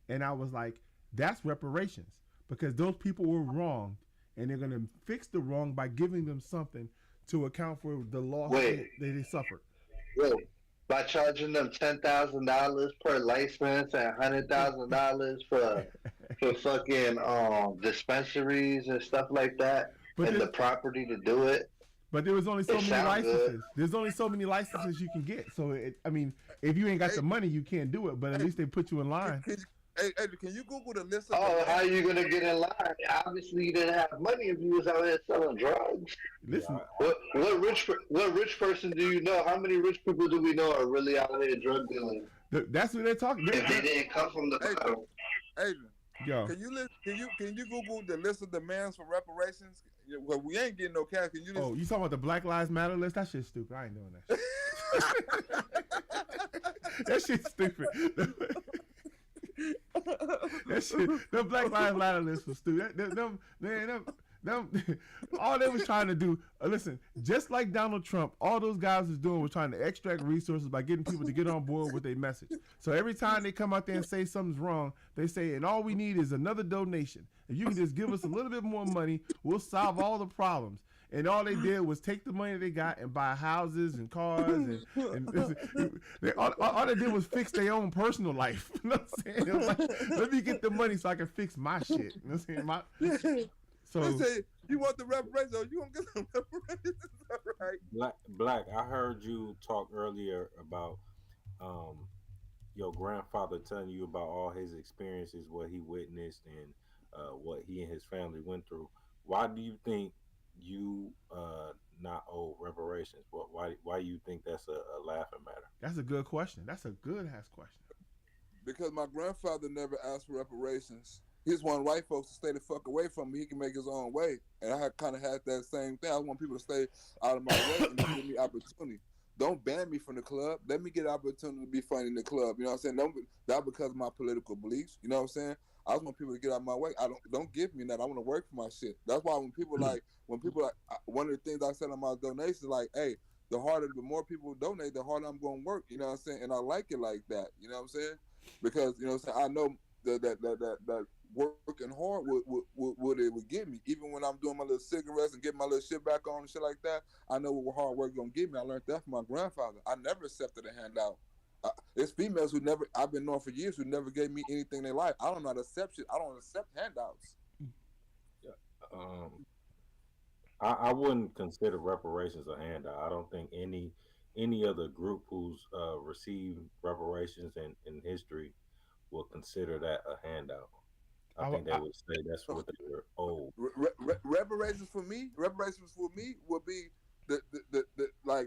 A: And I was like, that's reparations. because those people were wronged, and they're going to fix the wrong by giving them something to account for the loss that they suffered.
F: Wait, by charging them $10,000 per license and $100,000 for fucking dispensaries and stuff like that, and the property to do it.
A: But there was only so many licenses. There's only so many licenses you can get. So I mean, if you ain't got the money, you can't do it. But at least they put you in line.
D: Hey, can you Google the list of
F: how are you gonna get in line? Obviously, you didn't have money if you was out here selling drugs.
A: Listen,
F: what rich person do you know? How many rich people do we know are really out here drug dealing?
A: That's what they're talking.
F: If they didn't come from the bottom.
D: Adrian,
A: yo,
D: can you Google the list of demands for reparations? Well, we ain't getting no cash. Can you?
A: Oh, you talking about the Black Lives Matter list? That shit's stupid. I ain't doing that shit. That shit's stupid. That shit, the Black Lives Matter list was stupid. Them, all they was trying to do, listen, just like Donald Trump, all those guys was doing was trying to extract resources by getting people to get on board with their message. So every time they come out there and say something's wrong, they say, and all we need is another donation. If you can just give us a little bit more money, we'll solve all the problems. And all they did was take the money they got and buy houses and cars, all they did was fix their own personal life. You know what I'm saying? It was like, let me get the money so I can fix my shit. You know what I'm saying? So
D: say, you want the reparations? Oh, you gonna get some reparations? Right?
E: Blaq, I heard you talk earlier about your grandfather telling you about all his experiences, what he witnessed, and what he and his family went through. Why do you think you not owe reparations? Why you think that's a laughing matter?
A: That's a good question. That's a good ass question.
D: Because my grandfather never asked for reparations. He just wanted white folks to stay the fuck away from me. He can make his own way. And I kind of had that same thing. I want people to stay out of my way and give me opportunity. Don't ban me from the club. Let me get an opportunity to be funny in the club. You know what I'm saying? Not because of my political beliefs. You know what I'm saying? I just want people to get out of my way. Don't give me that. I want to work for my shit. That's why when people one of the things I said on my donations, like, hey, the more people donate, the harder I'm going to work. You know what I'm saying? And I like it like that. You know what I'm saying? Because, you know what I'm saying, I know that working hard would it would get me. Even when I'm doing my little cigarettes and getting my little shit back on and shit like that, I know what hard work gonna get me. I learned that from my grandfather. I never accepted a handout. There's females I've been knowing for years who never gave me anything they like. I don't know how to accept shit. I don't accept handouts.
E: I wouldn't consider reparations a handout. I don't think any other group who's received reparations in history will consider that a handout. I think they would say that's what they were owed.
D: Reparations for me would be the I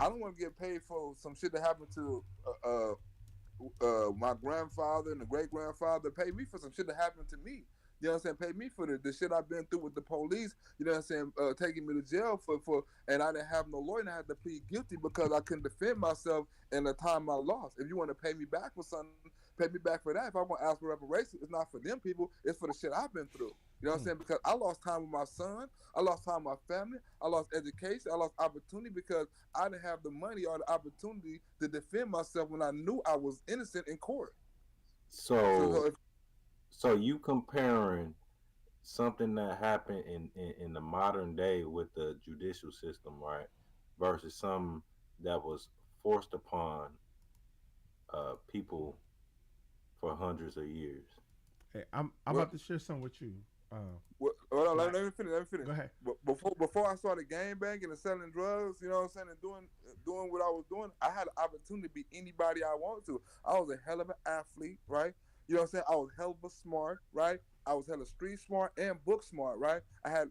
D: don't want to get paid for some shit that happened to my grandfather and the great grandfather. Pay me for some shit that happened to me. You know what I'm saying? Pay me for the shit I've been through with the police. You know what I'm saying? Taking me to jail for and I didn't have no lawyer and I had to plead guilty because I couldn't defend myself in the time I lost. If you want to pay me back for something, pay me back for that. If I want to ask for reparations, it's not for them people. It's for the shit I've been through. You know what I'm saying? Because I lost time with my son. I lost time with my family. I lost education. I lost opportunity because I didn't have the money or the opportunity to defend myself when I knew I was innocent in court.
E: So you comparing something that happened in the modern day with the judicial system, right, versus something that was forced upon people for hundreds of years.
A: Hey, I'm about to share something with you.
D: Hold on, let me finish.
A: Go ahead.
D: Before I started gang banging and selling drugs, you know what I'm saying, and doing what I was doing, I had an opportunity to be anybody I wanted to. I was a hell of an athlete, right? You know what I'm saying? I was hell of a smart, right? I was hella street smart and book smart, right? I had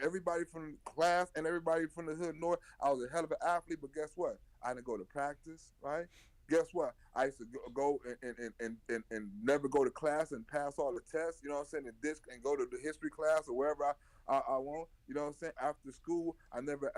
D: everybody from class and everybody from the hood north. I was a hell of an athlete, but guess what? I didn't go to practice, right? Guess what? I used to go and never go to class and pass all the tests, you know what I'm saying, and go to the history class or wherever I want, you know what I'm saying? After school, I never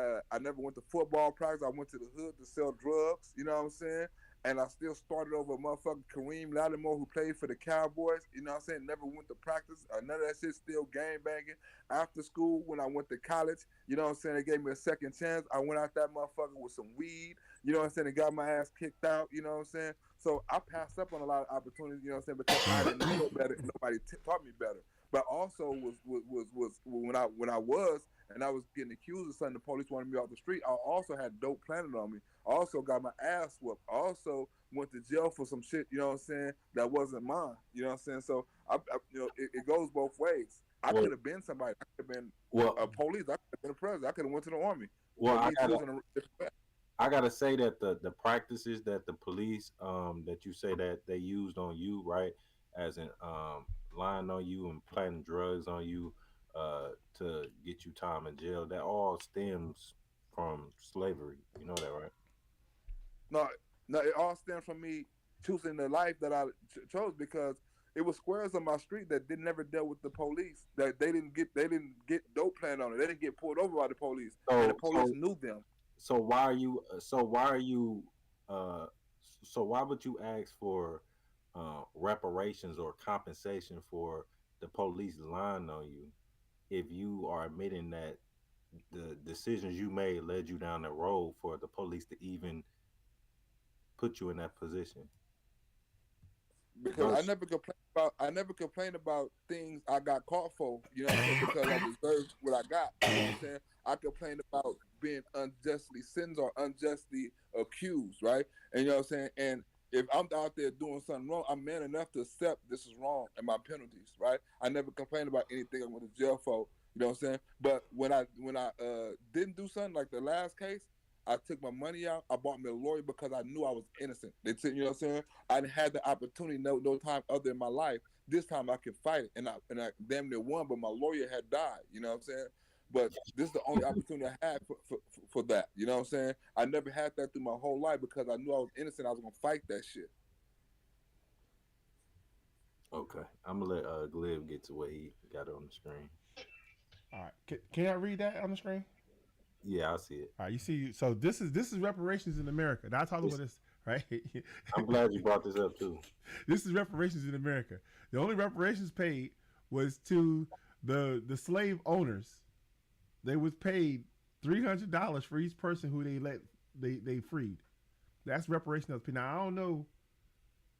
D: went to football practice. I went to the hood to sell drugs, you know what I'm saying? And I still started over motherfucking Kareem Lattimore, who played for the Cowboys. You know what I'm saying? Never went to practice. None of that shit, still gang banging. After school, when I went to college, you know what I'm saying? They gave me a second chance. I went out that motherfucker with some weed, you know what I'm saying? And got my ass kicked out, you know what I'm saying? So I passed up on a lot of opportunities, you know what I'm saying, because I didn't know better. Nobody taught me better. But also was when I was and I was getting accused of something, the police wanted me off the street. I also had dope planted on me. I also got my ass whooped. I also went to jail for some shit, you know what I'm saying, that wasn't mine. You know what I'm saying? So I you know, it goes both ways. I could have been somebody. I could have been a police. I could have been a president. I could have went to the army.
E: Well, I gotta say that the practices that the police that you say that they used on you, right, as in lying on you and planting drugs on you to get you time in jail, that all stems from slavery. You know that, right?
D: No, it all stems from me choosing the life that I chose, because it was squares on my street that never dealt with the police. That they didn't get dope planted on it. They didn't get pulled over by the police, and the police knew them.
E: So why are you? So why would you ask for reparations or compensation for the police lying on you if you are admitting that the decisions you made led you down the road for the police to even put you in that position?
D: Because I never complained about things I got caught for, you know what I'm saying, because I deserved what I got. You know what I'm saying? I complained about being unjustly sentenced or unjustly accused, right? And you know what I'm saying? And if I'm out there doing something wrong, I'm man enough to accept this is wrong and my penalties, right? I never complained about anything I went to jail for, you know what I'm saying? But when I didn't do something like the last case, I took my money out. I bought me a lawyer because I knew I was innocent. They said, you know what I'm saying? I had the opportunity no time other in my life. This time I could fight it, and I damn near won, but my lawyer had died. You know what I'm saying? But this is the only opportunity I had for that. You know what I'm saying? I never had that through my whole life because I knew I was innocent. I was gonna fight that shit.
E: Okay, I'm gonna let Glib get to what he got on the screen.
A: All right, can I read that on the screen?
E: Yeah, I see it.
A: All right, you see, so this is reparations in America. Now I talk about this, right?
E: I'm glad you brought this up too.
A: This is reparations in America. The only reparations paid was to the slave owners. They was paid $300 for each person who they freed. That's reparations that was paid. Now I don't know.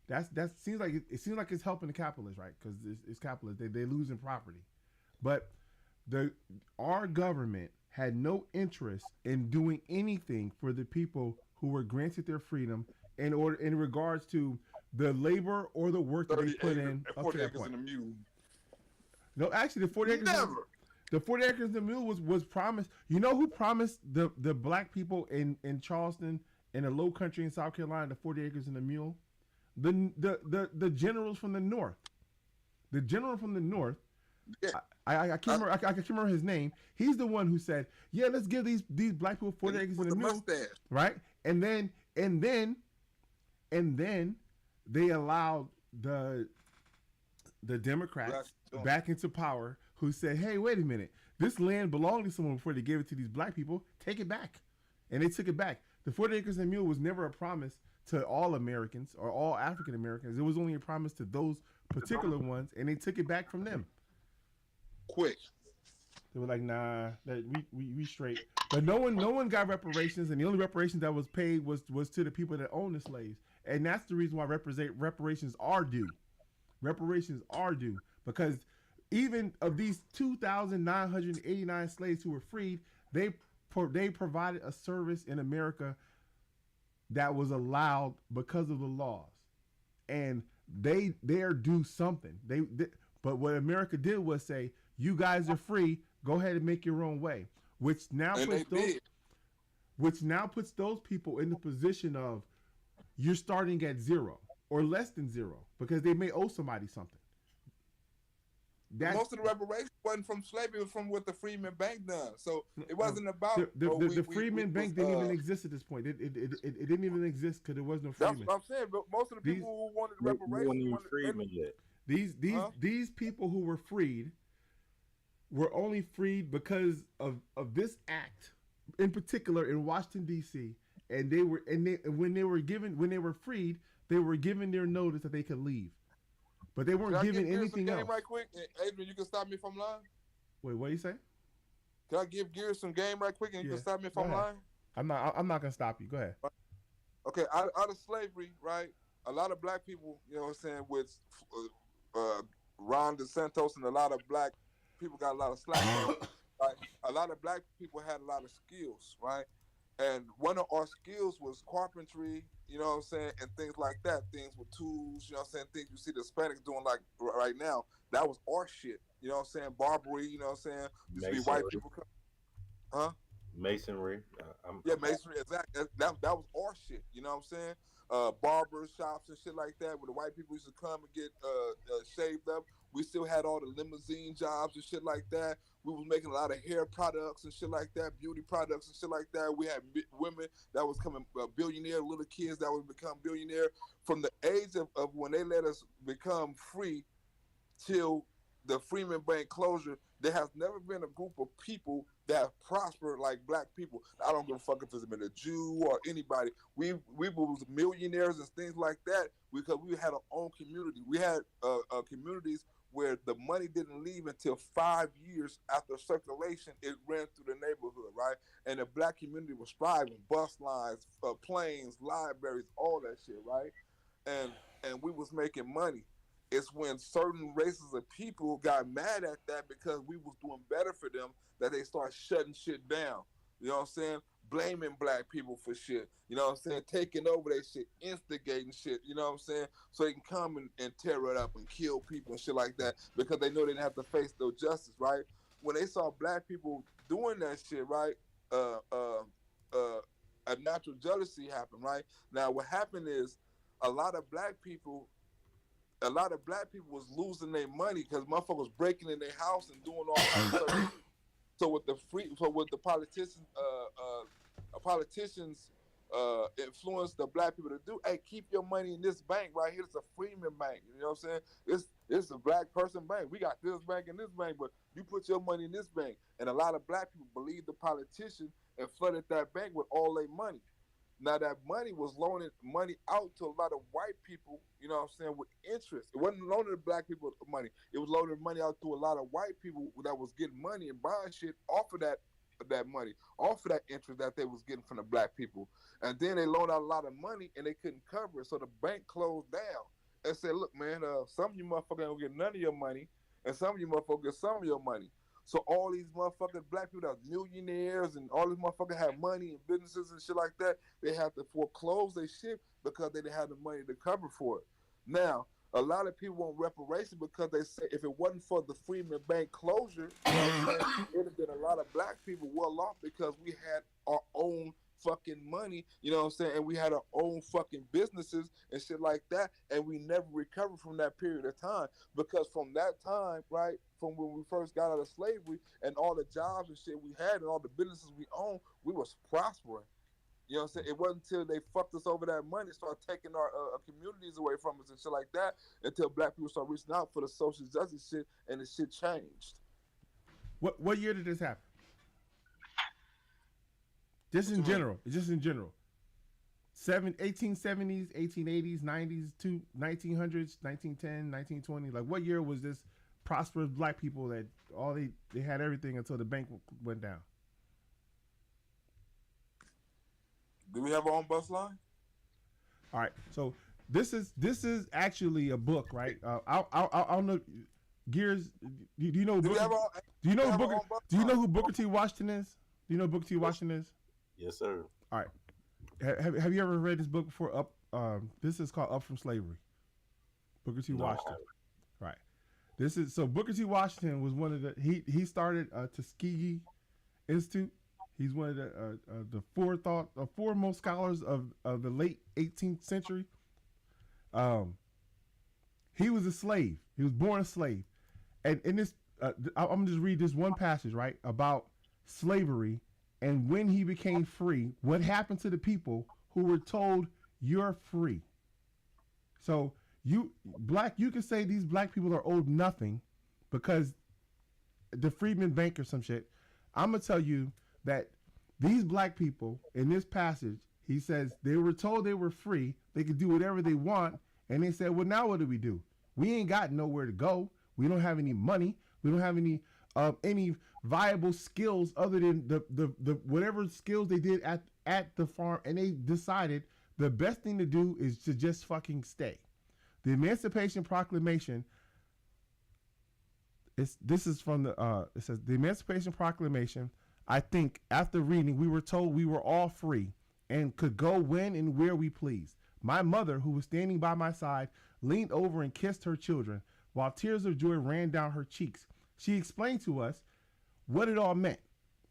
A: That seems like it's helping the capitalists, right? Because it's capitalists. They losing property, but our government had no interest in doing anything for the people who were granted their freedom in regards to the labor or the work that they put in up to that point. No, actually, the 40 acres. Never. The 40 acres and the mule was promised. You know who promised the black people in Charleston and the Low Country in South Carolina the 40 acres and the mule? The generals from the north. The general from the north. Yeah. I can't remember his name. He's the one who said, "Yeah, let's give these black people 40 acres and a mule." Right? And then they allowed the Democrats back into power, who said, "Hey, wait a minute. This land belonged to someone before they gave it to these black people. Take it back." And they took it back. The 40 acres and a mule was never a promise to all Americans or all African Americans. It was only a promise to those particular ones, and they took it back from them.
D: Quick.
A: They were like, "Nah, we straight." But no one got reparations, and the only reparations that was paid was to the people that owned the slaves, and that's the reason why reparations are due. Reparations are due because even of these 2,989 slaves who were freed, they provided a service in America that was allowed because of the laws, and they are due something. But what America did was say, "You guys are free. Go ahead and make your own way," which now puts those people in the position of you're starting at zero or less than zero because they may owe somebody something.
D: Most of the reparations wasn't from slavery; it was from what the Freedmen Bank done. So it wasn't about
A: the Freedmen Bank didn't even exist at this point. It didn't even exist because there was no Freedmen.
D: That's what I'm saying. But most of the people who wanted reparations,
A: these people who were freed were only freed because of this act, in particular in Washington D.C. And when they were freed, they were given their notice that they could leave. But they weren't given anything else.
D: Right quick, Adrian, you can stop me if I'm lying.
A: Wait, what do you say?
D: Can I give Gears some game right quick, and you can stop me if I'm lying?
A: I'm not gonna stop you. Go ahead.
D: Okay, out of slavery, right? a lot of black people, you know what I'm saying, with Ron DeSantis and a lot of black people got a lot of slack. Right? A lot of black people had a lot of skills, right? And one of our skills was carpentry, you know what I'm saying, and things like that, things with tools, you know what I'm saying, things you see the Hispanics doing like right now. That was our shit, you know what I'm saying, barbary, you know what I'm saying, used to be white people. Huh?
E: Masonry.
D: Masonry, exactly. That was our shit, you know what I'm saying? Barber shops and shit like that, where the white people used to come and get shaved up. We still had all the limousine jobs and shit like that. We was making a lot of hair products and shit like that, beauty products and shit like that. We had women that was coming billionaire, little kids that would become billionaire. From the age of when they let us become free till the Freeman Bank closure, there has never been a group of people that have prospered like black people. I don't give a fuck if it's been a Jew or anybody. We was millionaires and things like that because we had our own community. We had communities where the money didn't leave until 5 years after circulation. It ran through the neighborhood, right? And the black community was thriving. Bus lines, planes, libraries, all that shit, right? And we was making money. It's when certain races of people got mad at that because we was doing better for them that they start shutting shit down. You know what I'm saying? Blaming black people for shit. You know what I'm saying? Taking over their shit, instigating shit. You know what I'm saying? So they can come and tear it up and kill people and shit like that because they know they didn't have to face no justice, right? When they saw black people doing that shit, right? A natural jealousy happened, right? Now what happened is a lot of black people was losing their money because motherfuckers was breaking in their house and doing all kinds of stuff. So with the politicians influence the black people to do, hey, keep your money in this bank right here. It's a Freeman Bank. You know what I'm saying? It's a black person bank. We got this bank and this bank, but you put your money in this bank. And a lot of black people believed the politician and flooded that bank with all their money. Now that money was loaning money out to a lot of white people, you know what I'm saying, with interest. It wasn't loaning the black people money. It was loaning money out to a lot of white people that was getting money and buying shit off of that money, off of that interest that they was getting from the black people. And then they loaned out a lot of money and they couldn't cover it. So the bank closed down and said, look, man, some of you motherfuckers don't get none of your money and some of you motherfuckers get some of your money. So all these motherfucking black people that are millionaires and all these motherfuckers have money and businesses and shit like that, they have to foreclose their shit because they didn't have the money to cover for it. Now, a lot of people want reparation because they say if it wasn't for the Freeman Bank closure, it would have been a lot of black people well off because we had our own fucking money, you know what I'm saying, and we had our own fucking businesses and shit like that, and we never recovered from that period of time because from that time, right, from when we first got out of slavery and all the jobs and shit we had and all the businesses we owned, we was prospering. You know what I'm saying? It wasn't until they fucked us over that money, started taking our communities away from us and shit like that, until black people started reaching out for the social justice shit, and the shit changed.
A: What year did this happen? Just in general. 1870s, 1880s, 90s, 1900s, 1910, 1920. Like, what year was this prosperous black people that they had everything until the bank went down?
D: Do we have our own bus line?
A: All right. So this is actually a book, right? I'll know. Gears. Do you know? Do you know who Booker T. Washington is? Do you know who Booker T. Washington is?
E: Yes, sir.
A: All right. Have you ever read this book before? This is called Up from Slavery. Booker T. Washington. Right. Booker T. Washington was one of he started Tuskegee Institute. He's one of the foremost scholars of the late 18th century. He was a slave. He was born a slave. And in this, I'm gonna just read this one passage, right, about slavery and when he became free, what happened to the people who were told you're free. So you can say these black people are owed nothing because the Freedman Bank or some shit. I'm gonna tell you that these black people in this passage, he says they were told they were free, they could do whatever they want, and they said, well, now what do? We ain't got nowhere to go. We don't have any money. We don't have any viable skills other than the whatever skills they did at the farm, and they decided the best thing to do is to just fucking stay. The Emancipation Proclamation. This is from the. It says the Emancipation Proclamation. I think after reading, we were told we were all free and could go when and where we pleased. My mother, who was standing by my side, leaned over and kissed her children while tears of joy ran down her cheeks. She explained to us what it all meant,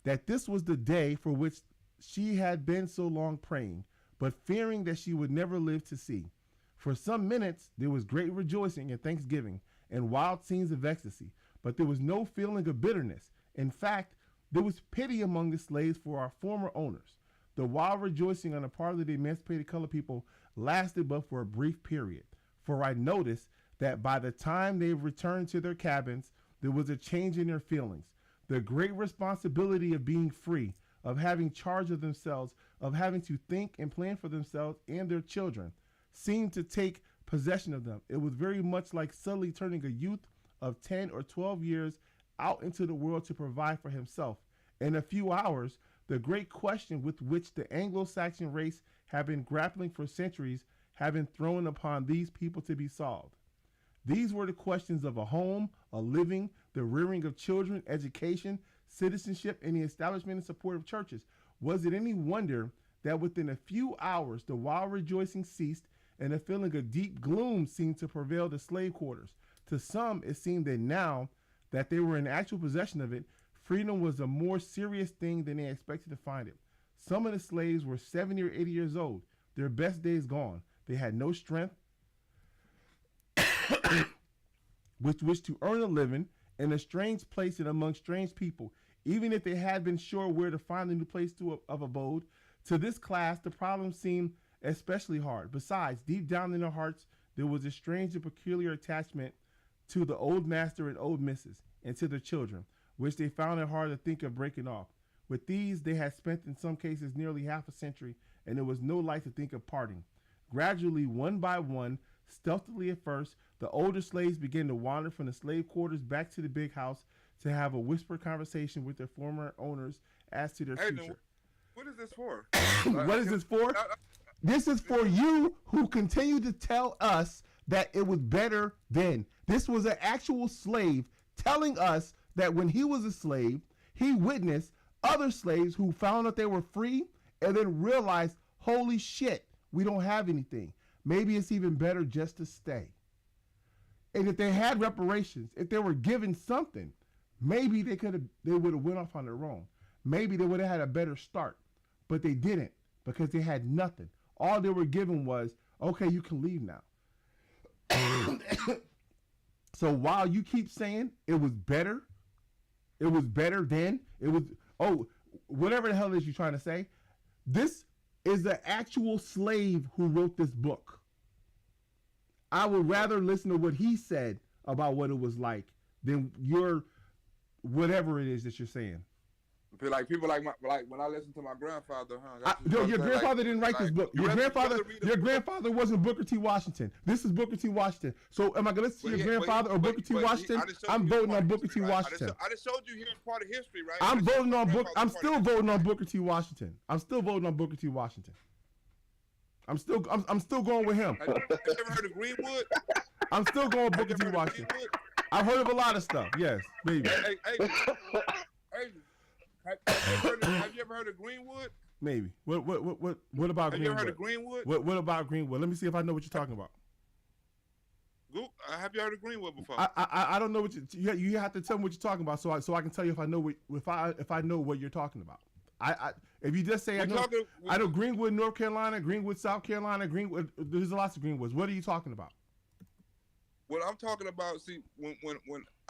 A: that this was the day for which she had been so long praying, but fearing that she would never live to see. For some minutes, there was great rejoicing and thanksgiving and wild scenes of ecstasy, but there was no feeling of bitterness. In fact, there was pity among the slaves for our former owners. The wild rejoicing on the part of the emancipated colored people lasted but for a brief period, for I noticed that by the time they returned to their cabins, there was a change in their feelings. The great responsibility of being free, of having charge of themselves, of having to think and plan for themselves and their children, seemed to take possession of them. It was very much like suddenly turning a youth of 10 or 12 years out into the world to provide for himself. In a few hours, the great question with which the Anglo-Saxon race have been grappling for centuries have been thrown upon these people to be solved. These were the questions of a home, a living, the rearing of children, education, citizenship, and the establishment and support of churches. Was it any wonder that within a few hours the wild rejoicing ceased and a feeling of deep gloom seemed to prevail the slave quarters? To some, it seemed that now that they were in actual possession of it, freedom was a more serious thing than they expected to find it. Some of the slaves were 70 or 80 years old, their best days gone. They had no strength with which to earn a living in a strange place and among strange people. Even if they had been sure where to find a new place of abode, to this class the problem seemed especially hard. Besides, deep down in their hearts, there was a strange and peculiar attachment to the old master and old missus, and to their children, which they found it hard to think of breaking off. With these, they had spent in some cases nearly half a century, and there was no light to think of parting. Gradually, one by one, stealthily at first, the older slaves began to wander from the slave quarters back to the big house to have a whispered conversation with their former owners as to their future.
D: What is this for?
A: What is this for? This is for you who continue to tell us that it was better then. This was an actual slave telling us that when he was a slave, he witnessed other slaves who found out they were free and then realized, holy shit, we don't have anything. Maybe it's even better just to stay. And if they had reparations, if they were given something, maybe they would have went off on their own. Maybe they would have had a better start, but they didn't because they had nothing. All they were given was, okay, you can leave now. So while you keep saying it was better then, whatever the hell it is you're trying to say, this is the actual slave who wrote this book. I would rather listen to what he said about what it was like than your whatever it is that you're saying.
D: Like people like when I listen to my grandfather,
A: Your grandfather didn't write this book. Your grandfather wasn't Booker T. Washington. This is Booker T. Washington. So am I going to listen to your grandfather or Booker T. Washington? I'm voting on Booker T. Washington.
D: I just showed you here's part of history, right?
A: I'm still voting on Booker T. Washington. I'm still voting on Booker T. Washington. I'm still going with him.
D: Have you ever heard of Greenwood?
A: I'm still going with Booker T. Washington. I've heard of a lot of stuff. Yes, maybe.
D: Hey. Have you ever heard of Greenwood?
A: Maybe. What about Greenwood?
D: Have you ever heard of Greenwood?
A: What about Greenwood? Let me see if I know what you're talking about.
D: Have you heard of Greenwood before?
A: I don't know what you have to tell me what you're talking about so I can tell you if I know if I know what you're talking about. If you just say I know Greenwood, North Carolina, Greenwood, South Carolina, Greenwood. There's lots of Greenwoods. What are you talking about?
D: What I'm talking about, see, when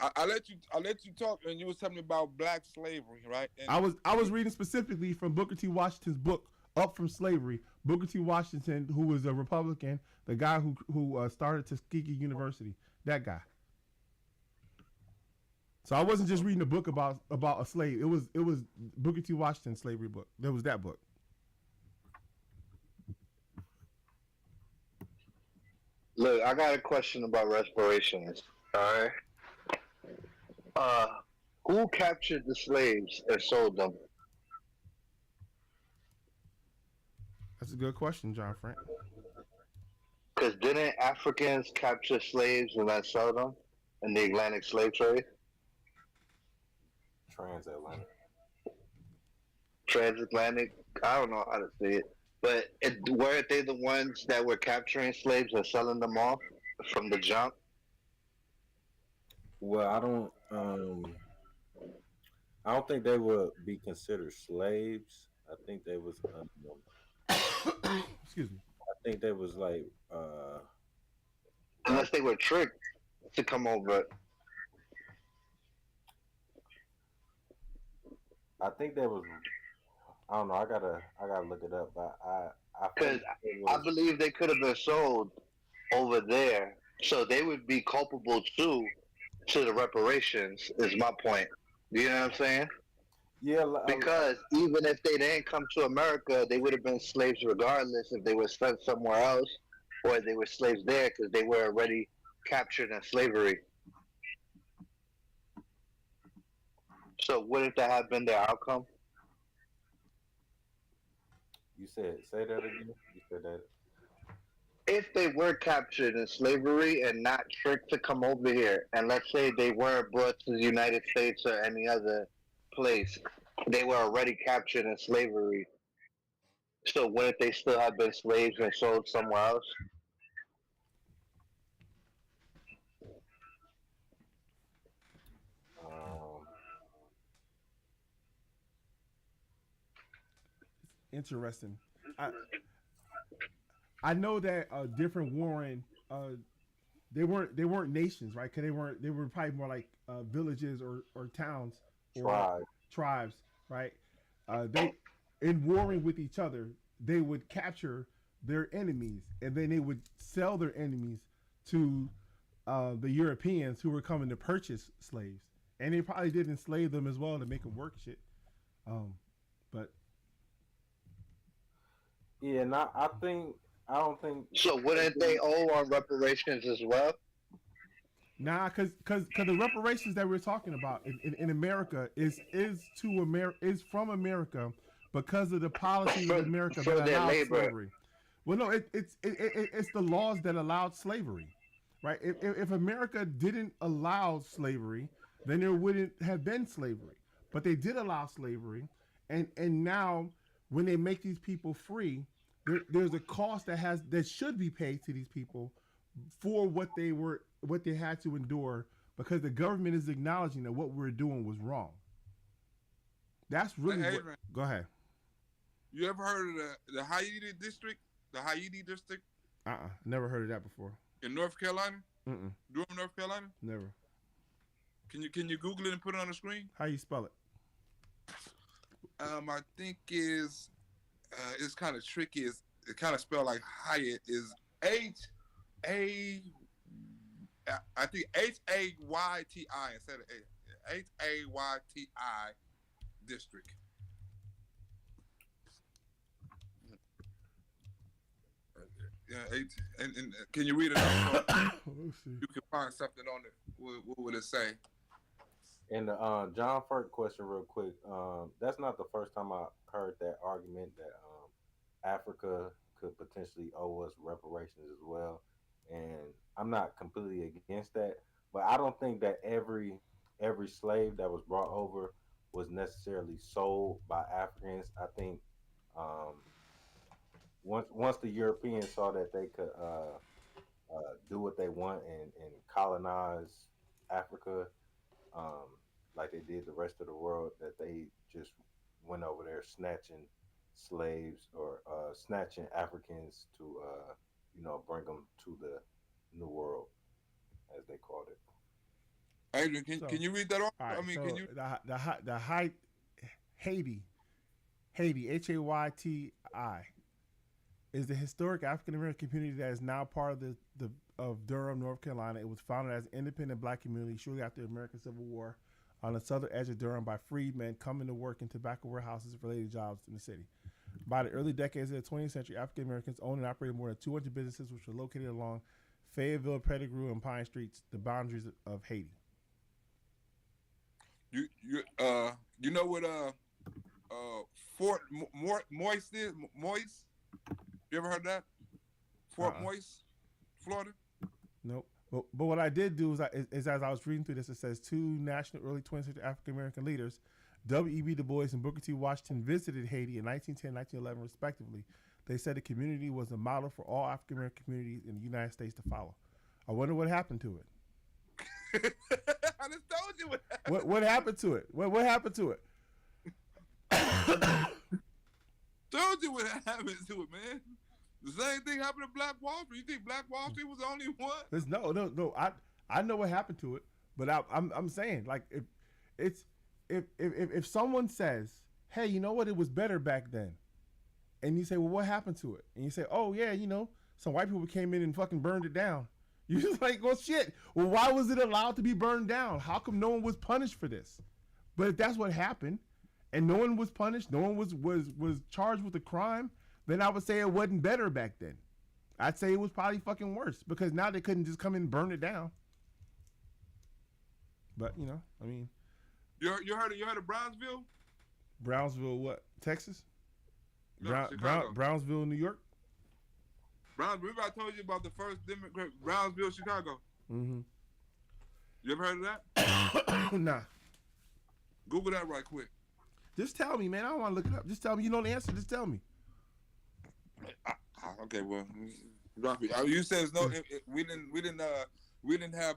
D: I let you talk, and you was telling me about black slavery, right? And
A: I was reading specifically from Booker T. Washington's book, Up From Slavery. Booker T. Washington, who was a Republican, the guy who started Tuskegee University, that guy. So I wasn't just reading a book about a slave. It was Booker T. Washington's slavery book. There was that book.
F: Look, I got a question about reparations. All right. Who captured the slaves and sold them?
A: That's a good question, John Frank.
F: Because didn't Africans capture slaves and then sell them in the Atlantic slave trade?
E: Transatlantic.
F: Transatlantic? I don't know how to say it. But weren't they the ones that were capturing slaves and selling them off from the jump?
E: Well, I don't think they would be considered slaves. I think they was
A: excuse me.
E: I think they was like
F: unless they were tricked to come over.
E: I think they was. I don't know. I gotta look it up. But
F: Because I believe they could have been sold over there, so they would be culpable too to the reparations. Is my point. You know what I'm saying?
E: Yeah.
F: Because even if they didn't come to America, they would have been slaves regardless if they were sent somewhere else, or they were slaves there because they were already captured in slavery. So wouldn't that have been their outcome?
E: You said, say that again. You said that.
F: If they were captured in slavery and not tricked to come over here, and let's say they weren't brought to the United States or any other place, they were already captured in slavery. So wouldn't they still have been slaves and sold somewhere else?
A: Interesting. I know that different warring they weren't nations, right? Because they were probably more like villages or towns or tribes, right? They in warring with each other, they would capture their enemies and then they would sell their enemies to the Europeans who were coming to purchase slaves, and they probably did enslave them as well to make them work shit. But
E: yeah, I don't think.
F: So wouldn't they owe on reparations as well?
A: Nah, cause the reparations that we're talking about in America is from America because of the policies of America that allowed slavery. Well, no, it's the laws that allowed slavery, right? If America didn't allow slavery, then there wouldn't have been slavery. But they did allow slavery, and now when they make these people free, there's a cost that should be paid to these people for what they had to endure, because the government is acknowledging that what we're doing was wrong. That's really go ahead.
D: You ever heard of the Haiti district? The Haiti district?
A: Never heard of that before.
D: In North Carolina?
A: Durham,
D: North Carolina?
A: Never.
D: Can you Google it and put it on the screen?
A: How you spell it?
D: I think it's kind of tricky. It kind of spelled like Hyatt. Is H-A... I think H-A-Y-T-I instead of H-A-Y-T-I district. Yeah, and can you read it? You can find something on it. What would it say?
E: And John Firk question real quick. That's not the first time I heard that argument that Africa could potentially owe us reparations as well. And I'm not completely against that, but I don't think that every slave that was brought over was necessarily sold by Africans. I think once the Europeans saw that they could do what they want and colonize Africa, like they did the rest of the world, that they just went over there snatching slaves or snatching Africans to bring them to the New World, as they called it.
D: Adrian, can you read that off?
A: Right,
D: I mean, can you?
A: The Haiti, Hayti, is the historic African American community that is now part of Durham, North Carolina. It was founded as an independent Black community shortly after the American Civil War on the southern edge of Durham by freedmen coming to work in tobacco warehouses and related jobs in the city. By the early decades of the 20th century, African Americans owned and operated more than 200 businesses, which were located along Fayetteville, Pettigrew, and Pine Streets, the boundaries of Haiti.
D: You know what Fort Moist is? Moist? You ever heard that? Fort Moist, Florida?
A: Nope. But what I did do is as I was reading through this, it says 2 national early 20th century African American leaders, W.E.B. Du Bois and Booker T. Washington, visited Haiti in 1910 and 1911, respectively. They said the community was a model for all African American communities in the United States to follow. I wonder what happened to it.
D: I just told you what happened.
A: What happened to it? What happened to it?
D: Told you what happened to it, man. The same thing happened to Blaq Wall Street. You think Blaq Wall Street was the only one?
A: No. I know what happened to it, but I'm saying, like, if someone says, hey, you know what, it was better back then, and you say, well, what happened to it? And you say, oh yeah, some white people came in and fucking burned it down. You're just like, well, shit. Well, why was it allowed to be burned down? How come no one was punished for this? But if that's what happened, and no one was punished, no one was charged with a crime, then I would say it wasn't better back then. I'd say it was probably fucking worse, because now they couldn't just come in and burn it down. But I mean,
D: you heard of Brownsville?
A: Brownsville, what? Texas?
D: No,
A: Brownsville, New York.
D: Brownsville. I told you about the first Democrat. Brownsville, Chicago.
A: Mm-hmm.
D: You ever heard of that?
A: Nah.
D: Google that right quick.
A: Just tell me, man. I don't want to look it up. Just tell me. You know the answer. Just tell me.
D: Okay, well, drop it. You said we didn't have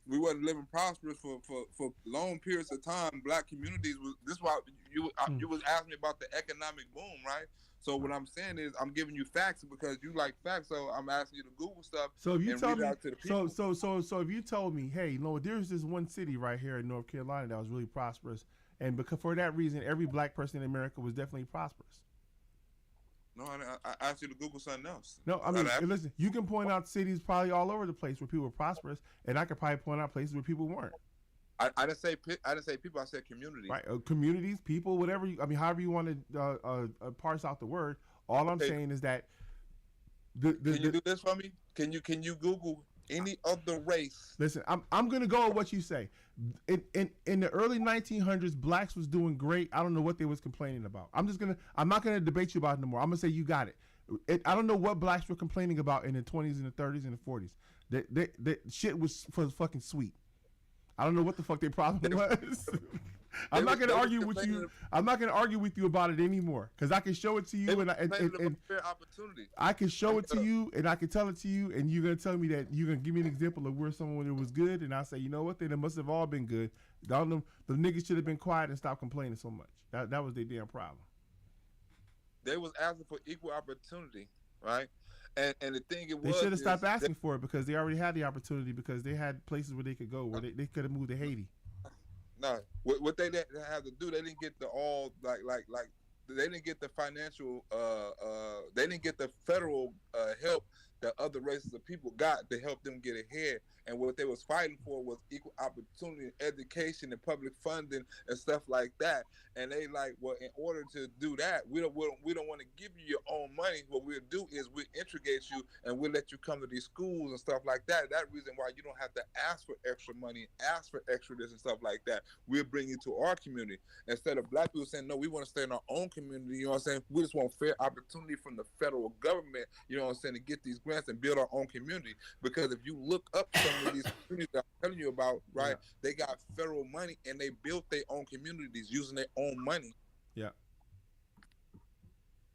D: we wasn't living prosperous for long periods of time. Black communities was this why you was asking me about the economic boom, right? So what I'm saying is I'm giving you facts because you like facts. So I'm asking you to Google stuff.
A: So if you tell me,
D: out to the people.
A: so if you told me, hey, there's this one city right here in North Carolina that was really prosperous, and because for that reason, every black person in America was definitely prosperous.
D: No, I asked you to Google something else.
A: No, I mean, listen, you can point out cities probably all over the place where people were prosperous, and I could probably point out places where people weren't.
D: I didn't say people. I said communities.
A: Right, communities, people, whatever. However you want to parse out the word. All I'm saying is that.
D: Can you do this for me? Can you Google any other race?
A: Listen, I'm gonna go with what you say. In the early 1900s, blacks was doing great. I don't know what they was complaining about. I'm not gonna debate you about it no more. I'm gonna say you got it. I don't know what blacks were complaining about in the 20s and the 30s and the 40s. That shit was fucking sweet. I don't know what the fuck their problem was. I'm not gonna argue with you. I'm not gonna argue with you about it anymore because I can show it to you and
D: fair opportunity.
A: I can show it to you and I can tell it to you and you're gonna tell me that you're gonna give me an example of where someone was good and I say, you know what? Then it must have all been good. The niggas should have been quiet and stopped complaining so much. That was their damn problem.
D: They was asking for equal opportunity, right? And the thing
A: they should have stopped asking for it because they already had the opportunity because they had places where they could go where they could have moved to Haiti.
D: No, what they had to do, they didn't get the they didn't get the financial they didn't get the federal help that other races of people got to help them get ahead. And what they was fighting for was equal opportunity in education and public funding and stuff like that. And they like, well, in order to do that, we don't want to give you your own money. What we'll do is we'll integrate you and we'll let you come to these schools and stuff like that. That reason why you don't have to ask for extra money, ask for extra this and stuff like that. We'll bring you to our community. Instead of black people saying, no, we want to stay in our own community, you know what I'm saying? We just want fair opportunity from the federal government, you know what I'm saying, to get these grants and build our own community. Because if you look up some of these communities that I'm telling you about, right, yeah, they got federal money and they built their own communities using their own money.
A: Yeah.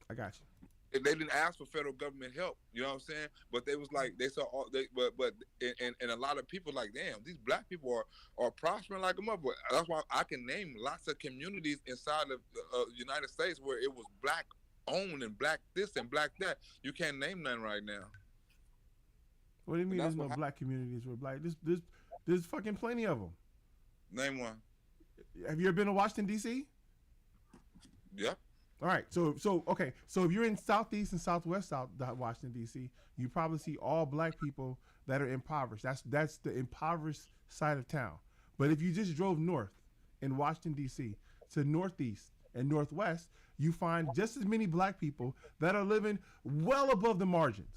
A: I got you.
D: They didn't ask for federal government help, you know what I'm saying? But they was like, they saw all, and a lot of people like, damn, these black people are prospering like a mother. That's why I can name lots of communities inside of the United States where it was black owned and black this and black that. You can't name none right now.
A: What do you mean there's no black communities where black? There's fucking plenty of them.
D: Name one.
A: Have you ever been to Washington, D.C.?
D: Yep.
A: All right. So okay. So if you're in Southeast and Southwest Washington, D.C., you probably see all black people that are impoverished. That's the impoverished side of town. But if you just drove north in Washington, D.C. to Northeast and Northwest, you find just as many black people that are living well above the margins,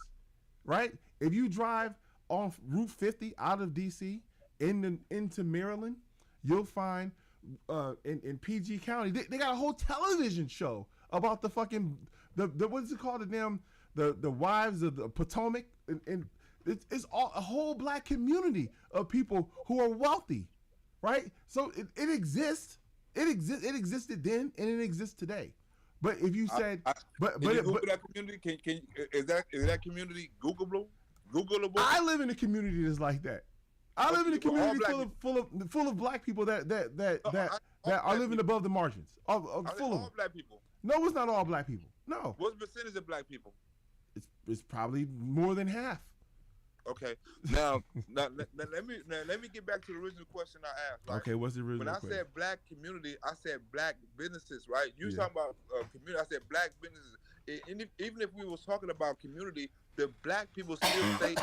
A: right? If you drive on Route 50 out of D.C. into Maryland, you'll find in PG County, they got a whole television show about the fucking the what's it called, the wives of the Potomac, and it's all a whole black community of people who are wealthy, right? So it exists. It existed then, and it exists today. But if you said, but
D: that community, is that community Googleable?
A: I live in a community that's like that. I live in a community full of black people that are living above the margins. Full of
D: all black people.
A: No, it's not all black people. No.
D: What's the percentage of black people?
A: It's probably more than half.
D: Okay. Now let me get back to the original question I asked. Right?
A: Okay, what's the original question?
D: When I said black community, I said black businesses, right? You talking about community? I said black businesses. And even if we was talking about community, the black people still stay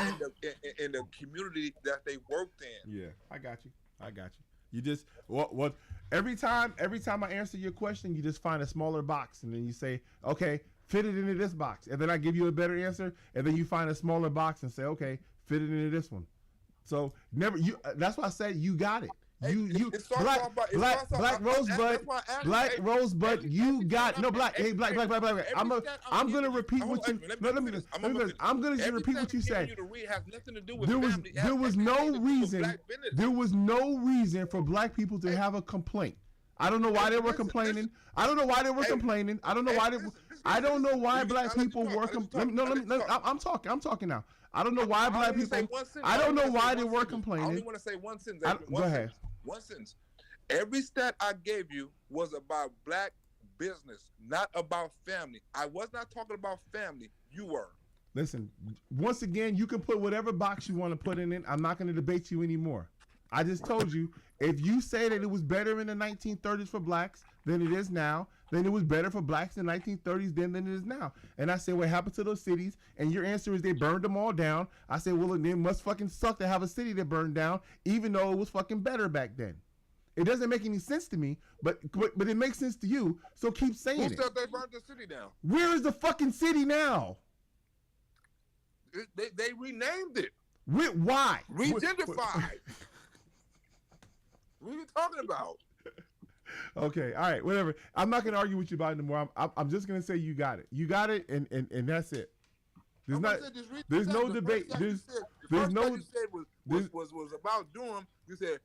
D: in the community that they worked in.
A: Yeah, I got you. You just what every time I answer your question, you just find a smaller box and then you say, okay, fit it into this box, and then I give you a better answer, and then you find a smaller box and say, okay, fit it into this one. So never you. That's why I said you got it. Blaq Rosebudd, you got no Blaq. Hey, Blaq. I'm gonna repeat what you. No, let me. I'm gonna just repeat what you said. There was no reason. There was no reason for black people to have a complaint. I don't know why they were complaining. I don't know why black people were complaining. No, I'm talking now. I don't know why black people. I don't know why they were complaining.
D: I only want to say one sentence.
A: Go ahead.
D: One sentence. Every stat I gave you was about black business, not about family. I was not talking about family. You were.
A: Listen, once again, you can put whatever box you want to put in it. I'm not going to debate you anymore. I just told you, if you say that it was better in the 1930s for blacks than it is now, then it was better for blacks in the 1930s than it is now. And I say, what happened to those cities? And your answer is they burned them all down. I say, well, it must fucking suck to have a city that burned down, even though it was fucking better back then. It doesn't make any sense to me, but it makes sense to you, so keep saying it.
D: Who said they burned the city down?
A: Where is the fucking city now?
D: They renamed it.
A: Why?
D: Regentrified. What are you talking about?
A: Okay, all right, whatever. I'm not gonna argue with you about it anymore. I'm just gonna say you got it. You got it, and that's it. There's no debate. There's no.
D: You said was about Durham. You said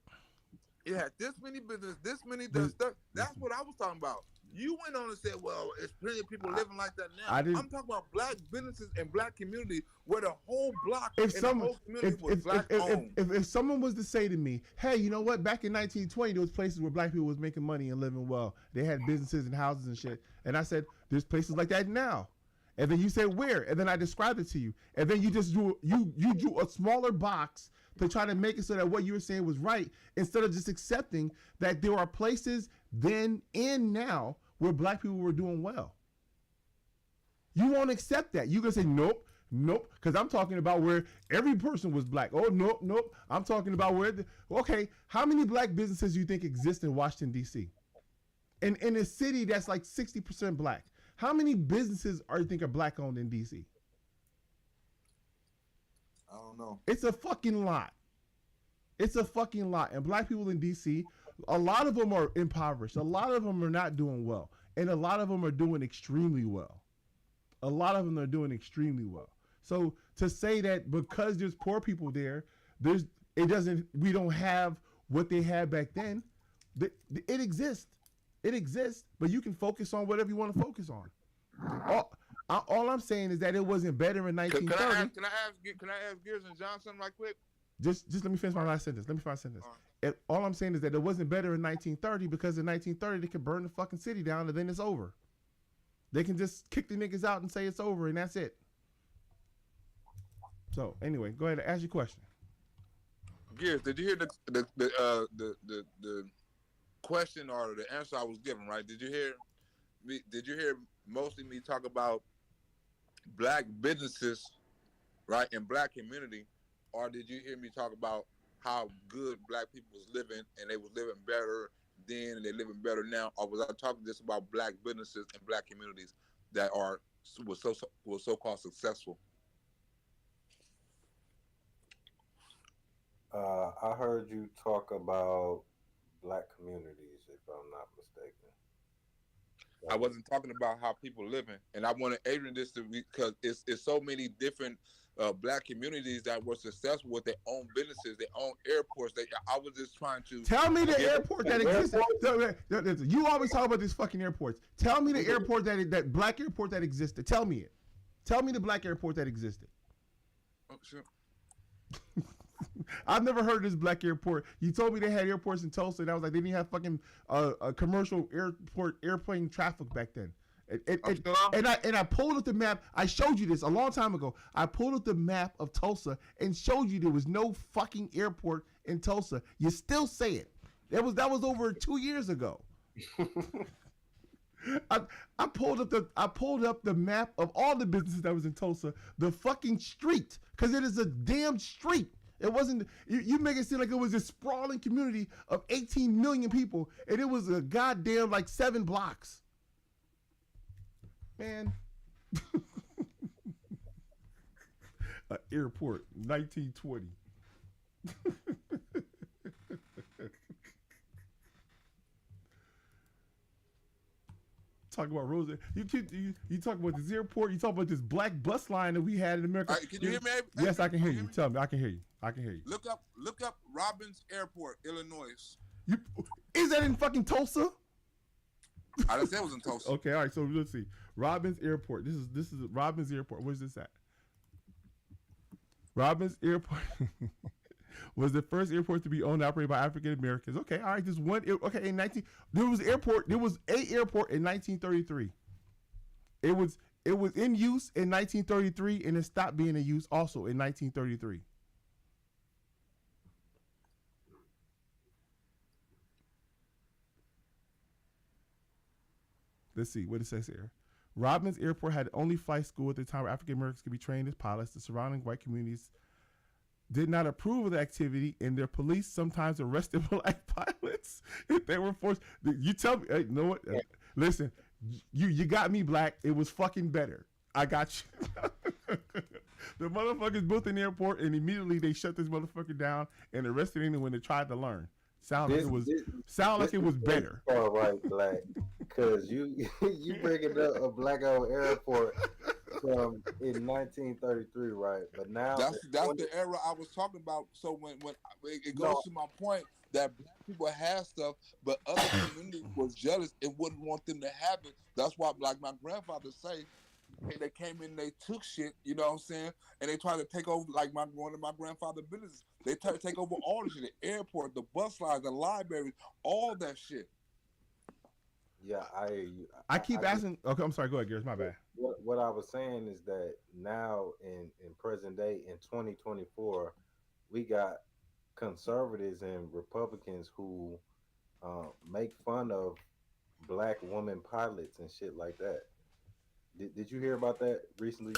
D: it had this many business, this many stuff. That's what I was talking about. You went on and said, well, it's plenty of people living like that now. I'm talking about black businesses and black community where the whole block and the whole community was black owned.
A: If someone was to say to me, hey, you know what, back in 1920, there was places where black people was making money and living well. They had businesses and houses and shit. And I said, there's places like that now. And then you said, where? And then I described it to you. And then you just drew a smaller box to try to make it so that what you were saying was right, instead of just accepting that there are places then and now where black people were doing well. You won't accept that. You're going to say, nope, because I'm talking about where every person was black. Oh, nope. I'm talking about where, okay, how many black businesses do you think exist in Washington, D.C.? In a city that's like 60% black, how many businesses you think are black owned in D.C.?
D: I don't know.
A: It's a fucking lot. And black people in D.C., a lot of them are impoverished. A lot of them are not doing well. And a lot of them are doing extremely well. So to say that because there's poor people there, we don't have what they had back then, it exists. But you can focus on whatever you want to focus on. All I'm saying is that it wasn't better in 1930.
D: Can I ask Gears and Johnson right quick?
A: Just let me finish my last sentence. All I'm saying is that it wasn't better in 1930 because in 1930 they could burn the fucking city down and then it's over. They can just kick the niggas out and say it's over and that's it. So anyway, go ahead and ask your question.
D: Gears, did you hear the question or the answer I was giving? Right? Did you hear mostly me talk about black businesses, right, and black community? Or did you hear me talk about how good black people was living and they was living better then and they living better now? Or was I talking just about black businesses and black communities that were so-called successful?
E: I heard you talk about black communities, if I'm not mistaken.
D: I wasn't talking about how people living, and I wanted Adrian this to because it's so many different black communities that were successful with their own businesses, their own airports. I was just trying to
A: tell me the airport that existed. You always talk about these fucking airports. Tell me the airport that black airport that existed. Tell me it. Tell me the black airport that existed.
D: Oh, sure.
A: I've never heard of this black airport. You told me they had airports in Tulsa, and I was like, they didn't have fucking commercial airplane traffic back then. And I pulled up the map. I showed you this a long time ago. I pulled up the map of Tulsa and showed you there was no fucking airport in Tulsa. You still say it. That was over 2 years ago. I pulled up the map of all the businesses that was in Tulsa, the fucking street, because it is a damn street. It wasn't. You make it seem like it was this sprawling community of 18 million people, and it was a goddamn like 7 blocks. Man, an airport, 1920. Talk about Rose. You talk about this airport. You talk about this black bus line that we had in America.
D: Can you hear me?
A: Yes, I can hear you. Tell me, I can hear you. I can hear you.
D: Look up Robbins Airport, Illinois.
A: Is that in fucking Tulsa?
D: I didn't say it was in Tulsa.
A: Okay, all right. So let's see. Robbins Airport. This is Robbins Airport. Where's this at? Robbins Airport was the first airport to be owned and operated by African Americans. Okay, all right. There's one. Okay, there was a airport in 1933. It was in use in 1933, and it stopped being in use also in 1933. Let's see what it says here. Robbins Airport had the only flight school at the time where African Americans could be trained as pilots. The surrounding white communities did not approve of the activity, and their police sometimes arrested black pilots if they were forced. You tell me, hey, you know what? Listen, you got me, Black. It was fucking better. I got you. The motherfuckers built an airport, and immediately they shut this motherfucker down and arrested anyone that tried to learn. Sound like it was better.
E: All right, Black, because you bringing up a black-owned airport from in 1933, right? But now
D: that's the era I was talking about. So when it goes to my point that black people had stuff, but other communities was jealous and wouldn't want them to have it. That's why, like my grandfather say, and they came in, they took shit, you know what I'm saying? And they tried to take over, like one of my grandfather's businesses. They tried to take over all the shit, the airport, the bus lines, the libraries, all that shit.
E: Yeah, I hear you.
A: I keep asking. Okay, I'm sorry. Go ahead, Garrett. My bad.
E: What I was saying is that now in present day, in 2024, we got conservatives and Republicans who make fun of black women pilots and shit like that. Did you hear about that recently?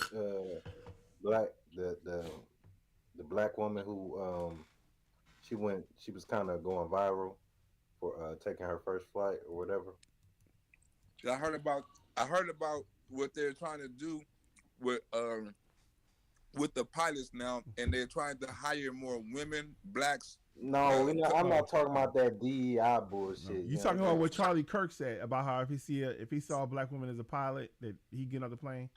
E: The black woman who she was kind of going viral for taking her first flight or whatever.
D: I heard about what they're trying to do with the pilots now, and they're trying to hire more women, blacks.
E: No, I'm not talking about that DEI bullshit.
A: No. You talking about what Charlie Kirk said about how if he saw a black woman as a pilot, that he get on the plane?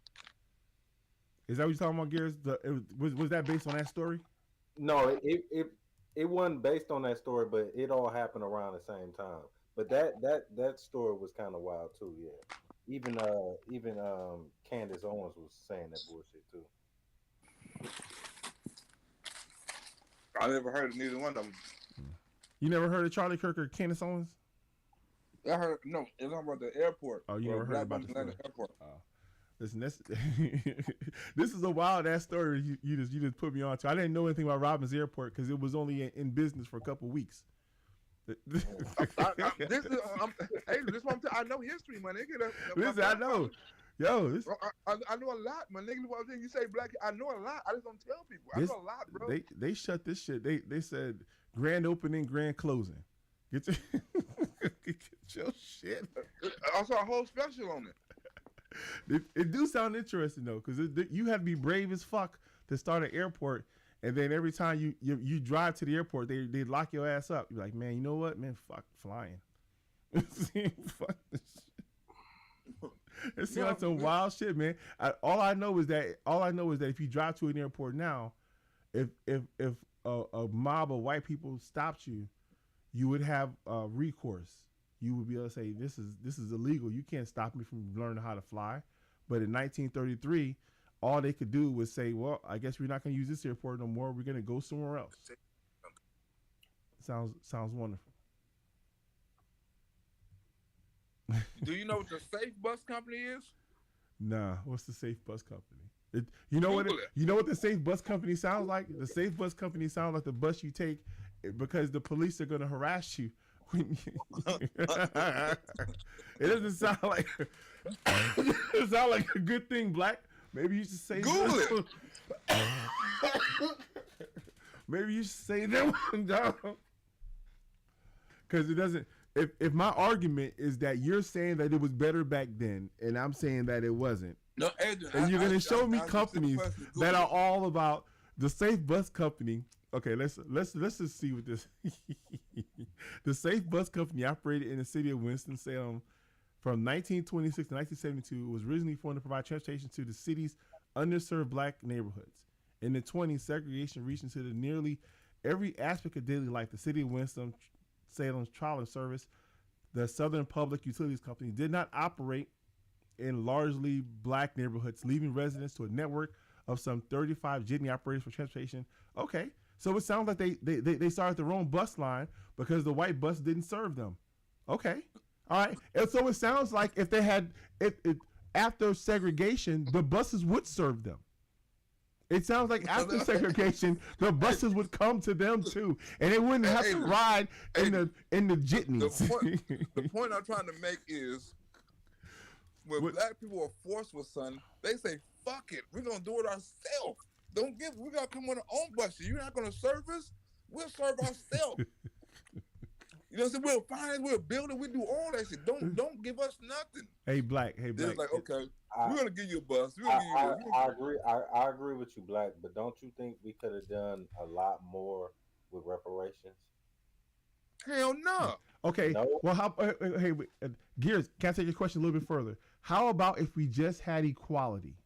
A: Is that what you're talking about, Gears? Was that based on that story?
E: No, it wasn't based on that story, but it all happened around the same time. But that story was kind of wild too. Yeah, even Candace Owens was saying that bullshit too.
D: I never heard of neither one of them.
A: You never heard of Charlie Kirk or Candace Owens?
D: I heard no. It's talking about the airport.
A: Oh, you never heard about the
D: airport?
A: Listen, this is a wild ass story. You just put me on to. I didn't know anything about Robbins Airport because it was only in business for a couple weeks.
D: This is I know history, my nigga.
A: Listen, I know. Yo,
D: I know a lot, my nigga. You say black, I know a lot. I just don't tell people. I know a lot, bro.
A: They shut this shit. They said grand opening, grand closing. Get your shit.
D: I saw a whole special on it.
A: It do sound interesting though, because you have to be brave as fuck to start an airport, and then every time you drive to the airport, they lock your ass up. You're like, man, you know what, man, fuck flying. Fuck this shit. It seems like some wild shit, man. All I know is that if you drive to an airport now, if a mob of white people stopped you, you would have recourse. You would be able to say, this is illegal. You can't stop me from learning how to fly. But in 1933, all they could do was say, well, I guess we're not going to use this airport no more. We're going to go somewhere else. Sounds wonderful.
D: Do you know what the Safe Bus Company is?
A: Nah, what's the Safe Bus Company? You know what the Safe Bus Company sounds like? The Safe Bus Company sounds like the bus you take because the police are going to harass you. It doesn't sound like it sounds like a good thing, Blaq. Maybe you should say
D: Google it.
A: Maybe you should say that one down. Because it doesn't. If my argument is that you're saying that it was better back then, and I'm saying that it wasn't,
D: no, Adrian,
A: and you're going to show me companies that are all about the Safe Bus Company. Okay, let's just see what this. The Safe Bus Company operated in the city of Winston-Salem from 1926 to 1972. It was originally formed to provide transportation to the city's underserved black neighborhoods. In the 20s, segregation reached into nearly every aspect of daily life. The city of Winston-Salem's trolley service, the Southern Public Utilities Company, did not operate in largely black neighborhoods, leaving residents to a network of some 35 jitney operators for transportation. Okay, so it sounds like they started their own bus line because the white bus didn't serve them. Okay, all right. And so it sounds like if they had after segregation, the buses would serve them. It sounds like after segregation, the buses would come to them too, and they wouldn't have to ride in the jitneys.
D: The point I'm trying to make is, when black people are forced with something, they say, "Fuck it, we're gonna do it ourselves. We gotta come on our own buses. You're not gonna serve us. We'll serve ourselves." You know what I'm saying? We'll find, we'll build it, we do all that shit. Don't give us nothing.
A: Hey, Blaq.
D: They're like, okay, we're gonna give you a bus.
E: I agree with you, Blaq, but don't you think we could have done a lot more with reparations?
D: Hell no.
A: Okay. No? Well, how? Hey, Gears, can I take your question a little bit further? How about if we just had equality?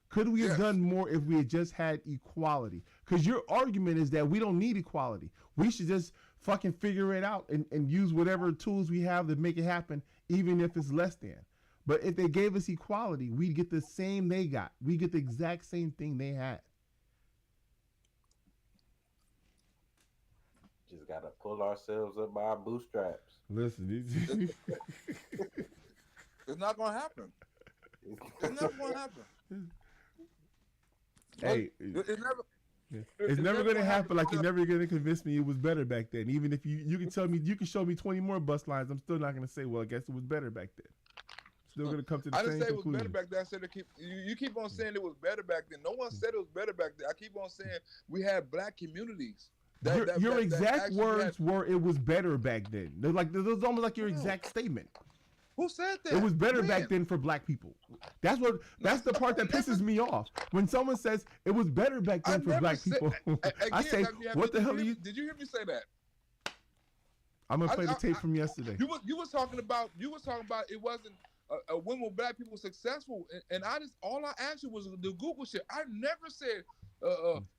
A: Could we have done more if we had just had equality? Because your argument is that we don't need equality. We should just fucking figure it out and use whatever tools we have to make it happen, even if it's less than. But if they gave us equality, we'd get the same they got. We get the exact same thing they had.
E: Just gotta pull ourselves up by our bootstraps.
A: Listen,
D: it's not gonna happen. It's never gonna happen.
A: Hey, it's never going to happen. Like, you're never going to convince me it was better back then. Even if you can tell me, you can show me 20 more bus lines, I'm still not going to say, well, I guess it was better back then. Still going to come to the same conclusion. I didn't say it was better back then. I said you keep on saying it was better back then. No one said it was better back then. I keep on saying we had black communities. Your exact words were it was better back then. They're like, those almost like your exact statement.
D: Who said that?
A: It was better back then for black people. That's the part that pisses me off. When someone says it was better back then for black people, I say, what the hell are you?
D: Did you hear me say that?
A: I'm gonna play the tape from yesterday.
D: You was talking about it wasn't when were black people successful, and all I asked you was the Google shit. I never said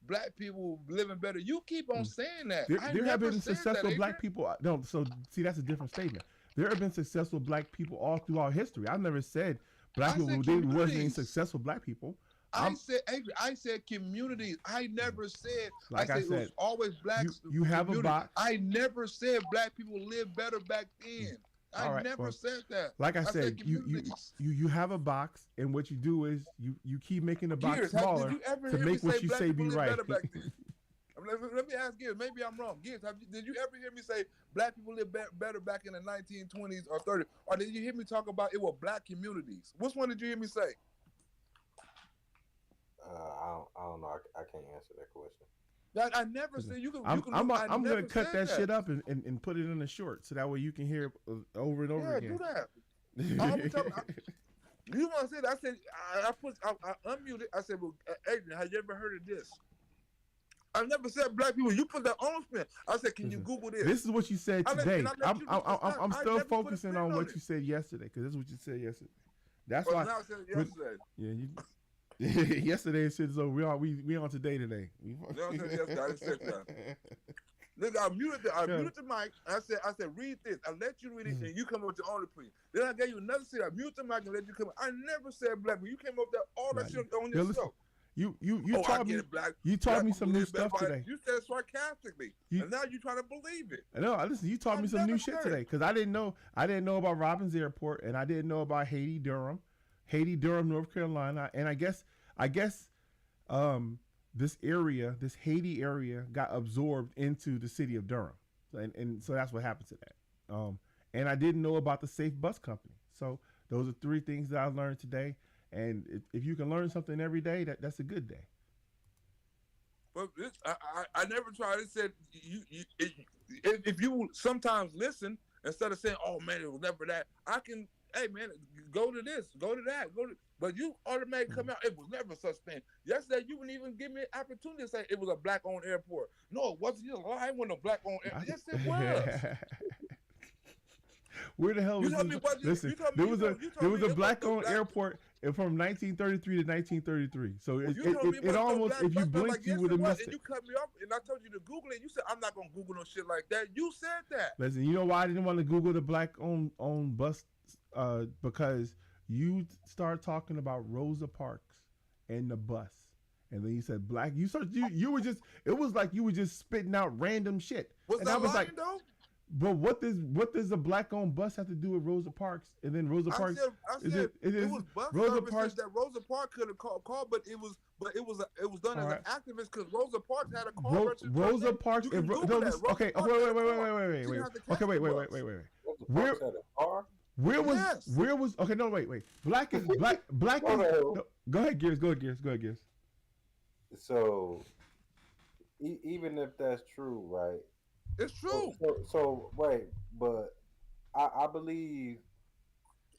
D: black people living better. You keep on saying that.
A: There have been successful black people. No, so see, that's a different statement. There have been successful black people all throughout history. I never said black people wasn't any successful black people.
D: I said communities. I never said. Like I said, it was always blacks.
A: You have a box.
D: I never said black people lived better back then. I never said that.
A: Like I said, you have a box, and what you do is you keep making the box smaller to make what you say be right.
D: Let me ask Gibbs. Maybe I'm wrong. Gibbs, did you ever hear me say black people live better back in the 1920s or 30s? Or did you hear me talk about it were black communities? Which one did you hear me say?
E: I don't know. I can't answer that question.
D: I never said you can.
A: I'm going to cut that shit up and put it in a short so that way you can hear it over and over again.
D: Yeah, do that. You want to say that? I said I unmuted. I said, well, Adrian, have you ever heard of this? I never said black people. You put that on spin. I said, can you Google this?
A: This is what you said today. I'm still focusing on what you said yesterday because this is what you said yesterday. That's
D: Well,
A: why.
D: now I said yesterday.
A: Yeah, yesterday shit. So we on today.
D: No, I said yesterday. I didn't say that. Look, I muted the mic. I said, read this. I let you read it, and you come up with your own opinion. Then I gave you another shit. I muted the mic and let you come. I never said black, but you came up there all that shit on your show.
A: You taught me. You taught me some new stuff today.
D: You said it sarcastically, and now you trying to believe it.
A: No, listen. You taught me some new shit today because I didn't know about Robbins Airport, and I didn't know about Haiti, Durham, North Carolina, and I guess this Haiti area got absorbed into the city of Durham, and so that's what happened to that. And I didn't know about the Safe Bus Company. So those are 3 things that I learned today. And if you can learn something every day, that's a good day.
D: Well, I never tried. It said if you sometimes listen instead of saying, "Oh man, it was never that." I can, hey man, go to this, go to that, But you automatically come out. It was never such thing. Yesterday, you wouldn't even give me an opportunity to say it was a black-owned airport. No, it wasn't. You lie. It wasn't a black-owned airport. Yes, it was.
A: Where the hell was this? Listen, there was a black-owned airport from 1933 to 1933. So it almost, if you blinked, you would have missed it.
D: And you cut me off, and I told you to Google it. You said, I'm not going to Google no shit like that. You said that.
A: Listen, you know why I didn't want to Google the black-owned bus? Because you started talking about Rosa Parks and the bus. And then you said black. You were just, it was like you were just spitting out random shit.
D: Was
A: and
D: that
A: I was
D: lying,
A: like,
D: though?
A: But what does a black-owned bus have to do with Rosa Parks? And then Rosa Parks.
D: I said it was bus
A: Rosa
D: services
A: Parks
D: that Rosa Parks could have called, but it was done as an activist because Rosa Parks had a car.
A: Rosa Parks. Okay, wait. Where was? Okay, no, wait. Black is. No, go ahead, Gears.
E: So, even if that's true, right?
D: It's true.
E: So right, but I believe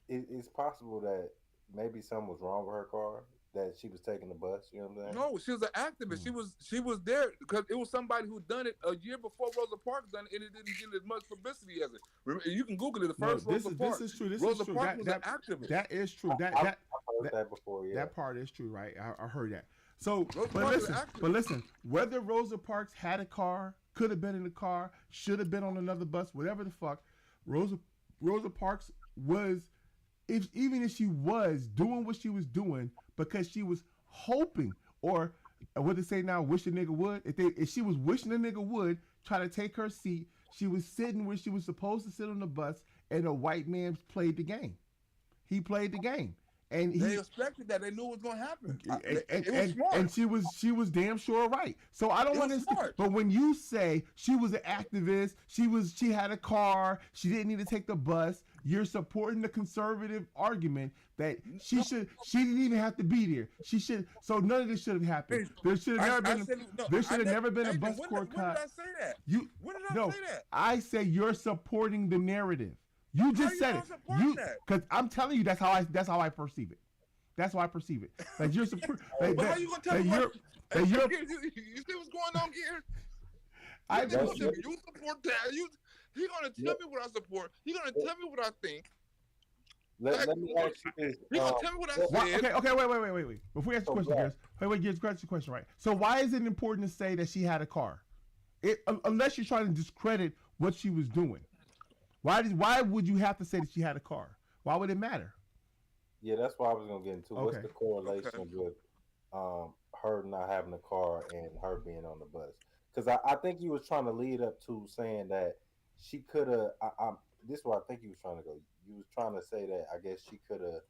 E: it's possible that maybe something was wrong with her car, that she was taking the bus. You know what I'm saying?
D: No, she was an activist. She was there because it was somebody who done it a year before Rosa Parks done it, and it didn't get as much publicity as it. Remember, you can Google it. The first Rosa Parks.
A: This is true.
D: Rosa Parks was an activist.
A: That is true.
E: I've heard that before. Yeah,
A: that part is true, right? I heard that. So, but listen, whether Rosa Parks had a car, could have been in the car, should have been on another bus, whatever the fuck, Rosa Parks was, even if she was doing what she was doing because she was hoping, or what they say now, wish a nigga would. If she was wishing a nigga would try to take her seat, she was sitting where she was supposed to sit on the bus, and a white man played the game. He played the game. And
D: they expected that. They knew it was going to happen. It was
A: smart. And she was damn sure right. So I don't understand. But when you say she was an activist, she had a car, she didn't need to take the bus, you're supporting the conservative argument that she didn't even have to be there. So none of this should have happened. There should have never been a bus boycott.
D: When did I say that? When did I say that?
A: I say you're supporting the narrative. You just said it. Because I'm telling you, that's how I perceive it. That's how I perceive it. Like you're supporting.
D: How you gonna tell me you see what's going on here? You support that. He's gonna tell me what I support. He's gonna tell me what I think.
E: Let me ask you this.
D: He's gonna tell me what I said.
A: Okay. Wait. Before you ask the question, Gears, ask the question, right? So why is it important to say that she had a car? Unless you're trying to discredit what she was doing. Why would you have to say that she had a car? Why would it matter?
E: Yeah, that's what I was gonna get into. What's the correlation with her not having a car and her being on the bus? Because I think you was trying to lead up to saying that she could have. This is where I think you was trying to go. You was trying to say that I guess she could have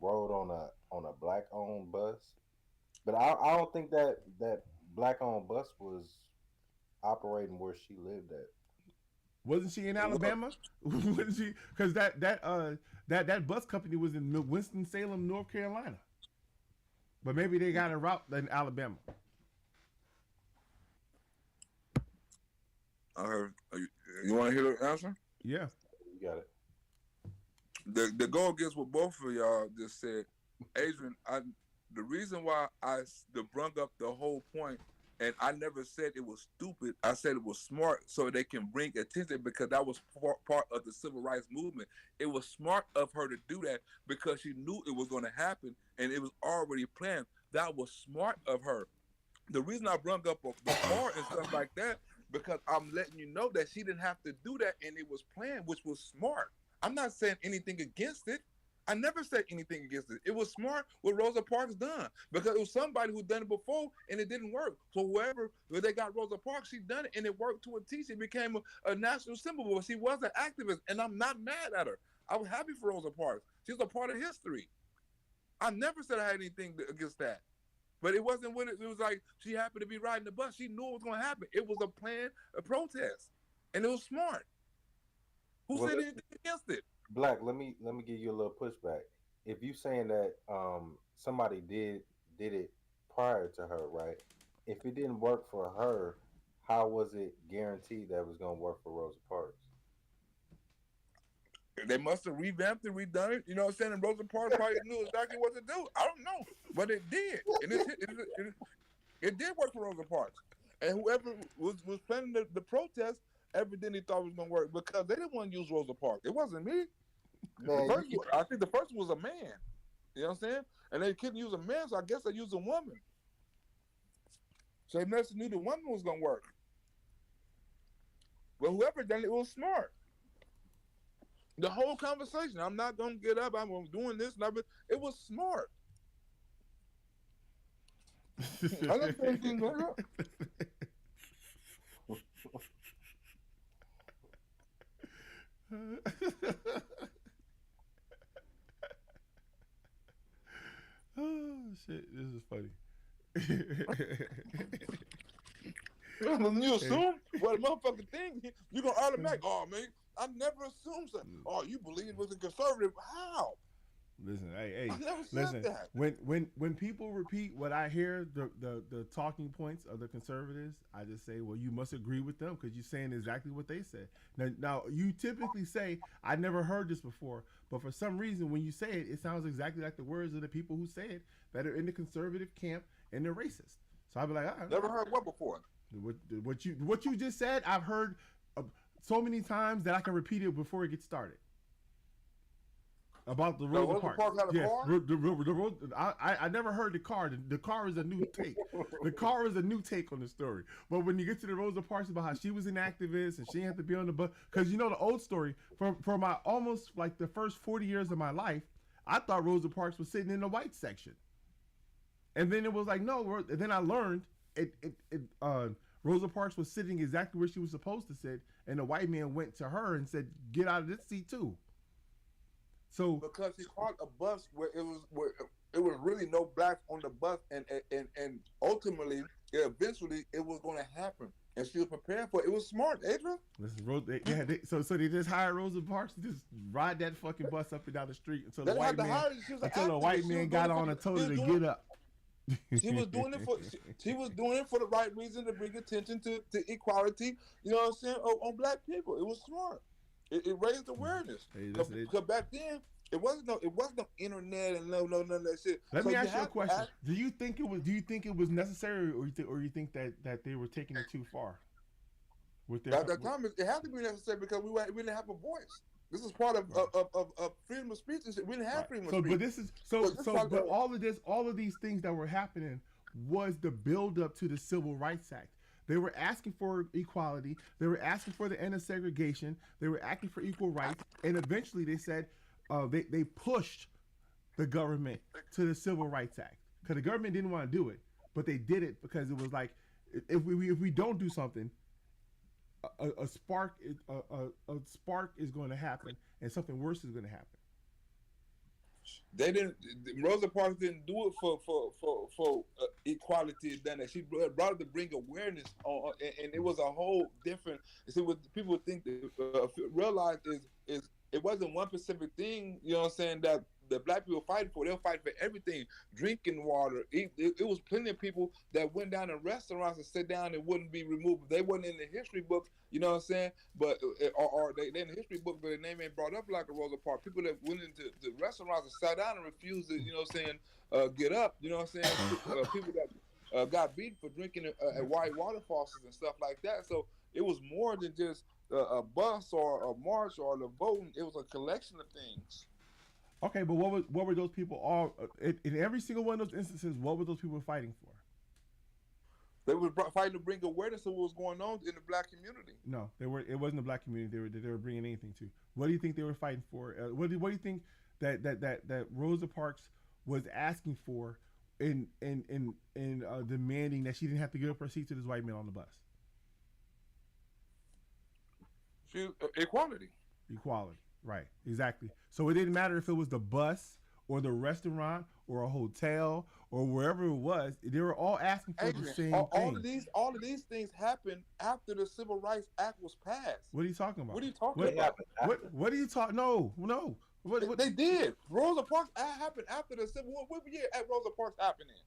E: rode on a black-owned bus, but I don't think that black-owned bus was operating where she lived at.
A: Wasn't she in Alabama? Wasn't she? Because that bus company was in Winston-Salem, North Carolina. But maybe they got a route in Alabama.
D: I heard. You want to hear the answer?
A: Yeah.
E: You got it.
D: The go against what both of y'all just said, Adrian. The reason why I brung up the whole point And I never said it was stupid. I said it was smart so they can bring attention because that was part of the civil rights movement. It was smart of her to do that because she knew it was going to happen and it was already planned. That was smart of her. The reason I brought up the car and stuff like that, because I'm letting you know that she didn't have to do that and it was planned, which was smart. I'm not saying anything against it. I never said anything against it. It was smart what Rosa Parks done because it was somebody who done it before and it didn't work. So whoever they got Rosa Parks, she done it and it worked to a T. She became a national symbol. But she was an activist, and I'm not mad at her. I was happy for Rosa Parks. She's a part of history. I never said I had anything against that. But it wasn't when it was like she happened to be riding the bus. She knew it was going to happen. It was a plan, a protest, and it was smart. Who said anything against it?
E: Blaq, let me give you a little pushback. If you saying that somebody did it prior to her, right? If it didn't work for her, how was it guaranteed that it was going to work for Rosa Parks?
D: They must have revamped it, redone it. You know what I'm saying? And Rosa Parks probably knew exactly what to do. I don't know, but it did, and it did work for Rosa Parks. And whoever was planning the protest, evidently thought it was going to work because they didn't want to use Rosa Parks. It wasn't me. I think the first was a man. You know what I'm saying? And they couldn't use a man, so I guess they used a woman. So they must have knew the woman was going to work. But whoever done it, it was smart. The whole conversation, I'm not going to get up, I'm doing this, and it was smart. I don't think anything going on.
A: Oh shit, this is funny.
D: When you assume what a motherfucking thing, you're gonna automatic. Oh man, I never assumed something. Oh, you believe it was a conservative? How?
A: Listen, hey,
D: I never
A: listen.
D: said that.
A: When people repeat what I hear, the talking points of the conservatives, I just say, well, you must agree with them because you're saying exactly what they said. Now you typically say, I never heard this before, but for some reason, when you say it, it sounds exactly like the words of the people who say it that are in the conservative camp and they're racist. So I'd be like, all right.
D: Never heard what before?
A: What you just said, I've heard so many times that I can repeat it before it gets started. About the Rosa Parks. Yes, I never heard the car. The car is a new take. The car is a new take on the story. But when you get to the Rosa Parks about how she was an activist and she had to be on the bus, because you know the old story for my almost like the first 40 years of my life, I thought Rosa Parks was sitting in the white section, and then it was like no. Then I learned Rosa Parks was sitting exactly where she was supposed to sit, and the white man went to her and said, "Get out of this seat too." So
D: because he caught a bus where it was really no blacks on the bus, and ultimately, eventually, it was going to happen, and she was prepared for it. It was smart, Adrian.
A: Listen, so they just hired Rosa Parks to just ride that fucking bus up and down the street until the white man got on and told her to get up.
D: She was doing it for the right reason, to bring attention to equality. You know what I'm saying? On black people, it was smart. It raised awareness. Because back then it wasn't no internet and none of that shit.
A: Let me ask you a question. Do you think it was necessary, or you think that they were taking it too far?
D: At that time, it had to be necessary because we didn't have a voice. This is part of freedom of speech. We didn't have freedom of speech.
A: But this is but all of these things that were happening was the build up to the Civil Rights Act. They were asking for equality. They were asking for the end of segregation. They were asking for equal rights. And eventually they said they pushed the government to the Civil Rights Act because the government didn't want to do it, but they did it because it was like if we don't do something, a spark is going to happen and something worse is going to happen.
D: They didn't. Rosa Parks didn't do it for equality. Then she brought it to bring awareness on, and it was a whole different. See, what people think realize is it wasn't one specific thing. You know what I'm saying? That the black people fighting for. They'll fight for everything, drinking water. It was plenty of people that went down in restaurants and sit down and wouldn't be removed. They wasn't in the history books, you know what I'm saying? But or they in the history book, but their name ain't brought up like a Rosa Parks. People that went into the restaurants and sat down and refused to, you know what I'm saying, get up. You know what I'm saying? People that got beaten for drinking at white water faucets and stuff like that. So it was more than just a bus or a march or the voting. It was a collection of things.
A: Okay, but what were those people all in every single one of those instances? What were those people fighting for?
D: They were fighting to bring awareness of what was going on in the black community.
A: No, they were. It wasn't the black community. They were bringing anything to. What do you think they were fighting for? What do you think that Rosa Parks was asking for in demanding that she didn't have to give up her seat to this white man on the bus?
D: Equality.
A: Equality. Right. Exactly. So it didn't matter if it was the bus or the restaurant or a hotel or wherever it was. They were all asking for the same thing.
D: All of these things happened after the Civil Rights Act was passed.
A: What are you talking about?
D: What are you talking about?
A: What are you talking? No. What?
D: They did. Rosa Parks happened after the Civil War. What year at Rosa Parks happened in?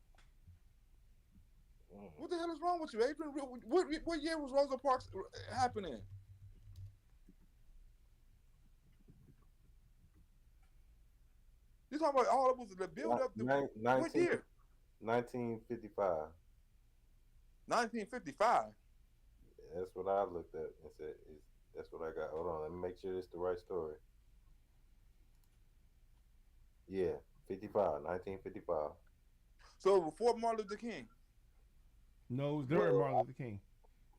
D: What the hell is wrong with you, Adrian? What year was Rosa Parks happening? You talking about all of us the build up to what year?
E: 1955.
D: 1955.
E: That's what I looked at and said. That's what I got. Hold on, let me make sure it's the right story. Yeah, 1955.
D: So before Martin Luther King?
A: No, it was during Martin Luther King.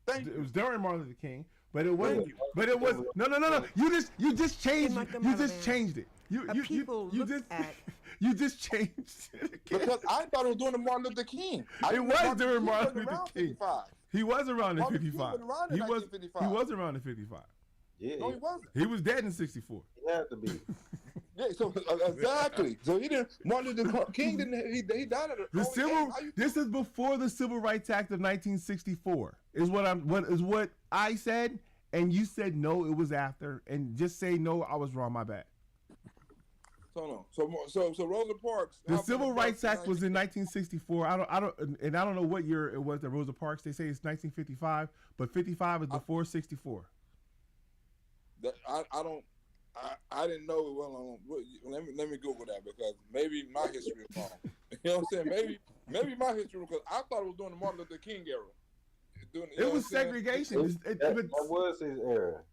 D: Thank you.
A: It was during Martin Luther King, but it wasn't. But it was no. You just changed it. You just changed it. You just changed it.
D: Because I thought it was during the Martin Luther King.
A: It was during Martin Luther King. He was around in 55. He was around in 55.
E: Yeah,
D: no, he wasn't.
A: He was dead in 64.
E: He had to be.
D: Yeah, so exactly. So he didn't. Martin Luther King didn't. He died at
A: This is before the Civil Rights Act of 1964. Is what I said, and you said no. It was after, and just say no. I was wrong. My bad.
D: So Rosa Parks.
A: The Civil Rights Act was in 1964. I don't know what year it was that Rosa Parks. They say it's 1955, but 55 is before 64.
D: I didn't know it well. Let me Google that because maybe my history is wrong. You know what I'm saying? Maybe my history because I thought it was during the Martin Luther King era.
A: It was segregation.
E: That was his era.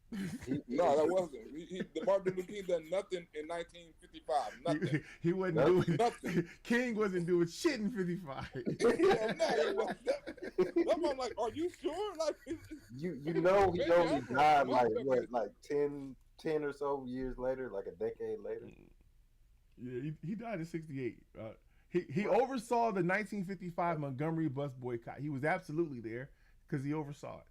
D: No, that wasn't. The Martin Luther King done nothing in 1955. Nothing.
A: He wasn't doing nothing. King wasn't doing shit in 55.
D: I'm like, are you sure? Like,
E: you know he only died like 10 or so years later, like a decade later.
A: Yeah, he died in 68. He oversaw the 1955 Montgomery bus boycott. He was absolutely there because he oversaw it.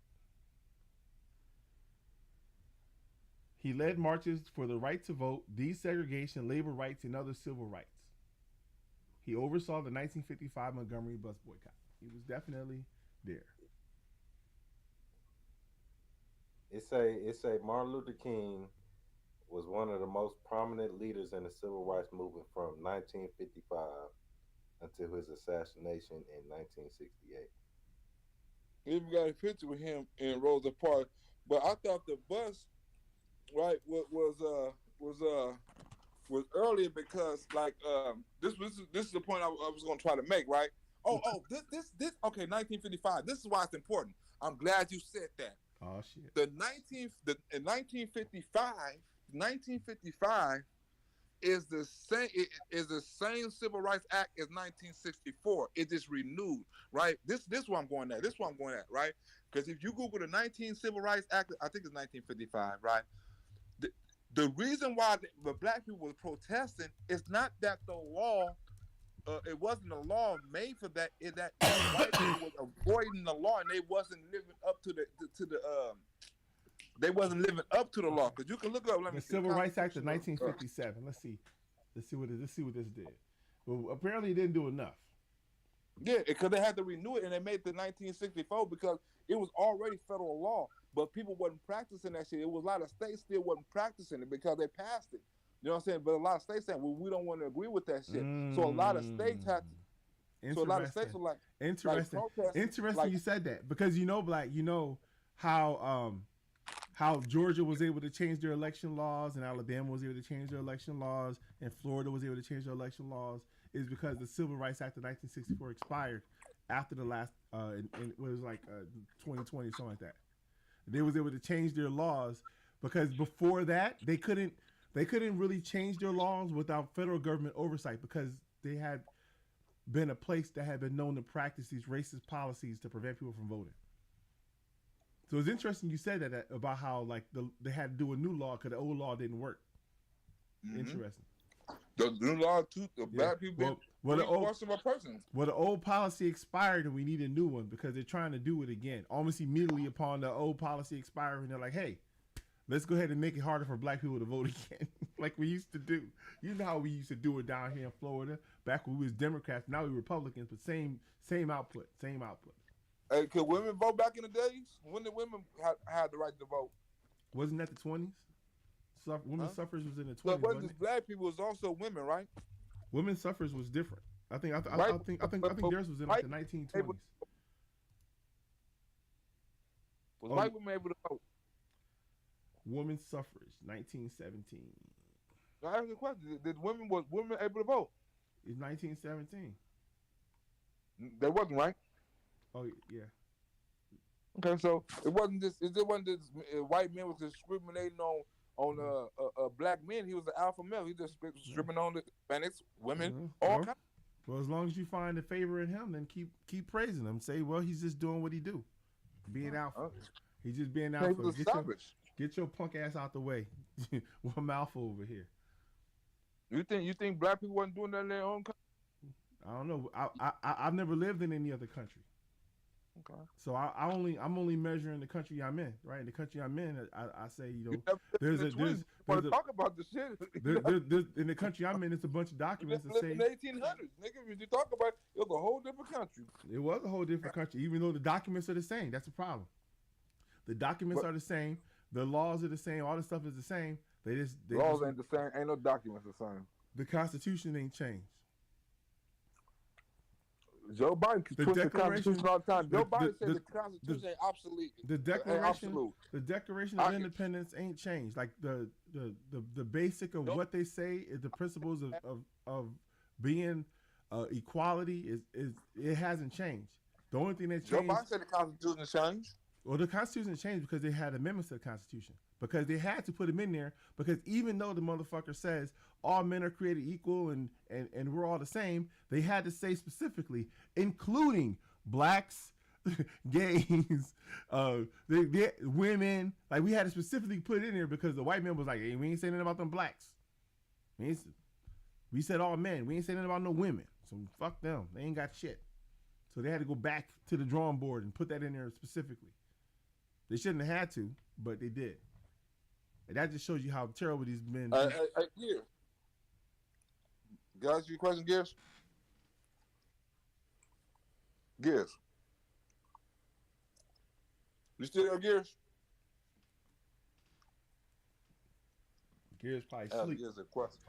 A: He led marches for the right to vote, desegregation, labor rights, and other civil rights. He oversaw the 1955 Montgomery bus boycott. He was definitely there.
E: It say Martin Luther King was one of the most prominent leaders in the civil rights movement from 1955 until his assassination in 1968.
D: We even got a picture with him in Rosa Parks, but I thought the bus, right, was earlier because this is the point I was going to try to make, right? This okay, 1955. This is why it's important. I'm glad you said that.
A: Oh shit.
D: In 1955 is the same Civil Rights Act as 1964. It is renewed, right? This where I'm going at. Right? Because if you Google the 19 Civil Rights Act, I think it's 1955, right? The reason why the black people were protesting is not that the law, it wasn't a law made for that. That white people was avoiding the law and they wasn't living up to they wasn't living up to the law. Because you can look up.
A: The Civil Rights Act of 1957. Let's see what this did. Well, apparently it didn't do enough.
D: Yeah, because they had to renew it, and they made the 1964 because it was already federal law, but people wasn't practicing that shit. It was a lot of states still wasn't practicing it because they passed it. You know what I'm saying? But a lot of states saying, well, we don't want to agree with that shit. So a lot of states had to. So a lot of states were like,
A: interesting.
D: Like,
A: you said that because Black, how Georgia was able to change their election laws and Alabama was able to change their election laws and Florida was able to change their election laws is because the Civil Rights Act of 1964 expired after the last, and it was like 2020, something like that. They was able to change their laws because before that they couldn't really change their laws without federal government oversight because they had been a place that had been known to practice these racist policies to prevent people from voting. So it's interesting you said that about how like they had to do a new law because the old law didn't work. Mm-hmm. Interesting.
D: The new law too. The black people.
A: Well, the old policy expired and we need a new one because they're trying to do it again. Almost immediately upon the old policy expiring, they're like, "Hey, let's go ahead and make it harder for black people to vote again, like we used to do." You know how we used to do it down here in Florida back when we was Democrats. Now we Republicans, but same output.
D: Hey, could women vote back in the days? When did women had the right to vote?
A: Wasn't that the 20s? Women's suffrage was in the 20s.
D: So it wasn't just black people; it was also women, right?
A: Women's suffrage was different. I think theirs was in like the 1920s.
D: Was white women able to vote?
A: Women's suffrage, 1917.
D: I asked the question: was women able to vote?
A: It's 1917.
D: They wasn't, right?
A: Oh yeah.
D: Okay, so it wasn't just white men was discriminating on black men. He was the alpha male. He just discriminating on the Hispanics, women, all kinds.
A: Well, as long as you find a favor in him, then keep praising him. Say, well, he's just doing what he do, being alpha. He's just being alpha. Get your punk ass out the way. One alpha over here.
D: You think black people wasn't doing that in their own country?
A: I don't know. I've never lived in any other country.
D: Okay.
A: So I'm only measuring the country I'm in, right? The country I'm in, I say, there's
D: talk about the shit.
A: In the country I'm in, it's a bunch of documents that say
D: in the 1800s, nigga. If you talk about it was a whole different country.
A: It was a whole different country, even though the documents are the same. That's the problem. The documents are the same. The laws are the same. All the stuff is the same.
D: Laws ain't the same. Ain't no documents the same.
A: The Constitution ain't changed.
D: Joe Biden twists the Constitution all the time. Joe Biden said the Constitution ain't obsolete.
A: The Declaration of Independence ain't changed. Like the basic of what they say is the principles of being equality is it hasn't changed. The only thing that changed.
D: Joe Biden said the Constitution changed.
A: Well, the Constitution changed because they had amendments to the Constitution. Because they had to put them in there. Because even though the motherfucker says all men are created equal and we're all the same, they had to say specifically, including blacks, gays, women. Like we had to specifically put it in there because the white man was like, hey, we ain't saying anything about them blacks. We said all men. We ain't saying anything about no women. So fuck them. They ain't got shit. So they had to go back to the drawing board and put that in there specifically. They shouldn't have had to, but they did. And that just shows you how terrible these men.
D: Gears. Can I ask you a question, Gears? Gears. You still there, Gears?
A: Gears probably sleep.
D: Gears a question.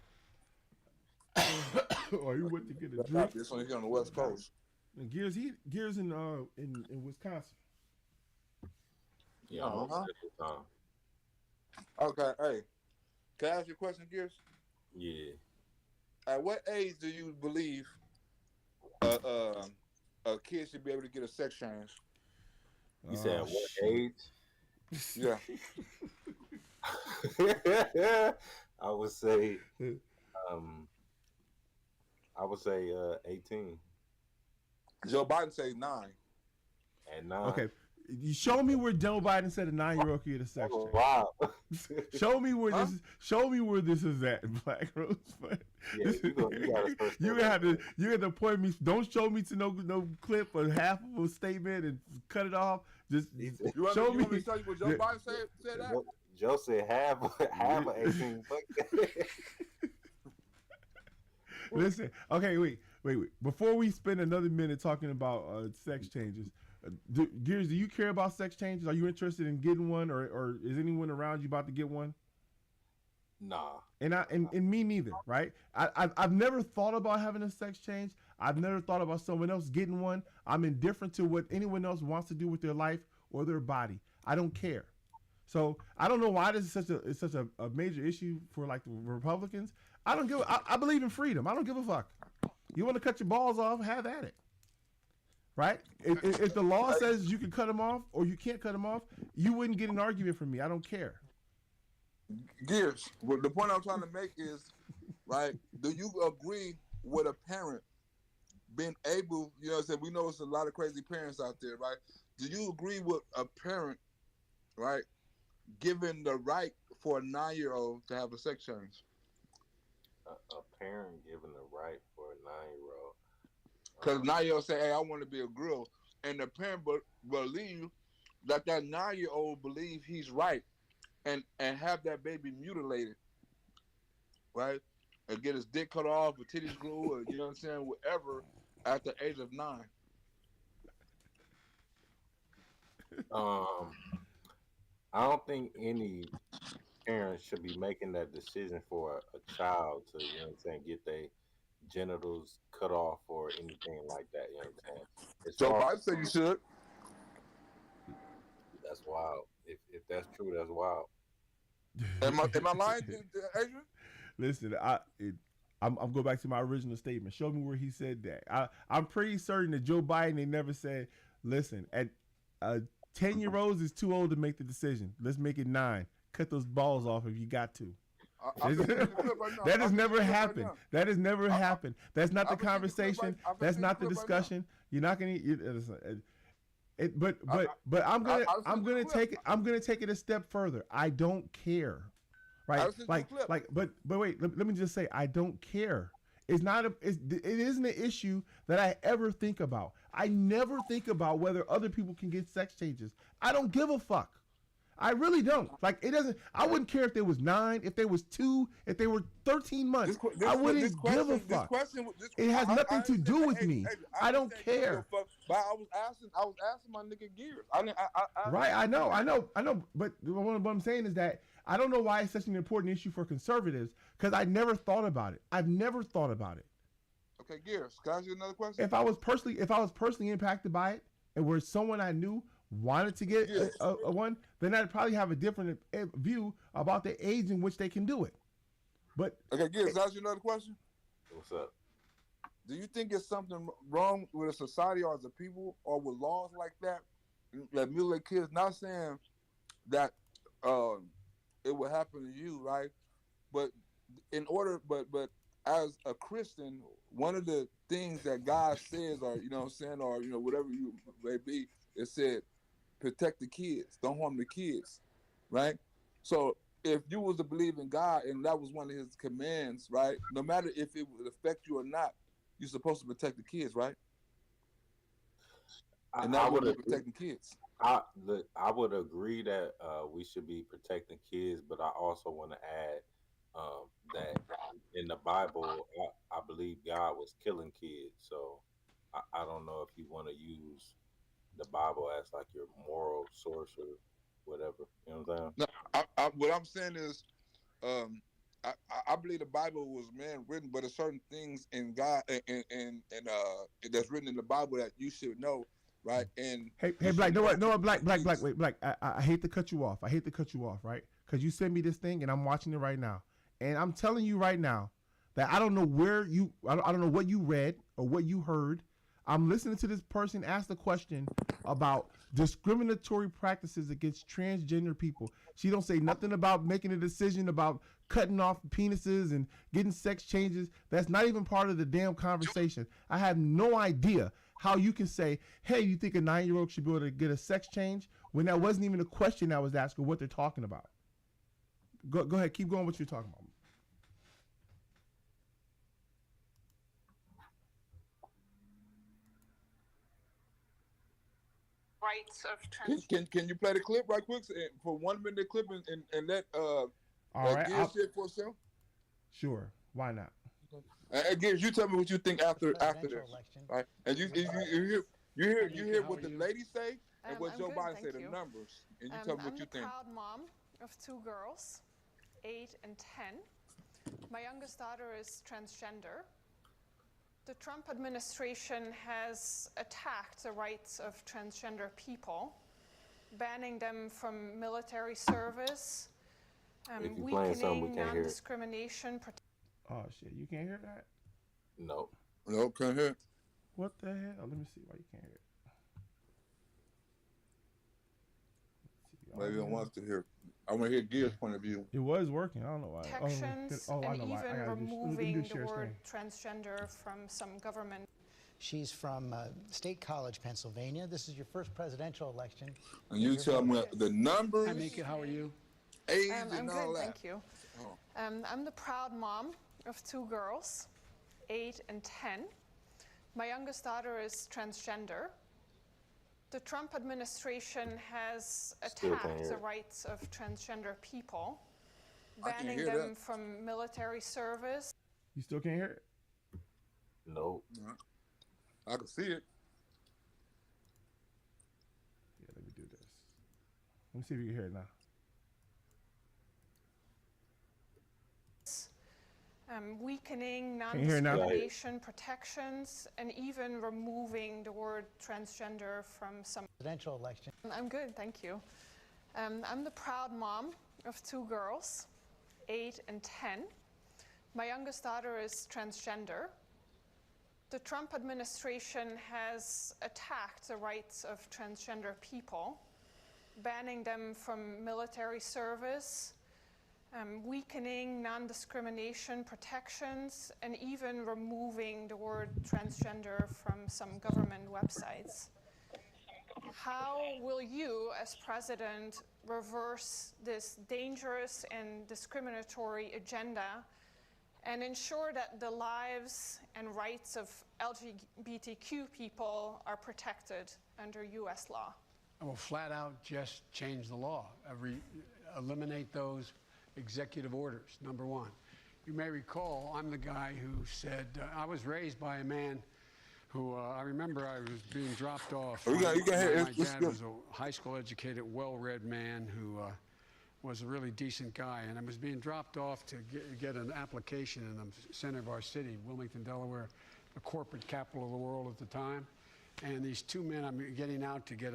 A: Or you went to get a drink.
D: This one here on the West Coast.
A: And Gears in Wisconsin.
E: Yeah.
D: Okay, hey. Can I ask you a question, Gears?
E: Yeah.
D: At what age do you believe a kid should be able to get a sex change?
E: You said at what age?
D: Yeah.
E: I would say 18.
D: Joe Biden says 9.
E: At 9.
A: Okay. You show me where Joe Biden said a 9-year-old could get a sex change.
E: Wow.
A: Show me where this is at, Blaq Rosebudd.
E: Yeah, you
A: have to point me. Don't show me to no clip or half of a statement and cut it off. Just show me.
D: You want me to tell you what Joe Biden said that?
E: Joe said half of 18.
A: Listen, okay, wait. Before we spend another minute talking about sex changes, Gears, do you care about sex changes? Are you interested in getting one, or is anyone around you about to get one?
E: Nah.
A: And me neither, right? I've never thought about having a sex change. I've never thought about someone else getting one. I'm indifferent to what anyone else wants to do with their life or their body. I don't care. So I don't know why this is such a major issue for like the Republicans. I believe in freedom. I don't give a fuck. You want to cut your balls off? Have at it. right? If the law says you can cut them off or you can't cut them off, you wouldn't get an argument from me. I don't care.
D: Gears. Well, the point I'm trying to make is, right? Do you agree with a parent being able? You know, what I'm saying, we know it's a lot of crazy parents out there, right? Do you agree with a parent, right, given the right for a 9-year-old to have a sex change?
E: A parent giving the right for a 9-year-old.
D: Because 9-year-old say, "Hey, I want to be a girl," and the parent believe that 9-year-old believe he's right, and have that baby mutilated, right, and get his dick cut off, or titties glued, or you know what I'm saying, whatever, at the age of 9.
E: I don't think any parents should be making that decision for a child to, you know what I'm saying, get their genitals cut off or anything like that. You know what I'm saying?
D: So Biden said you should.
E: That's wild. If that's true, that's wild.
D: Am I lying, Adrian?
A: Listen, I'm going back to my original statement. Show me where he said that. I'm pretty certain that Joe Biden, they never said, listen, at 10-year-olds is too old to make the decision. Let's make it 9. Cut those balls off if you got to. That has never happened. That has never happened. That's not the conversation. That's not the discussion. You're not going to. But I'm gonna take it a step further. I don't care, right? But wait. Let me just say, I don't care. It isn't an issue that I ever think about. I never think about whether other people can get sex changes. I don't give a fuck. I really don't. Like, it doesn't. I wouldn't care if there was 9, if there was 2, if they were 13 months. I wouldn't give a fuck. It has nothing to do with me. I don't care.
D: But I was asking my nigga Gears.
A: Right, I know. But what I'm saying is that I don't know why it's such an important issue for conservatives, because I never thought about it. I've never thought about it.
D: Okay, Gears, can I ask you another question?
A: If I was personally impacted by it, and were someone I knew wanted to get a one, then I'd probably have a different view about the age in which they can do it. But
D: okay, Gears, can I ask you another question?
E: What's up?
D: Do you think it's something wrong with a society or as a people, or with laws like that mutilate kids? Not saying that it would happen to you, right? But but as a Christian, one of the things that God says, or you know what I'm saying, or you know, whatever you may be, it said, protect the kids, don't harm the kids, right? So if you was to believe in God and that was one of his commands, right, no matter if it would affect you or not, you're supposed to protect the kids, right? And that would be protecting kids.
E: I would agree that we should be protecting kids, but I also want to add that in the Bible, I believe God was killing kids. So I don't know if you want to use the Bible as like your moral source or whatever. You know what I'm saying?
D: No, what I'm saying is, I believe the Bible was written, but there's certain things in God and that's written in the Bible that you should know, right? And
A: hey, Blaq, know what, Blaq, wait, Blaq, I hate to cut you off. Right? Because you sent me this thing and I'm watching it right now, and I'm telling you right now that I don't know I don't know what you read or what you heard. I'm listening to this person ask the question about discriminatory practices against transgender people. She don't say nothing about making a decision about cutting off penises and getting sex changes. That's not even part of the damn conversation. I have no idea how you can say, hey, you think a 9-year-old should be able to get a sex change, when that wasn't even a question I was asking what they're talking about. Go ahead, keep going what you're talking about.
C: Rights of trans.
D: Can you play the clip right quick for 1 minute clip and let
A: all right,
D: shit for itself?
A: Sure, why not?
D: Again, you tell me what you think after this, right? And you hear what the lady say and what Joe Biden say, the numbers, and you tell me what you think.
C: I'm a proud mom of 2 girls, 8 and 10. My youngest daughter is transgender. The Trump administration has attacked the rights of transgender people, banning them from military service, weakening non-discrimination.
A: Oh shit, you can't hear that?
E: No.
D: No, can't hear.
A: What the hell? Let me see why you can't hear it.
D: Maybe I wants to hear. I want to hear Gear's point of view.
A: It was working. I don't know why.
C: Protections
A: I
C: and
A: know why.
C: even removing the word transgender from some government.
G: She's from State College, Pennsylvania. This is your first presidential election.
D: And you tell me the numbers.
G: Hi, Mika. How are you?
D: Age
C: I'm
D: and
C: good,
D: all that.
C: thank you. I'm the proud mom of 2 girls, 8 and 10. My youngest daughter is transgender. The Trump administration has attacked the rights of transgender people, banning them from military service.
A: You still can't hear it?
E: No.
D: I can see it.
A: Yeah, let me do this. Let me see if you can hear it now.
C: Weakening non-discrimination protections and even removing the word transgender from some
G: presidential election.
C: I'm good, thank you. I'm the proud mom of 2 girls, 8 and 10. My youngest daughter is transgender. The Trump administration has attacked the rights of transgender people, banning them from military service, weakening non-discrimination protections, and even removing the word transgender from some government websites. How will you, as president, reverse this dangerous and discriminatory agenda and ensure that the lives and rights of LGBTQ people are protected under U.S. law?
H: I will flat out just change the law. Eliminate those executive orders, number one. You may recall, I'm the guy who said, I was raised by a man who, I remember I was being dropped off. My dad was a high school educated, well-read man who was a really decent guy, and I was being dropped off to get an application in the center of our city, Wilmington, Delaware, the corporate capital of the world at the time. And these 2 men, I'm getting out to get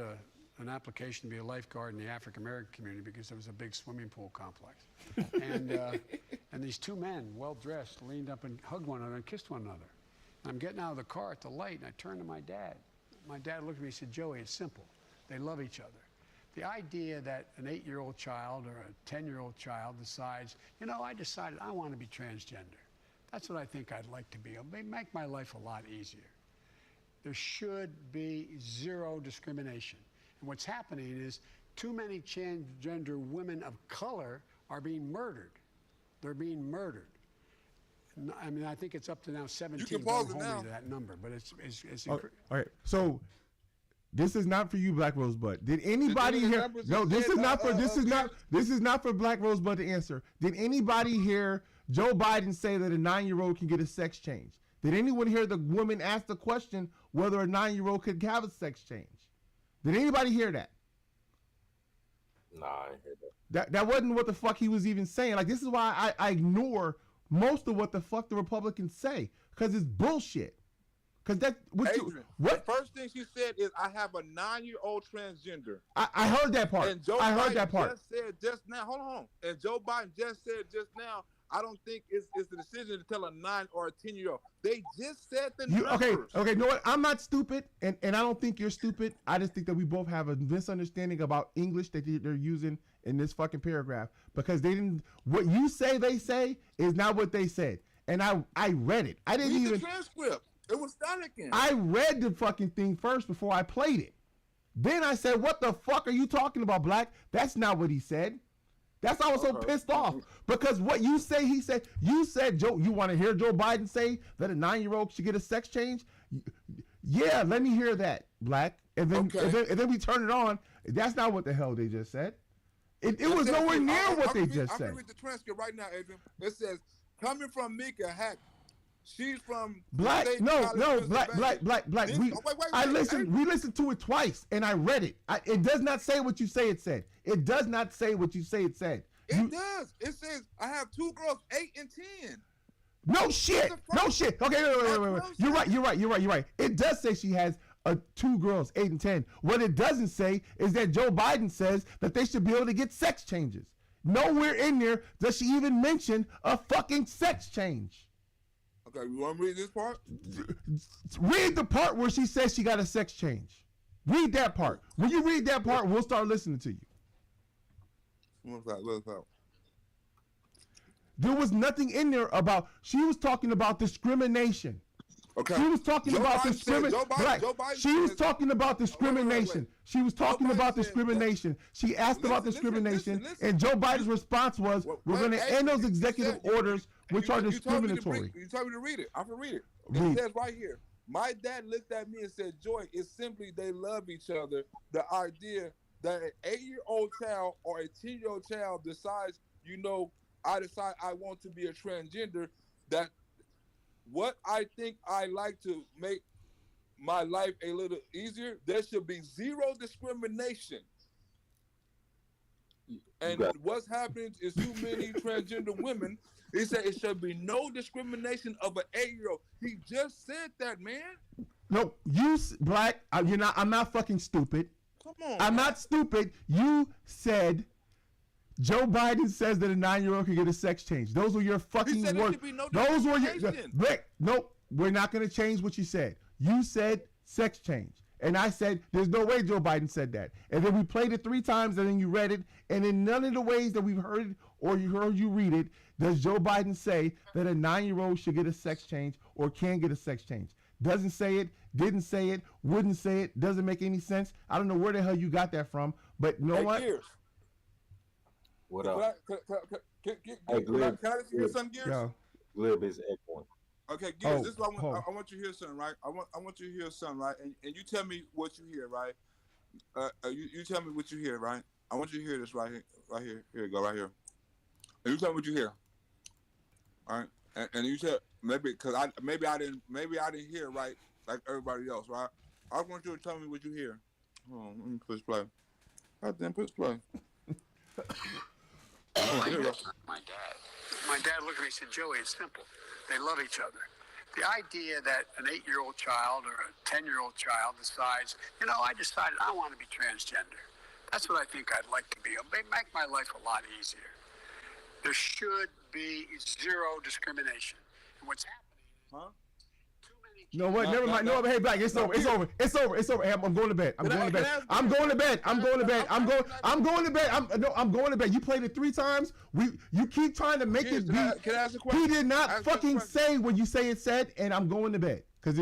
H: an application to be a lifeguard in the African-American community because there was a big swimming pool complex. And these 2 men, well-dressed, leaned up and hugged one another and kissed one another. And I'm getting out of the car at the light, and I turned to my dad. My dad looked at me and said, Joey, it's simple. They love each other. The idea that an 8-year-old child or a 10-year-old child decides, you know, I decided I want to be transgender. That's what I think I'd like to be. It'll make my life a lot easier. There should be 0 discrimination. And what's happening is too many transgender women of color are being murdered. They're being murdered. I mean, I think it's up to now 17.
D: You can pause it now.
H: To that number, but it's
A: all right. So this is not for you, Blaq Rosebudd. Did anybody hear? No, this is not for. This is not for Blaq Rosebudd to answer. Did anybody hear Joe Biden say that a 9-year-old can get a sex change? Did anyone hear the woman ask the question whether a 9-year-old could have a sex change? Did anybody hear that?
E: Nah, I didn't hear that.
A: That wasn't what the fuck he was even saying. Like, this is why I ignore most of what the fuck the Republicans say, because it's bullshit. Because that
D: Adrian, the first thing she said is, "I have a 9-year-old transgender."
A: I heard that part.
D: And Joe
A: I heard
D: Biden
A: that part.
D: just said just now. Hold on. And Joe Biden just said just now, I don't think it's the decision to tell a 9 or a 10-year-old. They just said the numbers.
A: Okay, you know what? I'm not stupid, and I don't think you're stupid. I just think that we both have a misunderstanding about English that they're using in this fucking paragraph, because they didn't. What you say they say is not what they said, and I read it. I didn't
D: Read
A: even
D: the transcript. It was static.
A: I read the fucking thing first before I played it. Then I said, "What the fuck are you talking about, Blaq? That's not what he said." That's why I was so pissed off, because what you say, he said. You said, Joe, you want to hear Joe Biden say that a 9-year-old should get a sex change? Yeah, let me hear that, Blaq. And then we turn it on. That's not what the hell they just said. It was nowhere near what they just said.
D: I can read the transcript right now, Adrian. It says, coming from Mika Hack. She's from
A: Blaq. Blaq. We listened to it twice, and I read it. It does not say what you say it said. It does not say what you say it said.
D: It does. It says I have 2 girls, 8 and 10.
A: No shit. No shit. Okay, wait. You're right. It does say she has 2 girls, 8 and 10. What it doesn't say is that Joe Biden says that they should be able to get sex changes. Nowhere in there does she even mention a fucking sex change.
D: Okay, you want to read this part?
A: Read the part where she says she got a sex change. Read that part. When you read that part, we'll start listening to you.
D: What's that?
A: There was nothing in there about. She was talking about discrimination.
D: Okay.
A: She was talking about discrimination. She was talking about discrimination. She was talking about discrimination. She asked about discrimination, and Joe Biden's response was, "We're going to end those executive orders, which are discriminatory."
D: You told me to read it. I'm going to read it. It says right here, my dad looked at me and said, Joy, it's simply they love each other. The idea that an 8-year-old child or a 10-year-old child decides, I decide I want to be a transgender, that what I think I like to make my life a little easier, there should be zero discrimination. And what's happening is too many transgender women. He said it should be no discrimination of an 8-year-old. He just said that, man.
A: No, you, Blaq, you're not. I'm not fucking stupid.
D: Come on.
A: I'm not stupid. You said Joe Biden says that a 9-year-old can get a sex change. Those were your fucking words. Those were your. Blaq, nope, we're not going to change what you said. You said sex change. And I said, there's no way Joe Biden said that. And then we played it 3 times, and then you read it. And in none of the ways that we've heard it or you heard you read it, does Joe Biden say that a 9-year-old should get a sex change or can get a sex change. Doesn't say it, didn't say it, wouldn't say it, doesn't make any sense. I don't know where the hell you got that from, but you know what?
E: What up?
D: Can I hear something, Gears?
A: Yeah.
E: Glib is echoing.
D: Okay, Gears, this is what I want you to hear something, right? I want you to hear something, right? And you tell me what you hear, right? You tell me what you hear, right? I want you to hear this right here. Here you go, right here. And you tell me what you hear. All right? And you said maybe because I didn't hear it right like everybody else, right? I want you to tell me what you hear. Hold on, let me push play. God damn, push play.
B: My dad looked at me and said, Joey, it's simple. They love each other. The idea that an 8-year-old child or a 10-year-old child decides, I decided I want to be transgender. That's what I think I'd like to be. It'll make my life a lot easier. There should be zero discrimination. And what's happening is
A: You know what? Never mind. No, hey, Blaq, it's over. Hey, I'm going to bed. I'm going to bed. You played it 3 times. You keep trying to make it be.
D: Can I ask a question?
A: He did not fucking say what you say it said, and I'm going to bed. Because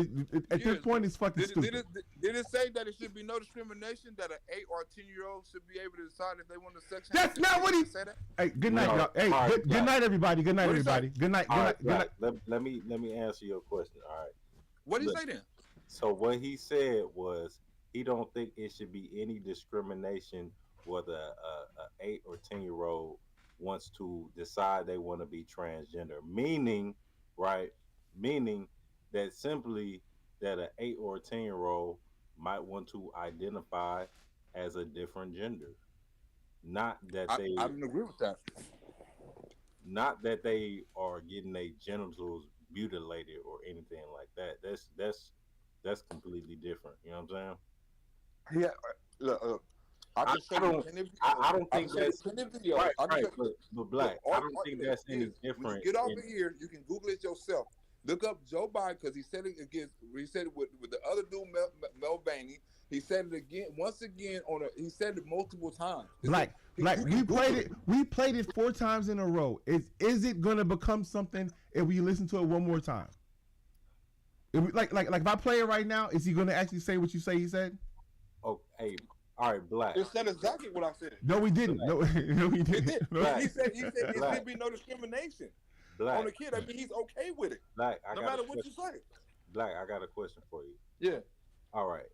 A: at this point, it's fucking stupid.
D: Did it say that it should be no discrimination, that an 8 or 10-year-old should be able to decide if they want to sex change?
A: That's not what he said. Hey, good night, y'all. Hey, good night, everybody. Good night, everybody. Good night. Good night.
E: Let me answer your question. All right.
D: What did he say then?
E: So what he said was he don't think it should be any discrimination whether a 8 or 10-year-old wants to decide they want to be transgender. Meaning that simply that an 8 or a 10-year-old might want to identify as a different gender. Not that
D: I don't agree with that.
E: Not that they are getting their genitals mutilated or anything like that. That's completely different. You know what I'm saying?
D: Yeah. Look,
E: I don't think that's right. But Blaq, I don't think that's any different.
D: Get over here. You can Google it yourself. Look up Joe Biden because he said it against. He said it with the other dude, Mulvaney. He said it again, once again he said it multiple times.
A: Blaq, we played it 4 times in a row. Is it gonna become something if we listen to it one more time? If we, like if I play it right now, is he gonna actually say what you say he said?
E: Oh, hey, all right, Blaq.
D: It said exactly what I said.
A: No, we didn't. No, we didn't.
D: No. He said it should be no discrimination on the kid. I mean, he's okay with it.
E: Blaq,
D: no matter what you say.
E: Blaq, I got a question for you.
D: Yeah.
E: All right.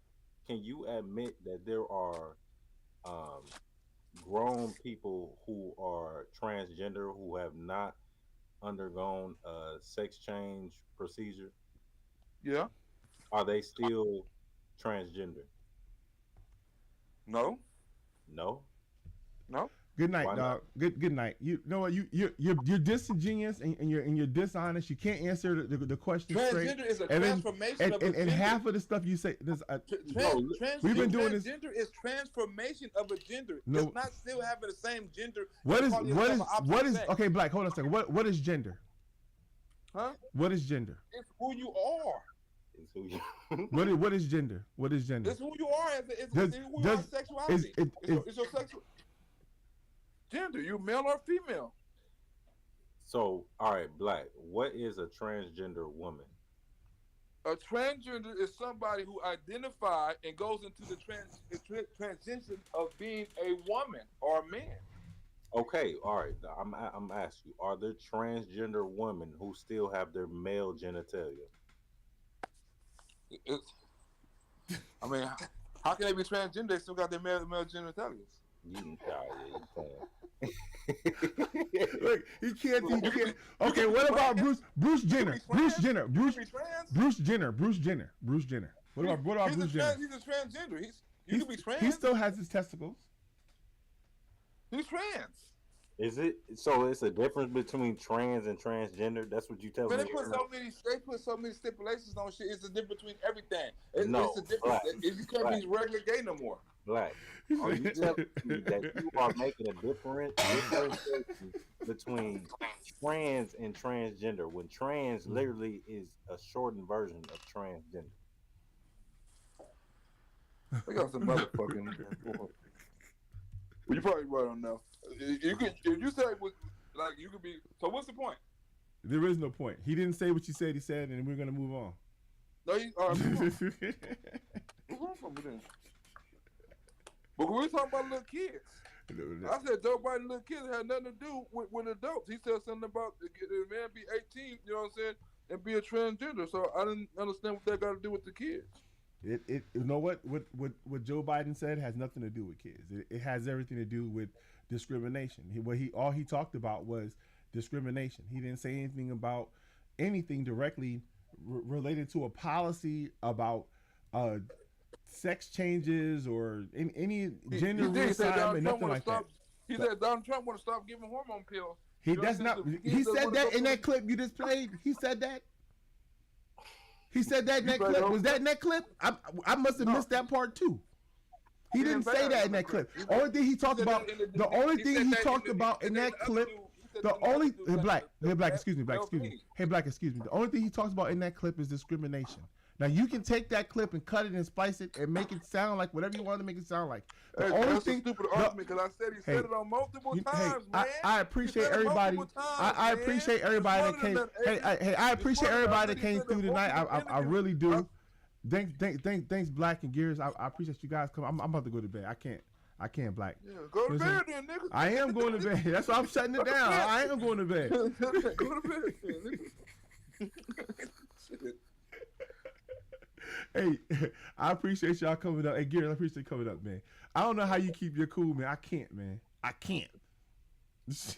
E: Can you admit that there are grown people who are transgender who have not undergone a sex change procedure?
D: Yeah.
E: Are they still transgender?
D: No.
E: No.
D: No.
A: Good night, dog. Good night. You know what? You're disingenuous and you're dishonest. You can't answer the question straight.
D: Transgender is a transformation of a gender.
A: And half of the stuff you say, we've been doing this.
D: Transgender is transformation of a gender.
A: No.
D: It's not still having the same gender.
A: What is okay, Blaq? Hold on a second. What is gender?
D: Huh?
A: What is gender?
D: It's who you are.
A: What is gender? What is gender?
D: It's who you are. It's who you are. Sexuality. It's your sexual. Gender gender. You male or female.
E: So, all right, Black. What is a transgender woman?
D: A transgender is somebody who identifies and goes into the transition of being a woman or a man.
E: Okay, all right. I'm asking you: are there transgender women who still have their male genitalia?
D: I mean, how can they be transgender? They still got their male genitalia.
E: You
A: Look, he can't. Okay, what about Bruce Jenner? Bruce Jenner. What about Bruce Jenner?
D: He's a transgender. You can be trans.
A: He still has his testicles.
D: He's trans.
E: Is it so? It's a difference between trans and transgender. That's what you tell me.
D: They put so many stipulations on shit. It's a difference between everything. It's a difference.
E: Black,
D: You can't be regular gay no more.
E: Black. Are you telling me that you are making a differentiation between trans and transgender when trans literally is a shortened version of transgender?
D: They got some motherfucking. You probably right on now. You could, if you say like you could be. So what's the point?
A: There is no point. He didn't say what you said. He said, and we're gonna move on.
D: No, move on from it. But we were talking about little kids. I said Joe Biden little kids had nothing to do with adults. He said something about the man be 18. You know what I'm saying, and be a transgender. So I didn't understand what that got to do with the kids.
A: You know what Joe Biden said has nothing to do with kids. It has everything to do with discrimination. All he talked about was discrimination. He didn't say anything about anything directly related to a policy about sex changes or any gender reassignment, nothing like that.
D: He said Donald Trump want to stop giving hormone pills.
A: He said that in that clip you just played. He said that. He said that in that clip. Was that in that clip? I must have missed that part too. He didn't say that in that clip. Only thing he talked about, the only thing he talked about in that clip, the only Black, excuse me. Hey Black, excuse me. The only thing he talks about in that clip is discrimination. Now you can take that clip and cut it and splice it and make it sound like whatever you want to make it sound like. The only thing,
D: stupid argument because I said he said it on multiple times, man.
A: I appreciate everybody. I appreciate everybody that came. I appreciate everybody that came through tonight. I really do. Thanks, Black and Gears. I appreciate you guys coming. I'm about to go to bed. I can't, Black.
D: Yeah, go to bed then, nigga.
A: I am going to bed. That's why I'm shutting it down. I am going to bed.
D: Go to bed then, nigga.
A: Hey, I appreciate y'all coming up. Hey, Gary, I appreciate you coming up, man. I don't know how you keep your cool, man. I can't, man. I can't.
E: That's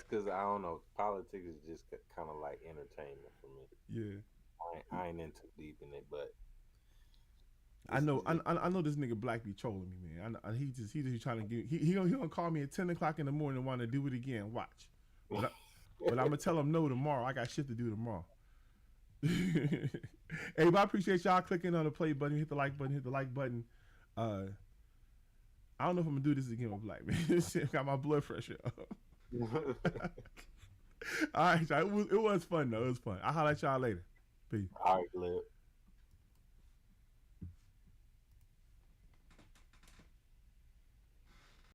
E: because I don't know. Politics is just kind of like entertainment for me.
A: Yeah.
E: I ain't in too deep in it, but
A: I know this nigga Black be trolling me, man. He just trying to get. He gonna call me at 10 o'clock in the morning and want to do it again. Watch. But I'm gonna tell him no tomorrow. I got shit to do tomorrow. Hey, but I appreciate y'all clicking on the play button, hit the like button. I don't know if I'm gonna do this again with Black, man. Got my blood pressure up. All right, y'all. It was fun though. It was fun. I'll holler at y'all later. Peace.
E: All right, Glib.